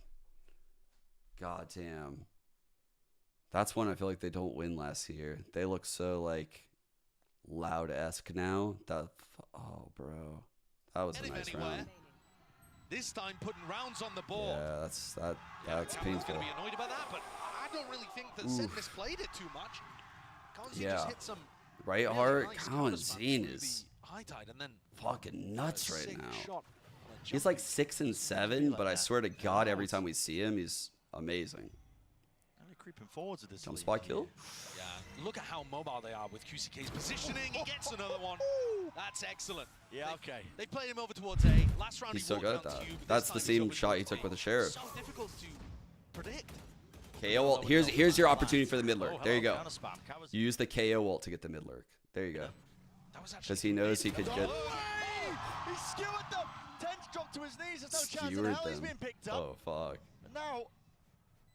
God damn. That's one I feel like they don't win last year. They look so like Loud-esque now. That, oh bro. That was a nice round. This time putting rounds on the board. Yeah, that's Everyone's painful. going to be annoyed about that, but I don't really think that Sen misplayed it too much. Kawazin just hit some Right really heart, nice Kawazin is high tide and then fucking nuts right sick now. shot. He's like 6 and 7, but I swear to God, every time we see him, he's amazing. Only creeping forwards with this Jump lead. spot kill? Yeah, look at how mobile they are with QCK's positioning. He gets another one. That's excellent. Yeah, okay. They played him over towards A. Last round He's he so good at walked that. down to you, but That's this the time he's same over shot he towards took A. with the Sheriff. So difficult to predict. KO ult. Here's your opportunity for the mid lurk. There you go. You use the KO ult to get the mid lurk. There you go. Because he knows he could get. He skewered them. Tench dropped to his knees. There's no chance in Skewered hell he's them. being picked up. Oh fuck. And now,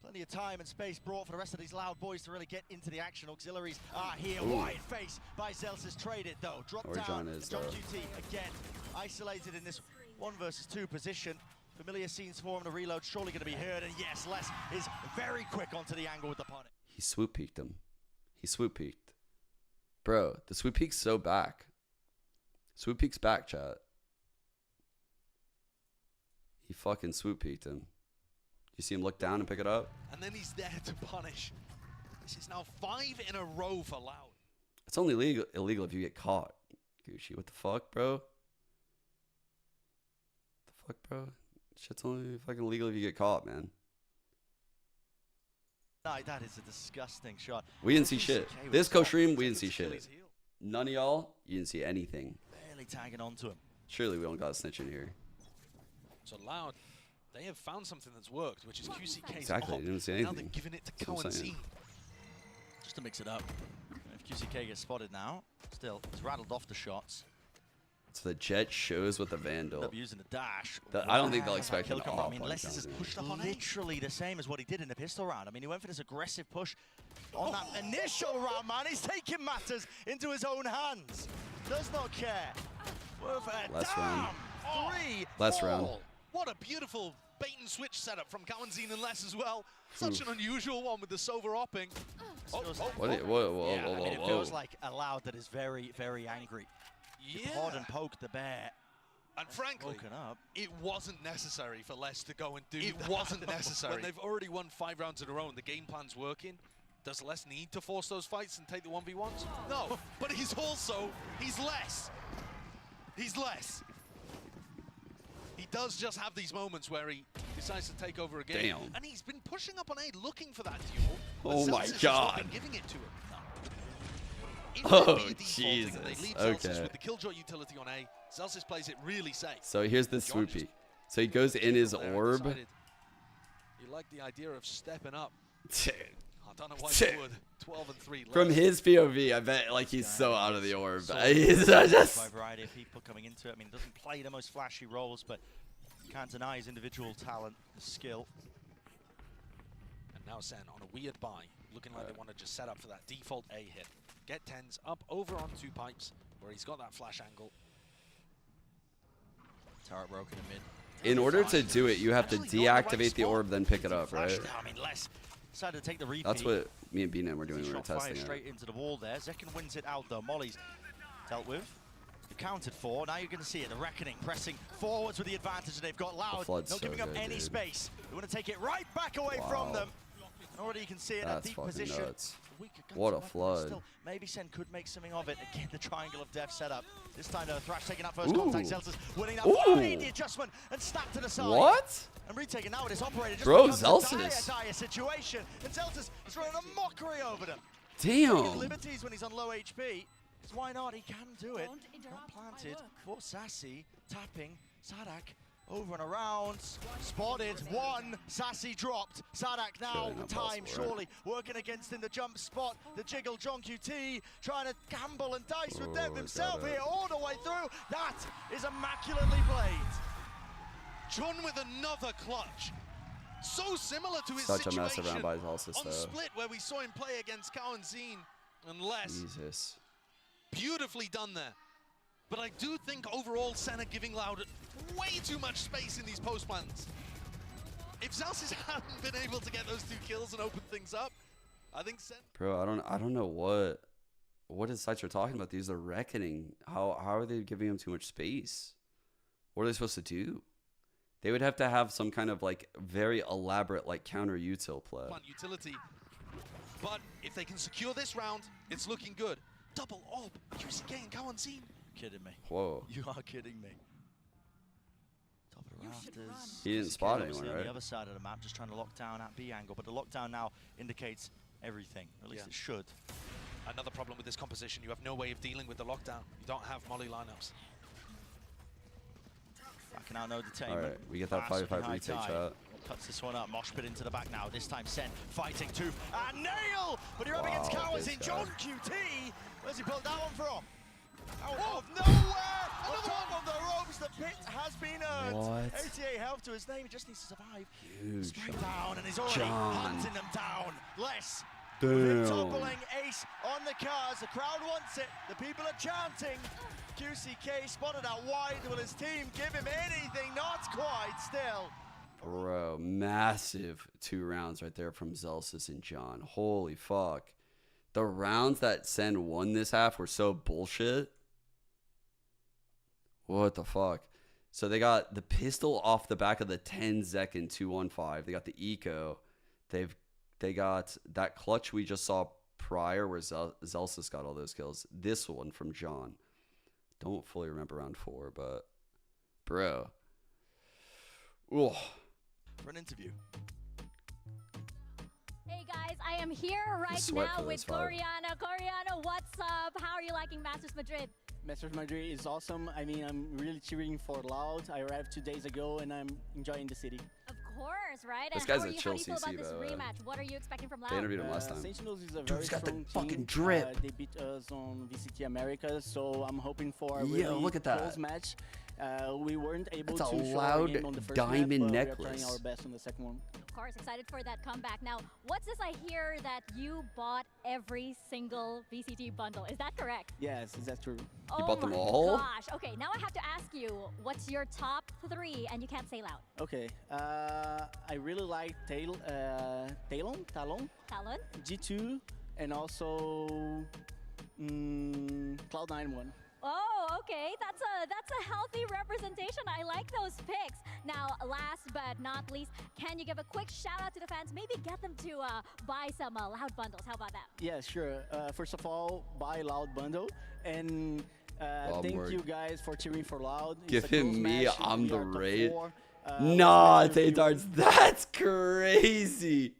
plenty of time and space brought for the rest of these Loud boys to really get into the action. Auxiliaries are here. Ooh. Wide face by Zelsis. Traded though. Dropped Or down. John is, John QT again. Isolated in this 1 versus 2 position. Familiar scenes for him. The reload surely going to be heard. And yes, Les is very quick onto the angle with the punish. He swoop peeked him. He swoop peeked. Bro, the swoop peek's so back. Swoop peek's back, chat. He fucking swoop peeked him. You see him look down and pick it up? And then he's there to punish. This is now 5 in a row for Loud. It's only illegal if you get caught. Gucci, what the fuck, bro? The fuck, bro? Shit's only fucking illegal if you get caught, man. That is a disgusting shot. We didn't see shit. This co-stream, we didn't see shit. None of y'all, you didn't see anything. Barely tagging onto him. Surely we don't got a snitch in here. So Loud, they have found something that's worked, which is QCK's Exactly, op. you didn't see Now they're anything. giving it to That's what I'm saying. Kawazin. Just to mix it up. If QCK gets spotted now, still, it's rattled off the shots. So the Jet shows with the Vandal. Up using the dash. I don't think they'll expect an Kill combo. I mean, off. Les is pushed up on literally the same as what he did in the pistol round. I mean, he went for this aggressive push on that initial round, man. He's taking matters into his own hands. Does not care. Last round. Three. Last round. What a beautiful bait and switch setup from Kawanzin and Les as well. Such an unusual one with the Sova opping. Whoa, I mean, it feels like a Loud that is very, very angry. Yeah. Hard and poke the bear. And frankly, up. It wasn't necessary for Les to go and do that. It wasn't necessary. When they've already won 5 rounds in a row and the game plan's working, does Les need to force those fights and take the 1v1s? No, but he's Les. He's Les. He does just have these moments where he decides to take over a game. Damn. And he's been pushing up on A looking for that duel. Oh my Zelsis God. has not been giving it to him. Oh, Jesus. They leave Zelsis Okay. with the Killjoy utility on A. Zelsis plays it really safe. So here's the swoopy. So he goes in his orb. You like the idea of stepping up. I don't know why Dude. you would. 12 and 3. From his POV, I bet like he's so out of the orb. He's By just. a variety of people coming into it. I mean, he doesn't play the most flashy roles, but you can't deny his individual talent, his skill. And now Sen on a weird buy, looking like they want to just set up for that default A hit. Get Tens up over on 2 pipes, where he's got that flash angle. Turret broken in mid. In order to do it, you have to deactivate the orb, then pick it up, right? I mean, Les decided to take the repeat. That's what me and B-Net were doing when we were Shot fire testing straight it. into the wall there. Zekken wins it out though. Molly's dealt with. Accounted for. Now you're going to see it. The Reckoning pressing forwards with the advantage that they've got. Loud, Flood's not so giving up good, any dude. space. They want to take it right back away from them. And already you can see it at That's deep fucking position. nuts. Weaker guns What a weapon, but flood. still, maybe Sen could make something of it. Again, the triangle of death set up. This time, Thrash taking that first contact. Zelsis winning that. Wide the adjustment and snap to the side. What? And retaking now with his operator. Just Bro, becomes Zelsis. a dire situation. And Zelsis is running a mockery over them. Damn. Taking liberties when he's on low HP. So why not? He can do it. Not planted for Sassy. Tapping. Sadak over and around. Spotted. One. Sassy dropped. Sadak now. Surely not Time possible, right? surely working against in the jump spot. The jiggle. John QT trying to gamble and dice with them himself here all the way through. That is immaculately played. John with another clutch. So similar to his Such a situation massive round by Zelsis, on though. Split, where we saw him play against Kawanzin and Les. Jesus. Beautifully done there. But I do think overall Sen are giving Loud way too much space in these post plans. If Zelsis hadn't been able to get those 2 kills and open things up, I think Sen... Bro, I don't know what his sites are talking about. These are Reckoning. How are they giving him too much space? What are they supposed to do? They would have to have some kind of like very elaborate like counter util play. Utility. But if they can secure this round, it's looking good. Double orb. QC Geng, Kawanzin. Kidding me. Whoa. You are kidding me. Top of the rafters. He didn't spot Obviously anyone, on right? the other side of the map, just trying to lock down at B angle, but the lockdown now indicates everything. At least it should. Another problem with this composition, you have no way of dealing with the lockdown. You don't have molly lineups. Backing out, no detainment. All right, we get that Fast 5-5 looking retake high shot. Cuts this one up. Mosh pit into the back now. This time Sen fighting tooth and nail. But you're up Wow, against Cowards this in guy. John QT. Where's he pulled that one from? Out of nowhere! On top of the ropes, the pit has been earned. What? 88 health to his name. He just needs to survive. Huge Spring shot. down, and he's already John. hunting them down. Less. With him Damn. toppling Ace on the cars. The crowd wants it. The people are chanting. QCK spotted out wide. Will his team give him anything? Not quite still. Bro, massive 2 rounds right there from Zelsis and John. Holy fuck. The rounds that Sen won this half were so bullshit. What the fuck? So they got the pistol off the back of the 10 Zekken 215. They got the eco. They got that clutch we just saw prior where Zelsis got all those kills. This one from John. Don't fully remember round 4, but bro. Ooh. For an interview. Hey guys, I am here right sweat now for with this vibe. Gloriana. Gloriana, what's up? How are you liking Masters Madrid? Masters Madrid is awesome. I mean, I'm really cheering for Loud. I arrived 2 days ago and I'm enjoying the city. Of course, right? This And guy's how a are you, chill how do you feel CC, about this by the way. rematch? What are you expecting from Loud? They interviewed him last time. Sentinels is a Dude's very got the strong fucking team. drip. They beat us on VCT America, so I'm hoping for a Yo, really look at that. close match. We weren't able That's to a show our Loud game on the first diamond map, but we are necklace. trying our best on the second one. Of course, excited for that comeback. Now, what's this I hear that you bought every single VCT bundle? Is that correct? Yes, is that true? Oh bought them my all? gosh. Okay, now I have to ask you, what's your top 3? And you can't say Loud. Okay, I really like Talon, Talon? G2, and also Cloud9 one. Oh, okay. That's a healthy representation. I like those picks. Now, last but not least, can you give a quick shout out to the fans? Maybe get them to buy some Loud bundles. How about that? Yeah, sure. First of all, buy Loud bundle, and thank you guys for cheering for Loud. Give It's a close him me. match. I'm We the are top raid. 4. Nah, let's make sure Tay-Tards, that's crazy.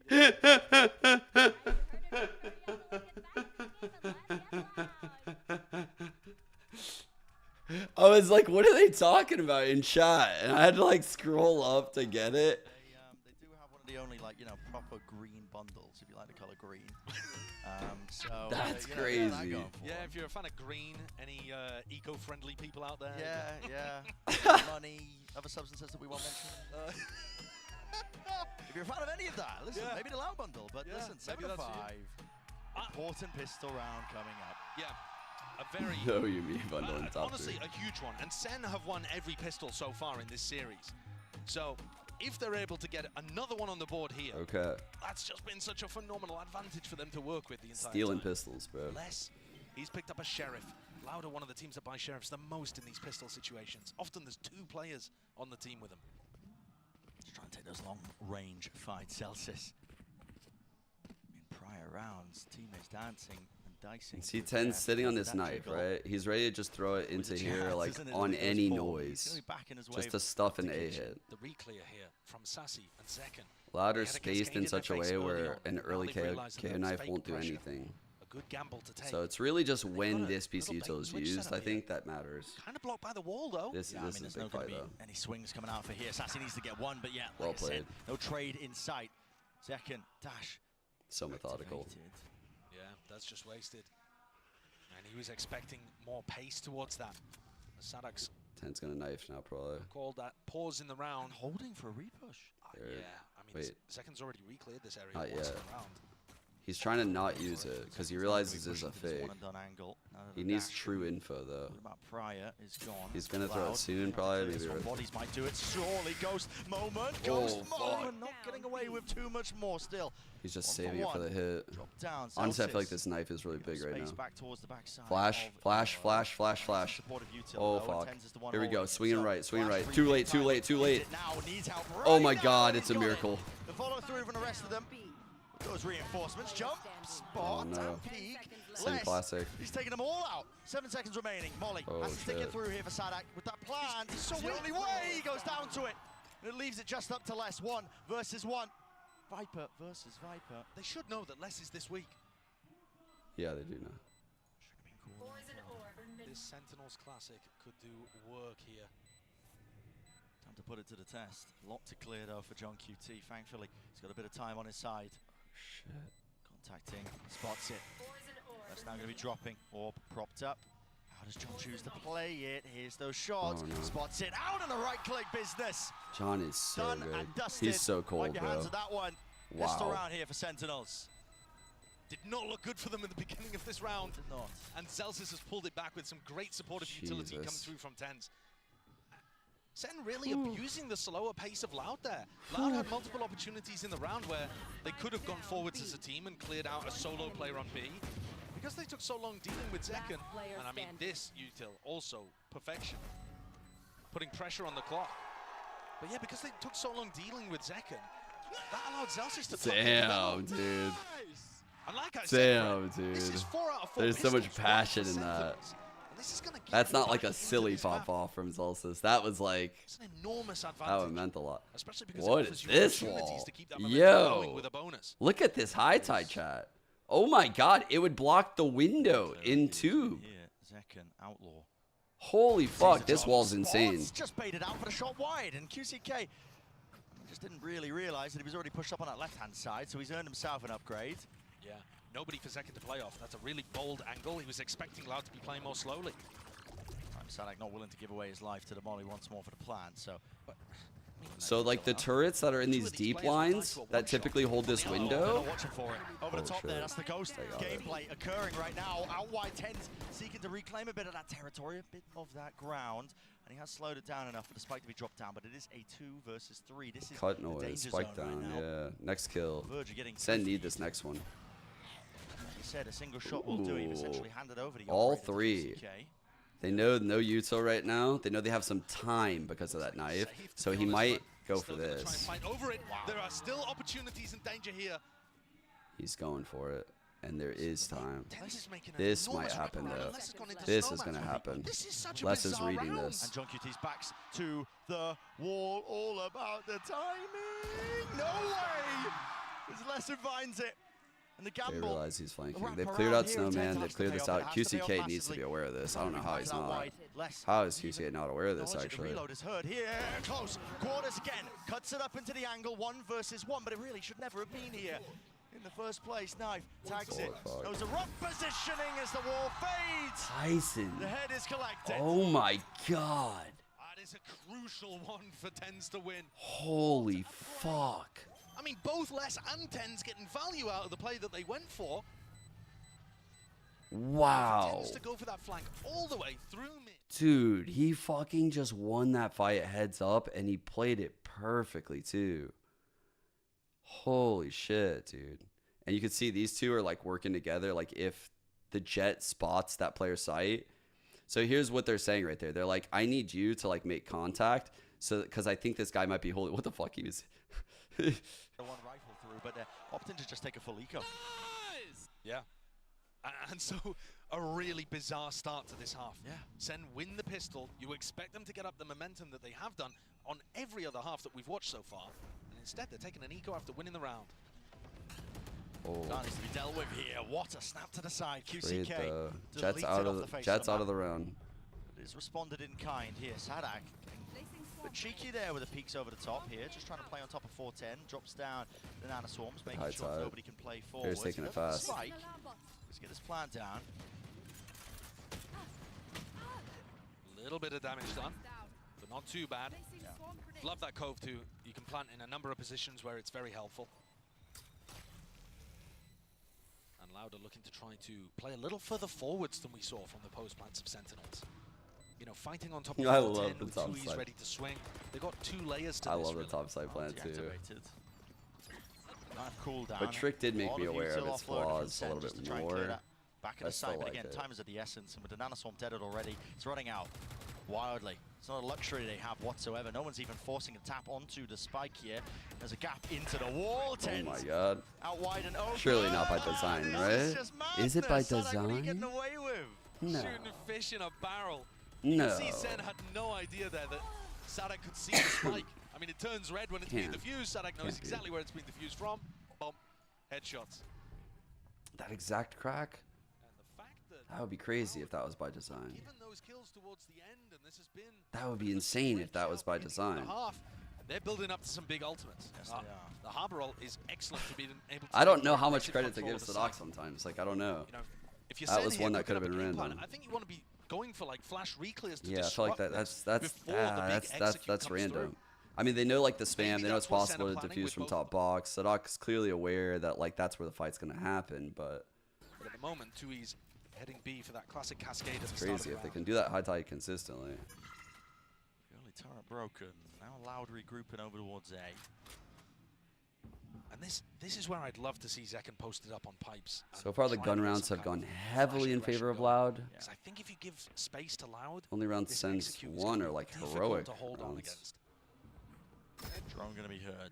I was like, what are they talking about in chat? And I had to like scroll up to get it. They do have one of the only proper green bundles, if you like the color green. That's you know, crazy. they're not going for Yeah, it. if you're a fan of green, any eco-friendly people out there? Yeah. Money, other substances that we won't mention. If you're a fan of any of that, listen, maybe the Loud bundle, but listen, 7 to 5. Important pistol round coming up. Yeah. A very No, you mean bundle in top honestly, 3. a huge one. And Sen have won every pistol so far in this series. So if they're able to get another one on the board here, Okay. that's just been such a phenomenal advantage for them to work with the entire Stealing time. pistols, bro. Les, he's picked up a Sheriff. Loud are one of the teams that buy Sheriffs the most in these pistol situations. Often there's 2 players on the team with them. Just trying to take those long-range fights, Celsius. In prior rounds, teammates dancing and dicing. C10's sitting on this knife, right? He's ready to just throw it into here, like, on any noise. Just to stuff an A hit. The re-clear here from Sassy and Zekken. Louder They had a spaced cascade in in such a their face way early where on. an Now early they've KO realized that knife fake won't do pressure. anything. A good gamble to take. So it's really just when got a this piece of little util is bait and switch used, setup I here. think that matters. Kind of blocked by the wall, though. This is a there's big not going fight, to be though. any swings coming out for here. Sassy needs to get one, but yeah, Well like I said, played. no trade in sight. Second, dash. So methodical. Activated. Yeah, that's just wasted. And he was expecting more pace towards that. Sadak's 10's gonna knife now, probably. called that pause in the round. Holding for a repush. There. Yeah, I mean, Wait. Second's already re-cleared this area Not once yet. in the round. He's trying to not use it because he realizes this is a Pushing for this fake. one and done angle. Now that He the needs dash true info though. about prior is gone. He's gonna throw Loud. it soon, probably. This Maybe. one, Right. bodies might do it. Surely, Ghost moment. Oh, Ghost fuck. moment. Not getting away with too much more still. He's just One for saving it for one. the hit. Drop down. Honestly, I feel like Celsius. this knife is really big right Space now. back towards the backside Flash, of, flash, flash, flash, flash. supportive util, Oh though, and fuck. Tens is the one Here we go. holding it. Swinging So, right, swinging flash right. Too late, too time. late, too Needs late. it now, needs help Oh right my now. god, He's it's a got it. miracle. The follow through from the rest of them. Those reinforcements. Jump, spot, Oh, no. and peek. Same Les, classic. He's taking them all out. 7 seconds remaining. Molly Oh, has to stick it shit. through here for Sadak with that plan. It's the only way he goes down to it. And it leaves it just up to Les. 1 versus 1. Viper versus Viper. They should know that Les is this week. Yeah, they do now. This Sentinels Classic could do work here. Time to put it to the test. A lot to clear though for John QT. Thankfully, he's got a bit of time on his side. Shit. Contacting, spots it. That's now going to be dropping. Orb propped up. How does John choose to play it? Here's those shots. Oh, no. Spots it out in the right click business. John is so Done good. and dusted. He's so cold, Wipe your bro. hands of that one. Pistol Wow. round here for Sentinels. Did not look good for them at the beginning of this round. Did not. And Celsius has pulled it back with some great supportive utility coming Jesus. through from Tens. Sen really abusing the slower pace of Loud there. Loud had multiple opportunities in the round where they could have gone forwards as a team and cleared out a solo player on B. Because they took so long dealing with Zekken, and I mean this util also perfection. Putting pressure on the clock. But yeah, because they took so long dealing with Zekken, that allowed Celsius to tuck it down. Damn, dude. And like I said, Damn, Brett, this dude. is 4 out of 4 There's so much pistols, passion one in for that. Sentinels. And this is gonna keep That's them not like back a into silly this map. pop off from Celsius. That was like, It's an enormous that advantage. one meant a lot. Especially because it What offers is you this opportunities wall? to keep that momentum going Yo, with a bonus. look at this high tide chat. Oh my god, it would block the window in tube. Here, Zekken, Outlaw. Holy fuck, this wall's Spots insane. just baited out for the shot wide, and QCK Just didn't really realize that he was already pushed up on that left-hand side, so he's earned himself an upgrade. Yeah, nobody for Zek to play off. That's a really bold angle. He was expecting Loud to be playing more slowly. Sadak not willing to give away his life to the Molly once more for the plan, so... So like the turrets that are in these deep lines that typically hold this window. Watching for it. Over the top there, that's the Ghost gameplay occurring right now. Out wide, Tens seeking to reclaim a bit of that territory, a bit of that ground. And he has slowed it down enough for the spike to be dropped down, but it is a 2 versus 3. This is Cut the noise, danger spike zone down, right now. yeah. Next kill. Verge are getting Sen need this next one. As you said, a single shot will do. He essentially handed over the all operator to three. TCK. They know no Yuto right now. They know they have some time because of that knife, so he might go for this. Fight over it. There are still opportunities and danger here. He's going for it, and there is time. This might happen though. This is gonna happen. Les is reading this. And John QT's backs to the wall, all about the timing. No way! As Les finds it. And the They gamble. realize he's flanking. They've cleared out Snowman. They've cleared this out. QCK needs to be aware of this. I don't know how he's not. How is QCK not aware of this, actually? Reload is heard here. Close. Quarters again. Cuts it up into the angle. 1 versus 1, but it really should never have been here. In the first place, Knife tags it. Goes a rock positioning as the wall fades. Tyson. The head is collected. Oh my god. That is a crucial one for Tens to win. Holy fuck. I mean, both Les and Tens getting value out of the play that they went for. Wow. Tens to go for that flank all the way through mid. Dude, he fucking just won that fight heads up, and he played it perfectly, too. Holy shit, dude. And you can see these two are, like, working together. Like, if the Jet spots that player's sight. So here's what they're saying right there. They're like, I need you to, like, make contact. So, because I think this guy might be holding... What the fuck? He was... One rifle through, but opting to just take a full eco. Nice! Yeah. And so, a really bizarre start to this half. Yeah. Sen win the pistol. You expect them to get up the momentum that they have done on every other half that we've watched so far. And instead, they're taking an eco after winning the round. Oh. That needs to be dealt with here. What a snap to the side. Trade QCK. the Jets out of the round. It is responded in kind here. Sadak but cheeky there with the peaks over the top here. Just trying to play on top of 410. Drops down the Nana Swarms, making sure nobody can play forward. Bear's taking it fast. Spike. Let's get this plan down. Little bit of damage done, but not too bad. Yeah. Love that cove too. You can plant in a number of positions where it's very helpful. And Lauda looking to try to play a little further forwards than we saw from the post plants of Sentinels. You know, fighting on top of I 410 love the with top 2Es side. ready to swing. They've got 2 layers to I this. love the top side plant too. Cooldown. But Trick did make me All aware of you its still offload flaws a consent little just bit to try and clear more. that back of I the still side, but like again, it. time is of the essence, and with the Nana Swarm deaded already, it's running out wildly. It's not a luxury they have whatsoever. No one's even forcing a tap onto the spike here. There's a gap into the wall. Oh my god. Out wide and open. Surely not by design, right? Is it by design? No. Shooting fish in a barrel. No. You can see Sen had no idea there that Sadak could see the spike. I mean, it turns red when it's being diffused. Sadak knows exactly where it's being diffused from. Boom. Headshots. That exact crack? That would be crazy if that was by design. Given those kills towards the end, and this has been That would be insane if that was by design. half, they're building up to some big ultimates. Yes, they are. The Harbor ult is excellent to be able to I don't know take how much aggressive credit to control give of the Sadak site. sometimes. Like, I don't know. You know, if you're That Sen was here one that cooking could have up a been game plan, random. I think you want to be going for like flash reclears to Yeah, I feel like disrupt that's this before the big execute that's comes random. through. I mean, they know like the spam. Maybe They know it's that's what Sen possible are to planning defuse with from both. top box. Sadak's clearly aware that like that's where the fight's gonna happen. But But at the moment, 2Es heading B for that classic cascade at the it's start of crazy the if they round. can do that high tide consistently. Early turret broken. Now Loud regrouping over towards A. And this is where I'd love to see Zekken posted up on pipes. So far, the gun rounds have gone heavily in favor of Loud. Because I think if you give space to Loud, Only rounds this since execute is one gonna are be like difficult heroic to hold on rounds. against. Drone going to be heard.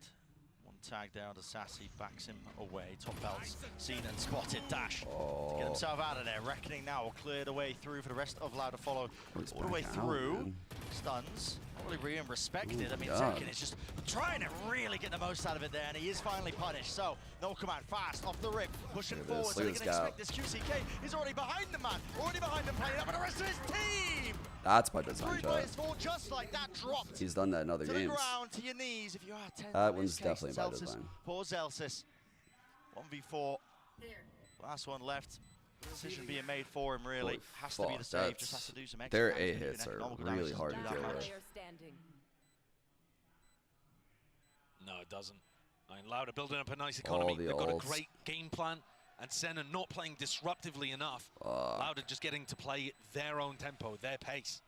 One tag down to Sassy, backs him away. Top belts seen and spotted. Dash to get himself out of there. Reckoning now will clear the way through for the rest of Loud to follow. He's All the way back out, through. man. Stuns. Probably respected. I mean, God. Zekken is just trying to really get the most out of it there, and he is finally punished. So, no command fast off the rip, pushing forward. So they can expect this. QCK is already behind the man, already behind him, playing up with the rest of his team. That's by design, chat. Just like that, dropped. He's done that in other to games. the ground, to your knees. If you are 10 That one's definitely by design. Poor Zelsis. 1v4. Last one left. Decision being made for him, really. Holy has to be the save. fuck, Just has to do some extra their damage, A hits and are economical really damage hard to doesn't do kill. that much. No, it doesn't. I mean, Lauda building up a nice economy. They've got a great game plan, and Senna not playing disruptively enough. Lauda just getting to play their own tempo, their pace.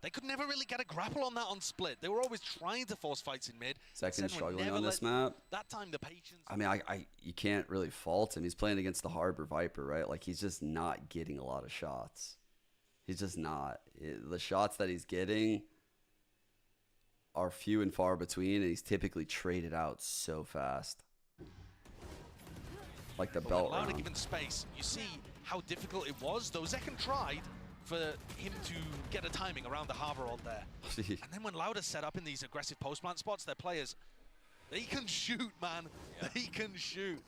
They could never really get a grapple on that on split. They were always trying to force fights in mid. Second struggling on this map. That time the patience. I mean, you can't really fault him. He's playing against the Harbor Viper, right? Like, he's just not getting a lot of shots. He's just not. The shots that he's getting are few and far between, and he's typically traded out so fast. Like the belt round. Given space, you see how difficult it was. Though Zekken tried for him to get a timing around the harbor all there. And then when Lauda's set up in these aggressive post plant spots, their players, they can shoot, man. Yeah. They can shoot.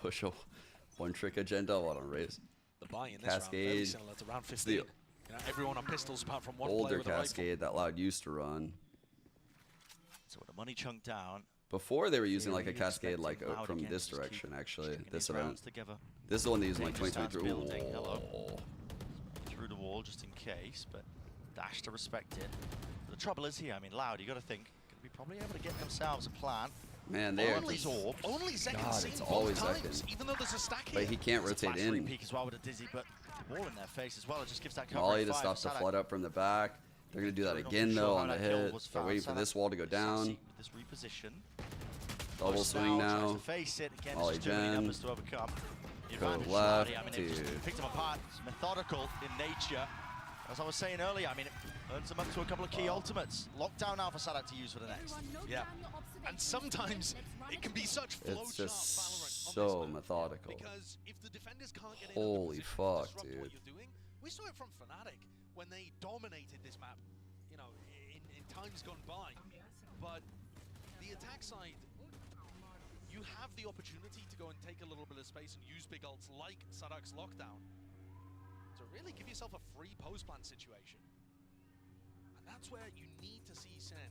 Push a one-trick agenda on a race. The buy in this round, very similar to round 15. You know, everyone on pistols apart from one older player with Cascade that Loud used to run. So with the money chunked down. Before they were using like a Cascade like from this direction, actually. This event. This is the one they used in like 2023. Hello. Through the wall just in case, but Dash to respect it. The trouble is here, I mean, Loud, you got to think, going to be probably able to get themselves a plan. Man, they are only Zekken God, it's always Zekken. Even though there's a stack here. But he can't rotate in. Peek as well with a dizzy, but the wall in their face as well. It just gives that cover. Molly to stop the flood up from the back. They're going to do that again, though, on the hit. They're waiting for this wall to go down. This reposition. Double swing now. Molly Gen. Go left, dude. Picked them apart. It's methodical in nature. As I was saying earlier, I mean, it earns them up to a couple of key ultimates. Lockdown now for Sadak to use for the next. Yeah. And sometimes it can be such It's just so methodical. Because if the defenders can't get Holy fuck, dude. We saw it from Fnatic when they dominated this map, you know, in times gone by. But the attack side, you have the opportunity to go and take a little bit of space and use big ults like Sadak's lockdown to really give yourself a free post-plant situation. And that's where you need to see Sen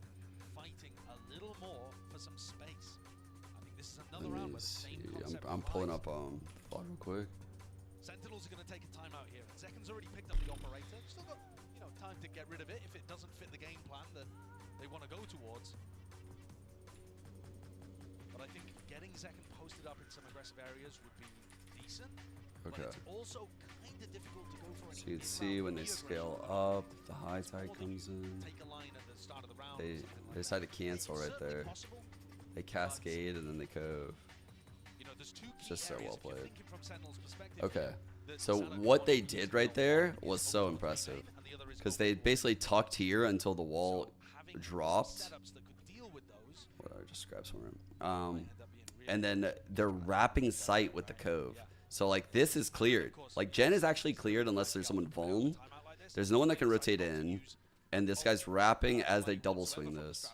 fighting a little more for some space. I think this is another round where the same concept I'm pulling up Flood real quick. Sentinels are going to take a timeout here. And Zekken's already picked up the operator. Still got, you know, time to get rid of it if it doesn't fit the game plan that they want to go towards. But I think getting Zekken posted up in some aggressive areas would be decent. Okay. But it's also kind of difficult to go for an So you'd see when they scale up, if the high tide comes in. take a line at the start of the round. They decide to cancel right there. They cascade and then they cove. You know, there's two It's just so well played. perspective. Okay. So what they did right there was so impressive. Because they basically tucked here until the wall dropped. What, I just grabbed some room. And then they're wrapping sight with the cove. So like this is cleared. Like Gen is actually cleared unless there's someone vuln. There's no one that can rotate in. And this guy's wrapping as they double swing this.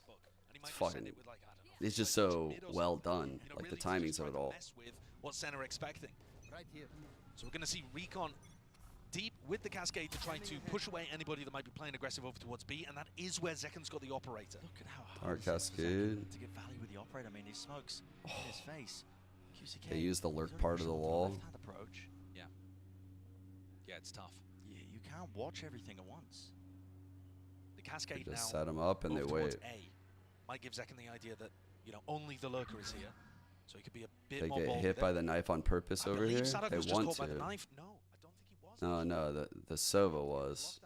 It's fucking, it's just so well done. Like the timings of it all. What Senna are expecting. So we're going to see Recon deep with the Cascade to try to push away anybody that might be playing aggressive over towards B, and that is where Zekken's got the operator. Look at how Our hard Cascade. to get value with the operator. I mean, he smokes in his face. QCK, They use the lurk part of the wall. left-hand approach. Yeah. Yeah, it's tough. You can't watch everything at once. The Cascade They just now set them up and they move towards wait. A. Might give Zekken the idea that, you know, only the lurker is here. So he could be a bit They more get bold hit there. by the knife on purpose I over believe here. Sadak They was just want caught by the to. knife. No, I don't think he was. No, the Sova was.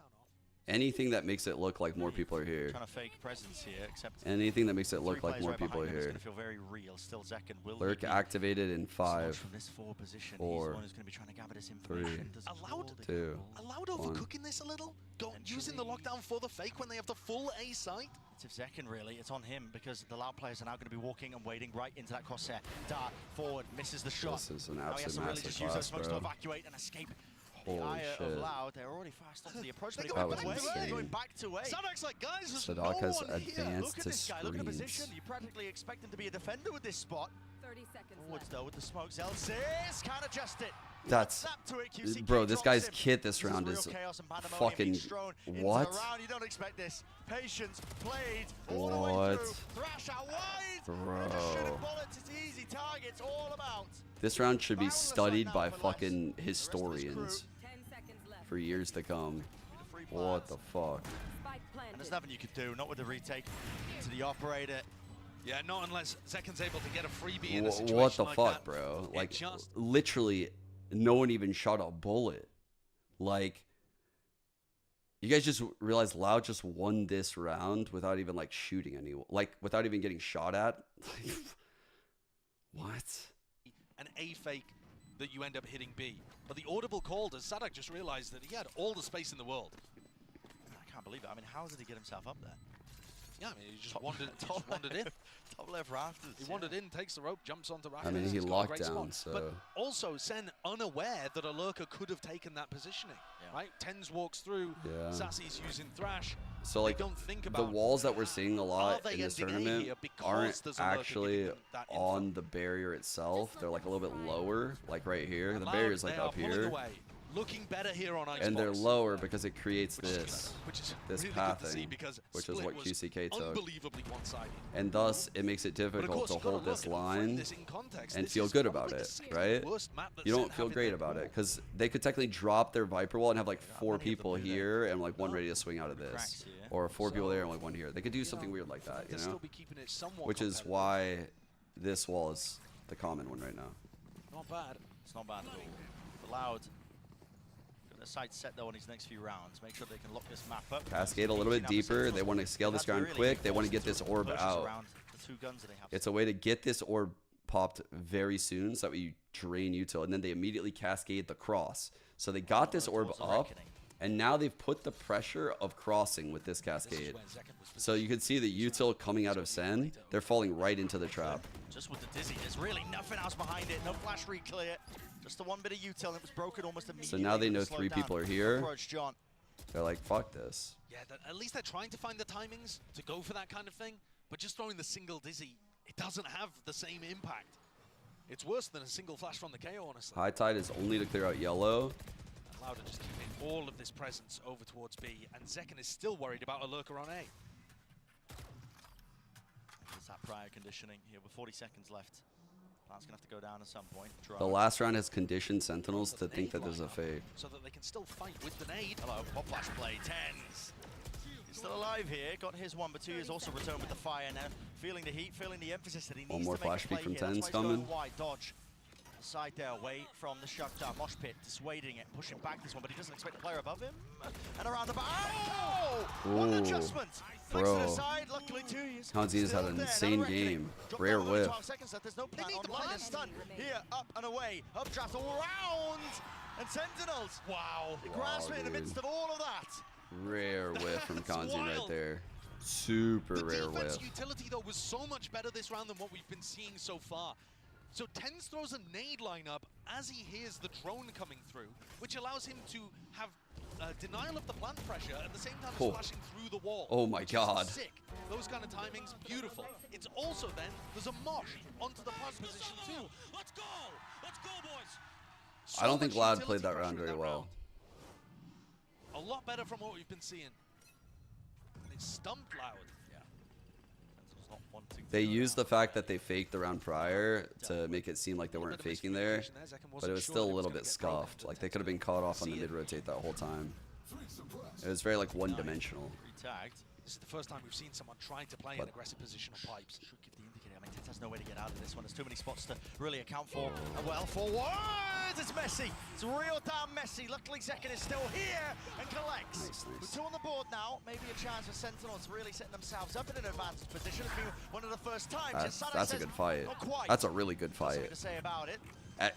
Anything that makes it look like more people are here. Trying to fake presence here, except Anything that makes it look three like players more right people are behind him is here. gonna feel very real. Still Zekken will Lurk be activated in 5, from this 4 position. He's the 4, one who's going to be trying to gather this 3, information. Does 2, Allowed 1. overcooking this a little? Using the lockdown for the fake when they have the full A site? if Zekken really, it's on him because the Loud players are now going to be walking and wading right into that crosshair. Dart forward, misses the shot. This is an Now he has to absolute really just use those smokes to evacuate and escape. Holy The ire shit. of Loud, they're already fast onto the approach, but That was going insane. back to A. Sadak's like, guys, there's Sadak no has one here. advanced Look at to this guy, look at the position. screens. You practically expect him to be a defender with this spot. 30 seconds Forwards though with the smokes. Elsis can't adjust it. That's, To it. QCK bro, this drops guy's him. kit this This round real is chaos and pandemonium fucking, being strewn into the what? round. You don't expect this. Patience played all the way What? through. Thrash out wide. Bro. Just shooting bullets. It's easy targets all about. This round should be studied by fucking historians for years to come. What the fuck? And there's nothing you could do, not with the retake to the operator. Yeah, not unless Zekken's able to get a freebie in a situation What the like fuck, that. bro? It Like, just literally, no one even shot a bullet. Like, you guys just realized Loud just won this round without even, like, shooting anyone. Like, without even getting shot at? What? an A fake that you end up hitting B. But the audible call, does Sadak just realize that he had all the space in the world? I can't believe it. I mean, how did he get himself up there? Yeah, I mean, he just wandered in. Top left rafters. He wandered in, takes the rope, jumps onto rafters. I mean, he He's got a locked great down, spot. so... But also, Sen unaware that a lurker could have taken that positioning, right? Tens walks through, Yeah. Sassy's using Thrash. So, like, They don't think the about walls that we're seeing a lot they in this ending A tournament here because aren't there's a lurker actually giving them that info. on the barrier itself. They're, like, a little bit lower, like right here. The Loud, barrier's, they like, are up pulling here. away. Looking better here on Icebox. And they're lower because it creates Which is this really good to see pathing, because which is Split what was QCK took. unbelievably one-sided. And thus, it makes it But of difficult course, to you've gotta hold this look and frame line this in context. and This feel is good probably about the it, second right? worst map that You Sen don't feel have in great their about pool. it because they could technically drop their Viper wall and have like 4 people here and like 1 ready to swing out of this, or 4 people there and like 1 here. They could do something weird like that, you They'll still know? be keeping it somewhat Which is competitive. why this wall is the common one right now. Not bad. It's not bad at all. But Loud got their sights set though on his next few rounds. Make sure they can lock this map up. Cascade a little bit deeper. They want to scale this ground quick. They want to get this orb out. The 2 guns that they have. It's a way to get this orb popped very soon so that you drain util, and then they immediately cascade the cross. So they got this orb up, and now they've put the pressure of crossing with this cascade. So you can see the util coming out of Sen. They're falling right into the trap. Just with the dizzy, there's really nothing else behind it. No flash re-clear. Just the 1 bit of util, and it was broken almost immediately. So now they know Slowed 3 down. people are here. Approach John. They're like, fuck this. Yeah, at least they're trying to find the timings to go for that kind of thing. But just throwing the single dizzy, it doesn't have the same impact. It's worse than a single flash from the KO, honestly. High Tide is only to clear out yellow. And Louder just keeping all of this presence over towards B, and Zekken is still worried about a lurker on A. There's that prior conditioning here with 40 seconds left. Plan's gonna have to go down at some point. The last round has conditioned Sentinels to think that there's a fake. So that they can still fight with the nade. Hello, pop flash play, Tens. He's still alive here, got his 1, but 2 is also returned with the fire now. Feeling the heat, feeling the emphasis that he needs One more to make flash a play peek from here. That's Tens why he's going coming. wide, dodge. Side there, away from the shutdown. Mosh pit, dissuading it, pushing back this one, but he doesn't expect the player above him. And around the back. Oh! What an Ooh, adjustment! Flicks to the bro. side, luckily 2 years. Kanzi's had an insane game. Rare whiff. 12 seconds left, there's no plan online, and stun. Here, up and away, updraft all around! And Sentinels! Wow! They grasp it in the midst of all of that. Rare whiff from Kanzi right wild. there. Super rare Defense whiff. utility, though, was so much better this round than what we've been seeing so far. So Tens throws a nade lineup as he hears the drone coming through, which allows him to have denial of the plant pressure at the same time Oh. as flashing through the wall. Oh my which is God. sick. Those kind of timings, beautiful. It's also then, there's a mosh onto the plant position too. Let's go! Let's go, boys! I don't think much Loud utility played that pressure round in very well. round. A lot better from what we've been seeing. And it stumped Loud. They used the fact that they faked the round prior to make it seem like they weren't faking there, but it was still a little bit scuffed. Like they could have been caught off on the mid-rotate that whole time. It was very like one-dimensional. Tagged. This is the first time we've seen someone trying to play an aggressive position on pipes. Should give the indicator. I mean, Tens has no way to get out of this one. There's too many spots to really account for. And well, forward! It's messy. It's real damn messy. Luckily, Zekken is still here and collects. With 2 on the board now, maybe a chance for Sentinels really setting themselves up in an advanced position. It's been one of the first times. That's a good fight. Not quite. That's a really good Something fight. to say about it.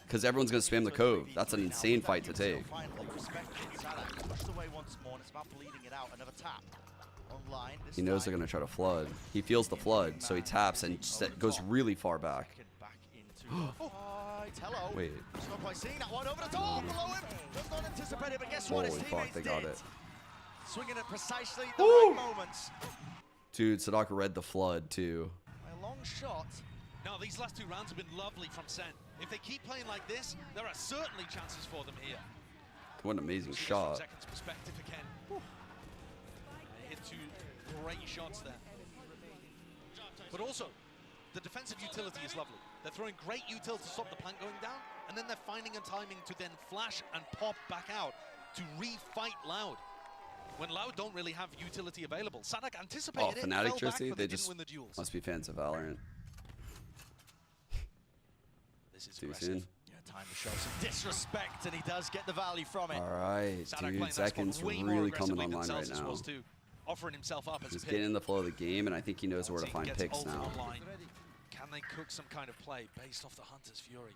Because everyone's going to spam the cove. That's an insane fight to take. Finally, respect Sadak. Pushed away once more, and it's about bleeding it out. Another tap. online. He knows they're gonna try to flood. He feels the flood, so he taps and goes really far back. Hello. Wait. He's not quite seeing that one over the top below him. Does not anticipate it, but guess what? Holy His fuck, teammates they got did. it. Swinging at precisely the right moments. Dude, Sadaka read the flood too. A long shot. No, these last 2 rounds have been lovely from Sen. If they keep playing like this, there are certainly chances for them here. What an amazing See this shot. from Zekin's perspective again. They hit 2 great shots there. But also, the defensive utility is lovely. They're throwing great util to stop the plant going down, and then they're finding a timing to then flash and pop back out to re-fight Loud. When Loud don't really have utility available. Sadak anticipated it, Fnatic fell back, jersey, but they didn't just win the duels. must be fans of Valorant. This is Too aggressive. soon. Yeah, time to show some disrespect, and he does get the value from it. All right, Sadak dude. playing that spot Zekin's way more really coming aggressively than online right Celsius now. was too, offering himself up as He's a pick. getting in the flow of the game, and I think he knows where to find Gets picks ulted now. online. Can they cook some kind of play based off the Hunter's Fury?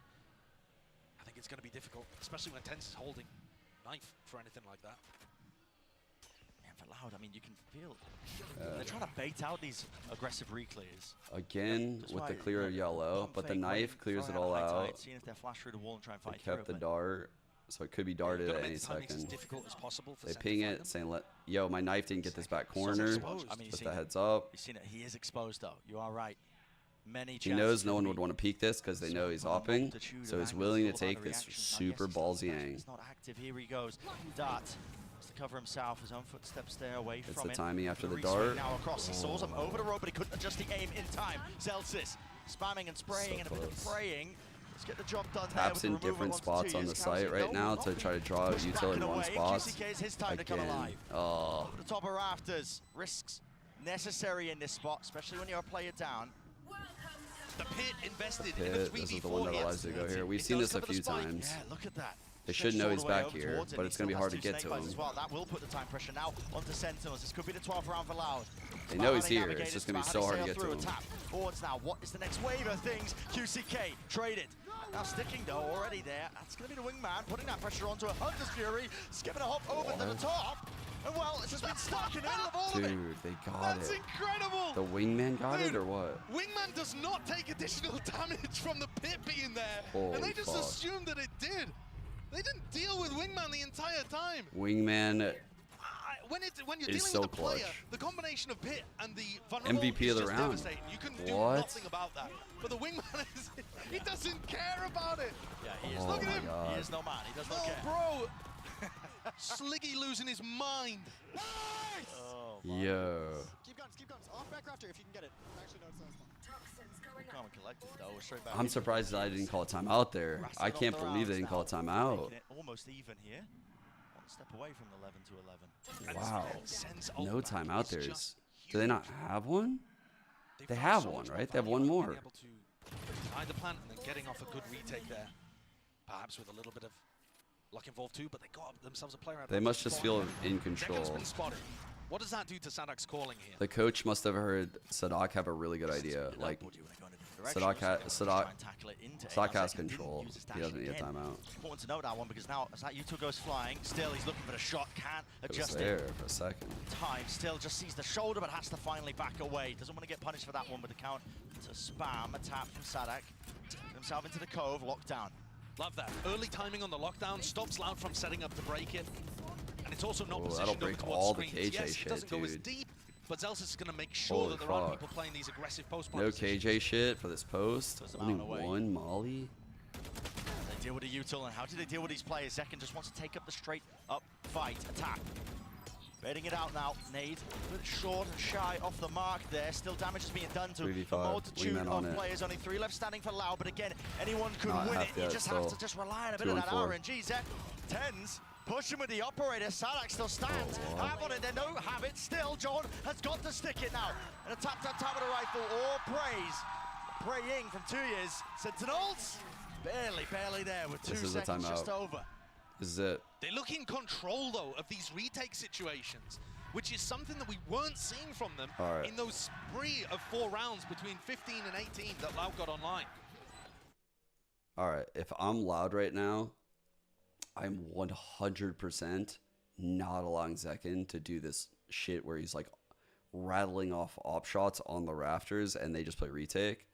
I think it's going to be difficult, especially when Tense is holding knife for anything like that. Man, for Loud, I mean, you can feel they're trying to bait out these aggressive reclears. Again That's with why, the clear you know, yellow, pump but the fake, knife waiting, clears it throwing all high tide, out. seeing if they flash through the wall and try and They fight through kept the it, dart, so it could be darted Gotta at make any the timings as second. difficult as possible for They Sen to ping find it, them. saying, "Yo, my knife didn't get this back corner." exposed. I mean, you've With seen the it. heads up. You've seen it. He is exposed, though. You are right. Many He chances knows for no one the would want to peek this because they know he's From a hopping, multitude so of he's angles, willing to all about take the this reactions. super Yes, ballsy he's ang. not active. Here he goes. Dart has to cover himself. His own footsteps there away It's from the it. timing after the Re-swing dart. Now across. He saws him over the rope, but he couldn't adjust the aim in time. Celsius spamming and spraying So and a bit of close. praying. Let's get the job done Taps there in with the removal different onto spots 2 on the years. site Kelsey, right no, now not to try to draw out pushed util back in and one away. spot. QCK is his time to come Again. alive. Oh, Over the top of rafters. Risks necessary in this spot, especially when you're a player down. The Pit invested The in a Pit, 3v4 this is the one that here. allows you to go here. We've It seen does this a cover the few spike. times. Yeah, look at that. They should know he's All the way back over here, towards it, but and it's he going to be still hard has to 2 get snake to bites him. as well. That will put the time pressure now onto Sentinels. This could be the 12th round for Loud. They know he's How they here. navigate It's just this going to be spot, so how they hard to sail get to through him. a tap. Boards now. What is the next wave of things? QCK traded. Now sticking though already there. That's going to be the wingman putting that pressure onto a Hunter's Fury. Skipping a hop over to the top. And well, it's just been stuck in the middle of all of it. Dude, they got That's it. incredible! The wingman got it or what? Wingman does not take additional damage from the Pit being there, Holy and they just fuck. assumed that it did. They didn't deal with Wingman the entire time. Wingman When you're is dealing so with a player, clutch. the combination of Pit and the vulnerable MVP is of the just round. devastating. You can do What? nothing about that. But the Wingman is, he doesn't care about it. Yeah, he is. Oh Look at my him. God. He is no man. He does not Oh, care. bro. Sliggy losing his mind. Oh, Yo. Keep guns, keep guns. Off back rafter if you can get it. Actually, no, it's not. Calm and collected though. We're straight back I'm into surprised that I didn't call a timeout there. Wrestling I off can't the believe they rounds didn't call a now, timeout. making it almost even here. One step away from 11 to 11. Wow. Sense No ult timeout is there. just Do they not have one? They found have so one, much right? more They have one value in more. being able to hide the plant and then getting off a good retake there. Perhaps with a little bit of luck involved too, but they got themselves a player out. They must just feel in control. Zekin's been spotted. What does that do to Sadak's calling here? The coach must have heard Sadak have a really good idea. Like, Sadak has control. He doesn't need a timeout. Important to note that one because now as that U2 goes flying, still he's looking for the shot, can't It was adjust there it. for a second. Time still just sees the shoulder but has to finally back away. Doesn't want to get punished for that one with the count to spam a tap from Sadak. Himself into the cove, locked down. Love that. Early timing on the lockdown stops Loud from setting up to break it. And it's also not Ooh, positioned that'll over break towards all the screens. KJ Yes, shit, it doesn't go as dude. deep, but Zelsis is going to make sure Holy that there are fuck. people playing these aggressive post No KJ shit for this post. Doesn't Only matter away. one Molly. They deal with the util, and how do they deal with these players? Zekin just wants to take up the straight up fight, attack. Baiting it out now, Nade, a bit short and shy off the mark there. Still damage is being done to 3v5, a multitude wingman on of it. players. Only 3 left standing for Lau, but again, anyone could Not win half it. You yet, just have still. to just rely on a bit 2 of on that 4. RNG. Zek, Tens, pushing with the operator. Sadak still stands. wow. Have on it, they don't have it. Still, John has got to stick it now. And a tap with a rifle, or praise. Praying from 2 years. Sentinels, barely there with 2 This is a seconds just timeout. over. This is it. They look in control, though, of these retake situations, which is something that we weren't seeing from them All right. in those spree of 4 rounds between 15 and 18 that Loud got online. All right. If I'm Loud right now, I'm 100% not allowing Zekin to do this shit where he's like, rattling off op shots on the rafters and they just play retake.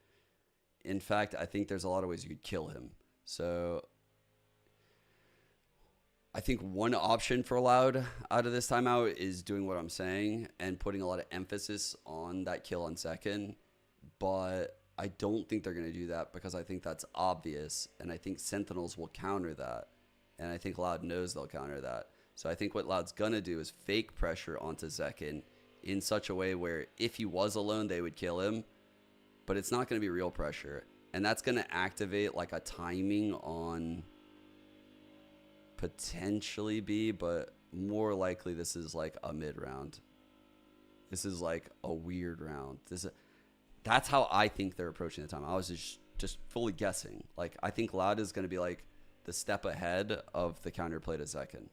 In fact, I think there's a lot of ways you could kill him. So I think one option for Loud out of this timeout is doing what I'm saying and putting a lot of emphasis on that kill on second. But I don't think they're going to do that because I think that's obvious. And I think Sentinels will counter that. And I think Loud knows they'll counter that. So I think what Loud's going to do is fake pressure onto Zekin in such a way where if he was alone, they would kill him. But it's not going to be real pressure. And that's going to activate like a timing on potentially B, but more likely this is like a mid round. This is like a weird round. That's how I think they're approaching the time. I was just fully guessing. Like I think Loud is going to be like the step ahead of the counterplay to Zekin.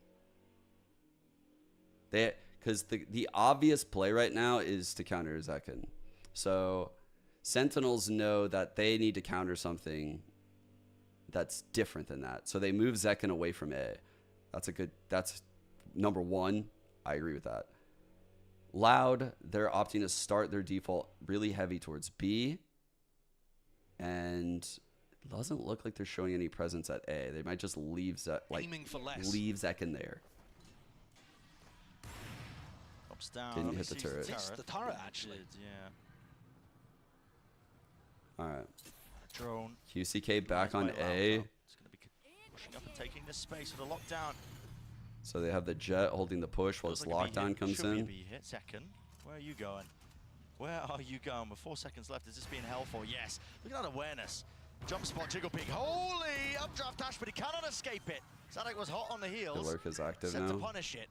Because the obvious play right now is to counter Zekin. So Sentinels know that they need to counter something that's different than that. So they move Zekin away from A. That's number one. I agree with that. Loud, they're opting to start their default really heavy towards B. And it doesn't look like they're showing any presence at A. They might just leave Zekin there. Drops down. Didn't hit the turret. It's the turret, actually. Yeah. All right. Drone. QCK back on A. It's going to be pushing up and taking this space for the lockdown. So they have the Jet holding the push while this lockdown comes in. Hit second. Where are you going? Where are you going? With 4 seconds left, is this being held for? Yes. Look at that awareness. Jump spot, jiggle peek. Holy updraft dash, but he cannot escape it. Zadok was hot on the heels. The lurk is active set now. to punish it.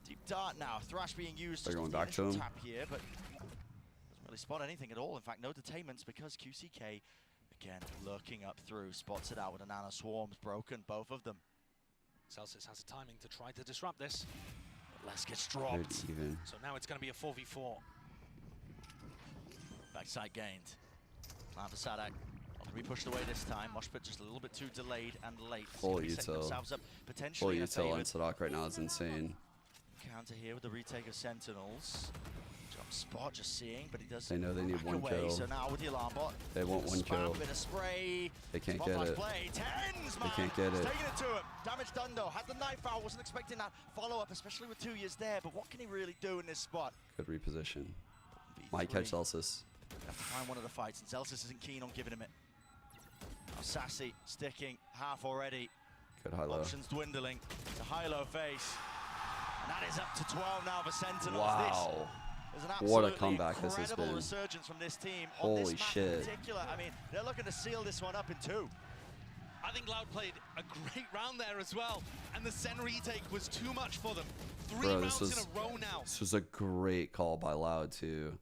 Deep dart now. Thrash being used. They're going the back to him. Tap here, but doesn't really spot anything at all. In fact, no detainments because QCK again lurking up through. Spots it out with a nano swarms broken, both of them. Celsius has the timing to try to disrupt this. But Les gets dropped. So now it's going to be a 4v4. Backside gained. Plan for Sadak. Not to be pushed away this time. Moshpit just a little bit too delayed and late. Full util. Full util on Sadak right now is insane. Counter here with the retake of Sentinels. Jump spot, just seeing, but he does. They know they need one away, kill. So now with the alarm bot. They want one kill. Bit of spray. They can't get it. Play. Tens, they can't get it. Taking it to him. Damage done though. Had the knife out. Wasn't expecting that follow up, especially with 2 years there. But what can he really do in this spot? Good reposition. Might catch Celsius. Have to find one of the fights, and Celsius isn't keen on giving him it. Now Sassy sticking half already. Good high low. Options dwindling. It's a high-low face. And that is up to 12 now for Sentinels. Wow. This is an What a comeback this has incredible been. resurgence from this team. Holy on this map shit. in particular. I mean, they're looking to seal this one up in 2. I think Loud played a great round there as well, and the Sen retake was too much for them. 3 rounds in a row now. This was a great call by Loud too.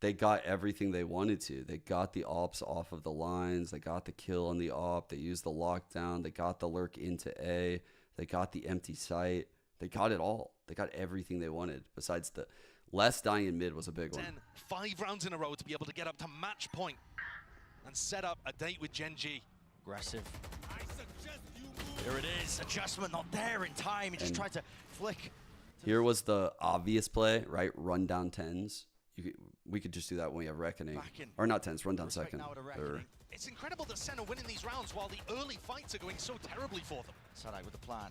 They got everything they wanted to. They got the ops off of the lines. They got the kill on the op. They used the lockdown. They got the lurk into A. They got the empty site. They got it all. They got everything they wanted. Besides the less dying in mid was a big one. 5 rounds in a row to be able to get up to match point and set up a date with Gen G. Aggressive. Here it is. Adjustment not there in time. He just tried to flick. Here was the obvious play, right? Run down 10s. We could just do that when we have Reckoning. Or not 10s, run down second. It's incredible that Sen are winning these rounds while the early fights are going so terribly for them. Sadak with the plan.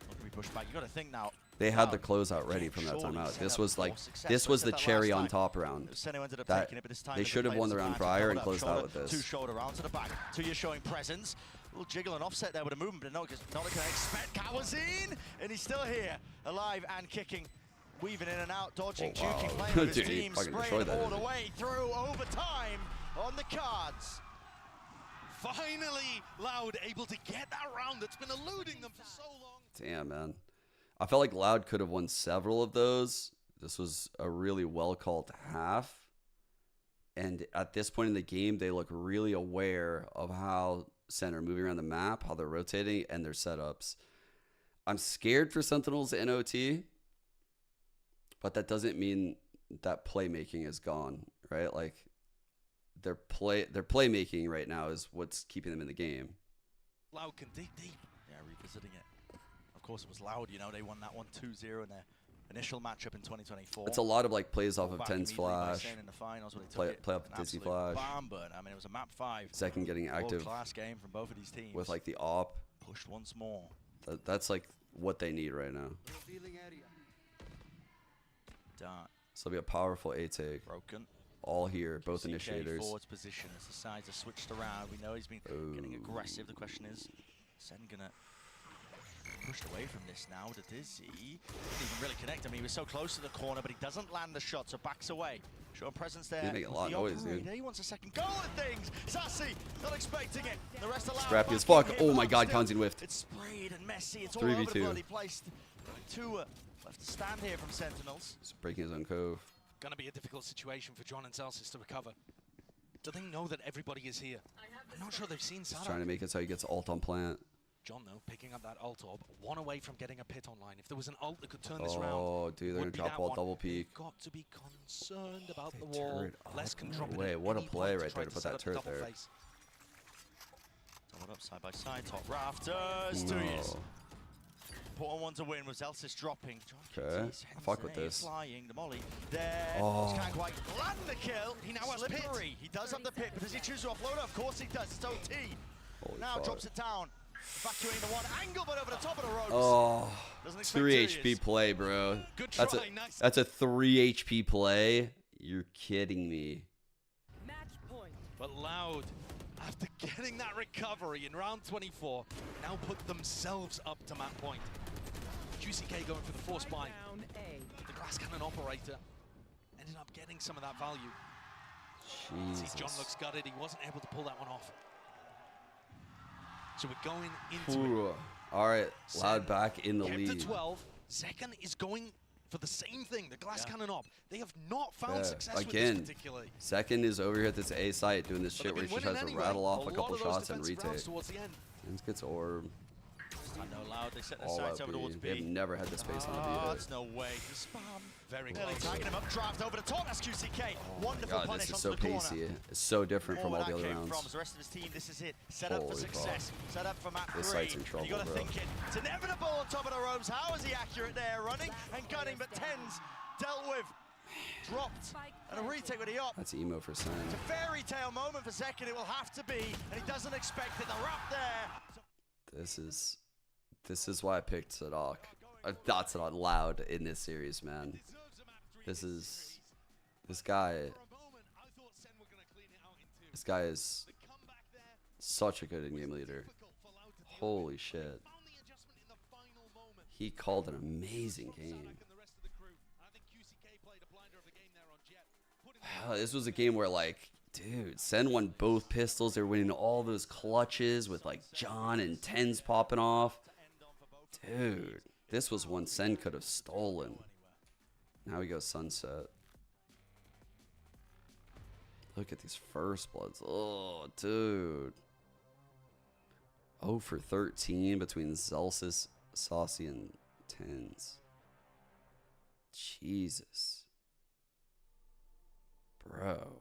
Not to be pushed back. You got to think now. They had the closeout ready from that timeout. This was like, this was the cherry on top round. That they should have won the round prior and closed out with this. 2 shoulder rounds to the back. 2 years showing presence. A little jiggle and offset there with a movement, but not going to expect Kawazine. And he's still here, alive and kicking. Weaving in and out, dodging, juking, playing with his team, spraying all the way through overtime on the cards. Finally, Loud able to get that round that's been eluding them for so long. Damn, man. I felt like Loud could have won several of those. This was a really well-called half. And at this point in the game, they look really aware of how Sen are moving around the map, how they're rotating, and their setups. I'm scared for Sentinels in OT. But that doesn't mean that playmaking is gone, right? Like their playmaking right now is what's keeping them in the game. Loud can dig deep. Yeah, revisiting it. Of course, it was Loud. You know, they won that one 2-0 in their initial matchup in 2024. It's a lot of like plays off of Back 10's immediately by flash. Sen in the finals when they Play took it. up An Dizzy absolute flash. Barn burn. I mean, it was a map 5. Second getting active. World-class game from both of these teams. With like the op. Pushed once more. That's like what they need right now. Dart. So it'll be a powerful A take. Broken. All here, both CK initiators. forwards position as the sides are switched around. We know he's been getting aggressive. The question is, Sen gonna pushed away from this now to Dizzy. Didn't even really connect. I mean, he was so close to the corner, but he doesn't land the shot, so backs away. Showing presence there. He's making a lot of noise, dude. He wants a second go at things. Sassy, not expecting it. The rest allowed. Scrappy as fuck. Oh my god, Kanzin whiffed. It's sprayed and messy. It's all 3v2. over the bloody place. 2 left to stand here from Sentinels. He's breaking his own cove. Gonna be a difficult situation for John and Celsius to recover. Do they know that everybody is here? I'm not sure they've seen He's Sadak. trying to make it so he gets ult on plant. John, though, picking up that ult orb, 1 away from getting a pit online. If there was an ult that could turn this round, Oh, dude, they're gonna drop wall double peek. They've got to be concerned about the wall. Turret Less up. can drop it Wait, at what a any play point right there to put set that up the turret double there. face. Doubled up side by side, top rafters, 2 years. Put on 1 to win with Zelsis dropping. Okay, I fuck with this. Flying, the molly there. Oh. Just can't quite land the kill. He now has pit. He does have the pit, but does he choose to offload it? Of course he does. It's OT. Now fuck. drops it down. Evacuating the one angle, but over the top of the ropes. Oh, Doesn't expect 3 2 HP years. play, bro. Good That's try, a nice. that's a 3 HP play. You're kidding me. But Loud, after getting that recovery in round 24, now put themselves up to map point. GCK going for the force buy. The glass cannon operator ended up getting some of that value. See, John looks gutted. He wasn't able to pull that one off. So we're going into Ooh. it. All right, Loud back in the Kept lead. to 12. Second is going for the same thing, the glass cannon op. They have not found success with Again, this particularly. second is over here at this A site doing this But shit they've where he been just has to winning rattle anyway. off a lot couple of those shots and defensive rounds retake. towards the end. And gets orb. I know Loud, they set their All sights out over towards B. B. They've never had the space on the B Oh, hit. that's no way. The spam. Very Nearly close. tagging him up, draft over the top. That's QCK. Wonderful God, punish this is onto so the corner. pacey. It's so different from Where all the that other came rounds. from is the rest of his team. This is it. Set up for Holy success. fuck. Set up for map 3. This site's in trouble, You got to bro. think it. It's inevitable on top of the ropes. How is he accurate there? Running and gunning, but 10's dealt with. Dropped. And a retake with the op. That's emo for Sen. It's a fairy tale moment for second. It will have to be. And he doesn't expect it. The wrap there. This is why I picked Sadak. Not Sadak, Loud in this series, man. This guy is such a good in-game leader. Holy shit. He called an amazing game. This was a game where, like, dude, Sen won both pistols. They're winning all those clutches with, like, John and 10's popping off. Dude, this was one Sen could have stolen. Now we go Sunset. Look at these first bloods. Oh, dude. 0 for 13 between Zelsis, Saucy, and 10's. Jesus. Bro.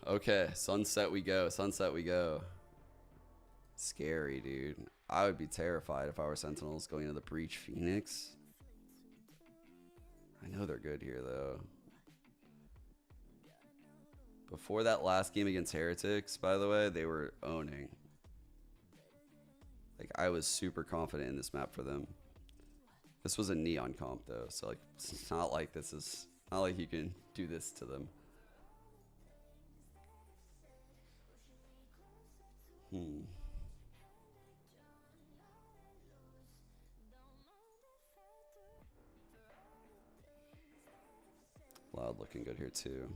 Okay, Sunset we go. Sunset we go. Scary, dude. I would be terrified if I were Sentinels going into the Breach Phoenix. I know they're good here, though. Before that last game against Heretics, by the way, they were owning. Like, I was super confident in this map for them. This was a Neon comp, though, so, like, it's not like not like you can do this to them. Loud looking good here too.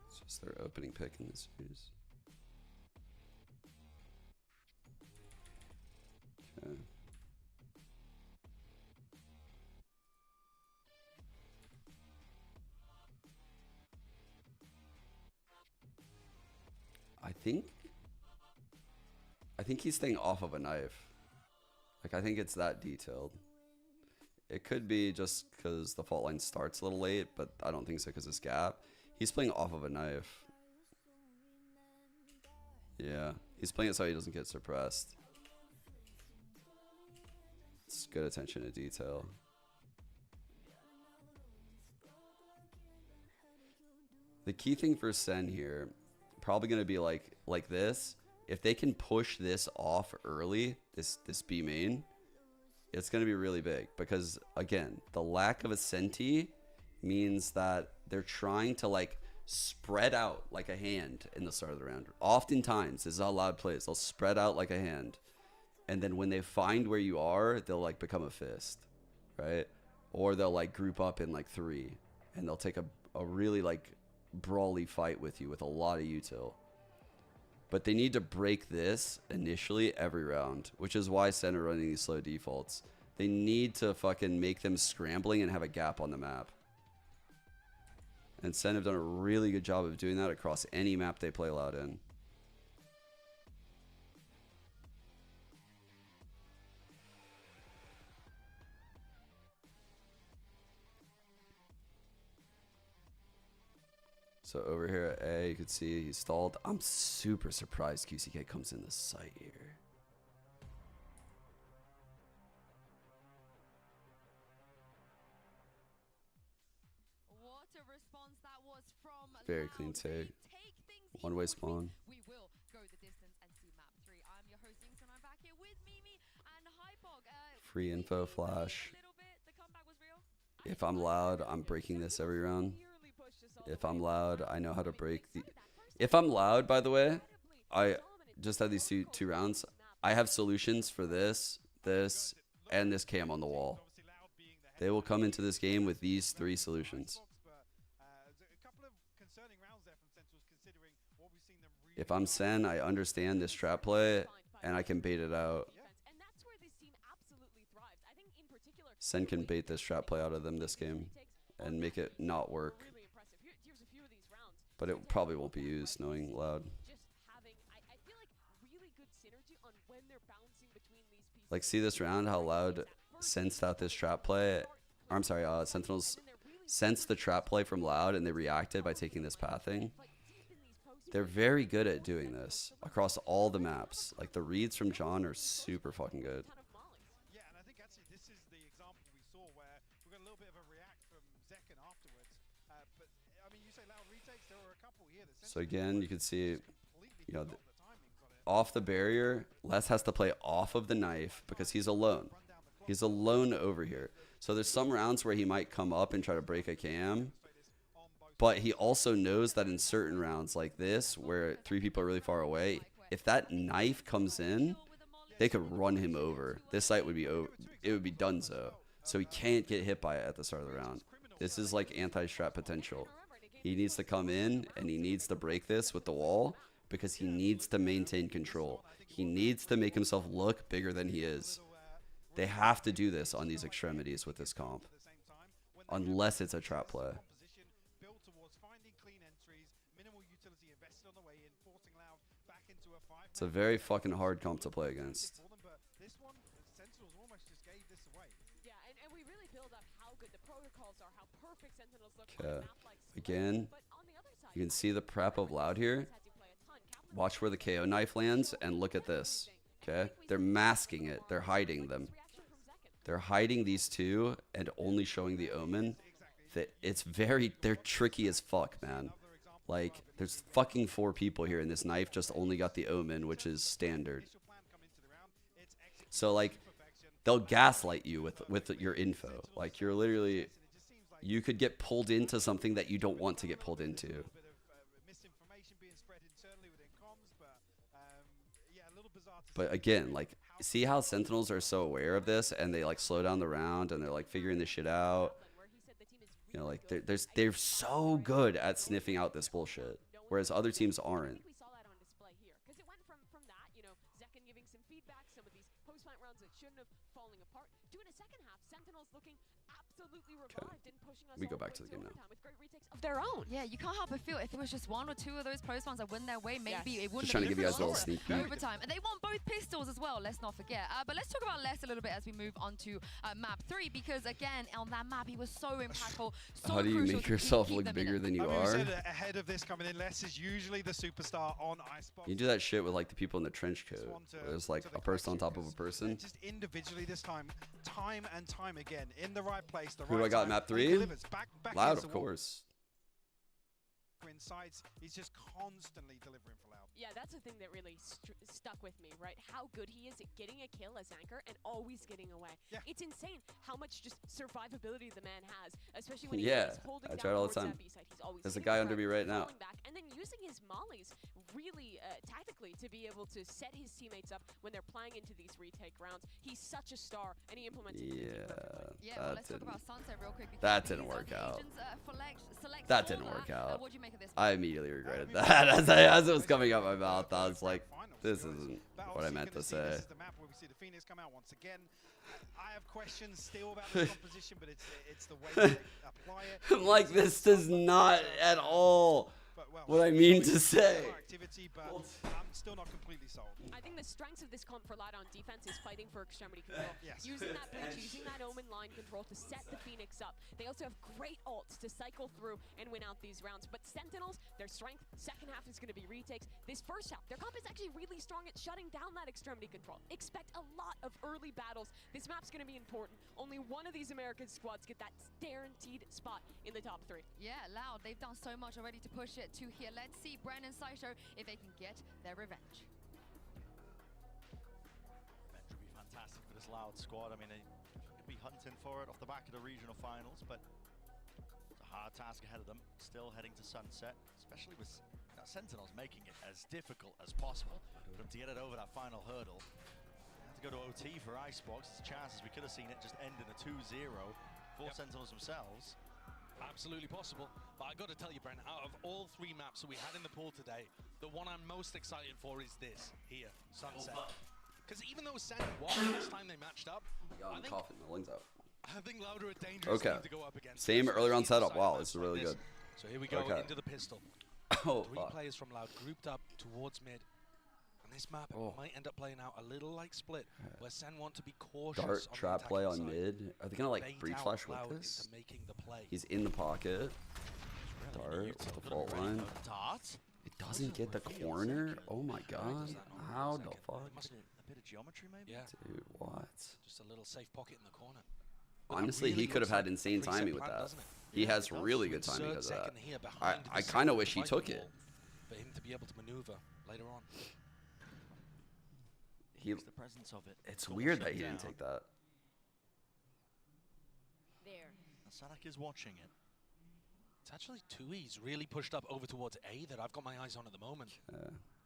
It's just their opening pick in this series. Okay. think he's staying off of a knife. Like, I think it's that detailed. It could be just because the fault line starts a little late, but I don't think so because this gap. He's playing off of a knife. Yeah, he's playing it so he doesn't get suppressed. It's good attention to detail. The key thing for Sen here, probably going to be like this. If they can push this off early, this B main, it's going to be really big. Because, again, the lack of a Senti means that they're trying to, like, spread out like a hand in the start of the round. Oftentimes, this is how Loud plays. They'll spread out like a hand. And then when they find where you are, they'll, like, become a fist, right? Or they'll, like, group up in, like, 3. And they'll take a really, like, brawly fight with you with a lot of util. But they need to break this initially every round, which is why Sen are running these slow defaults. They need to fucking make them scrambling and have a gap on the map. And Sen have done a really good job of doing that across any map they play Loud in. So over here at A, you can see he's stalled. I'm super surprised QCK comes in the site here. What a response that was from Very clean take. One-way spawn. We will go the distance and see map 3. I'm your host Jinx and I'm back here with Mimi and Hypog. Free info flash. If I'm Loud, I'm breaking this every round. If I'm Loud, I know how to break the... If I'm Loud, by the way, I just had these two rounds. I have solutions for this, and this cam on the wall. They will come into this game with these 3 solutions. If I'm Sen, I understand this trap play, and I can bait it out. Sen can bait this trap play out of them this game and make it not work. But it probably won't be used, knowing Loud. Like, see this round, how Loud sensed out this trap play? Or, I'm sorry, Sentinels sensed the trap play from Loud, and they reacted by taking this pathing. They're very good at doing this across all the maps. Like, the reads from John are super fucking good. Yeah, and I think actually this is the example we saw where we got a little bit of a react from Zekken afterwards. But, I mean, you say Loud retakes, there were a couple here that... So again, you can see, you know, off the barrier, Les has to play off of the knife because he's alone. He's alone over here. So there's some rounds where he might come up and try to break a cam. But he also knows that in certain rounds like this, where 3 people are really far away, if that knife comes in, they could run him over. This site would be over. It would be donezo. So he can't get hit by it at the start of the round. This is like anti-strat potential. He needs to come in and he needs to break this with the wall because he needs to maintain control. He needs to make himself look bigger than he is. They have to do this on these extremities with this comp. Unless it's a trap play. It's a very fucking hard comp to play against. Okay. Again, you can see the prep of Loud here. Watch where the KO knife lands and look at this. Okay? They're masking it. They're hiding them. They're hiding these 2 and only showing the Omen. They're tricky as fuck, man. Like, there's fucking 4 people here, and this knife just only got the Omen, which is standard. So, like, they'll gaslight you with your info. Like, you're literally... You could get pulled into something that you don't want to get pulled into. But again, like, see how Sentinels are so aware of this, and they, like, slow down the round, and they're, like, figuring this shit out. You know, like, they're so good at sniffing out this bullshit, whereas other teams aren't. absolutely revived and pushing us We go all back the to way the game now. overtime with great retakes of their own. Yeah, you can't help but feel if it was just one or two of those post ones that win their way, maybe Yes. it wouldn't Just trying to give you guys a little have sneak peek. overtime. And they want both pistols as well, let's not forget. But let's talk about Les a little bit as we move on to map 3, because again, on that map, he was so impactful, so How do you crucial make to yourself keep look them in bigger it. than you I mean, are? we said ahead of this coming in, Les is usually the superstar on Icebox. You do that shit with like the people in the trench coat. one to- Where there's like to the a person on collection, top of a person. Just individually this time and time again, in the right place, the Who right do I got? time, Map he 3? delivers. Back Loud, against of the wall. course. Insights, he's just constantly delivering for Loud. Yeah, that's the thing that really stuck with me, right? How good he is at getting a kill as anchor and always getting away. Yeah. It's insane how much just survivability the man has, especially when Yeah, he is holding I down try it all the towards time. that B side. He's always There's a hitting guy the under me ground, right now. falling back, and then using his mollies really tactically to be able to set his teammates up when they're playing into these retake rounds. He's such a star, and he implements it perfectly. Yeah, well, let's talk about Sunset real quick. That because didn't these are work the out. agents, select That for didn't work out. What do you make of this? I immediately regretted that. As it was coming out my mouth, I was like, this isn't what I meant to say. This is the map where we see the Phoenix come out once again. I have questions still about the composition, but it's the way they apply it. I'm like, this does not at all what I mean to say. Activity, but I'm still not completely sold. I think the strengths of this comp for Loud on defense is fighting for extremity control. Yes. Using that breach, using that Omen line control to set the Phoenix up. They also have great ults to cycle through and win out these rounds. But Sentinels, their strength, second half is going to be retakes. This first half, their comp is actually really strong at shutting down that extremity control. Expect a lot of early battles. This map's going to be important. Only one of these American squads get that guaranteed spot in the top 3. Yeah, Loud, they've done so much already to push it to here. Let's see Bren and Saito if they can get their revenge. Revenge would be fantastic for this Loud squad. I mean, they could be hunting for it off the back of the regional finals, but it's a hard task ahead of them. Still heading to Sunset, especially with Sentinels making it as difficult as possible for them to get it over that final hurdle. They have to go to OT for Icebox. There's chances we could have seen it just end in a 2-0 for Sentinels themselves. Absolutely possible, but I got to tell you, Brent, out of all 3 maps that we had in the pool today, the one I'm most excited for is this here, Sunset. Because even though Sen won last time they matched up, I'm coughing my lungs out. I think Loud are a dangerous Okay. team to go up against. Same earlier on Especially setup. Wow, inside this is maps really like good. So here we go into the pistol. Oh, 3 fuck. players from Loud grouped up towards mid. And this map might end up playing out a little like Split, where Sen want to be cautious Dart on trap the play on attacking side. mid. Are they gonna like Bait breach out flash with Loud this? into making the play. He's in the pocket. Dart with the fault line. Dart. It doesn't get the corner. Oh my god. How the fuck? A bit of geometry, maybe? Yeah. Dude, what? Just a little safe pocket in the corner. Honestly, he could have had insane timing with that. He has really good timing because of that. I kind of wish he took it. For him to be able to maneuver later on. The presence of it. It's weird that he didn't take that. There. Sadak is watching it. It's actually Tui's really pushed up over towards A that I've got my eyes on at the moment.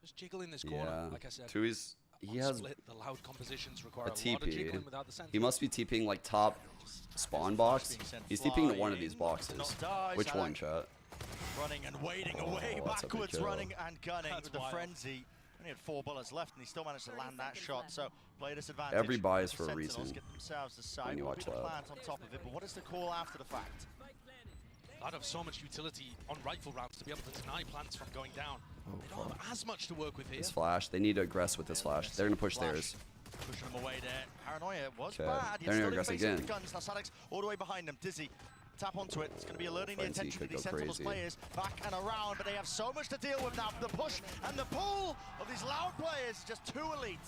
Just jiggle in this corner, like I said. Tui's, he has Split, the Loud compositions require a a lot of TP. jiggling without the He must be TPing like top spawn box. He's TPing to one of these boxes. Which one, chat? Running and waiting away, that's a big backwards, kill. running and gunning That's with the wild. frenzy. Only had 4 bullets left, and he still managed to land that shot. So play disadvantage. Every buy is The for a Sentinels reason. Get themselves the side. When you What watch will be the that. plant on top of it? But what is the call after the fact? I'd have so much utility on rifle rounds to be able to deny plants from going down. They don't have as much to work with here. This flash. They need to aggress with this flash. They're gonna push theirs. Pushing them away there. Paranoia was Okay. bad. They're He's gonna still aggress facing the again. guns. Now Sadek's all the way behind them. Dizzy. Tap onto it. It's going to be alerting the Frenzy attention could of these go Sentinels crazy. players back and around, but they have so much to deal with now. The push and the pull of these Loud players, just too elite.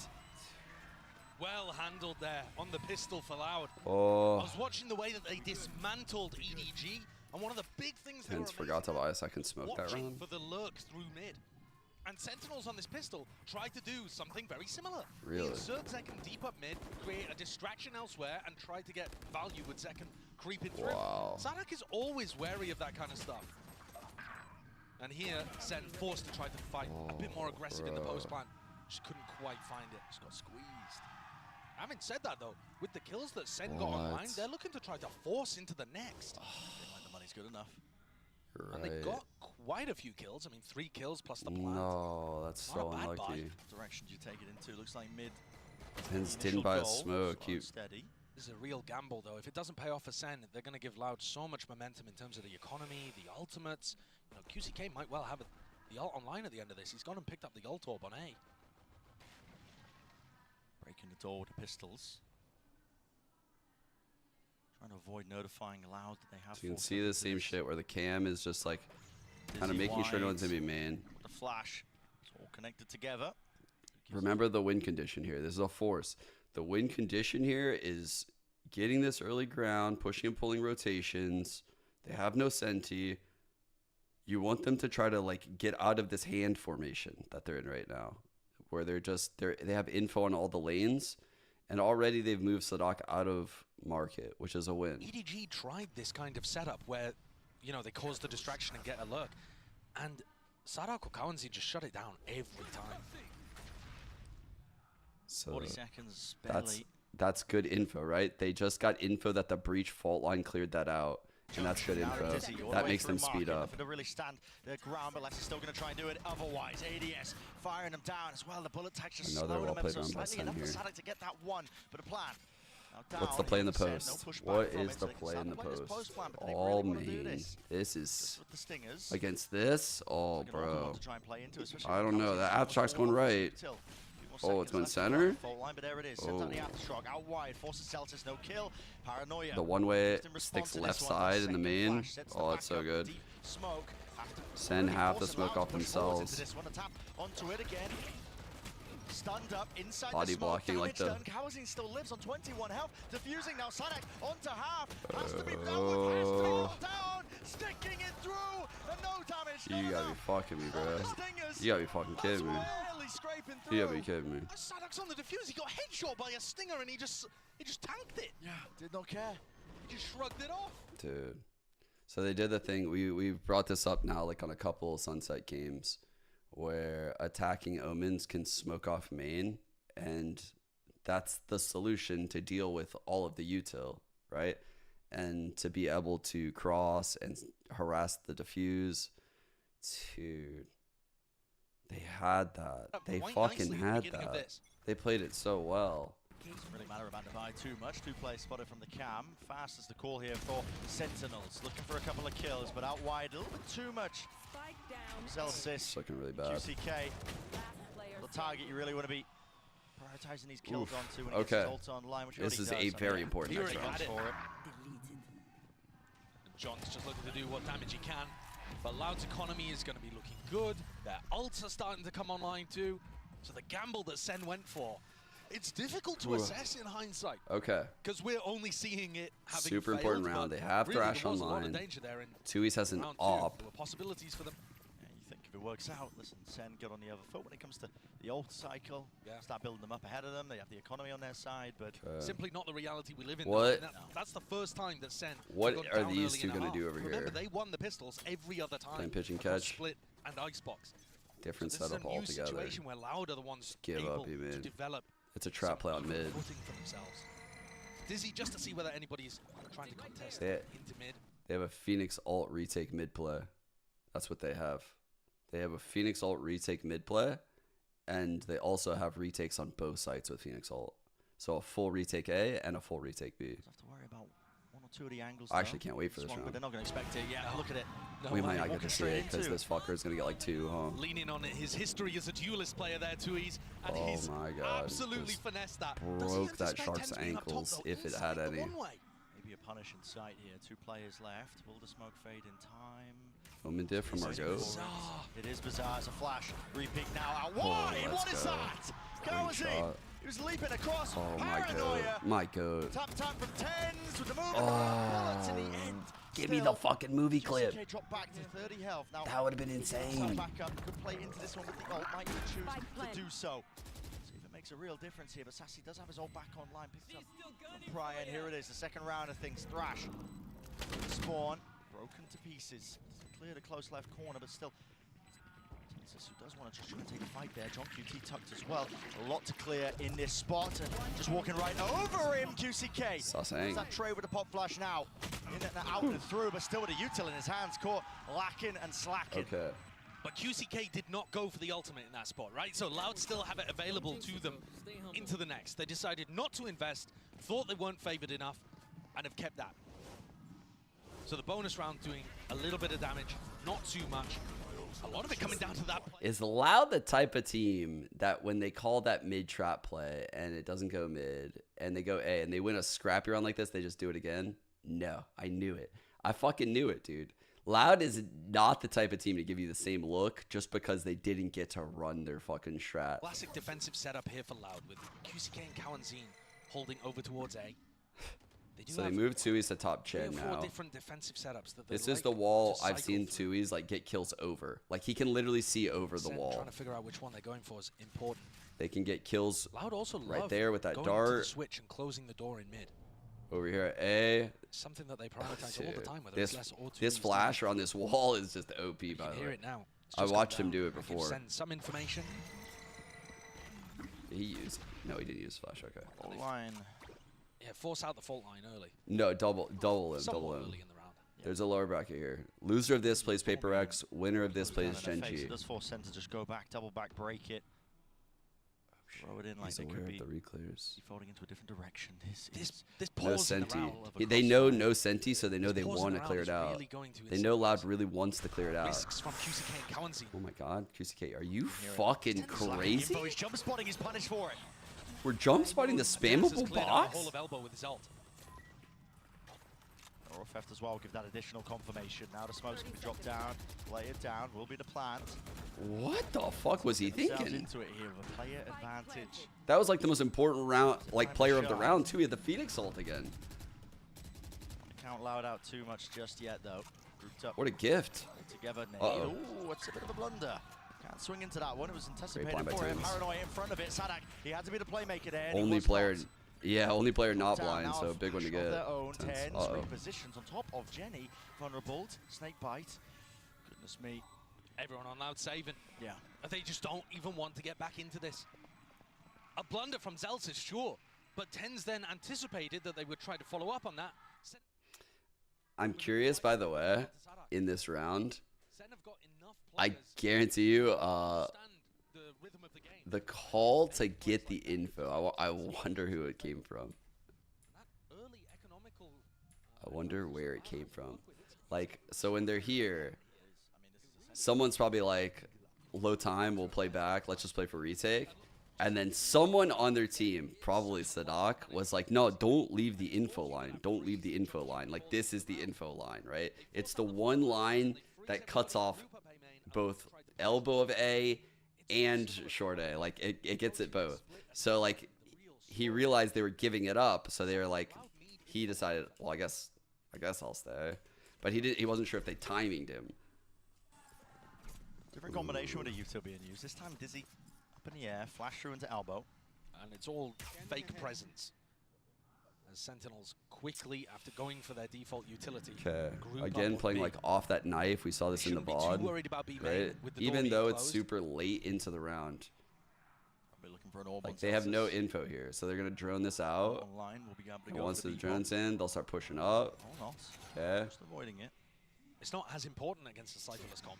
Well handled there on the pistol for Loud. Oh. I was watching the way that they dismantled EDG, and one of the big things they were Hence forgot to buy a second smoke that watching round. for the lurk through mid. And Sentinels on this pistol tried to do something very similar. Really? They insert Zekken deep up mid, create a distraction elsewhere, and try to get value with Zekken creeping through. Wow. Sadak is always wary of that kind of stuff. And here, Sen forced to try to fight a bit more aggressive in the post plan. Just couldn't quite find it. Just got squeezed. Having said that though, with the kills that Sen got online, they're looking to try to force into the next. The money's good enough. And they got quite a few kills. I mean, 3 kills plus the plant. No, that's Not so a bad buy. unlucky. Direction you take it into looks like mid. Hence Initial didn't buy a goal, smoke. slow You, and steady. This is a real gamble, though. If it doesn't pay off for Sen, they're going to give Loud so much momentum in terms of the economy, the ultimates. You know, QCK might well have the ult online at the end of this. He's gone and picked up the ult orb on A. Breaking the door with the pistols. Trying to avoid notifying Loud that they have. So you can see the same shit where the cam is just like kind of making sure no one's gonna be main. The flash, it's all connected together. Remember the win condition here. This is a force. The win condition here is getting this early ground, pushing and pulling rotations. They have no senti. You want them to try to like get out of this hand formation that they're in right now, where they have info on all the lanes, and already they've moved Sadak out of market, which is a win. EDG tried this kind of setup where, you know, they cause the distraction and get a lurk, and Sadak or Kawanzi just shut it down every time. So 40 seconds, barely. That's good info, right? They just got info that the breach fault line cleared that out, and that's good info. That makes them speed up. To really stand their ground, but Lex is still going to try and do it otherwise. ADS firing them down as well. The bullet tech just Another slowing well them played ever run so by slightly Sen enough for here. Sadak to get that one. But a plan. Now What's the down play in the Sen, no post? pushback What from is it, the so they can play start in the to play this post? plan, but they All really wanna do main. this. This is Just with the stingers. against this. Oh, They're gonna want bro. to try and play into, especially I with don't know. Kawanzi. That It's abstract's almost going all right. till. Oh, it's going Seconds left center. on the fault line, but there it is. Sends out the Oh. aftershock out wide, forces Celtics no kill. Paranoia. The one-way Just in response sticks to left this one, side in the second main. flash sets the Oh, it's so backup, good. deep smoke after Send really half the forcing smoke Loud off to push forward into themselves. this one. A tap onto it again. Stunned up inside Body the smoke. blocking like Damage the- done. Kawazin still lives on 21 health. Diffusing now. Sadak onto half. Has to be dealt with. Has to be knocked down. Sticking it through. And no damage. You gotta be fucking me, bro. You gotta be fucking kidding me. Barely scraping through. You gotta be kidding me. Sadak's on the defuse. He got headshot by a stinger and he just tanked it. Yeah, did not care. He just shrugged it off. Dude. So they did the thing. We've brought this up now like on a couple of Sunset games where attacking Omens can smoke off main, and that's the solution to deal with all of the util, right? And to be able to cross and harass the diffuse. Dude. They had that. They fucking had that. They played it so well. Doesn't really matter about Divide too much. Two plays spotted from the cam. Fast is the call here for Sentinels. Looking for a couple of kills, but out wide a little bit too much. Celsius. It's looking really bad. QCK. The target you really want to be prioritizing these kills Oof. onto when he Okay. gets his ult online, which he This already is does. a very important He already next round. had it. For it. And John's just looking to do what damage he can. But Loud's economy is going to be looking good. Their ults are starting to come online too. So the gamble that Sen went for, it's difficult to Ooh. assess in hindsight. Okay. Because we're only seeing it having Super failed, important but round. They have really, Thrash there was a lot of online. danger there in Tui's has an round two. op. There were possibilities for them. Yeah, you think if it works out, listen, Sen get on the other foot when it comes to the ult cycle. Yeah. Start building them up ahead of them. They have the economy on their side, but Simply not the reality we live in. What? Now. That's the first time that Sen What got are down these early two in a gonna half. do over Remember, here? they won the pistols every other time. Playing pitch and across catch. Split and Icebox. Different So this setup is a new altogether. situation where Loud are the ones Give able up, you to man. develop It's a trap play on mid. footing for themselves. Dizzy just to see whether anybody's trying to contest They- into mid. They have a Phoenix ult retake mid play. That's what they have. They have a Phoenix ult retake mid play, and they also have retakes on both sides with Phoenix ult. So a full retake A and a full retake B. have to worry about one or two of the angles. I actually can't wait for this Swung, but round. they're not going to expect it. Yeah, look at it. We might not get Walking to see straight it because into. this fucker is gonna get like 2, huh? Leaning on his history as a duelist player there, Tui's, and Oh he's my God, absolutely just finessed that. Broke that shark's ankles if it had any. Maybe a punish in sight here. 2 players left. Will the smoke fade in time? Omen diff from our This is goat. bizarre. It is bizarre. It's a flash. Repeat now. Out Oh, wide. let's What is go. that? Clean Kawazi. shot. He was leaping across. Oh my Paranoia. goat. My goat. Tap time from 10s with the move. Oh. In the end. Give me the fucking movie clip. QCK dropped back to 30 health. Now, That would have been insane. Back up. Could play into this one with the ult. Might even choose to do so. See if it makes a real difference here. But Sassy does have his ult back online. Picked up from Brian. Here it is. The second round of things. Thrash. Spawn. Broken to pieces. Clear the close left corner, but still. Jesus, who does want to just try and take a fight there. John QT tucked as well. A lot to clear in this spot. And just walking right over him, QCK. Sassang. There's that trade with the pop flash now. In and out and through, but still with a util in his hands. Caught lacking and slacking. Okay. But QCK did not go for the ultimate in that spot, right? So Loud still have it available to them into the next. They decided not to invest, thought they weren't favored enough, and have kept that. So the bonus round doing a little bit of damage, not too much. A lot of it coming down to that play. Is Loud the type of team that when they call that mid trap play and it doesn't go mid and they go A and they win a scrappy round like this, they just do it again? No, I knew it. I fucking knew it, dude. Loud is not the type of team to give you the same look just because they didn't get to run their fucking strat. Classic defensive setup here for Loud with QCK and Kawanzine holding over towards A. So they moved Tui's to top 3 or gen 4 now. different defensive setups that This they is like the wall to I've seen cycle Tui's like get kills over. Like he can literally see over the Sen wall. Trying to figure out which one they're going for is important. They can get kills Loud also right love there with that going to the dart. switch and closing the door in mid. Over here at A. Something that they prioritize all the Dude, time. Whether this it's less or this flasher on this wall is just OP, by the hear way. it now. It's I just watched come him do down. it Give before. Sen some information. He used. No, he didn't use flash. Okay. Full line. Yeah, force out the fault line early. No, double him, double Somewhat him. early in the round. There's a lower bracket here. Loser of this plays Paper X. Winner of this plays Genji. It does force Sen to just go back, double back, break it. Throw it in like He's they aware could of be the reclears. defaulting into a different direction. This No pause in the Senti. round. They know no Senti, so they know they pause in want the to round clear is it out. really going to They know Loud really wants to clear it out. Risks from QCK and Kawanzine. Oh my god, QCK, are you fucking crazy? He's jump spotting, he's punished for it. We're jump spotting the spammable Cleared out box? the whole of elbow with his ult. Or Theft as well, give that additional confirmation. Now the smoke's going to drop down, lay it down, will be the plant. What the fuck was he thinking? Into it here with a player advantage. That was like the most important round, like player of the round too. He had the Phoenix ult again. Can't Loud out too much just yet though. Grouped up. What a gift. Together, Nate. Uh-oh. Ooh, it's a bit of a blunder. Can't swing into that one. It was anticipated blind by for him. Tens. Paranoia in front of it. Sadak, he had to be the playmaker there. and he Only was player, not. yeah, only player not Down blind, now, so a a big one to flash of get. their own. Tens. Tens Uh-oh. repositions on top of Jenny. Vulnerable. Snake bite. Goodness me. Everyone on Loud saving. Yeah. They just don't even want to get back into this. A blunder from Zelsis, sure, but Tens then anticipated that they would try to follow up on that. I'm curious, by the way, in this round, I guarantee you, the call to get the info, I wonder who it came from. I wonder where it came from. Like, so when they're here, someone's probably like, low time, we'll play back, let's just play for retake. And then someone on their team, probably Sadak, was like, no, don't leave the info line. Don't leave the info line. Like, this is the info line, right? It's the one line that cuts off both elbow of A and short A. Like, it gets it both. So, like, he realized they were giving it up. So they were like, he decided, well, I guess I'll stay. But he wasn't sure if they timinged him. Different combination with a util being used. This time Dizzy up in the air, flash through into elbow. And it's all fake presence. As Sentinels quickly, after going for their default utility, Okay. group Again, up playing on like off that knife. We saw this in the Shouldn't be too VOD. worried about B main Right? with the door Even being though it's closed. super late into the round. Probably looking for an orb. Like they have no info here, so they're gonna drone this out. Online will be able to And go once for the the drone's in, they'll start pushing up. Oh, not. Okay. Just avoiding it. It's not as important against the Cypherless comp.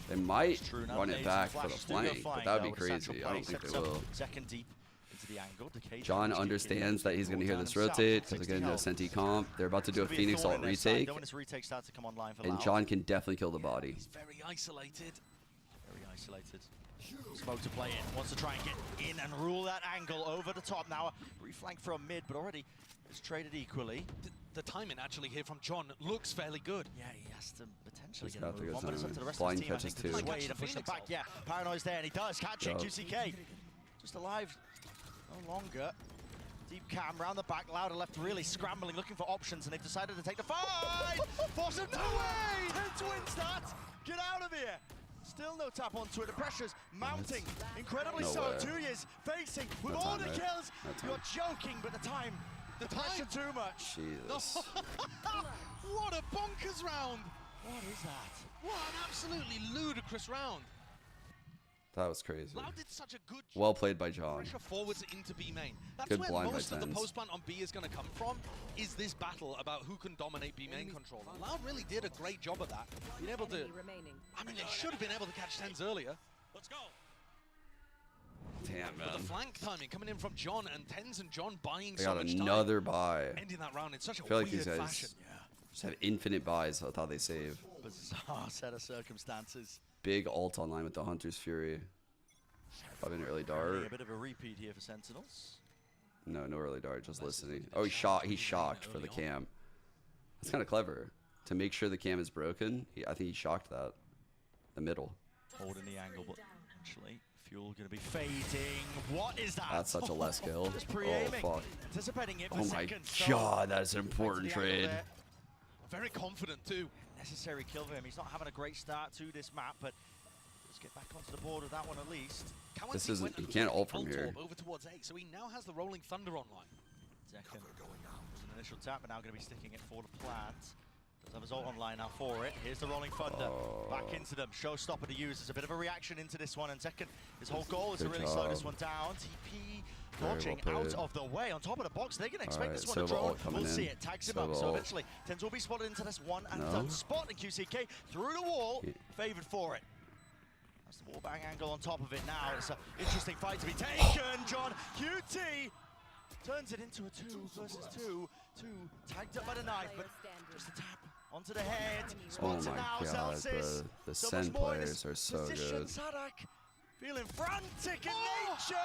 They might True, now run it Days back and for the Flash do go flank, but flying, that would though, be with a central crazy. I don't play, think they sets up will. Second deep into the angle. Decade John just understands kicking that he's going to hear down this himself, rotate because takes they're going to the do a help. Senti comp. They're about to do a Could be Phoenix thorn ult in their side. retake, Don't want this retake start to come online for and Loud. John can definitely kill the body. Very isolated. Very isolated. Smoke to play in. Wants to try and get in and rule that angle over the top. Now a reflank from mid, but already it's traded equally. The timing actually here from John looks fairly good. Yeah, he has to potentially He's get a got to move get on, but it's up some to the rest blind of the team, I catches think, to too. persuade and push them back. Yeah, Paranoia's there, and he does catch it. Go. QCK just alive no longer. Deep cam round the back, Louder left really scrambling, looking for options, and they've decided to take the fight! Force him to win! Tens wins that! Get out of here! Still no tap onto it, the pressure's mounting, incredibly No so. way. 2 years facing with No all time, the right? kills. No time. You're joking, but the pressure too much. Jesus. What a bonkers round! What is that? What an absolutely ludicrous round! That was crazy. Loud did such a good Well played by John. pressure forwards into B main. That's Good where blind by most of the Tens. post plant on B is going to come from, is this battle about who can dominate B main control. And Loud really did a great job of that. Being able to, I mean, they should have been able to catch Tens earlier. Let's go. Damn, But man. the flank timing coming in from John, and Tens and John buying They so got much another time. buy. Ending that round in such a I feel like weird these guys fashion. just have infinite buys. That's how they save. Bizarre set of circumstances. Big ult online with the Hunter's Fury. Probably an early dart. A bit of a repeat here for Sentinels. No, no early dart. Just listening. Oh, he's shocked for the cam. That's kind of clever. To make sure the cam is broken, I think he shocked that. The middle. Holding the angle, but actually, Fuel going to be fading. What is that? That's such a less kill. Just Oh, pre-aiming. fuck. Anticipating it for Oh, my seconds. So God. That's an important finds the angle trade. there. Very confident too. Necessary kill for him. He's not having a great start to this map, but let's get back onto the board with that one at least. This isn't. You can't ult from here. Over towards A, so he now has the rolling thunder online. Second. An initial tap, but now going to be sticking it for the plant. Does have his ult online now for it. Here's the rolling thunder. Back into them. Showstopper to use. There's a bit of a reaction into this one. And second, his whole goal is to Good really slow this job. one down. TP Very dodging well out played. of the way. On top of the box, they're going to expect Alright, this one to Silva drone. ult coming We'll see in. it. Tags him Silva up. So ult. eventually, Tens will be spotted into this one and No. done. Spot and QCK through the wall. Favored for it. That's the wallbang angle on top of it now. It's an interesting fight to be taken. John QT turns it into a 2 versus 2. 2 tagged up by the knife, but just a tap onto the head. Oh Spots it my now. God, Celsius. bro. The So Sen much more in his players are so position. good. Sadak feeling frantic in nature.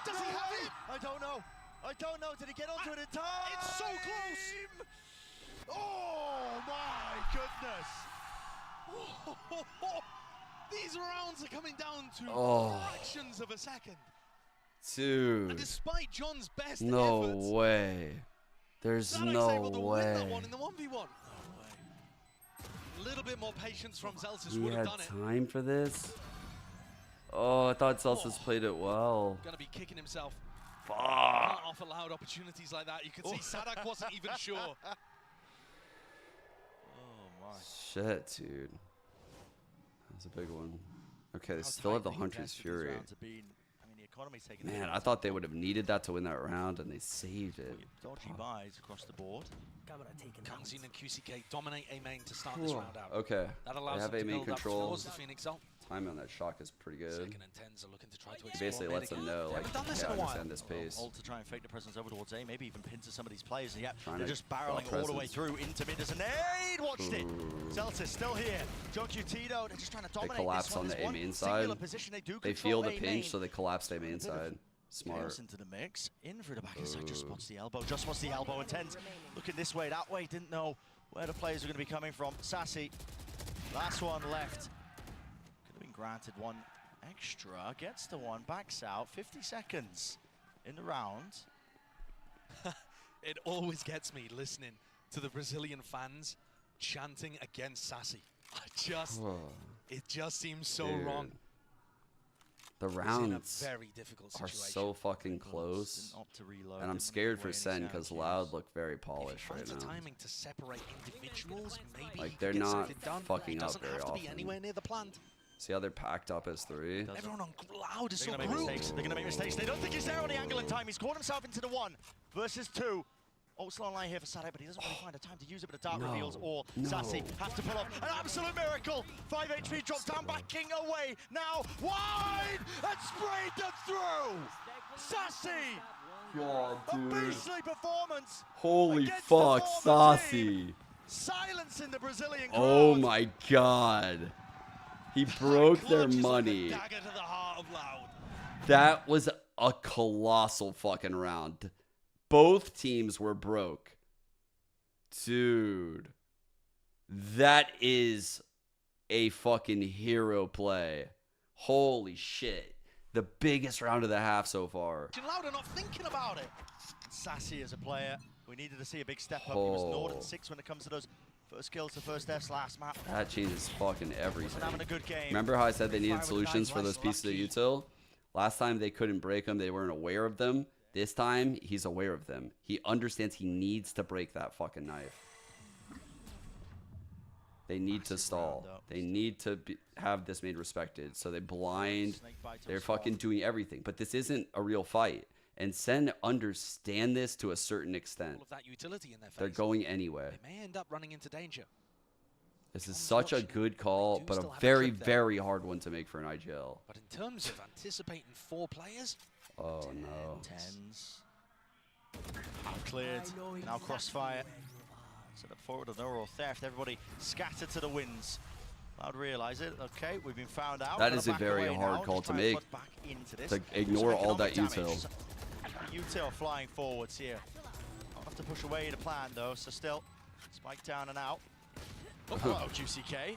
Does he have it? I don't know. I don't know. Did he get onto it in time? It's so close. Oh my goodness. These rounds are coming down to Oh. fractions of a second. Dude. And despite John's best No efforts, way. There's Sadak's no able to win that way. one in the 1v1. A little bit more patience from Celsius He would had have done it. time for this? Oh, I thought Celsius played it well. Gonna be kicking himself. Fuck. Can't offer Loud opportunities like that. You can see Sadak wasn't even sure. Oh my. Shit, dude. That was a big one. Okay, they still have the Hunter's Fury. I mean, the economy's taking Man, I thought they would have needed that to win that round, and they saved it. dodgy buys across the board. Kanzin and QCK dominate A main to start this round out. Okay. That They allows have them A to main build up control. towards the Phoenix zone. Timing on that shock is pretty good. Second and Tens are looking to try to He explore basically mid lets them again. know, They like, haven't done this yeah, in I a while. understand this pace. Ult to try and fake the presence over towards A, maybe even pincer some of these players. Yeah, Trying they're to just draw barreling all the way presence. through into mid as an aid. Watched it. Celsius still here. John QT though, they're just trying to They dominate collapse this one. on the There's A one main singular side. position they do They control feel the A pinch, main. so they collapse their main Bit of side. Smart. Chaos into the mix. In through the back side, just spots the elbow. Just spots the elbow. And Tens looking this way, that way. Didn't know where the players were going to be coming from. Sassy, last one left. Could have been granted one extra. Gets the one, backs out. 50 seconds in the round. It always gets me listening to the Brazilian fans chanting against Sassy. It just seems so Dude. wrong. The He's in a rounds very difficult are situation. so fucking close. Didn't opt to reload, And I'm didn't scared give for away any Sen sound because cues. Loud look very polished right Finds the now. timing to separate individuals. Maybe Like, he they're can get not something done. fucking He up doesn't very have to be often. anywhere near the plant. See how they're packed up as 3? Everyone on Loud is They're so going to make brutal. mistakes. They're going to make mistakes. They don't think he's there on the angle in time. He's caught himself into the 1 versus 2. Also online here for Sadak, but he doesn't really find a time to use it, but the dart No. reveals all. No. Sassy has to pull off an absolute miracle. 5 HP drops down, backing away. Now wide and sprayed them through. Sassy, God, a dude. beastly performance. Holy against fuck, the former team. Saucy. Silencing the Brazilian crowd. Oh my God. He broke their Clutches like a money. dagger to the heart of Loud. That was a colossal fucking round. Both teams were broke. Dude. That is a fucking hero play. Holy shit. The biggest round of the half so far. Loud are not thinking about it. Sassy as a player. We needed to see a big step up. He was 0-6 when it comes to those first kills, the first deaths last map. That changes fucking everything. Having a good game. Remember how I said they needed Fire with the solutions knife, for those less pieces of lucky. util? Last time they couldn't break them, they weren't aware of them. This time, he's aware of them. He understands he needs to break that fucking knife. They need to stall. They need to have this made respected. So they blind. They're fucking doing everything. But this isn't a real fight. And Sen understand this to a certain extent. All of that utility in their face. They're going anyway. They may end up running into danger. This is such a good call, but a very, very hard one to make for an IGL. But in terms of anticipating 4 players, oh no. Tens. Half cleared. Now crossfire. Set up forward of no theft. Everybody scattered to the winds. Loud realise it. Okay, we've been found out. That is a very hard call to make. To ignore all that util. Util flying forwards here. Not enough to push away the plan though, so still spike down and out. Oh, hello, QCK.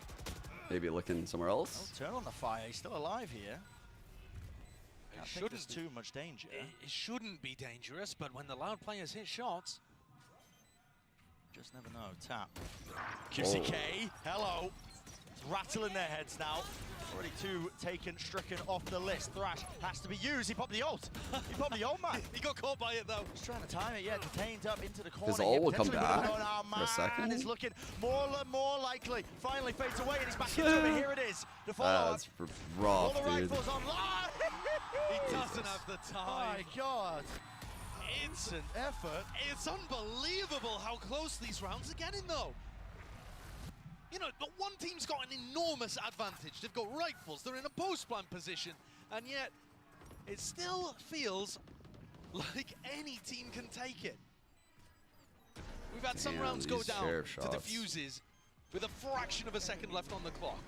Maybe looking somewhere else. Turn on the fire. He's still alive here. I think there's too much danger. It shouldn't be dangerous, but when the Loud players hit shots, just never know. Tap. QCK, hello. It's rattling their heads now. Already 2 taken, stricken off the list. Thrash has to be used. He popped the ult. He popped the ult, man. He got caught by it though. He's trying to time it. Yeah, detained up into the corner. His ult will come back for a second. It's looking more likely. Finally fades away and he's back into it. Here it is. The follow-up. That's rough, All the dude. rifles online. He doesn't have the time. My God. It's an effort. It's unbelievable how close these rounds are getting, though. You know, but one team's got an enormous advantage. They've got rifles. They're in a post-plant position, and yet it still feels like any team can take it. We've had some rounds go down to defuses with a fraction of a second left on the clock.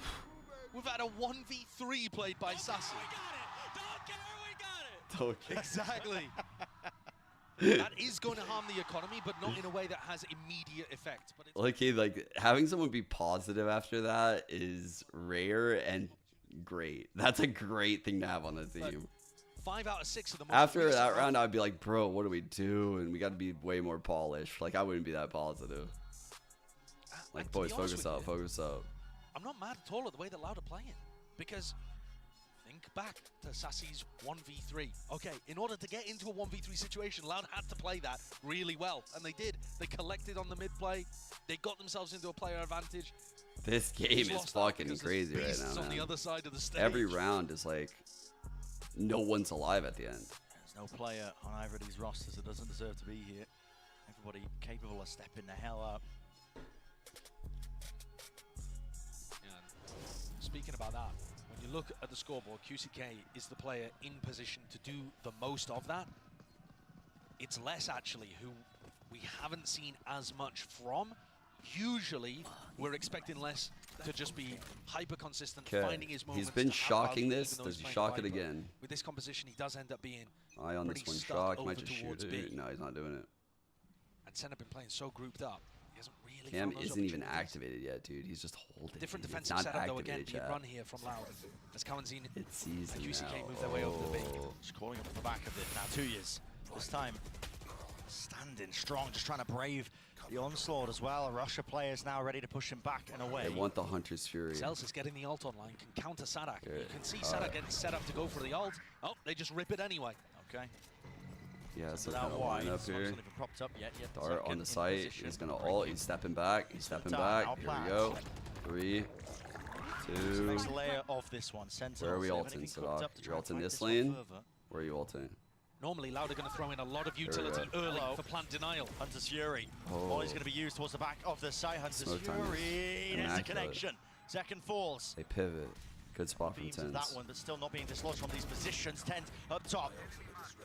We've had a 1v3 played by Sassy. Exactly. That is going to harm the economy, but not in a way that has immediate effect. But Like having someone be positive after that is rare and great. That's a great thing to have on the team. 5 out of 6 of the After that round, I'd be like, bro, what do we do? And we got to be way more polished. Like, I wouldn't be that positive. Like, boys, focus up, focus up. I'm not mad at all at the way that Loud are playing, because think back to Sassy's 1v3. Okay, in order to get into a 1v3 situation, Loud had to play that really well, and they did. They collected on the mid play. They got themselves into a player advantage. This game is fucking crazy right now, on the other side of the stage. Every round is like, no one's alive at the end. There's no player on either of these rosters that doesn't deserve to be here. Everybody capable of stepping the hell up. Speaking about that, when you look at the scoreboard, QCK is the player in position to do the most of that. It's less actually who we haven't seen as much from. Usually, we're expecting less to just be hyper consistent, finding his moments. He's been shocking this. Does he shock it again? With this composition, he does end up being Eye on this one. Shock. Might just shoot it. No, he's not doing it. And Sen have been playing so grouped up. He hasn't really Cam found those isn't even activated yet, dude. He's just holding. Different dude. defensive setup though again. Being run here from Loud. As Kawanzin and QCK move their way over the B. Just calling up the back of it now. 2 years. This time standing strong, just trying to brave the onslaught as well. Russia players now ready to push him back and away. They want the Hunter's Fury. Cells is getting the ult online, can counter Sadak. You can see Sadak getting set up to go for the ult. Oh, they just rip it anyway. Okay. Yeah, so kind of line up here. Dart on the site. He's gonna ult. He's stepping back. He's stepping back. Here we go. 3, 2. Next layer of this one. Where are we ulting, Sadak? You're ulting this lane? Where are you ulting? Normally, Loud are going to throw in a lot of utility early for plant denial. Hunter's Fury. Oh, he's going to be used towards the back of the site. Hunter's Fury. There's a connection. Second falls. They pivot. Good spot from Tens. That one, but still not being dislodged from these positions. Tens up top.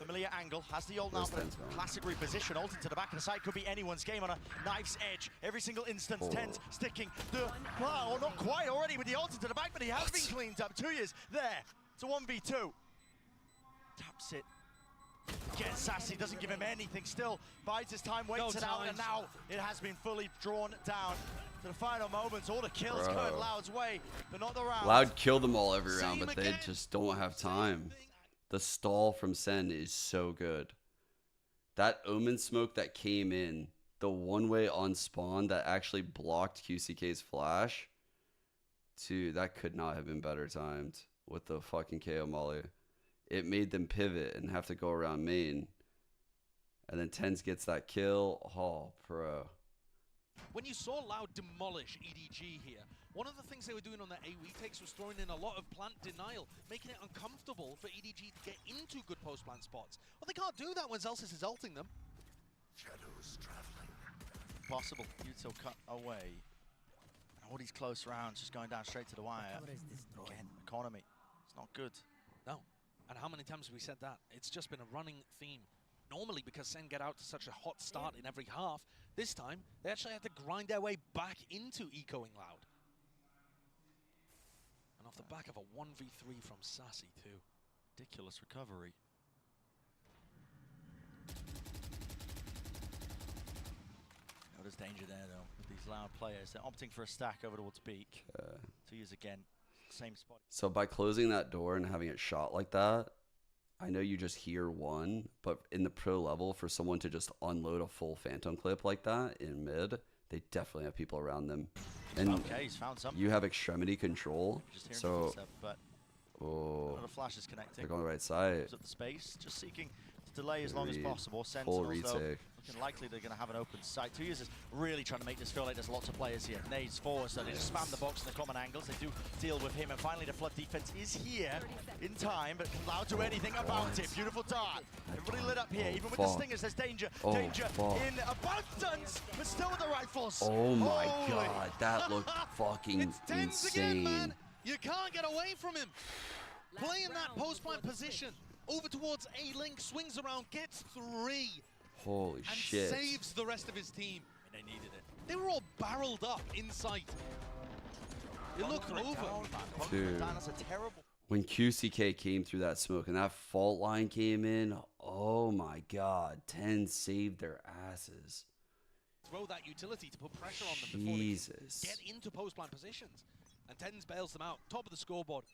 Familiar angle. Has the ult now, but classic reposition. Ulted to the back of the site. Could be anyone's game on a knife's edge. Every single instance. Tens sticking the plow. Not quite already with the ulted to the back, but he has been cleaned up. 2 years there. It's a 1v2. Taps it. Gets Sassy, doesn't give him anything, still bides his time, waits it out, and now it has been fully drawn down to the final moments. All the kills going Loud's way, but not the round. Loud killed them all every round, but they just don't have time. The stall from Sen is so good. That Omen smoke that came in, the one-way on spawn that actually blocked QCK's flash, dude, that could not have been better timed with the fucking KO molly. It made them pivot and have to go around main. And then Tens gets that kill. Oh, bro. When you saw Loud demolish EDG here, one of the things they were doing on their AoE takes was throwing in a lot of plant denial, making it uncomfortable for EDG to get into good post-plant spots. Well, they can't do that when Zelsis is ulting them. Shadows traveling. Possible. Util cut away. All these close rounds just going down straight to the wire. Again, economy. It's not good. No. And how many times have we said that? It's just been a running theme. Normally, because Sen get out to such a hot start in every half, this time they actually had to grind their way back into ecoing Loud. And off the back of a 1v3 from Sassy too. Ridiculous recovery. Oh, there's danger there though with these Loud players. They're opting for a stack over towards Beak. To use again, same spot. So by closing that door and having it shot like that, I know you just hear one, but in the pro level, for someone to just unload a full Phantom clip like that in mid, they definitely have people around them. And okay, he's found something. You have extremity control, so but another flash is connecting. They're going the right side. Up the space, just seeking to delay as long as possible. Full Sentinels though, retake. looking likely they're going to have an open sight. 2 users really trying to make this feel like there's lots of players here. Nades forward, so they just spam the box in the common angles. They do deal with him, and finally the flood defense is here in time, but can Loud do anything about it? Beautiful dart. Everybody lit up here, even with the stingers. There's danger, danger in abundance, but still with the rifles. Oh my god, that looked fucking insane. Again, man. You can't get away from him. Playing that post-plant position over towards A-Link, swings around, gets 3. Holy and shit. Saves the rest of his team. They needed it. They were all barreled up in sight. You look over. Dude. That's a terrible. When QCK came through that smoke and that fault line came in, oh my god, 10 saved their asses. Throw that utility to put pressure on them before they get into post-plant positions. And Tens bails them out. Top of the scoreboard.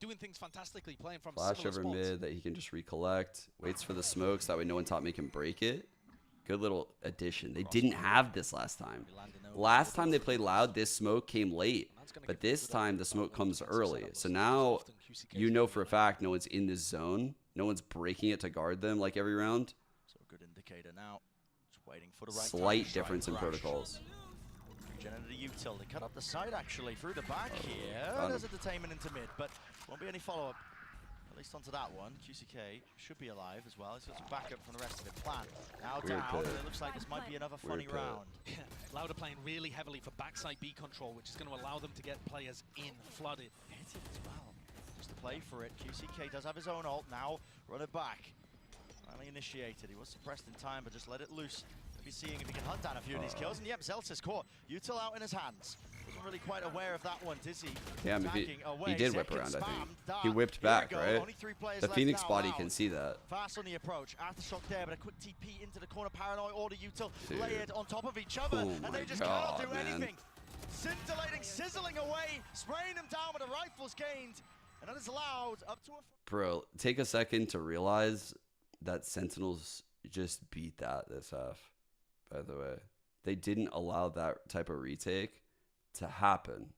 Doing things fantastically, playing from Flash over spots. mid that he can just recollect. Waits for the smokes, that way no one top me can break it. Good little addition. They didn't have this last time. Last time they played Loud, this smoke came late. But this time the smoke comes early. So now you know for a fact no one's in this zone. No one's breaking it to guard them like every round. So a good indicator now. Just waiting for the right Slight time. difference in protocols. Regen into the util. They cut up the side actually through the back here. There's a detainment into mid, but won't be any follow-up. At least onto that one. QCK should be alive as well. He's got some backup from the rest of it. Plan now down, and it looks like this might be another funny round. Loud are playing really heavily for backside B control, which is going to allow them to get players in flooded. Hit it as well. Just to play for it. QCK does have his own ult now. Run it back. Finally initiated. He was suppressed in time, but just let it loose. Be seeing if he can hunt down a few of these kills, and yep, Zelsis caught. Util out in his hands. Wasn't really quite aware of that one, is he? Yeah, I mean, he did whip around, I think. He whipped back, right? The Phoenix body can see that. Fast on the approach. Aftershock there, but a quick TP into the corner. Paranoid order Util layered on top of each other, and they just cannot do anything. Scintillating, sizzling away, spraying them down with the rifles gained, and that is Loud up to a... Bro, take a second to realize that Sentinels just beat that this half. By the way, they didn't allow that type of retake to happen.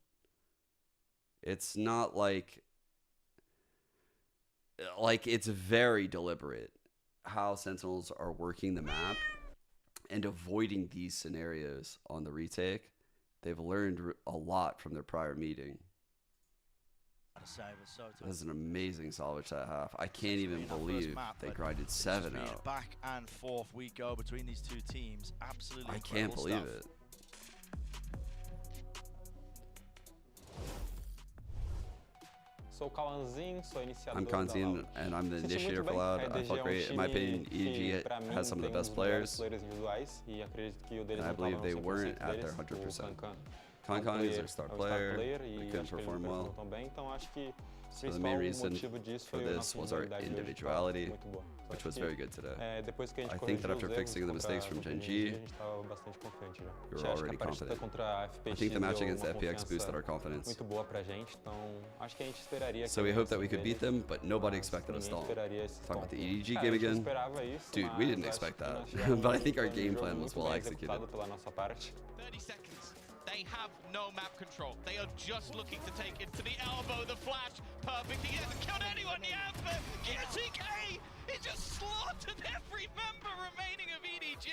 It's not like it's very deliberate how Sentinels are working the map and avoiding these scenarios on the retake. They've learned a lot from their prior meeting. That was an amazing salvage that half. I can't even believe they grinded 7 out. Back and forth we go between these two teams. Absolutely I can't believe it. I'm Kanzin, and I'm the initiator for Loud. I feel great. In my opinion, EDG has some of the best players, and I believe they weren't at their 100%. Kong is their star player. They couldn't perform well. So the main reason for this was our individuality, which was very good today. I think that after fixing the mistakes from Gen G, we were already confident. I think the match against the FPX boosted our confidence. So we hoped that we could beat them, but nobody expected us to. Talking about the EDG game again, dude, we didn't expect that. But I think our game plan was well executed. 30 seconds. They have no map control. They are just looking to take it to the elbow, the flash. Perfect. He hasn't killed anyone yet, but QCK, he just slaughtered every member remaining of EDG.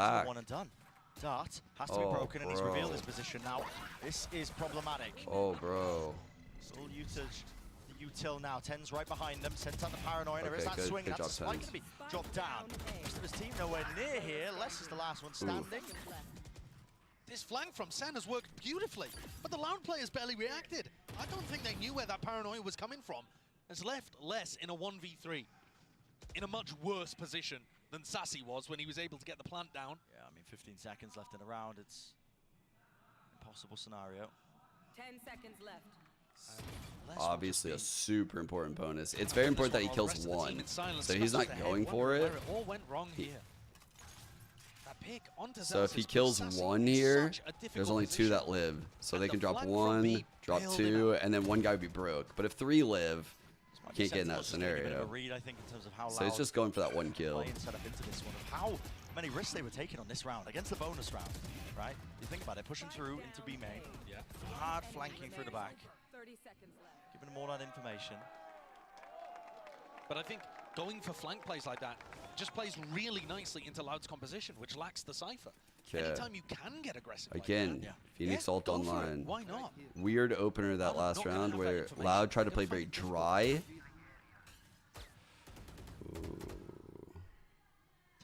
back. One and done. Dart has to be Oh, broken, and he's bro. revealed his position now. This is problematic. Oh, bro. Full usage Util now. Ten's right behind them. Sends out the Paranoia. There is that swing. That's a spike going to be dropped down. Rest of his team nowhere near here. Les is the last one standing. This flank from Sen has worked beautifully, but the Loud players barely reacted. I don't think they knew where that Paranoia was coming from. Has left Les in a 1v3 in a much worse position than Sassy was when he was able to get the plant down. Yeah, I mean, 15 seconds left in the round. It's an impossible scenario. 10 seconds left. Obviously a super important bonus. It's very important that he kills one. So he's not going for it. It all went wrong here. That pick onto So if he Zelsis kills puts one Sassy in here, such a difficult there's only two position. that live. So they And can the drop flank from one, B drop bailed two, and then one guy would be broke. But if three live, can't get in that scenario. Read, I think, in terms of how So it's just going for that one kill. playing set up into this one of how many risks they were taking on this round against the bonus round, right? You think about it, pushing through into B main, hard flanking through the back, 30 seconds left. giving them all that information. But I think going for flank plays like that just plays really nicely into Loud's composition, which lacks the Cypher. Yeah. Anytime you can get aggressive Again, like Phoenix ult go for it. online. Why not? Weird opener that last round where Loud tried to play very dry.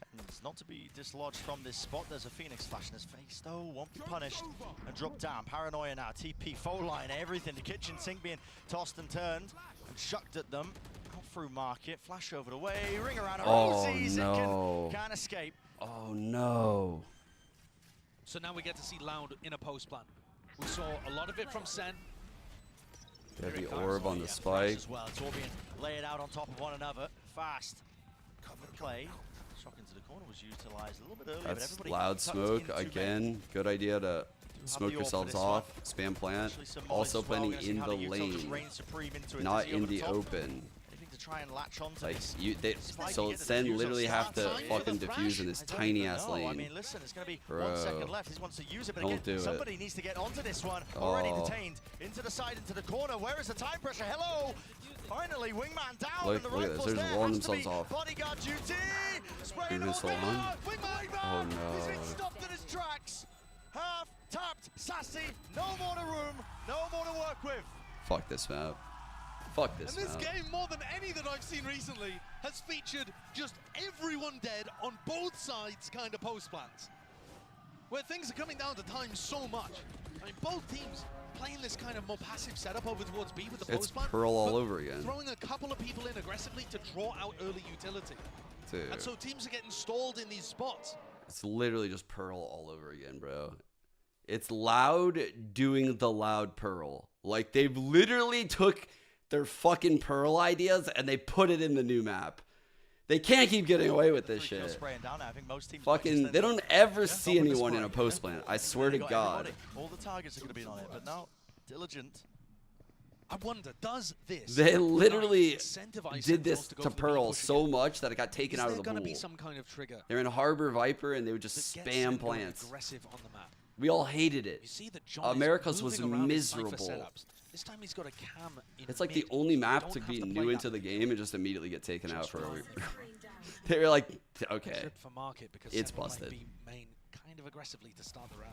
Tens not to be dislodged from this spot. There's a Phoenix flash in his face, though. Won't be punished and dropped down. Paranoia now. TP, phone line, everything. The kitchen sink being tossed and turned and chucked at them. Out through market. Flash over the way. Ring around. Rosies. No. Can't escape. Oh no. So now we get to see Loud in a post plan. We saw a lot of it from Sen. Got the orb on the spike. As well. It's all being laid out on top of one another. Fast. Cover play. Shock into the corner was utilized a little bit earlier. but That's everybody Loud tucked smoke into again. Good idea to smoke the orb for yourselves this off. Spam plant. Actually, some Also Molly's well. planning We're gonna see in how the Util just lane, reigns supreme into it. not Does he in over the top? open. Anything to try and latch onto Like this. so Sen literally have to fucking defuse in this tiny ass lane. I mean, listen, it's going to be Bro. 1 second left. He wants to use it, but Don't again, do it. somebody needs to get onto this one. Already Oh. detained. Into the side, into the corner. Where is the time pressure? Hello! Finally, wingman down, Look, and the look at this. rifle's They're there. just rolling Has to be themselves off. Bodyguard duty! Spraying Dude, off this whole one? wingman! Oh, He's been no. stopped in his tracks. Half tapped, Sassy. No more to room, no more to work with. Fuck this map. Fuck this And this map. game, more than any that I've seen recently, has featured just everyone dead on both sides kind of post plans. Where things are coming down to time so much. I mean, both teams playing this kind of more passive setup over towards B with the It's post plant. Pearl all but over again. Throwing a couple of people in aggressively to draw out early utility. Dude. And so teams are getting stalled in these spots. It's literally just Pearl all over again, bro. It's Loud doing the Loud Pearl. Like, they've literally took their fucking Pearl ideas and they put it in the new map. They can't keep getting away with this shit. Spraying down. I think most teams Fucking, they don't ever see anyone in a post plant. I swear to God. All the targets are going to be on it, but now, Diligent. I wonder, does this... They literally incentivize did this Sentinels to go to for the Pearl push so much that it got taken Is out there of the going to pool. be some kind of trigger? They're in Harbor Viper and they would just that gets spam them going plants. aggressive on the map? We all hated it. You see that John America's is was moving around his Cypher miserable. setups. This time he's got a cam in It's like mid. the only map Don't to have be play new that into the game and just immediately get taken out Just for a right. week. They were like, okay, Trip for market because it's Sentinel busted. might be main kind of aggressively to start the round.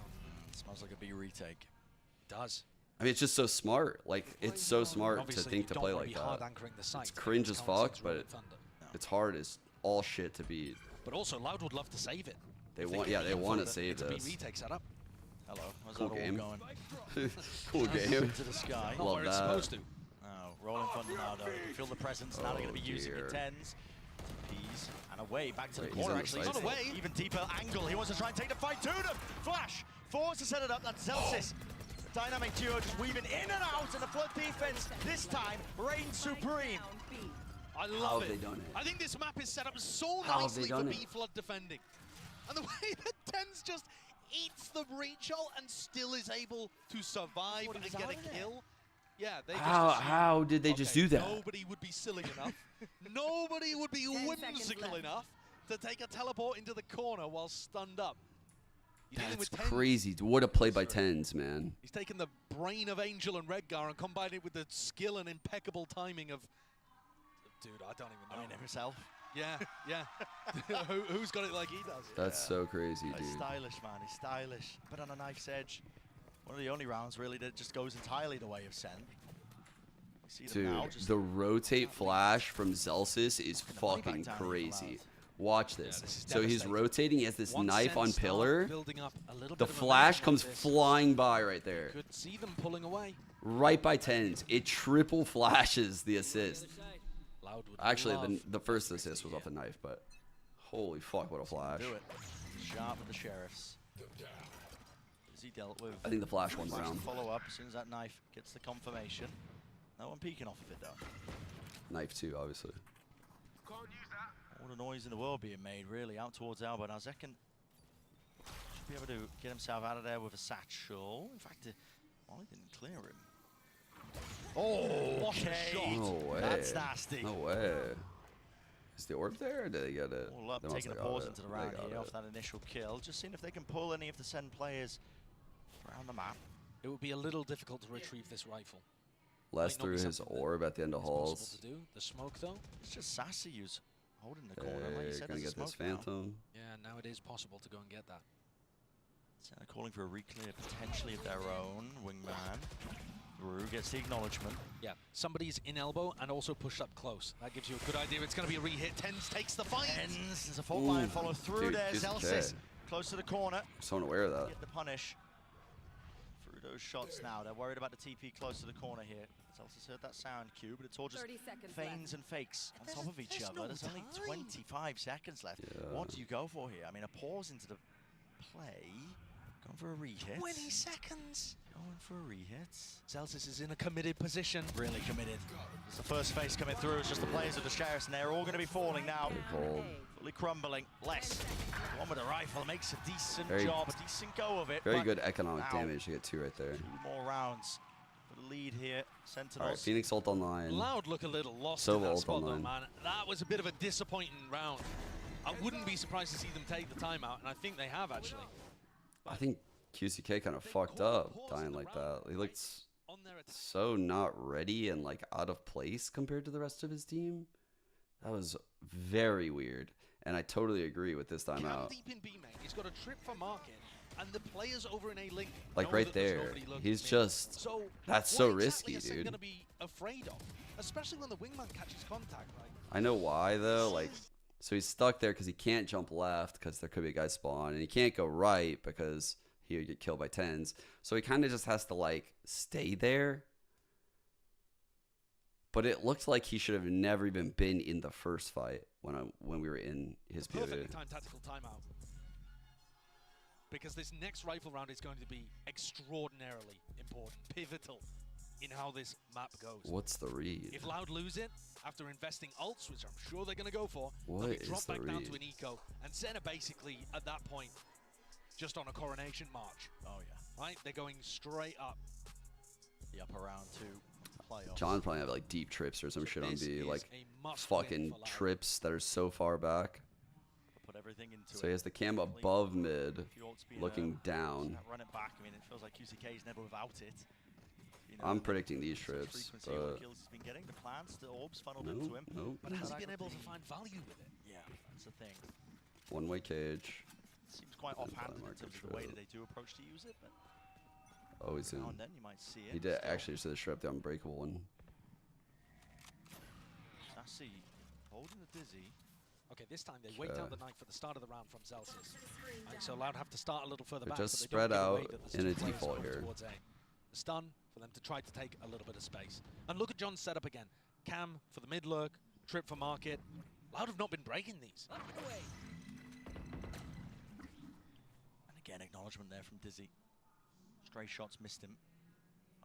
Smells like a big retake. Does. I mean, it's just so smart. Like, it's so smart to Obviously, think you to don't play wanna like be hard that. anchoring the site. It's cringe as fuck, but it's hard as all shit to beat. But also, Loud would love to save it. They If want, can yeah, get they info want to that save it's a this. B retake setup. Hello, how's Cool that all game. going? Cool game. Into the sky. Not Love where it's that. supposed to. Oh, rolling thunder now though. You can feel the presence. Now they're going to be using dear. the tens. Peas and away back to Wait, the he's corner on the actually. side. Not away. Even deeper angle. He wants to try and take the fight to them. Flash. Force to set it up. That's Zelsis. Dynamic duo just weaving in and out, and the flood defense this time reigns supreme. I How love have it. they done it? I think this map is set up so How have they nicely for done B it? flood defending. And the way that Tens just eats the breach ult and still is able to survive and get a kill. Yeah, they How did they just do that? Nobody would be silly enough. Nobody would be whimsical enough to take a teleport into the corner while stunned up. You're dealing That's with Tens. crazy. What a play by Tens, man. He's taken the brain of Angel and Redgar and combined it with the skill and impeccable timing of... Dude, I don't even know. I mean, himself. Yeah, yeah. Who's got it like he does? That's so crazy, He's dude. stylish, man. He's stylish. But on a knife's edge. One of the only rounds, really, that just goes entirely the way of Sen. See them now, Dude, just the rotate flash from Zelsis is fucking crazy. Watch this. this is So he's devastating. rotating. He has this Once knife on Sens start pillar. building up a little The bit of flash momentum comes like this, flying by right there. could see them pulling away. Right by tens. It triple flashes the assist. Loud would Actually, love the first assist was off the knife, but holy fuck, what a flash. do it. Sharp with the Sheriffs. He dealt with. I think the flash won Flash round. to follow up as soon as that knife gets the confirmation. No one peeking off of it though. Knife too, obviously. All the noise in the world being made, really, out towards Alba. Now Zekken should be able to get himself out of there with a satchel. In fact, Molly didn't clear him. Oh, okay. No way. That's nasty. No way. Is the orb there, or did they get it? All up, They must taking a have got pause it. into the They round got here it. off that initial kill. Just seeing if they can pull any of the Sen players around the map. It would be a little difficult to retrieve this rifle. Les Might not threw be his something orb at the end of It's possible halls. to do. The smoke, though. It's just Sassy who's holding the corner. Like you They're said, gonna there's a get this smoke now. phantom. Yeah, now it is possible to go and get that. Sen calling for a reclear potentially of their own. Wingman. Through, gets the acknowledgement. Yeah, somebody's in elbow and also pushed up close. That gives you a good idea. It's going to be a re-hit. Tens takes the fight. Tens, there's a fault line follow through dude, there. just Zelsis okay. close to the corner. So unaware of that. Get the punish. Through those shots now. They're worried about the TP close to the corner here. Zelsis heard that sound cue, but it's all just 30 seconds feigns left. and fakes on top of each other. no There's only time. 25 seconds left. Yeah. What do you go for here? I mean, a pause into the play. Going for a re-hit. 20 seconds. Going for a re-hit. Celsius is in a committed position. Really committed. It's the first face coming through. It's just the players of the Sheriffs, and they're all going to be falling now. Cold. Fully crumbling. Less. The one with the rifle makes a decent Very- job, a decent go of it. Very but good economic now, damage to get 2 right there. 2 more rounds for the lead here. Sentinels. All right, Phoenix ult online. Loud look a little lost Sova in that ult spot, though, online. man. That was a bit of a disappointing round. I wouldn't be surprised to see them take the timeout, and I think they have, actually. I think QCK kind of fucked up dying like that. He looked so not ready and like out of place compared to the rest of his team. That was very weird. And I totally agree with this Cam timeout. deep in B main. He's got a trip for market, and the players over in A link Like know right that there's there, nobody looking he's in. just, So that's what so exactly risky, is Sen dude. gonna be afraid of, especially when the wingman catches contact, right? I know why though, like, so he's stuck there because he can't jump left because there could be a guy spawn, and he can't go right because he would get killed by tens. So he kind of just has to like stay there. But it looked like he should have never even been in the first fight when we were in his Perfectly POV. timed tactical timeout. Because this next rifle round is going to be extraordinarily important, pivotal in how this map goes. What's the read? If Loud lose it, after investing ults, which I'm sure they're going to go for, What they'll be is dropped the back down read? to an eco. And Senna basically, at that point, just on a coronation march. Oh, yeah. Right? They're going straight up. The upper round 2 playoffs. John probably have like deep trips or some shit on This B, is like a must-win fucking for Loud. trips that are so far back. Put everything into So he has the cam above mid, looking down. Run it back. I mean, it feels like QCK is never without it. You know, I'm the predicting these trips, frequency of but kills he's been getting, the plants, the orbs funneled Nope, into him. nope. But has he That been could able to be- find value with it? Yeah, that's the thing. one-way cage. Seems quite And offhanded in biomarker terms of the way trip. that they do approach to use it, but Always in. now and then you might see it. He did still. actually just did a strip the unbreakable one. Sassy holding the dizzy. Okay, this time they wait out the knife at the start of the round from Celsius. Right, so Loud have to start a little further They're back. just but they spread don't give away out that there's in two a players default coming here. towards A. The stun for them to try to take a little bit of space. And look at John's setup again. Cam for the mid lurk, trip for market. Loud have not been breaking these. And again, acknowledgement there from Dizzy. Stray shots missed him.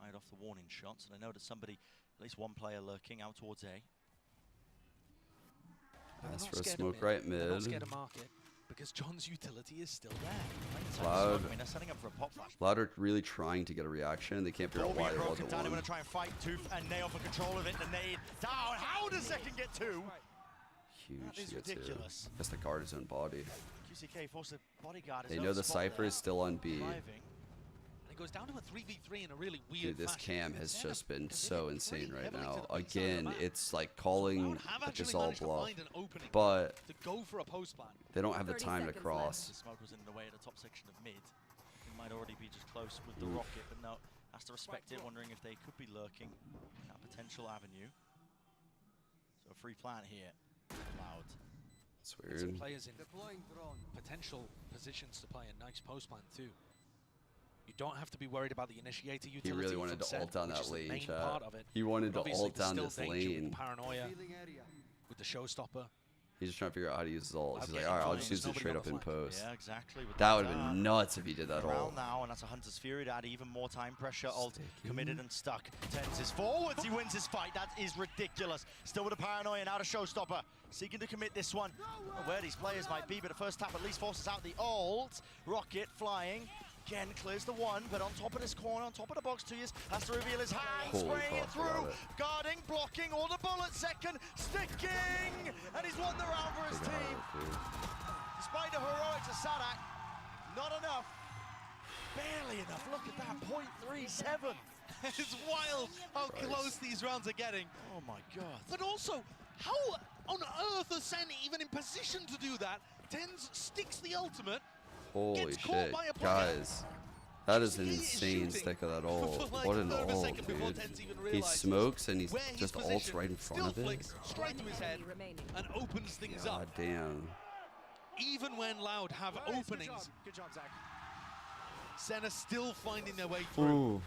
Fired off the warning shots, and I know there's somebody, at least one player lurking out towards A. They're As not for a scared of smoke mid. right They're not mid. scared of market because John's utility is still there. Loud. I mean, they're setting up for a pop flash. Loud are really trying to get a reaction, and they can't figure out Ball why being there broken wasn't down. They're one. going to try and fight Tooth and Nail for control of it. The nade down. How does Second get 2? Huge That is to get to. ridiculous. Has to guard his own body. QCK forced the bodyguard. They know the Cypher is still on B. And it goes down to a 3v3 in a really weird Dude, this fashion. cam has just been because so they've insane right heavily now. to the inside of the Again, map. it's like calling Loud have like actually this all managed to bluff, find an opening but to go for a post plan. they don't have the 30 time to seconds cross. The smoke was in the way of the top section of mid. It might already be just close with the Oof. rocket, but no. Has to respect it, wondering if they could be lurking in that potential avenue. So a free plant here. Loud. It's Some weird. players in potential positions to play a nice post plan too. You don't have to be worried about the initiator utility. He really wanted from to ult down which that is the lane, main chat. part of it. He wanted to Obviously, ult there's down still this danger with lane. the paranoia, with the showstopper. He's just trying to figure out how to use his ult. He's Okay, like, all right, I'll fine. just use it Nobody straight on up the in flank. post. Yeah, exactly. With That would have been nuts if he did that Around ult. now, and that's a Hunter's Fury to add even more time pressure. Ult committed and stuck. Turns his forwards. He wins his fight. That is ridiculous. Still with a paranoia, now to showstopper. Seeking to commit this one. Where these players might be, but the first tap at least forces out the ult. Rocket flying. Again, clears the one, but on top of this corner, on top of the box, 2 years, has to reveal his hand, Holy spraying it fuck, through, got it. guarding, blocking, all the bullets, second, sticking, and he's won the round for his team. Despite the heroics of Sadak, not enough, barely enough. Look at that, 0.37. It's wild how close these rounds are getting. Oh my God. But also, how on earth is Sen even in position to do that? Tens sticks the ultimate. Holy Gets caught shit, by a player. guys. That is an He is insane shooting stick of that for ult. like What an a third of a ult, second before dude. Tens even He realizes smokes and he's where he's just ults positioned, right in front still of it. flicks straight to his head and opens things God up. damn. Even when Loud have openings, Good job, Zach. Sen are still finding their way through. Ooh.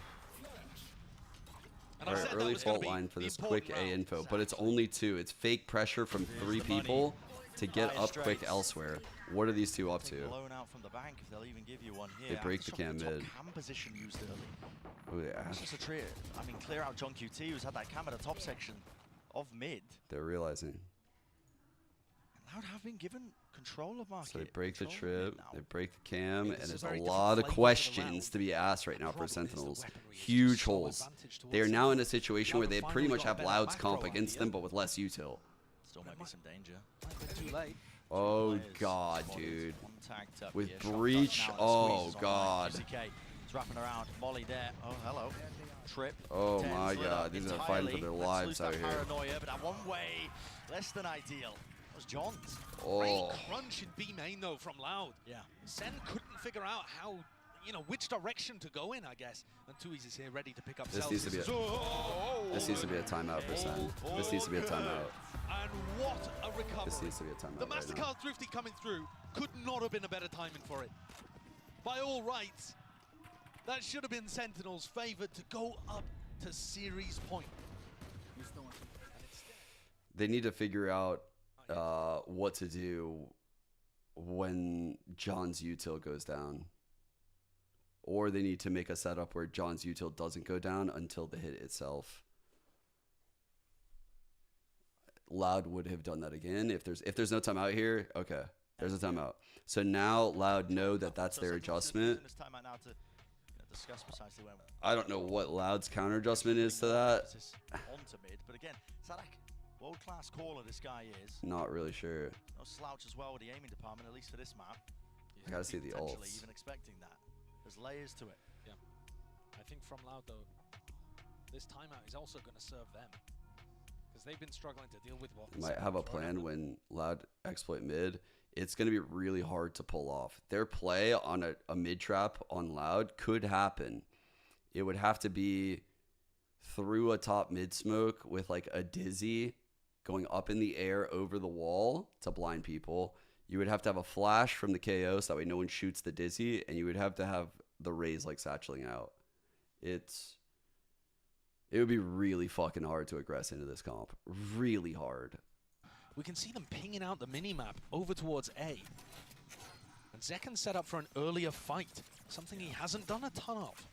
And I Alright, said that early was gonna fault be line for the this important quick A round. info, but it's only 2. It's fake pressure from 3 people to get up quick elsewhere. What are these 2 up to? Blown out from the bank if they'll even give you one here. They break After the shot cam with top mid. Cam position used early. Oh yeah. It's just a trio. I mean, clear out John QT, who's had that cam at the top section of mid. They're realizing. And Loud have been given control of market. So they break the control of mid trip, now. they break the cam, this and is there's a very a different lot of flavor to the questions round. to be asked right now The for problem is the Sentinels. weaponry is Huge just so holes. advantage towards They are them. now in a situation where Loud they have pretty finally much got a have better Loud's comp macro against idea. them, but with less util. Still might be some danger. Too late. Oh Players god, spotted, dude. one tagged up With here, shot breach, now, and oh squeezes online. god. UCK is wrapping around. Molly there. Oh, hello. Trip. Oh Tens my lit god, up these are fighting for entirely. their Let's lives lose out that here. paranoia, but that one way, less than ideal. That was John's. Great Oh. crunch in B main though from Loud. Yeah. Sen couldn't figure out how, which direction to go in, I guess. And Tui's is here ready to pick up This needs to be a this needs to be a timeout for Sen. This needs to be a timeout. And what a recovery. This needs to be a timeout The right now. MasterCard Thrifty coming through could not have been a better timing for it. By all rights, that should have been Sentinels favored to go up to series point. They need to figure out what to do when John's util goes down. Or they need to make a setup where John's util doesn't go down until the hit itself. Loud would have done that again. If there's no timeout here, okay, there's a timeout. So now Loud know that that's their adjustment. This timeout now to discuss precisely when. I don't know what Loud's counter adjustment is to that. Onto mid, but again, Sadak, world-class caller this guy is. Not really sure. No slouch as well with the aiming department, at least for this map. I gotta see the Potentially ults. even expecting that. There's layers to it. Yeah. I think from Loud though, this timeout is also going to serve them. Because they've been struggling to deal with what Might have a plan when Loud exploit mid. It's going to be really hard to pull off. Their play on a mid trap on Loud could happen. It would have to be through a top mid smoke with like a dizzy going up in the air over the wall to blind people. You would have to have a flash from the KO so that way no one shoots the dizzy, and you would have to have the raise like satcheling out. It would be really fucking hard to aggress into this comp. Really hard. We can see them pinging out the mini-map over towards A. And Zekken set up for an earlier fight, something he hasn't done a ton of.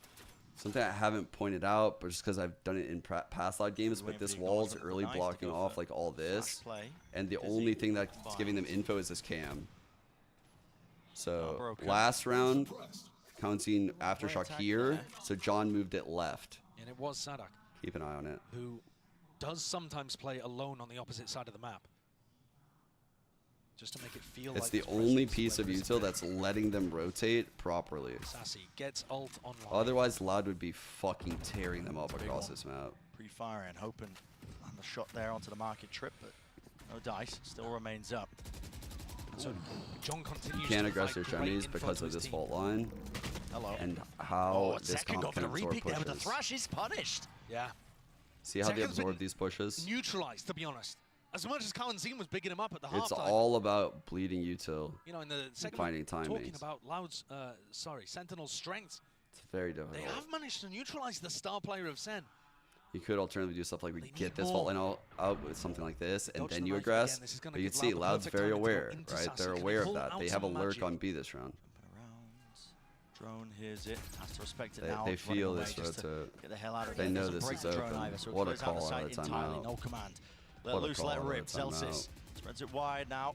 Something I haven't pointed out, but just because I've done it in past Loud games, but this wall's early blocking off like all this. And the only thing that's giving them info is this cam. So last round, counting Aftershock here, so John moved it left. And it was Sadak, Keep an eye on it. who does sometimes play alone on the opposite side of the map. Just to make it feel It's like the there's only presence piece where of there isn't util any. that's letting them rotate properly. Sassy gets ult online. Otherwise, Loud would be fucking tearing them up across this map. Pre-firing, hoping on the shot there onto the market trip, but no dice, still remains up. So John continues Can't to aggress fight their great shinies info because to of his this team. fault line. and how this second comp over can the absorb repeat there, but the pushes. Thrash is punished. Yeah. See how they Second's been absorb these pushes? Neutralized, to be honest. As much as Kalanzin was bigging him up at the It's halftime. all about bleeding util. You know, in the second finding talking timings. about Sentinel's strengths. It's very difficult. They have managed to neutralize the star player of Sen. You could alternatively do stuff like we get this more. fault line out with something like this, and Dodge then the you knife aggress. again. This is gonna But you can give see Loud the Loud's perfect very time to go aware, into right? Sassy. They're Can they aware of pull that. out They have a some lurk magic? on B this round. Drone hears it, has to respect it They- now. they It's running feel away this just to rotate. get the hell out of They there. know Doesn't this break is the drone open. either, so it What a clears out the call out site of entirely, timeout. no command. Let What a loose, call let out of rip. timeout. Celsius spreads it wide now.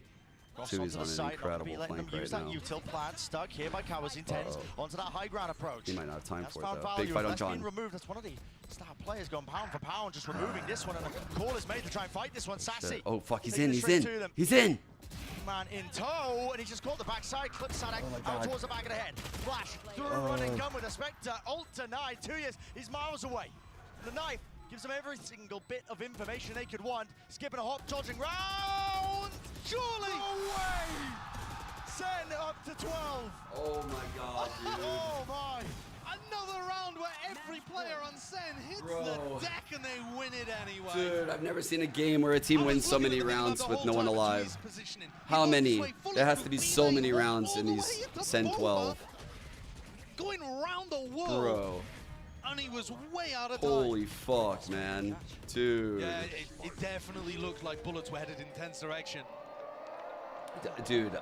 Cross Tui's onto on the an site, not gonna incredible be letting them flank use right that now. util plan. Stuck here by Kawazin, tends onto that high ground approach. He might not have time That's for it found though. value. Big fight on That's John. been removed. That's one of the star players going pound for pound, just removing this one, and a call is made to try and fight this one. Sassy. Oh fuck, he's taking in, it he's straight in, to them. he's in. Man in tow, and he just caught the backside, clips Sadak out towards the back of the head. Flash through a running gun with a Spectre, ult denied. 2 years, he's miles away. The knife gives them every single bit of information they could want. Skipping a hop, dodging round. Surely! No way! Sen up to 12. Oh my god, dude. Oh my! Another round where every player on Sen hits Bro. the deck and they win it anyway. Dude, I've never seen a game where a team wins so many rounds with no one alive. How many? There has to be so many rounds in these Sen 12. Going around the world. Bro. And he was way out of time. Holy fuck, man. Dude. Yeah, it definitely looked like bullets were headed in Ten's direction. Dude.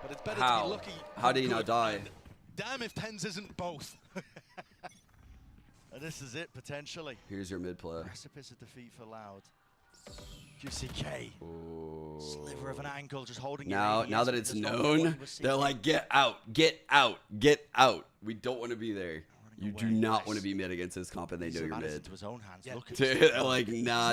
But it's better How? to be lucky. How than did he not good. die? And damn if Tens isn't both. And this is it, potentially. Here's your mid play. Precipice of defeat for Loud. QCK. Sliver of an ankle, just holding Now it. that it's known, they're like, get out, get out, get out. We don't want to be there. You do not want to be mid against this comp, and they know you're mid. Into his own hands. Yeah. Look at Dude, this. they're like, nah.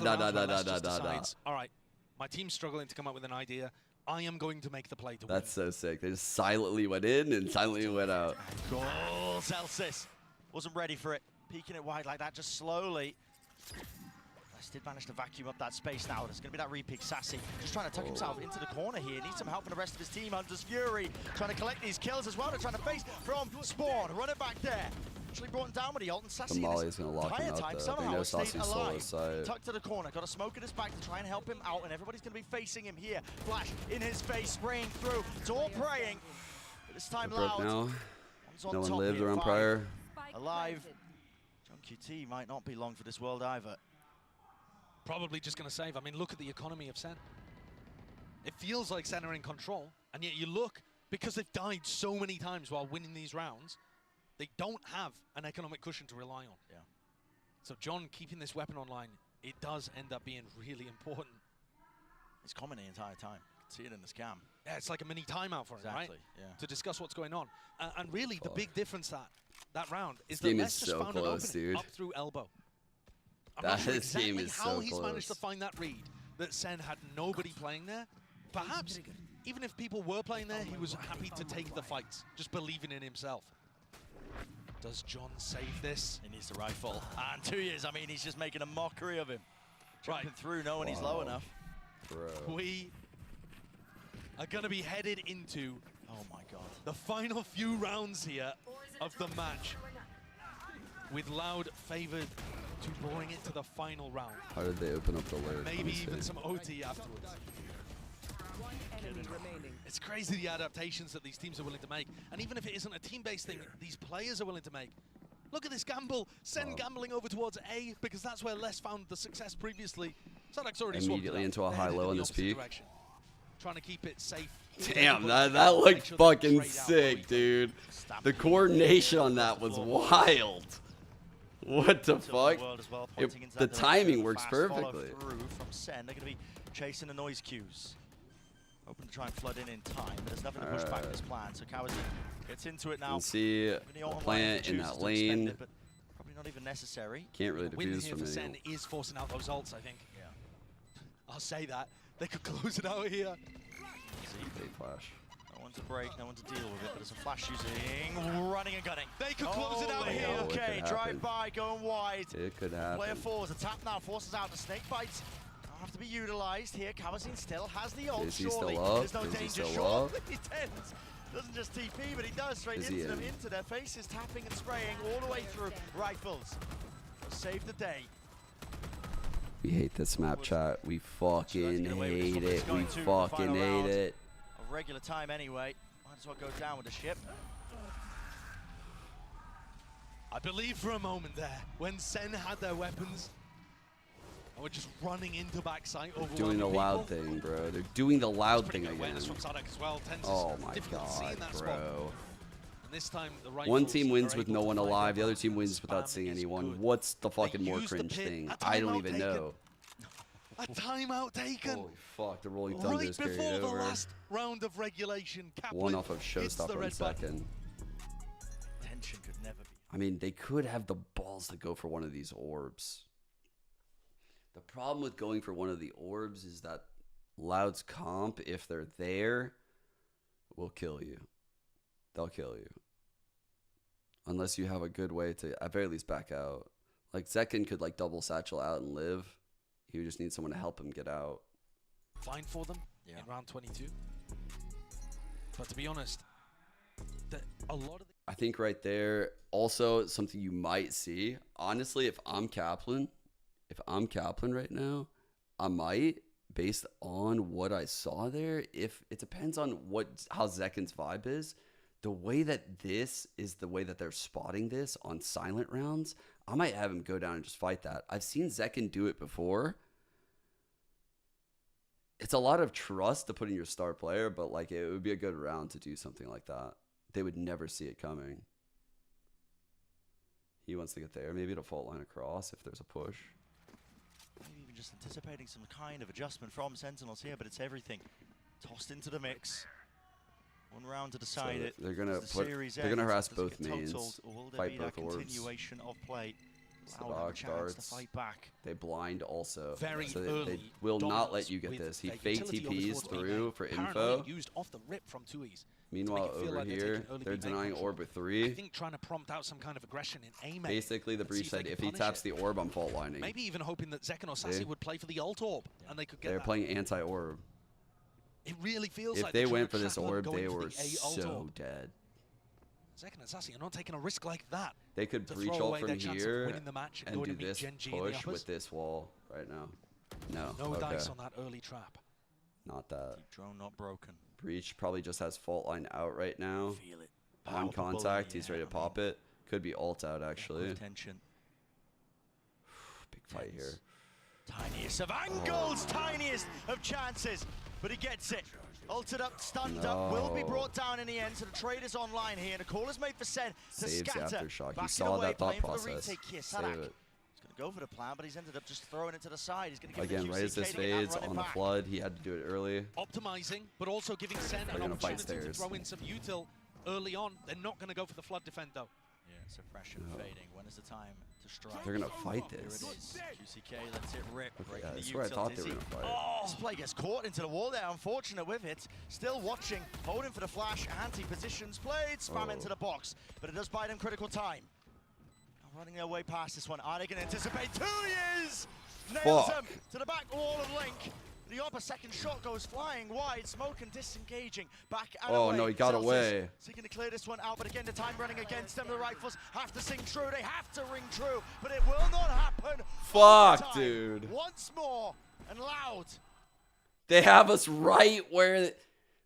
All right, my team's struggling to come up with an idea. I am going to make the play to win. That's so sick. They just silently went in and silently went out. Goal, Celsius. Wasn't ready for it. Peeking it wide like that, just slowly. Did manage to vacuum up that space now. There's going to be that re-pick. Sassy just trying to tuck himself into the corner here. Needs some help from the rest of his team. Hunter's Fury trying to collect these kills as well. They're trying to face from Spawn. Run it back there. Actually brought him down with the ult, and Sassy The Molly's going to lock him out, though. They know Sassy's solo side. Tucked to the corner. Got a smoke at his back to try and help him out, and everybody's going to be facing him here. Flash in his face, spraying through. It's all praying. But this time They're broke Loud. now. One's on No one top lived here, around Five. prior. Alive. John QT might not be long for this world either. Probably just going to save. I mean, look at the economy of Sen. It feels like Sen are in control, and yet you look, because they've died so many times while winning these rounds, they don't have an economic cushion to rely on. Yeah. So John keeping this weapon online, it does end up being really important. It's common the entire time. You can see it in the scam. Yeah, it's like a mini timeout for him, right? Exactly, yeah. To discuss what's going on. And really, the big difference that round is This that game Les is just so found an close, opening dude. up through elbow. I'm not sure This game exactly is how so he's managed to close. find that read, that Sen had nobody playing there. Perhaps, even if people were playing there, he was happy to take the fights, just believing in himself. Does John save this? He needs the rifle. And 2 years, I mean, he's just making a mockery of him. Jumping through, knowing he's low enough. Bro. We are going to be headed into oh my god, the final few rounds here of the match, with Loud favored to bring it to the final round. How did they open up the lurk? Maybe even some OT afterwards. It's crazy the adaptations that these teams are willing to make. And even if it isn't a team-based thing, these players are willing to make. Look at this gamble. Sen gambling over towards A, because that's where Les found the success previously. Sadak's already swapped Immediately it up. into a They're high-low headed on the this opposite peak. direction, trying to keep it safe. Damn, that looked fucking sick, dude. The coordination on that was wild. What the fuck? The timing works perfectly. Through from Sen, they're going to be chasing the noise cues. Hoping to try and flood in time, but there's nothing to push back this plan. So Kawazin gets into it now. You see the plant in that lane. It, but probably not even necessary. Can't really The win defuse here from for any. Sen is forcing out those ults, I think. Yeah. I'll say that. They could close it out here. Big flash. No one to break, no one to deal with it, but there's a flash using, running and gunning. They could close it out here. Oh, it Okay, could drive happen. by, going wide. It could happen. Player 4 is a tap now, forces out the snake bites. Have to be utilized here. Kawazin still has the ult. Is he Surely still up? there's no Is he danger. still Surely up? he tends Doesn't just TP, but he does straight Is he into them, in? into their faces, tapping and spraying all the way through. Rifles. Save the day. We hate this map, chat. We fucking hate it. We fucking hate it. Of regular time anyway. Might as well go down with the ship. I believe for a moment there, when Sen had their weapons, and were just running into backside, Doing the loud thing, bro. They're doing the loud thing again. From Sadak as well. Oh my god, bro. And this time, the One team wins with no one alive, the other team wins without seeing anyone. What's the fucking more cringe thing? I don't even know. A timeout taken. Holy fuck, the Rolling Thunder is carried before the over. last round of regulation. One off of Showstopper in second. Tension could never be. I mean, they could have the balls to go for one of these orbs. The problem with going for one of the orbs is that Loud's comp, if they're there, will kill you. They'll kill you. Unless you have a good way to, at very least, back out. Like, Zekin could, like, double satchel out and live. He would just need someone to help him get out. Fine for them in round 22. But to be honest, a lot of the I think right there, also something you might see. Honestly, if I'm Kaplan right now, I might, based on what I saw there, if it depends on how Zekin's vibe is. The way that this is the way that they're spotting this on silent rounds, I might have him go down and just fight that. I've seen Zekin do it before. It's a lot of trust to put in your star player, but like it would be a good round to do something like that. They would never see it coming. He wants to get there. Maybe it'll fault line across if there's a push. Maybe even just anticipating some kind of adjustment from Sentinels here, but it's everything tossed into the mix. One round to decide So it. they're gonna As the series they're gonna ends, harass does it both get mains, totaled, or will there fight be both that orbs. continuation of play? So Loud have a dog chance to starts. fight back. They blind also. Very so they early will not dominance let you get with this. He their fake utility over TPs towards B through main. for Paranoia info. used off the rip from 2Es. Meanwhile, to make it feel over like they're here, taking early they're B main denying control. orb with I 3. think trying to prompt out some kind of aggression in A main. Basically, the and breach see said they if can he punish taps it. the orb, I'm fault lining. Maybe even hoping that Zekin or Sassy See? would play for the ult orb, and they could get They're that. playing anti-orb. It really feels If like they they're went for trying to this trap them orb, going they for were the A ult so orb. dead. Zekin and Sassy are not taking a risk like that. They could to breach throw ult away from their chance of here winning the match and and going do to meet this Gen G in the push uppers. with this wall right now. No, No okay. dice on that early trap. Not that. Deep drone not broken. Breach probably just has fault line out right now. Feel it. On Palpable, contact, he's yeah, ready to pop it. Could be ult out actually. Tension. Big fight here. Tiniest of angles, tiniest of chances, but he gets it. Ulted up, stunned up, will be No. brought down in the end, so the trade is online here, and a call is made for Sen to Saves scatter. Aftershock. He Backing saw away, that thought playing for the process. retake here. Save Sadak. it. He's going to go for the plan, but he's ended up just throwing it to the side. He's going to give Again, the right as this QC and fades run it on the back. flood, he had to do it early. Optimizing, but also giving Sen They're an gonna fight opportunity to stairs. throw in some util early on. They're not going to go for the flood defend though. Yeah, suppression No. fading. When is the time to strike? They're gonna fight Here this. it is. QCK lets it rip. Breaking Yeah, the that's where I thought they util. were gonna fight. Oh, this play gets caught into the wall there. Unfortunate with it. Still watching, holding for the flash. Anti-positions played. Spam into the box, but it does buy them critical time. Running their way past this one. Are they going to anticipate? 2 years! Nails Fuck. them to the back wall of Link. The upper second shot goes flying wide. Smoke and disengaging. Back and Oh, away. no, he got Celsius away. seeking to clear this one out, but again, the time running against them. The rifles have to sing true. They have to ring true, but it will not happen. Fuck, Overtime. dude. Once more, and Loud. They have us right where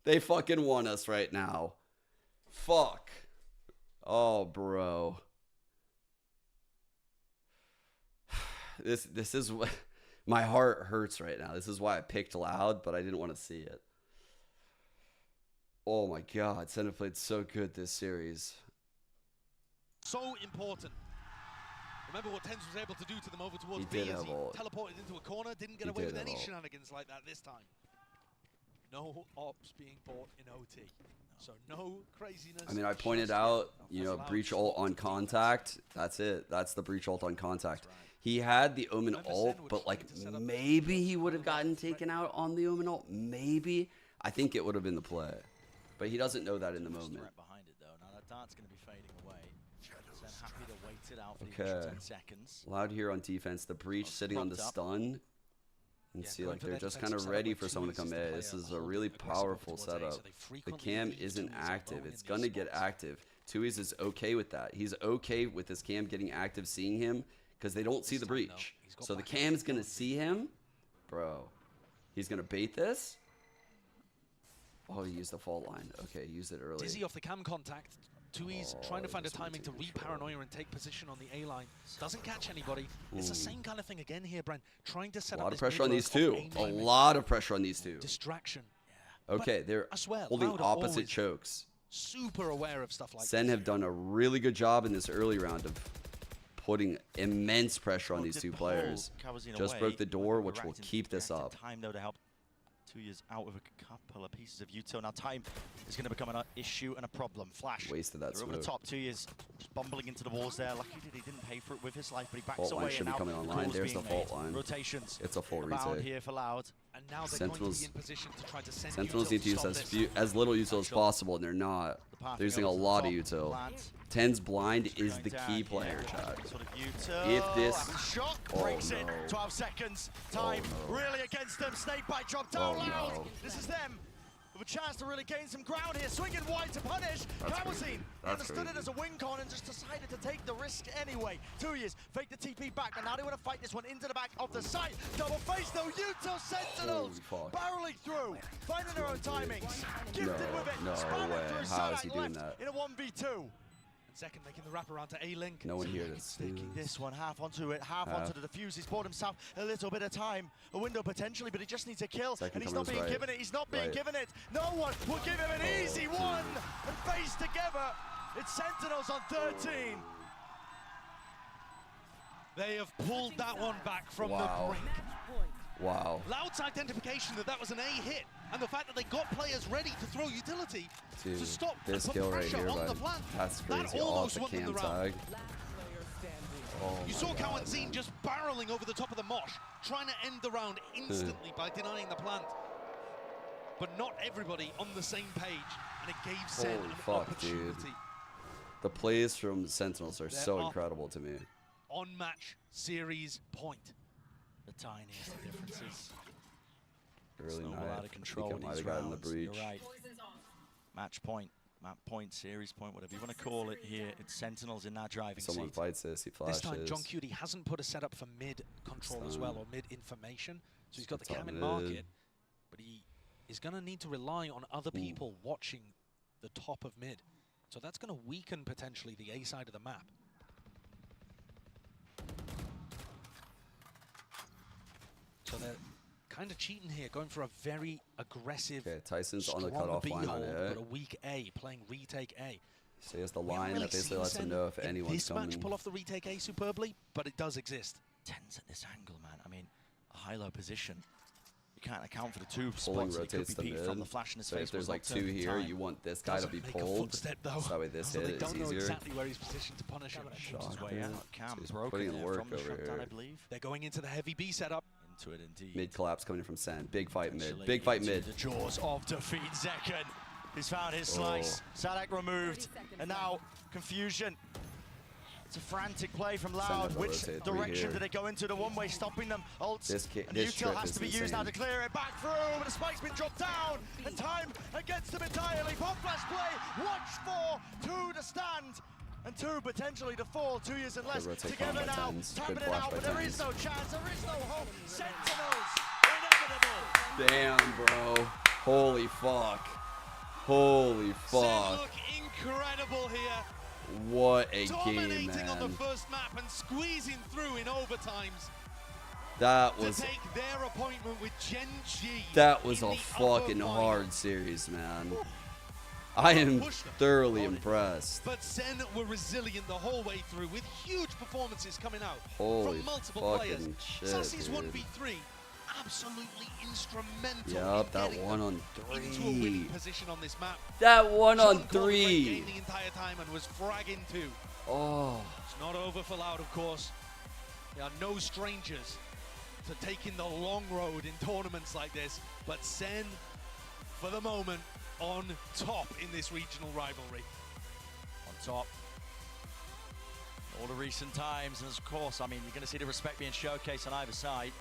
they fucking want us right now. Fuck. Oh, bro. This is what my heart hurts right now. This is why I picked Loud, but I didn't want to see it. Oh my god, Senna played so good this series. So important. Remember what Tens was able to do to them over towards He B did as have he ult. teleported into a corner, didn't get He away did with have any ult. shenanigans like that this time. No ops being bought in OT. So no craziness. I mean, I pointed out, breach ult on contact. That's it. That's the breach ult on contact. He had the Omen ult, but like maybe he would have gotten taken out on the Omen ult. Maybe. I think it would have been the play. But he doesn't know that in the moment. Threat behind it though. Now that dart's going to be fading away. Sen happy to wait it out for the extra Okay. 10 seconds. Loud here on defense. The breach sitting on the propped up. stun. And see, like, they're just kind of ready for someone to come in. This is a really powerful setup. The cam isn't active. It's going to get active. Tui's is okay with that. He's okay with this cam getting active, seeing him, because they don't see the breach. So the cam's going to see him. Bro, he's going to bait this. Oh, he used the fault line. Okay, he used it early. Dizzy off the cam contact. Tui's trying to find a timing to re-paranoia and take position on the A line. Doesn't catch anybody. It's the same kind of thing again here, Brent. Trying to set up A lot this of pressure on these mid-road two. off A aiming. lot of pressure on these two. Distraction. Okay, But they're I swear, holding Loud are opposite always chokes. Super aware of stuff like Sen this. have done a really good job in this early round of putting immense pressure on these two players. Just broke the door, which will keep this up. Time though to help 2 years out with a couple of pieces of util. Now time is going to become an issue and a problem. Flash. Wasted that They're over the smoke. top. 2 years just bumbling into the walls there. Lucky he didn't pay for it with his life, but he backs Fault line away. should And be now coming online. calls There's the being fault made. line. Rotations. It's a full Abound retake. here for Loud. And now they're Sentinels, going to be in position to try to send Sentinels util need to use stop this. as little util as possible, and they're not. They're using a lot of util. 10's blind is the key player, chat. If this... Shot breaks it. 12 seconds. Time really against them. Snakebite drop down Loud. This is them with a chance to really gain some ground here. Swinging wide to punish. Kamazine understood it as a wing con and just decided to take the risk anyway. 2 years. Fake the TP back, but now they want to fight this one into the back of the site. Double face though. Util Sentinels barreling through. Finding their own timings. Gifted with it. No Spamming way. through. How is he Sadak doing left that? in a 1v2. Second making the wraparound to A-Link. No one here to see. Taking this one half onto it, half onto the defuse. He's bought himself a little bit of time, a window potentially, but he just needs a kill. Second And he's not coming being is given it. He's not being right. given it. No one will give him an easy one. And face together, it's Sentinels on 13. They have pulled that one back from the Wow. brink. Wow. Loud's identification that was an A hit, and the fact that they got players ready to throw utility Dude, to stop this and kill put right pressure here, on but the plant. that's That crazy. Off almost the won them cam the round. tag. Oh You my saw God, Kawanzine just barreling over the top of the mosh, trying to end the round instantly by denying the plant. But not everybody on the same page, and it gave Sen Holy an fuck, dude. opportunity. The plays from Sentinels are They're so up. incredible to me. On match series point. The tiniest of differences. Early Snowball night. out of control I think it might these have gotten the rounds. breach. You're right. Match point, map point, series point, whatever you want to call it here. It's Sentinels in that driving Someone seat. fights this, he flashes. This time, John Cutie hasn't put a setup for mid control as well, or mid information. So he's got the Top cam in mid. market, but he is going to need to rely on other people watching the top of mid. So that's going to weaken potentially the A side of the map. So they're kind of cheating here, going for a very aggressive, Okay, Tyson's on the strong cutoff B line on hold, it. but a weak A, playing retake A. So he has the We haven't line really that basically seen lets him Sen know if in anyone's this coming. match pull off the retake A superbly, but it does exist. Tens at this angle, man. I mean, a high-low position. You can't account for the two Pulling spots that he rotates could the be beat from. mid. The flash in his So face if there's was like not two turned in here, time. you want this guy to be Doesn't make a pulled. footstep, though. So that way this So hit they is don't know easier. exactly where he's positioned to punish him. Shot his way out. Cam So he's broken putting in there work from the over shotgun, here. I believe. They're going into the heavy B setup. Into it indeed. Mid collapse coming in from Sen. Big fight mid. Potentially Big fight into mid. The jaws of defeat. Zekken. He's found his slice. Sadak removed. And now confusion. It's a frantic play from Loud. Sen Which rotate three direction here. did they go into? The one-way stopping them. Ults. This And the this util trip has is to be used now insane. to clear it back through. But the spike's been dropped down. And time against them entirely. Pop flash play. Watch for 2 to stand. And 2 potentially to fall. 2 years and less rotate together combat now. tens. Tapping Good it flash out, by but there tens. is no chance. There is no hope. Sentinels. Inevitable. Damn, bro. Holy fuck. Holy Sen fuck. look incredible here. What a game, Dominating on the man. first map and squeezing through in overtimes That to was take their appointment with Gen G. that was in a the fucking upper hard series, man. I am thoroughly impressed. But Sen were resilient the whole way through with huge performances coming out Holy from multiple players. fucking shit, Sassy's dude. 1v3, absolutely instrumental Yup, in that getting one them on into a winning 3. position on this map. That one Sean on Cole played 3. game the entire time and was fragging too. Oh. It's not over for Loud, of course. They are no strangers to taking the long road in tournaments like this, but Sen, for the moment, on top in this regional rivalry. On top. All the recent times, and of course, I mean, you're going to see the respect being showcased on either side.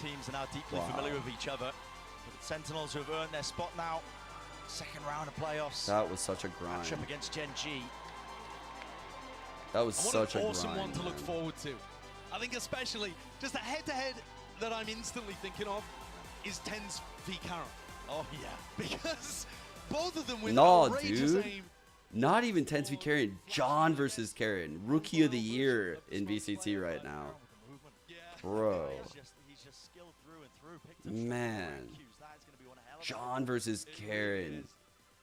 teams are now deeply familiar with each other. But the Sentinels who have earned their spot now. Second round of playoffs. That was such a grind. Matchup against Gen G. That was such a grind. Awesome one to look forward to. I think especially just the head-to-head that I'm instantly thinking of is Tens v Karen. Oh yeah, because both of them with no, outrageous dude. aim. Not even Tens v Karen. John versus Karen, Rookie of the Year in VCT right now, bro. He's just skilled through and through. Picked up Man, John versus Karen,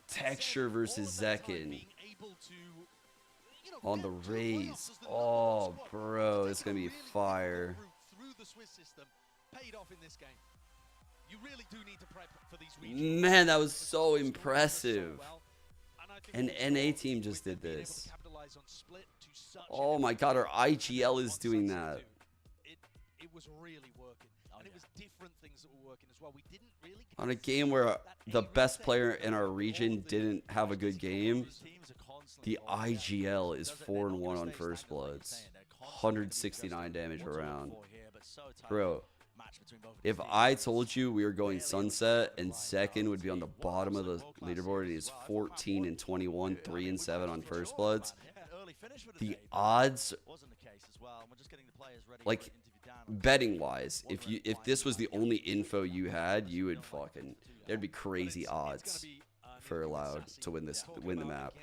Texture versus Zekin on the raise. Oh, bro, it's gonna be fire. Through the Swiss system, paid off in this game. You really do need to prep for these regions. Man, that was so impressive. An NA team just did this. Oh my god, our IGL is doing that. It was really working. And it was different things that were working as well. We didn't really On a game where the best player in our region didn't have a good game, the IGL is 4-1 on First Bloods. 169 damage around. Bro, if I told you we were going Sunset and second would be on the bottom of the leaderboard and he's 14 and 21, 3 and 7 on First Bloods, the odds, like betting wise, if this was the only info you had, you would fucking, there'd be crazy odds for Loud to win the map.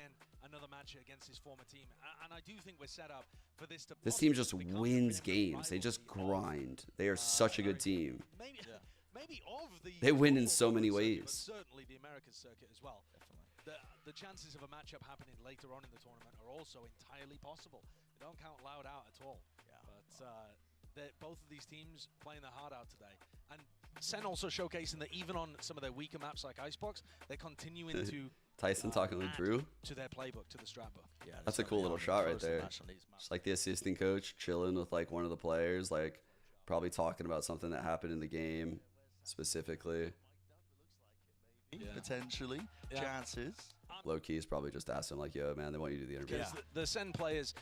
Another match against his former team, and I do think we're set up for this to. This team just wins games. They just grind. They are such a good team. Maybe of the. They win in so many ways. Certainly the Americas circuit as well. The chances of a matchup happening later on in the tournament are also entirely possible. They don't count Loud out at all. But both of these teams playing their heart out today, and Sen also showcasing that even on some of their weaker maps like Icebox, they're continuing to. Tyson talking with Drew. To their playbook, to the strat book. Yeah, that's a cool little shot right there. Just like the assistant coach chilling with like one of the players, like probably talking about something that happened in the game specifically. Potentially, chances. Low key is probably just asking like, yo, man, they want you to do the interview. Because the Sen players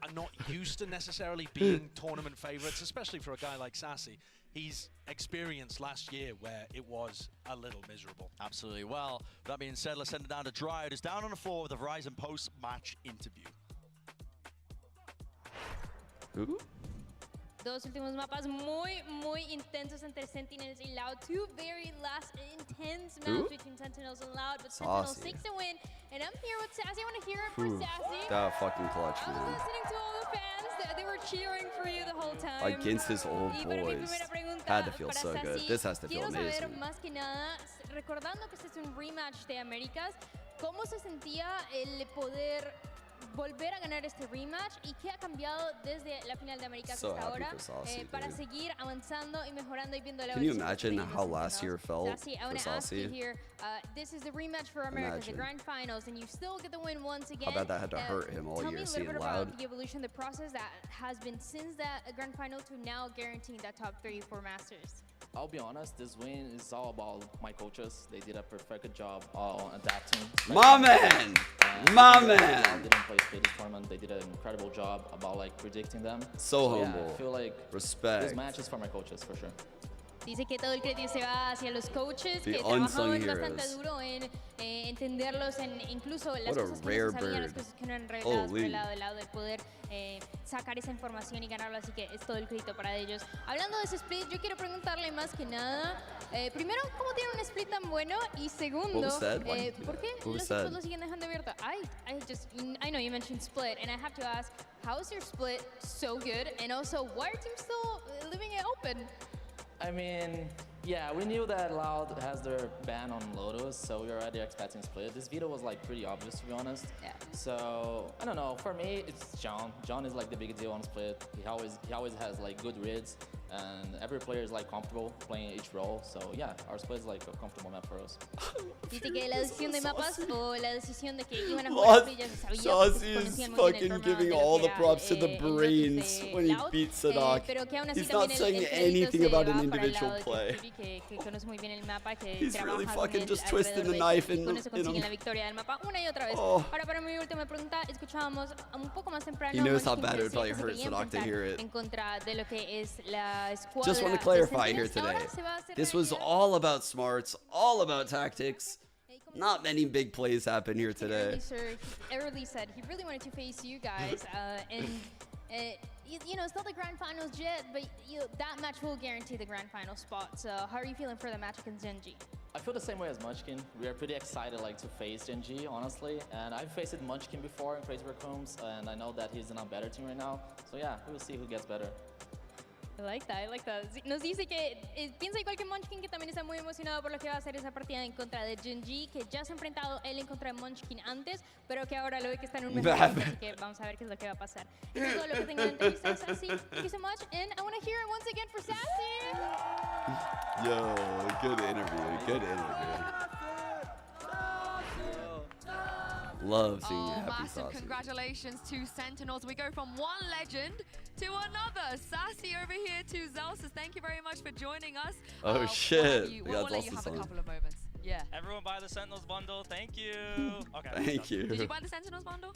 are not used to necessarily being tournament favorites, especially for a guy like Sassy. He's experienced last year where it was a little miserable. Absolutely. Well, that being said, let's send it down to Dryad, who's down on the floor with a Verizon post-match interview. Ooh. Dos últimos mapas muy intensos entre Sentinels y Loud. Two very last intense maps between Sentinels and Loud, but Sentinels takes the win. And I'm here with Sassy. I want to hear it for Sassy. That fucking clutch, I was man. listening to all the fans. They were cheering for you the whole time. Against his old boys. Had to feel so good. This has to feel amazing. Quiero saber más que nada, recordando que este es un rematch de Américas, ¿cómo se sentía el poder volver a ganar este rematch y qué ha cambiado desde la final de Américas hasta ahora para seguir avanzando y mejorando y viendo la Can you imagine how last year felt Sassy, I want to ask you here, this is the rematch for Americas, the grand finals, and you still get the win once again. I bet that had to hurt him all year seeing Loud. Tell me a little bit about the evolution, the process that has been since that grand final to now guaranteeing that top 3 for Masters. I'll be honest, this win is all about my coaches. They did a perfect job on adapting. My man! My man! Didn't play split this tournament. They did an incredible job about like predicting them. So humble. Yeah, I feel like respect. This match is for my coaches for sure. Dice que todo el crédito se va hacia los coaches que trabajaron bastante duro en entenderlos, en incluso las cosas que no se sabían, las cosas que no eran reveladas por el lado del lado, de poder sacar esa información y ganarlo, así que es todo el crédito para ellos. Hablando de ese split, yo quiero preguntarle más que nada, primero, ¿cómo tiene un split tan bueno? Y segundo, ¿por qué los equipos lo siguen dejando abierto? I know you mentioned split, and I have to ask, how is your split so good? And also, why are teams still leaving it open? I mean, yeah, we knew that Loud has their ban on Lotus, so we were already expecting split. This veto was like pretty obvious, to be honest. Yeah. So I don't know. For me, it's John. John is like the big deal on split. He always has like good reads, and every player is like comfortable playing each role. So yeah, our split is like a comfortable map for us. Dice que la decisión de mapas o la decisión de que iban a jugar split ya se sabía. Saucy is fucking giving all the props to the brains when he beats Sadak. He's not saying anything about an individual play. He's really fucking just twisting the knife in him. Ahora para mi última pregunta, escuchábamos un poco más temprano. He knows how bad it would probably hurt Sadak to hear it. En contra de lo que es la escuadra. Just want to de clarify here Sentinels. today. Ahora se va a hacer This was realidad. all about smarts, all about tactics. Not many big plays happen here today. Early, sir, early said he really wanted to face you guys, and you know, it's not the grand finals yet, but that match will guarantee the grand final spot. So how are you feeling for the match against Genji? I feel the same way as Munchkin. We are pretty excited like to face Genji, honestly. And I've faced Munchkin before in Crazy Raccoons, and I know that he's in a better team right now. So yeah, we will see who gets better. I like that, I like that. Nos dice que piensa igual que Munchkin, que también está muy emocionado por lo que va a ser esa partida en contra de Genji, que ya se ha enfrentado él en contra de Munchkin antes, pero que ahora lo ve que está en un mejor nivel, así que vamos a ver qué es lo que va a pasar. Eso es todo lo que tengo en la entrevista, Sassy. Thank you so much, and I want to hear it once again for Sassy. Yo, good interview, good interview. Love seeing you happy, Massive Saucy. congratulations to Sentinels. We go from one legend to another. Sassy over here to Zelsis. Thank you very much for joining us. Oh shit. We'll let you have a couple of moments. Yeah. Everyone buy the Sentinels bundle. Thank you. Okay. Thank you. Did you buy the Sentinels bundle?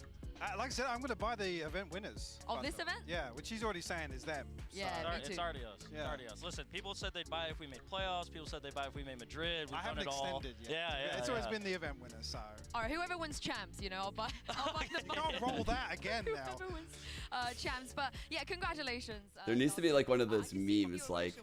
Like I said, I'm going to buy the event winners. Of this event? Yeah, which he's already saying is them. Yeah, so. me too. It's already us. Yeah. It's already us. Listen, people said they'd buy it if we made playoffs. People said they'd buy it if we made Madrid. We've I haven't done it all. extended yet. Yeah. It's always been the event winners, so. All right, whoever wins champs, you know, I'll buy the bundle. Can't roll that again now. Whoever wins champs. But yeah, congratulations. There needs to be like one of those memes, like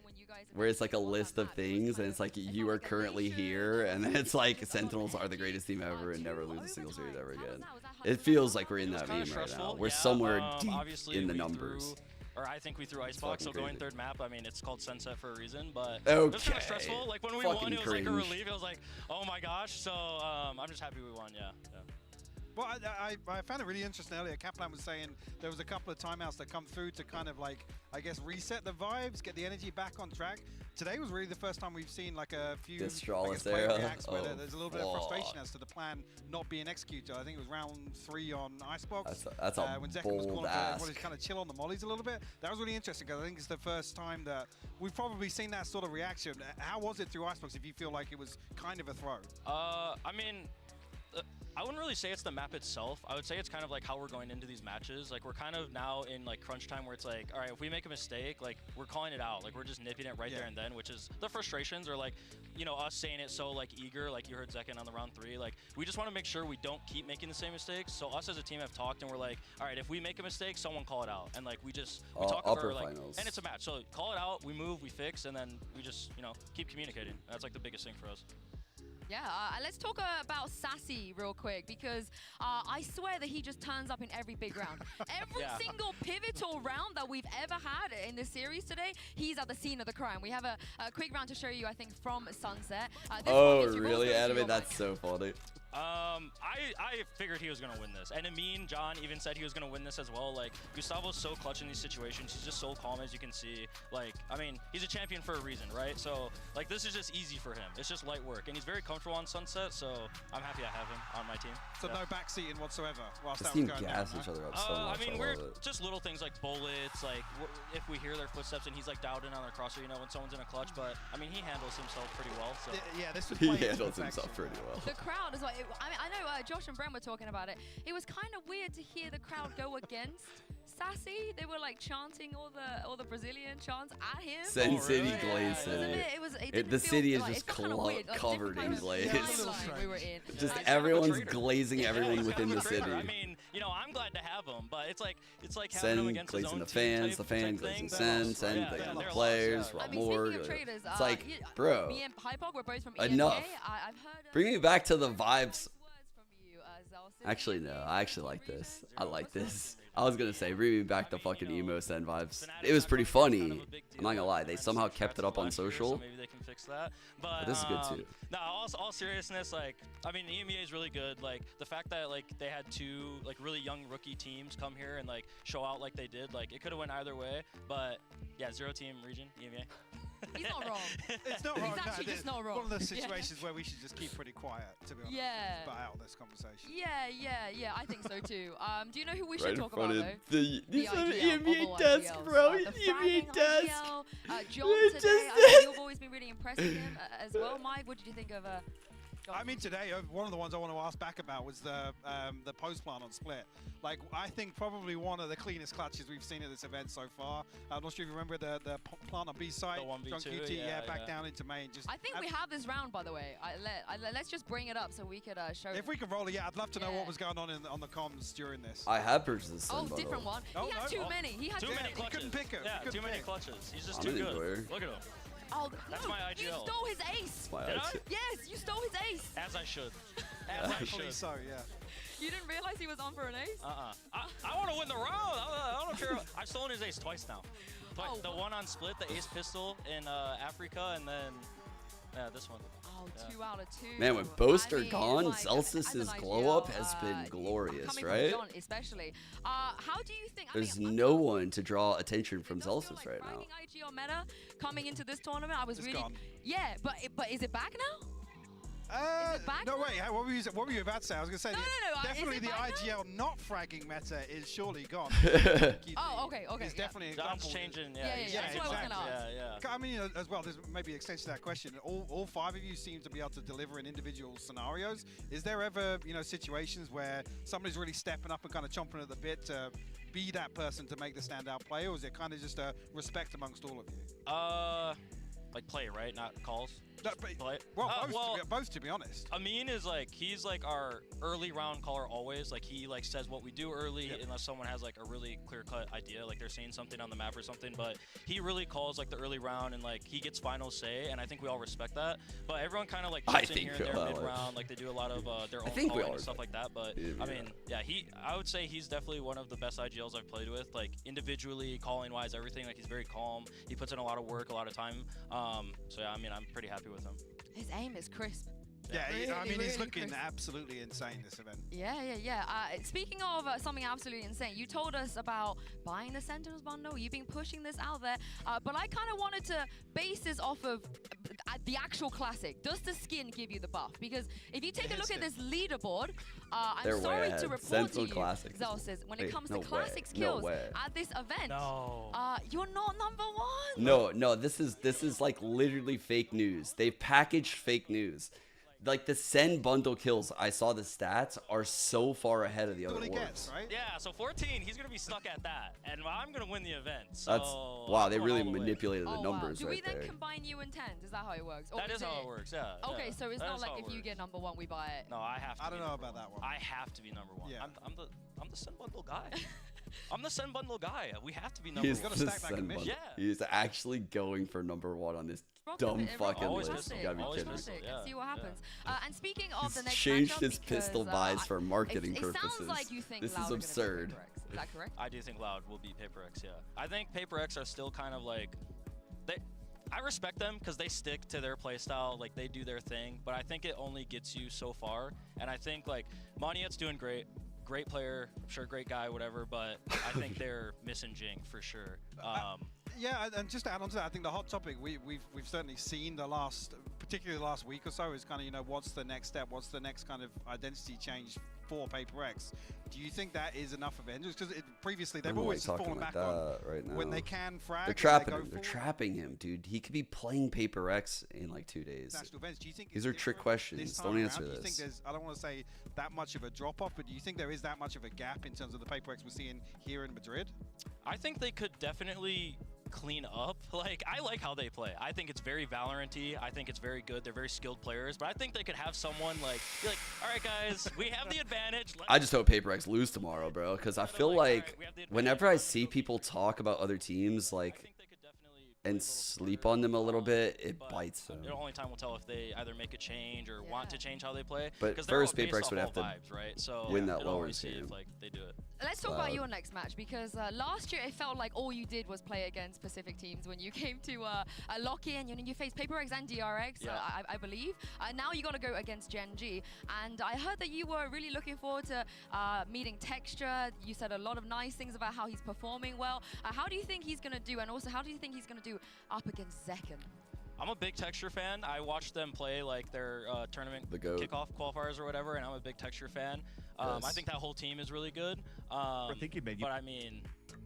where it's like a list of things, and it's like you are currently here, and then it's like Sentinels are the greatest team ever and never lose a single series ever again. It feels like we're in that meme right now. We're somewhere deep in the numbers. Or I think we threw Icebox, so going third map. I mean, it's called Sunset for a reason, but okay. it was kind of stressful. Like when we won, it was like a cringe. relief. It was like, oh my gosh. So I'm just happy we won. Yeah. Well, I found it really interesting earlier. Kaplan was saying there was a couple of timeouts that come through to kind of like, I guess, reset the vibes, get the energy back on track. Today was really the first time we've seen like a few player reacts where there's a little bit of frustration as to the plan not being executed. I think it was round 3 on Icebox. That's a when Zeka was bold calling for ask. everybody to kind of chill on the mollies a little bit. That was really interesting because I think it's the first time that we've probably seen that sort of reaction. How was it through Icebox if you feel like it was kind of a throw? I mean, I wouldn't really say it's the map itself. I would say it's kind of like how we're going into these matches. Like we're kind of now in like crunch time where it's like, all right, if we make a mistake, like we're calling it out. Like we're just nipping it right there and then, which is the frustrations, or like, you know, us saying it so like eager, like you heard Zekken on the round 3. Like we just want to make sure we don't keep making the same mistakes. So us as a team have talked and we're like, all right, if we make a mistake, someone call it out. And like we talk upper over like, finals. and it's a match. So call it out, we move, we fix, and then we just, you know, keep communicating. That's like the biggest thing for us. Yeah, let's talk about Sassy real quick, because I swear that he just turns up in every big round. Every single pivotal round that we've ever had in this series today, he's at the scene of the crime. We have a quick round to show you, I think, from Sunset. Really, Anime? That's so funny. I figured he was going to win this. And Amin, John even said he was going to win this as well. Like, Gustavo's so clutch in these situations. He's just so calm, as you can see. Like, I mean, he's a champion for a reason, right? So, like, this is just easy for him. It's just light work. And he's very comfortable on Sunset, so I'm happy I have him on my team. So no backseating whatsoever whilst This that was team going gas down, each other up so I much. mean, I we're love it. just little things like bullets, like if we hear their footsteps and he's like dialed in on their crosser, you know, when someone's in a clutch. But I mean, he handles himself pretty well. So yeah, this was He handles himself pretty well. The crowd as well. I mean, I know Josh and Bren were talking about it. It was kind of weird to hear the crowd go against Sassy. They were like chanting all the Brazilian chants at him. Sen City glaze today. The city is just covered in glaze. Just everyone's glazing everyone within the city. I mean, you know, I'm glad to have him, but it's like having him Sen against his glazing own the team fans, the fan glazing Sen glazing the players, I mean, more. speaking of traders, It's like, bro, me and Hypog, we're both from enough. EMK. I've heard Bring me back to the vibes. you, Zelsis. Actually, no. I actually like this. I like this. I was gonna say, bring me back to fucking emo Sen vibes. It was pretty funny. I'm not gonna lie. They somehow kept it up on social. Maybe they can fix that. But This is good too. No, all seriousness, like, I mean, EMEA is really good. Like, the fact that, like, they had 2, like, really young rookie teams come here and, like, show out like they did, like, it could have went either way. But, yeah, 0-team region, EMEA. He's not wrong. It's not wrong. He's actually just not wrong. One of those situations where we should just keep pretty quiet, to be honest. Yeah. But out this conversation. Yeah, I think so too. Do you know who we Right should in talk front about of though? the IGL, EMEA Bubble desk, IGLs. bro. The EMEA fragging desk. IGL, John today, I think you've always been really impressed with him as well. Mike, what did you think of I mean, today, one of the ones I want to ask back about was the post plant on Split. Like, I think probably one of the cleanest clutches we've seen at this event so far. I'm not sure if you remember the plant on B side. The 1v2, John QT, back down into main. Just I think we have this round, by the way. Let's just bring it up so we could show it. If we could roll it, yeah, I'd love to know what was going on on the comms during this. I have purchased this. Different one. He had too many. He had too many clutches. He couldn't pick him. Yeah, too many clutches. He's just I'm too an good. enjoyer. Look at him. Oh, That's no, my IGL. You stole his ace. Did I? Yes, you stole his ace. As I should. As I Rightfully should. so, yeah. You didn't realize he was on for an ace? I want to win the round. I don't care. I've stolen his ace twice now. Twice. The one on Split, the ace pistol in Africa, and then this one. Oh, 2 out of 2. Man, when both are mean, gone, like, Zelsus's as an glow up IGL, has been glorious, coming right? from John especially. How do you think? There's no one to draw attention from Zelsus right now. IGL meta coming into this tournament, I was It's really gone. yeah, but is it back now? No, wait. What were you about to say? I was going to say, No, definitely is it the back IGL not fragging meta is surely gone. Oh, okay. It's definitely an example. John's changing. Yeah, that's what I was exactly. gonna ask. I mean, as well, there's maybe an extension to that question. All 5 of you seem to be able to deliver in individual scenarios. Is there ever, situations where somebody's really stepping up and kind of chomping at the bit to be that person to make the standout play, or is it kind of just a respect amongst all of you? Like play, right? Not calls. No, Play. Both to be honest. Amin is he's our early round caller always. He says what we do early unless someone has a really clear cut idea, they're seeing something on the map or something. But he really calls the early round and he gets final say, and I think we all respect that. But everyone kind of chips in here and there mid round, they do a lot of their own calling and stuff like that. But I mean, I would say he's definitely one of the best IGLs I've played with. Individually, calling wise, everything. He's very calm. He puts in a lot of work, a lot of time. So yeah, I mean, I'm pretty happy with him. His aim is crisp. Yeah, I mean, he's really looking crisp. absolutely insane this event. Yeah. Speaking of something absolutely insane, you told us about buying the Sentinels bundle. You've been pushing this out there, but I kind of wanted to base this off of the actual classic. Does the skin give you the buff? Because if you take a look at this leaderboard, I'm sorry to report to you, Zelsus, when it comes to classic skills at this event, you're not #1. No, this is literally fake news. They've packaged fake news. The Sen bundle kills, I saw the stats, are so far ahead of the other ones. Right? Yeah, so 14, he's going to be stuck at that. And I'm going to win the event. So Wow, they really manipulated the numbers Do we then there. combine you and 10s? Is that how it works? That is how it works, yeah. Okay, so it's not if you get #1, we buy it. No, I have to. I don't know about that one. I have to be #1. Yeah. I'm the Sen bundle guy. I'm the Sen bundle guy. We have to be #1. He's gotta the stack that Sen commission. bundle. He's actually going for #1 on this dumb fucking list. You gotta be kidding me. See what happens. And speaking of the He's next changed matchup, his pistol buys for marketing it purposes. sounds like you think This Loud is are gonna beat absurd. Paper X. Is that correct? I do think Loud will beat Paper X, yeah. I think Paper X are still kind of I respect them because they stick to their playstyle, they do their thing, but I think it only gets you so far. And I think Moniet's doing great. Great player, I'm sure great guy, whatever, but I think they're missing Geng for sure. Yeah, and just to add on to that, I think the hot topic we've certainly seen particularly the last week or so, is kind of what's the next step, what's the next kind of identity change for Paper X. Do you think that is enough of it? Because previously they've always fallen back on right now. when they can frag. They're trapping him. They're trapping him, dude. He could be playing Paper X in 2 days. National events. Do you think these are trick questions? Don't answer this. Do you think there's? I don't want to say that much of a drop off, but do you think there is that much of a gap in terms of the Paper X we're seeing here in Madrid? I think they could definitely clean up. I like how they play. I think it's very Valorant-y. I think it's very good. They're very skilled players, but I think they could have someone be like, all right, guys, we have the advantage. I just hope Paper X lose tomorrow, bro, because I feel whenever I see people talk about other teams, and sleep on them a little bit, it bites them. The only time will tell if they either make a change or want to change how they play. But first, Paper X would have to win that lower team. They do it. Let's talk about your next match, because last year it felt like all you did was play against specific teams when you came to Locky, and you faced Paper X and DRX, I believe. Now you got to go against Gen G, and I heard that you were really looking forward to meeting Texture. You said a lot of nice things about how he's performing well. How do you think he's going to do, and also how do you think he's going to do up against Zekken? I'm a big Texture fan. I watched them play their tournament kickoff qualifiers or whatever, and I'm a big Texture fan. I think that whole team is really good. I think he made you. But I mean,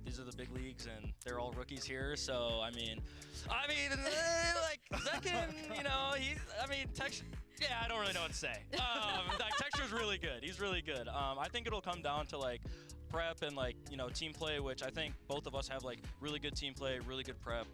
these are the big leagues, and they're all rookies here. So I mean, like Zekin, you know, Texture. Yeah, I don't really know what to say. Like, Texture's really good. He's really good. I think it'll come down to like prep and like, you know, team play, which I think both of us have like really good team play, really good prep.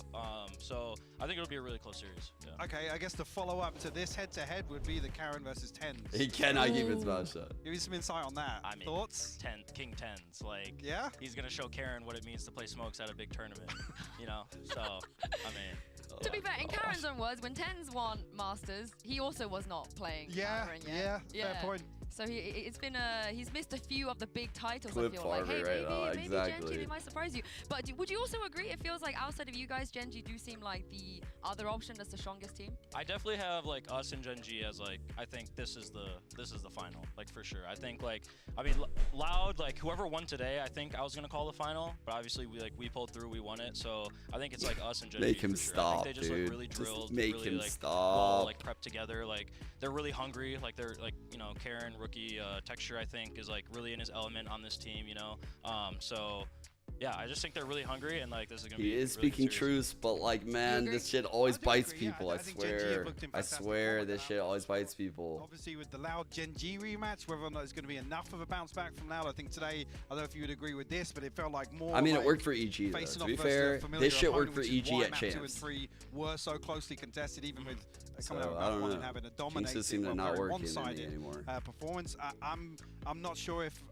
So I think it'll be a really close series. Yeah. Okay, I guess the follow-up to this head-to-head would be the Karen versus Tens. He cannot keep his mouth shut. Give me some insight on that. I mean, thoughts? King Tens, like, yeah, he's gonna show Karen what it means to play smokes at a big tournament. You know, so I mean. To be fair, in Karen's own words, when Tens won Masters, he also was not playing. Karen yet. Yeah, fair point. So he's missed a few of the big titles. Clip I feel like, hey, maybe exactly. Genji, they might surprise you. But would you also agree? It feels like outside of you guys, Genji do seem like the other option that's the strongest team. I definitely have like us and Genji as like, I think this is the final, like for sure. I think like, I mean, Loud, like whoever won today, I think I was gonna call the final, but obviously we pulled through, we won it. So I think it's like us and Genji. Make him sure. stop, I think they just dude. like really drilled, just make really, him like, stop. well, like prepped together. Like they're really hungry. Like they're like, you know, Karen rookie Texture, I think is like really in his element on this team. You know, so. Yeah, I just think they're really hungry, and like this is gonna be. He is really speaking truth, but like, man, this shit always bites people. I swear. I swear, this shit always bites people. Obviously, with the Loud Gen-G rematch, whether or not it's going to be enough of a bounce back from Loud, I think today, I don't know if you would agree with this, but it felt like more. I mean, like it worked for EG. Though. To be fair, this shit worked for EG at Champs. 2 and Champs. 3 were so closely contested, even with coming So, out I of don't one know. and having a Jinxes dominating, seem to not work in one-sided anymore. performance. I'm not sure if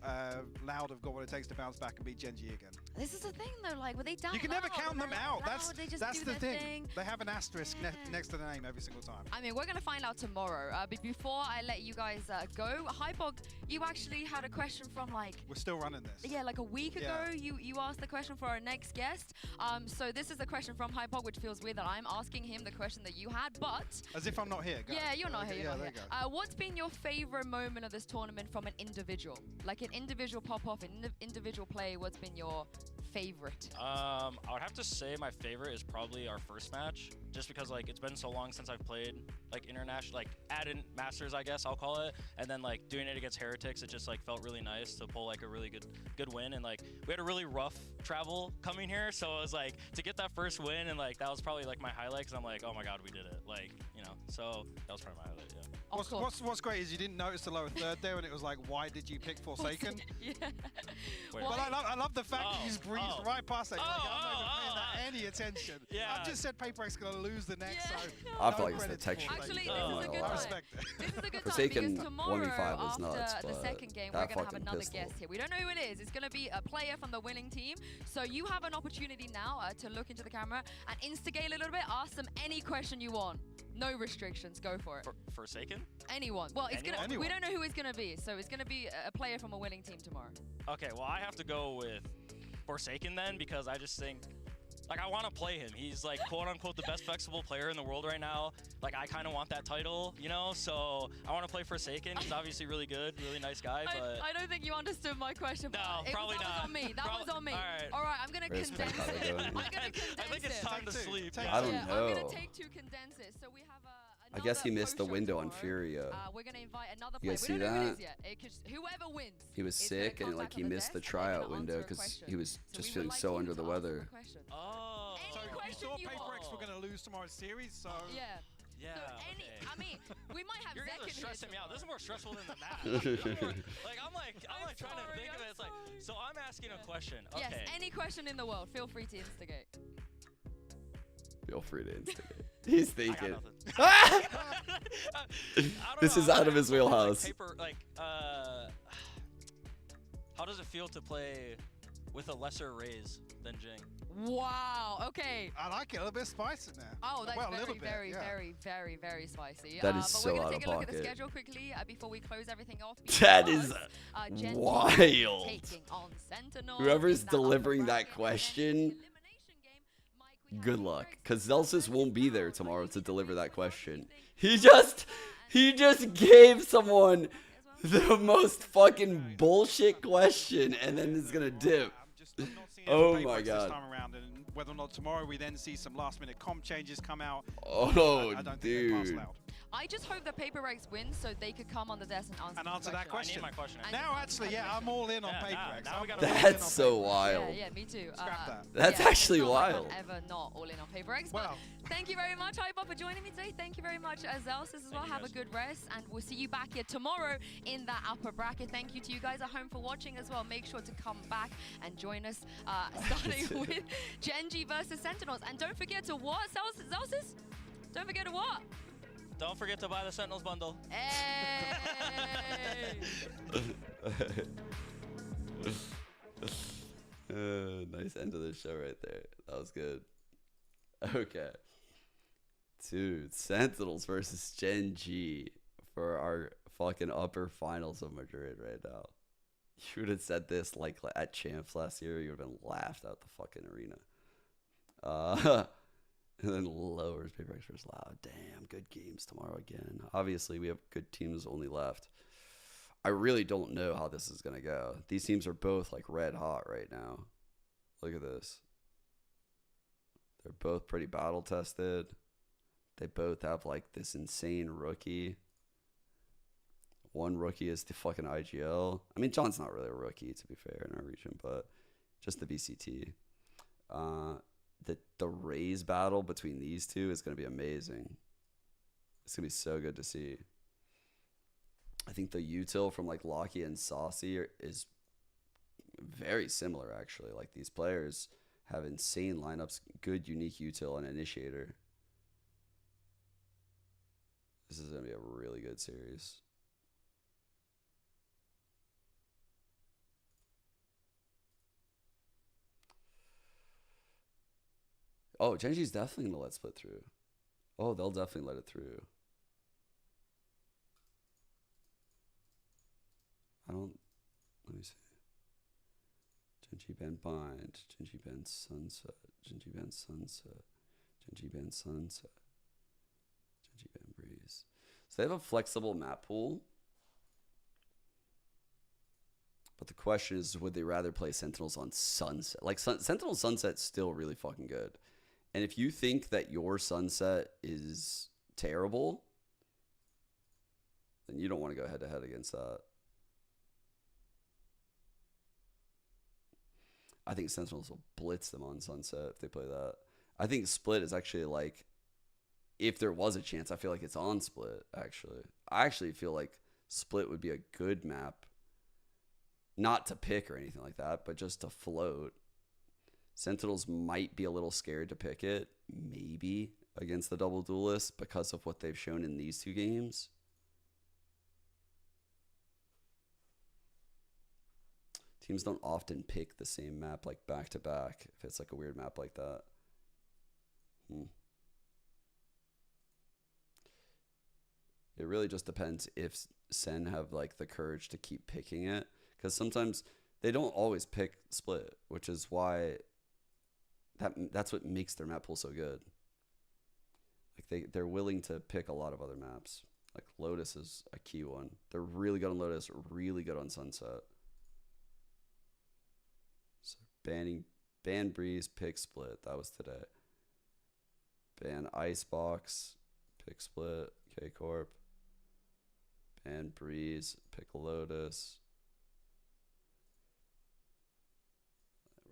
Loud have got what it takes to bounce back and beat Gen-G again. This is the thing though, like, were they down? You can never count them out. That's the thing. thing. They have an asterisk next to the name every single time. I mean, we're gonna find out tomorrow. But before I let you guys go, Hypog, you actually had a question from like. We're still running this. Yeah, like a week ago, you asked the question for our next guest. So this is a question from Hypog, which feels weird that I'm asking him the question that you had, but. As if I'm not here. Yeah, you're not here. You're not here. Go. What's been your favorite moment of this tournament from an individual? Like an individual pop-off, an individual play. What's been your favorite? I would have to say my favorite is probably our first match, just because like it's been so long since I've played like international, like add-in Masters, I guess I'll call it, and then like doing it against Heretics, it just like felt really nice to pull like a really good win, and like we had a really rough travel coming here, so it was like to get that first win, and like that was probably like my highlight, because I'm like, oh my god, we did it, like, you know, so that was probably my highlight. Yeah. What's great is you didn't notice the lower third there, and it was like, why did you pick Forsaken? Yeah. But I love the fact that you just breezed right past it. Like, I'm not even paying that any attention. Yeah. I've just said PaperX going to lose the next, so. I feel like it's the texture. Actually, this is a good I time. respect it. This is a good Forsaken time because tomorrow, 1v5 was nuts, after the but second game, that we're going to have fucking another pistol. guest here. We don't know who it is. It's going to be a player from the winning team. So you have an opportunity now to look into the camera and instigate a little bit. Ask them any question you want. No restrictions. Go for it. Forsaken? Anyone. Well, it's Anyone? gonna. We don't know who it's gonna be, so it's gonna be a player from a winning team tomorrow. Okay, well I have to go with Forsaken then, because I just think, like, I want to play him. He's like quote unquote the best flexible player in the world right now. Like, I kind of want that title, you know, so I want to play Forsaken. He's obviously really good, really nice guy, but I don't think you understood my question. No, probably that not. was on me. That was on me. All right, I'm gonna condense it. I'm gonna condense it. I think it's time to sleep. I don't know. I'm gonna take 2 condenses. So we have I guess he missed the window on Furia. we're gonna invite another You player. guys We see don't know who it that? is yet. It could, whoever wins. He was is gonna sick come and back like he on the missed the desk and they're tryout gonna window answer a because question. he was So just we feeling would like so you under to the answer weather. question. Oh. So you question thought you PaperX were want. going to lose tomorrow's series, so. Yeah. Yeah. So I mean, we might have You're Zek guys are in here stressing me out. This is more stressful than the match. Like I'm like trying to think of it. It's like, so I'm asking a question. Okay. Yes, any question in the world. Feel free to instigate. Feel free to instigate. He's thinking. This is out of his wheelhouse. How does it feel to play with a lesser raise than Geng? Wow. Okay. I like it. A little bit spicy now. Oh, that's well, a very, little bit, very, yeah. very spicy. That is but so we're gonna out take of a look at the pocket. schedule quickly before we close everything off. That is Gen G wild. taking on Sentinel. Whoever's delivering that question, good luck, because Zelsis won't be there tomorrow to deliver that question. He just gave someone the most fucking bullshit question, and then is gonna dip. Oh my god. whether or not tomorrow we then see some last-minute comp changes come out. Oh, I don't think dude. they pass loud. I just hope that Paper Rex wins so they could come on the desk and answer that question. I need my question. Now, actually, yeah, I'm all in on Paper Rex. That's so wild. Yeah, me too. Scrap that. That's actually it's not like wild. I'm ever not all in on Paper Rex. Well, thank you very much, Hyper, for joining me today. Thank you very much, Zelsis, as well. Have a good rest, and we'll see you back here tomorrow in that upper bracket. Thank you to you guys at home for watching as well. Make sure to come back and join us, starting with Gen.G versus Sentinels. And don't forget to what, Zelsis? Don't forget to what? Don't forget to buy the Sentinels bundle. Hey! Nice end of the show right there. That was good. Okay. Dude, Sentinels versus Gen.G for our fucking upper finals of Madrid right now. You would have said this like at Champs last year, you would have been laughed out the fucking arena. And then lowers Paper Rex versus Loud. Damn, good games tomorrow again. Obviously, we have good teams only left. I really don't know how this is going to go. These teams are both like red hot right now. Look at this. They're both pretty battle tested. They both have like this insane rookie. One rookie is the fucking IGL. I mean, John's not really a rookie, to be fair, in our region, but just the VCT. The Raze battle between these two is going to be amazing. It's going to be so good to see. I think the util from like Locky and Saucy is very similar, actually. Like, these players have insane lineups, good unique util and initiator. This is going to be a really good series. Oh, Gen.G's definitely going to let split through. Oh, they'll definitely let it through. Let me see. Gen.G ban bind. Gen.G ban sunset. Gen.G ban sunset. Gen.G ban sunset. Gen.G ban breeze. So they have a flexible map pool. But the question is, would they rather play Sentinels on sunset? Like, Sentinel sunset's still really fucking good. And if you think that your sunset is terrible, then you don't want to go head-to-head against that. I think Sentinels will blitz them on sunset if they play that. I think split is actually like, if there was a chance, I feel like it's on split, actually. I actually feel like split would be a good map. Not to pick or anything like that, but just to float. Sentinels might be a little scared to pick it, maybe, against the double duelists because of what they've shown in these two games. Teams don't often pick the same map like back to back if it's like a weird map like that. It really just depends if Sen have like the courage to keep picking it, because sometimes they don't always pick split, which is why that's what makes their map pool so good. Like they're willing to pick a lot of other maps. Like Lotus is a key one. They're really good on Lotus, really good on Sunset. So ban Breeze, pick split. That was today. Ban Icebox, pick split, K Corp. Ban Breeze, pick Lotus.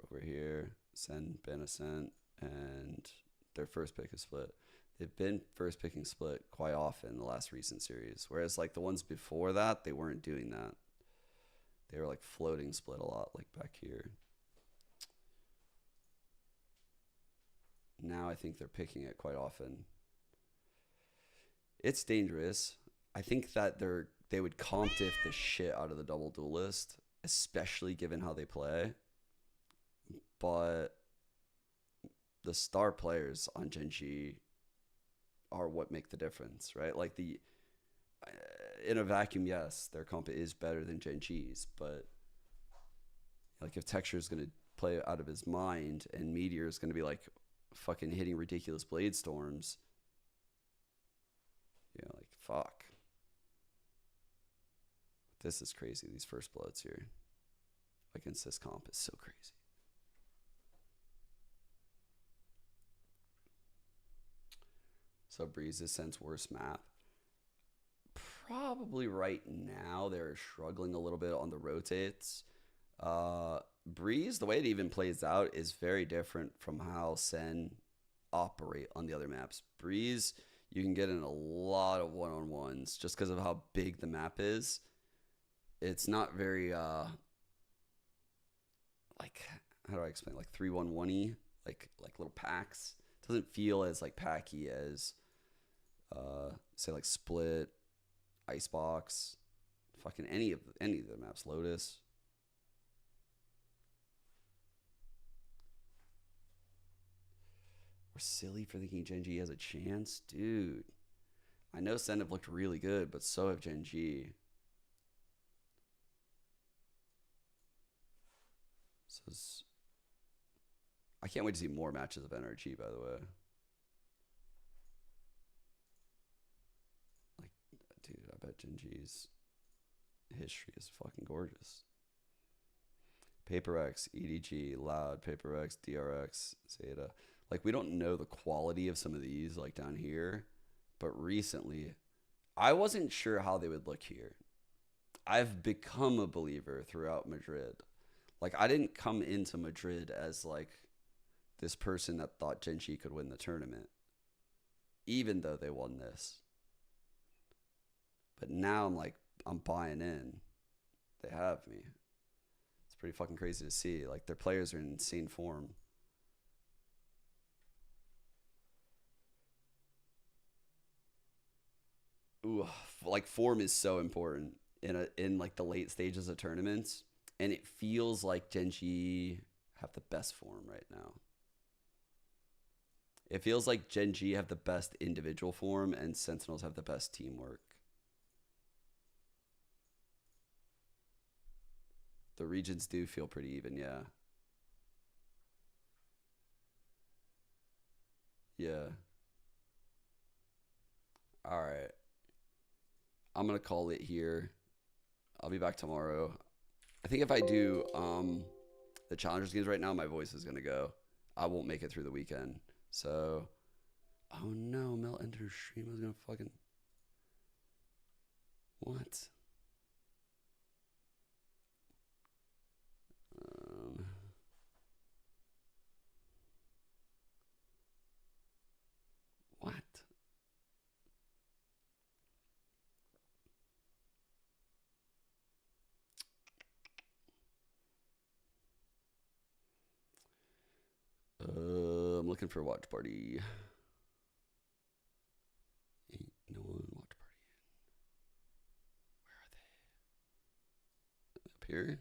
Over here, Sen, ban Ascent, and their first pick is split. They've been first picking split quite often in the last recent series, whereas like the ones before that, they weren't doing that. They were like floating split a lot, like back here. Now I think they're picking it quite often. It's dangerous. I think that they would comp diff the shit out of the double duelist, especially given how they play. But the star players on Gen.G are what make the difference, right? Like in a vacuum, yes, their comp is better than Gen.G's, but like if Texture is going to play out of his mind and Meteor is going to be like fucking hitting ridiculous blade storms, like fuck. This is crazy. These first bloods here against this comp is so crazy. So Breeze's Sense worst map. Probably right now they're struggling a little bit on the rotates. Breeze, the way it even plays out is very different from how Sen operate on the other maps. Breeze, you can get in a lot of one-on-ones just because of how big the map is. It's not very like, how do I explain, like 3-1-1-y, like little packs. It doesn't feel as like packy as say like Split, Icebox, fucking any of the maps, Lotus. We're silly for thinking Gen G has a chance, dude. I know Sen have looked really good, but so have Gen G. I can't wait to see more matches of NRG, by the way. Like, dude, I bet Gen G's history is fucking gorgeous. PaperX, EDG, Loud, PaperX, DRX, Zeta. Like, we don't know the quality of some of these, like, down here. But recently, I wasn't sure how they would look here. I've become a believer throughout Madrid. Like, I didn't come into Madrid as, like, this person that thought Gen G could win the tournament, even though they won this. But now I'm like, I'm buying in. They have me. It's pretty fucking crazy to see. Like, their players are in insane form. Ooh, like, form is so important in like the late stages of tournaments, and it feels like Gen G have the best form right now. It feels like Gen G have the best individual form and Sentinels have the best teamwork. The regions do feel pretty even, yeah. Yeah. All right. I'm going to call it here. I'll be back tomorrow. I think if I do the Challengers games right now, my voice is going to go. I won't make it through the weekend. So, oh no, Mel entered stream. I was going to fucking... What? What? I'm looking for a watch party. Ain't no one watch party in. Where are they? Up here?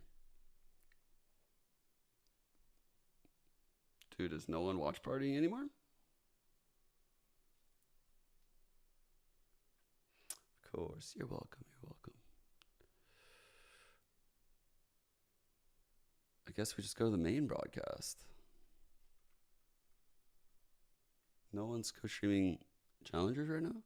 Dude, is no one watch party anymore? Of course. You're welcome. You're welcome. I guess we just go to the main broadcast. No one's co-streaming Challengers right now?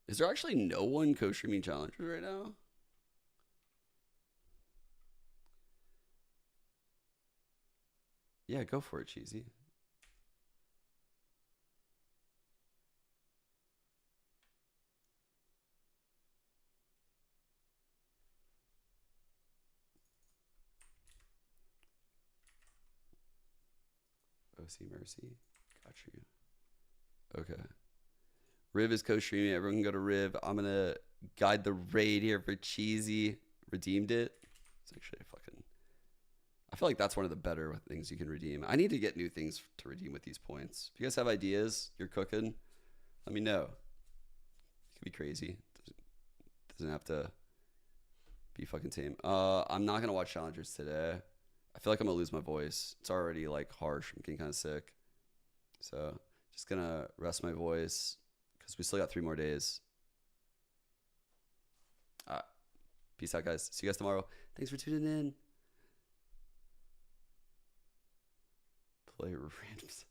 Is there actually no one co-streaming Challengers right now? Yeah, go for it, Cheesy. OC Mercy. Got you. Okay. Riv is co-streaming. Everyone can go to Riv. I'm going to guide the raid here for Cheesy. Redeemed it. It's actually a fucking... I feel like that's one of the better things you can redeem. I need to get new things to redeem with these points. If you guys have ideas, you're cooking, let me know. It could be crazy. Doesn't have to be fucking tame. I'm not going to watch Challengers today. I feel like I'm going to lose my voice. It's already like harsh. I'm getting kind of sick. So just going to rest my voice because we still got 3 more days. Peace out, guys. See you guys tomorrow. Thanks for tuning in. Play randoms.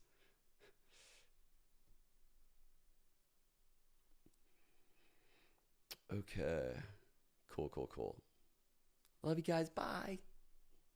Okay. Cool. Love you guys. Bye.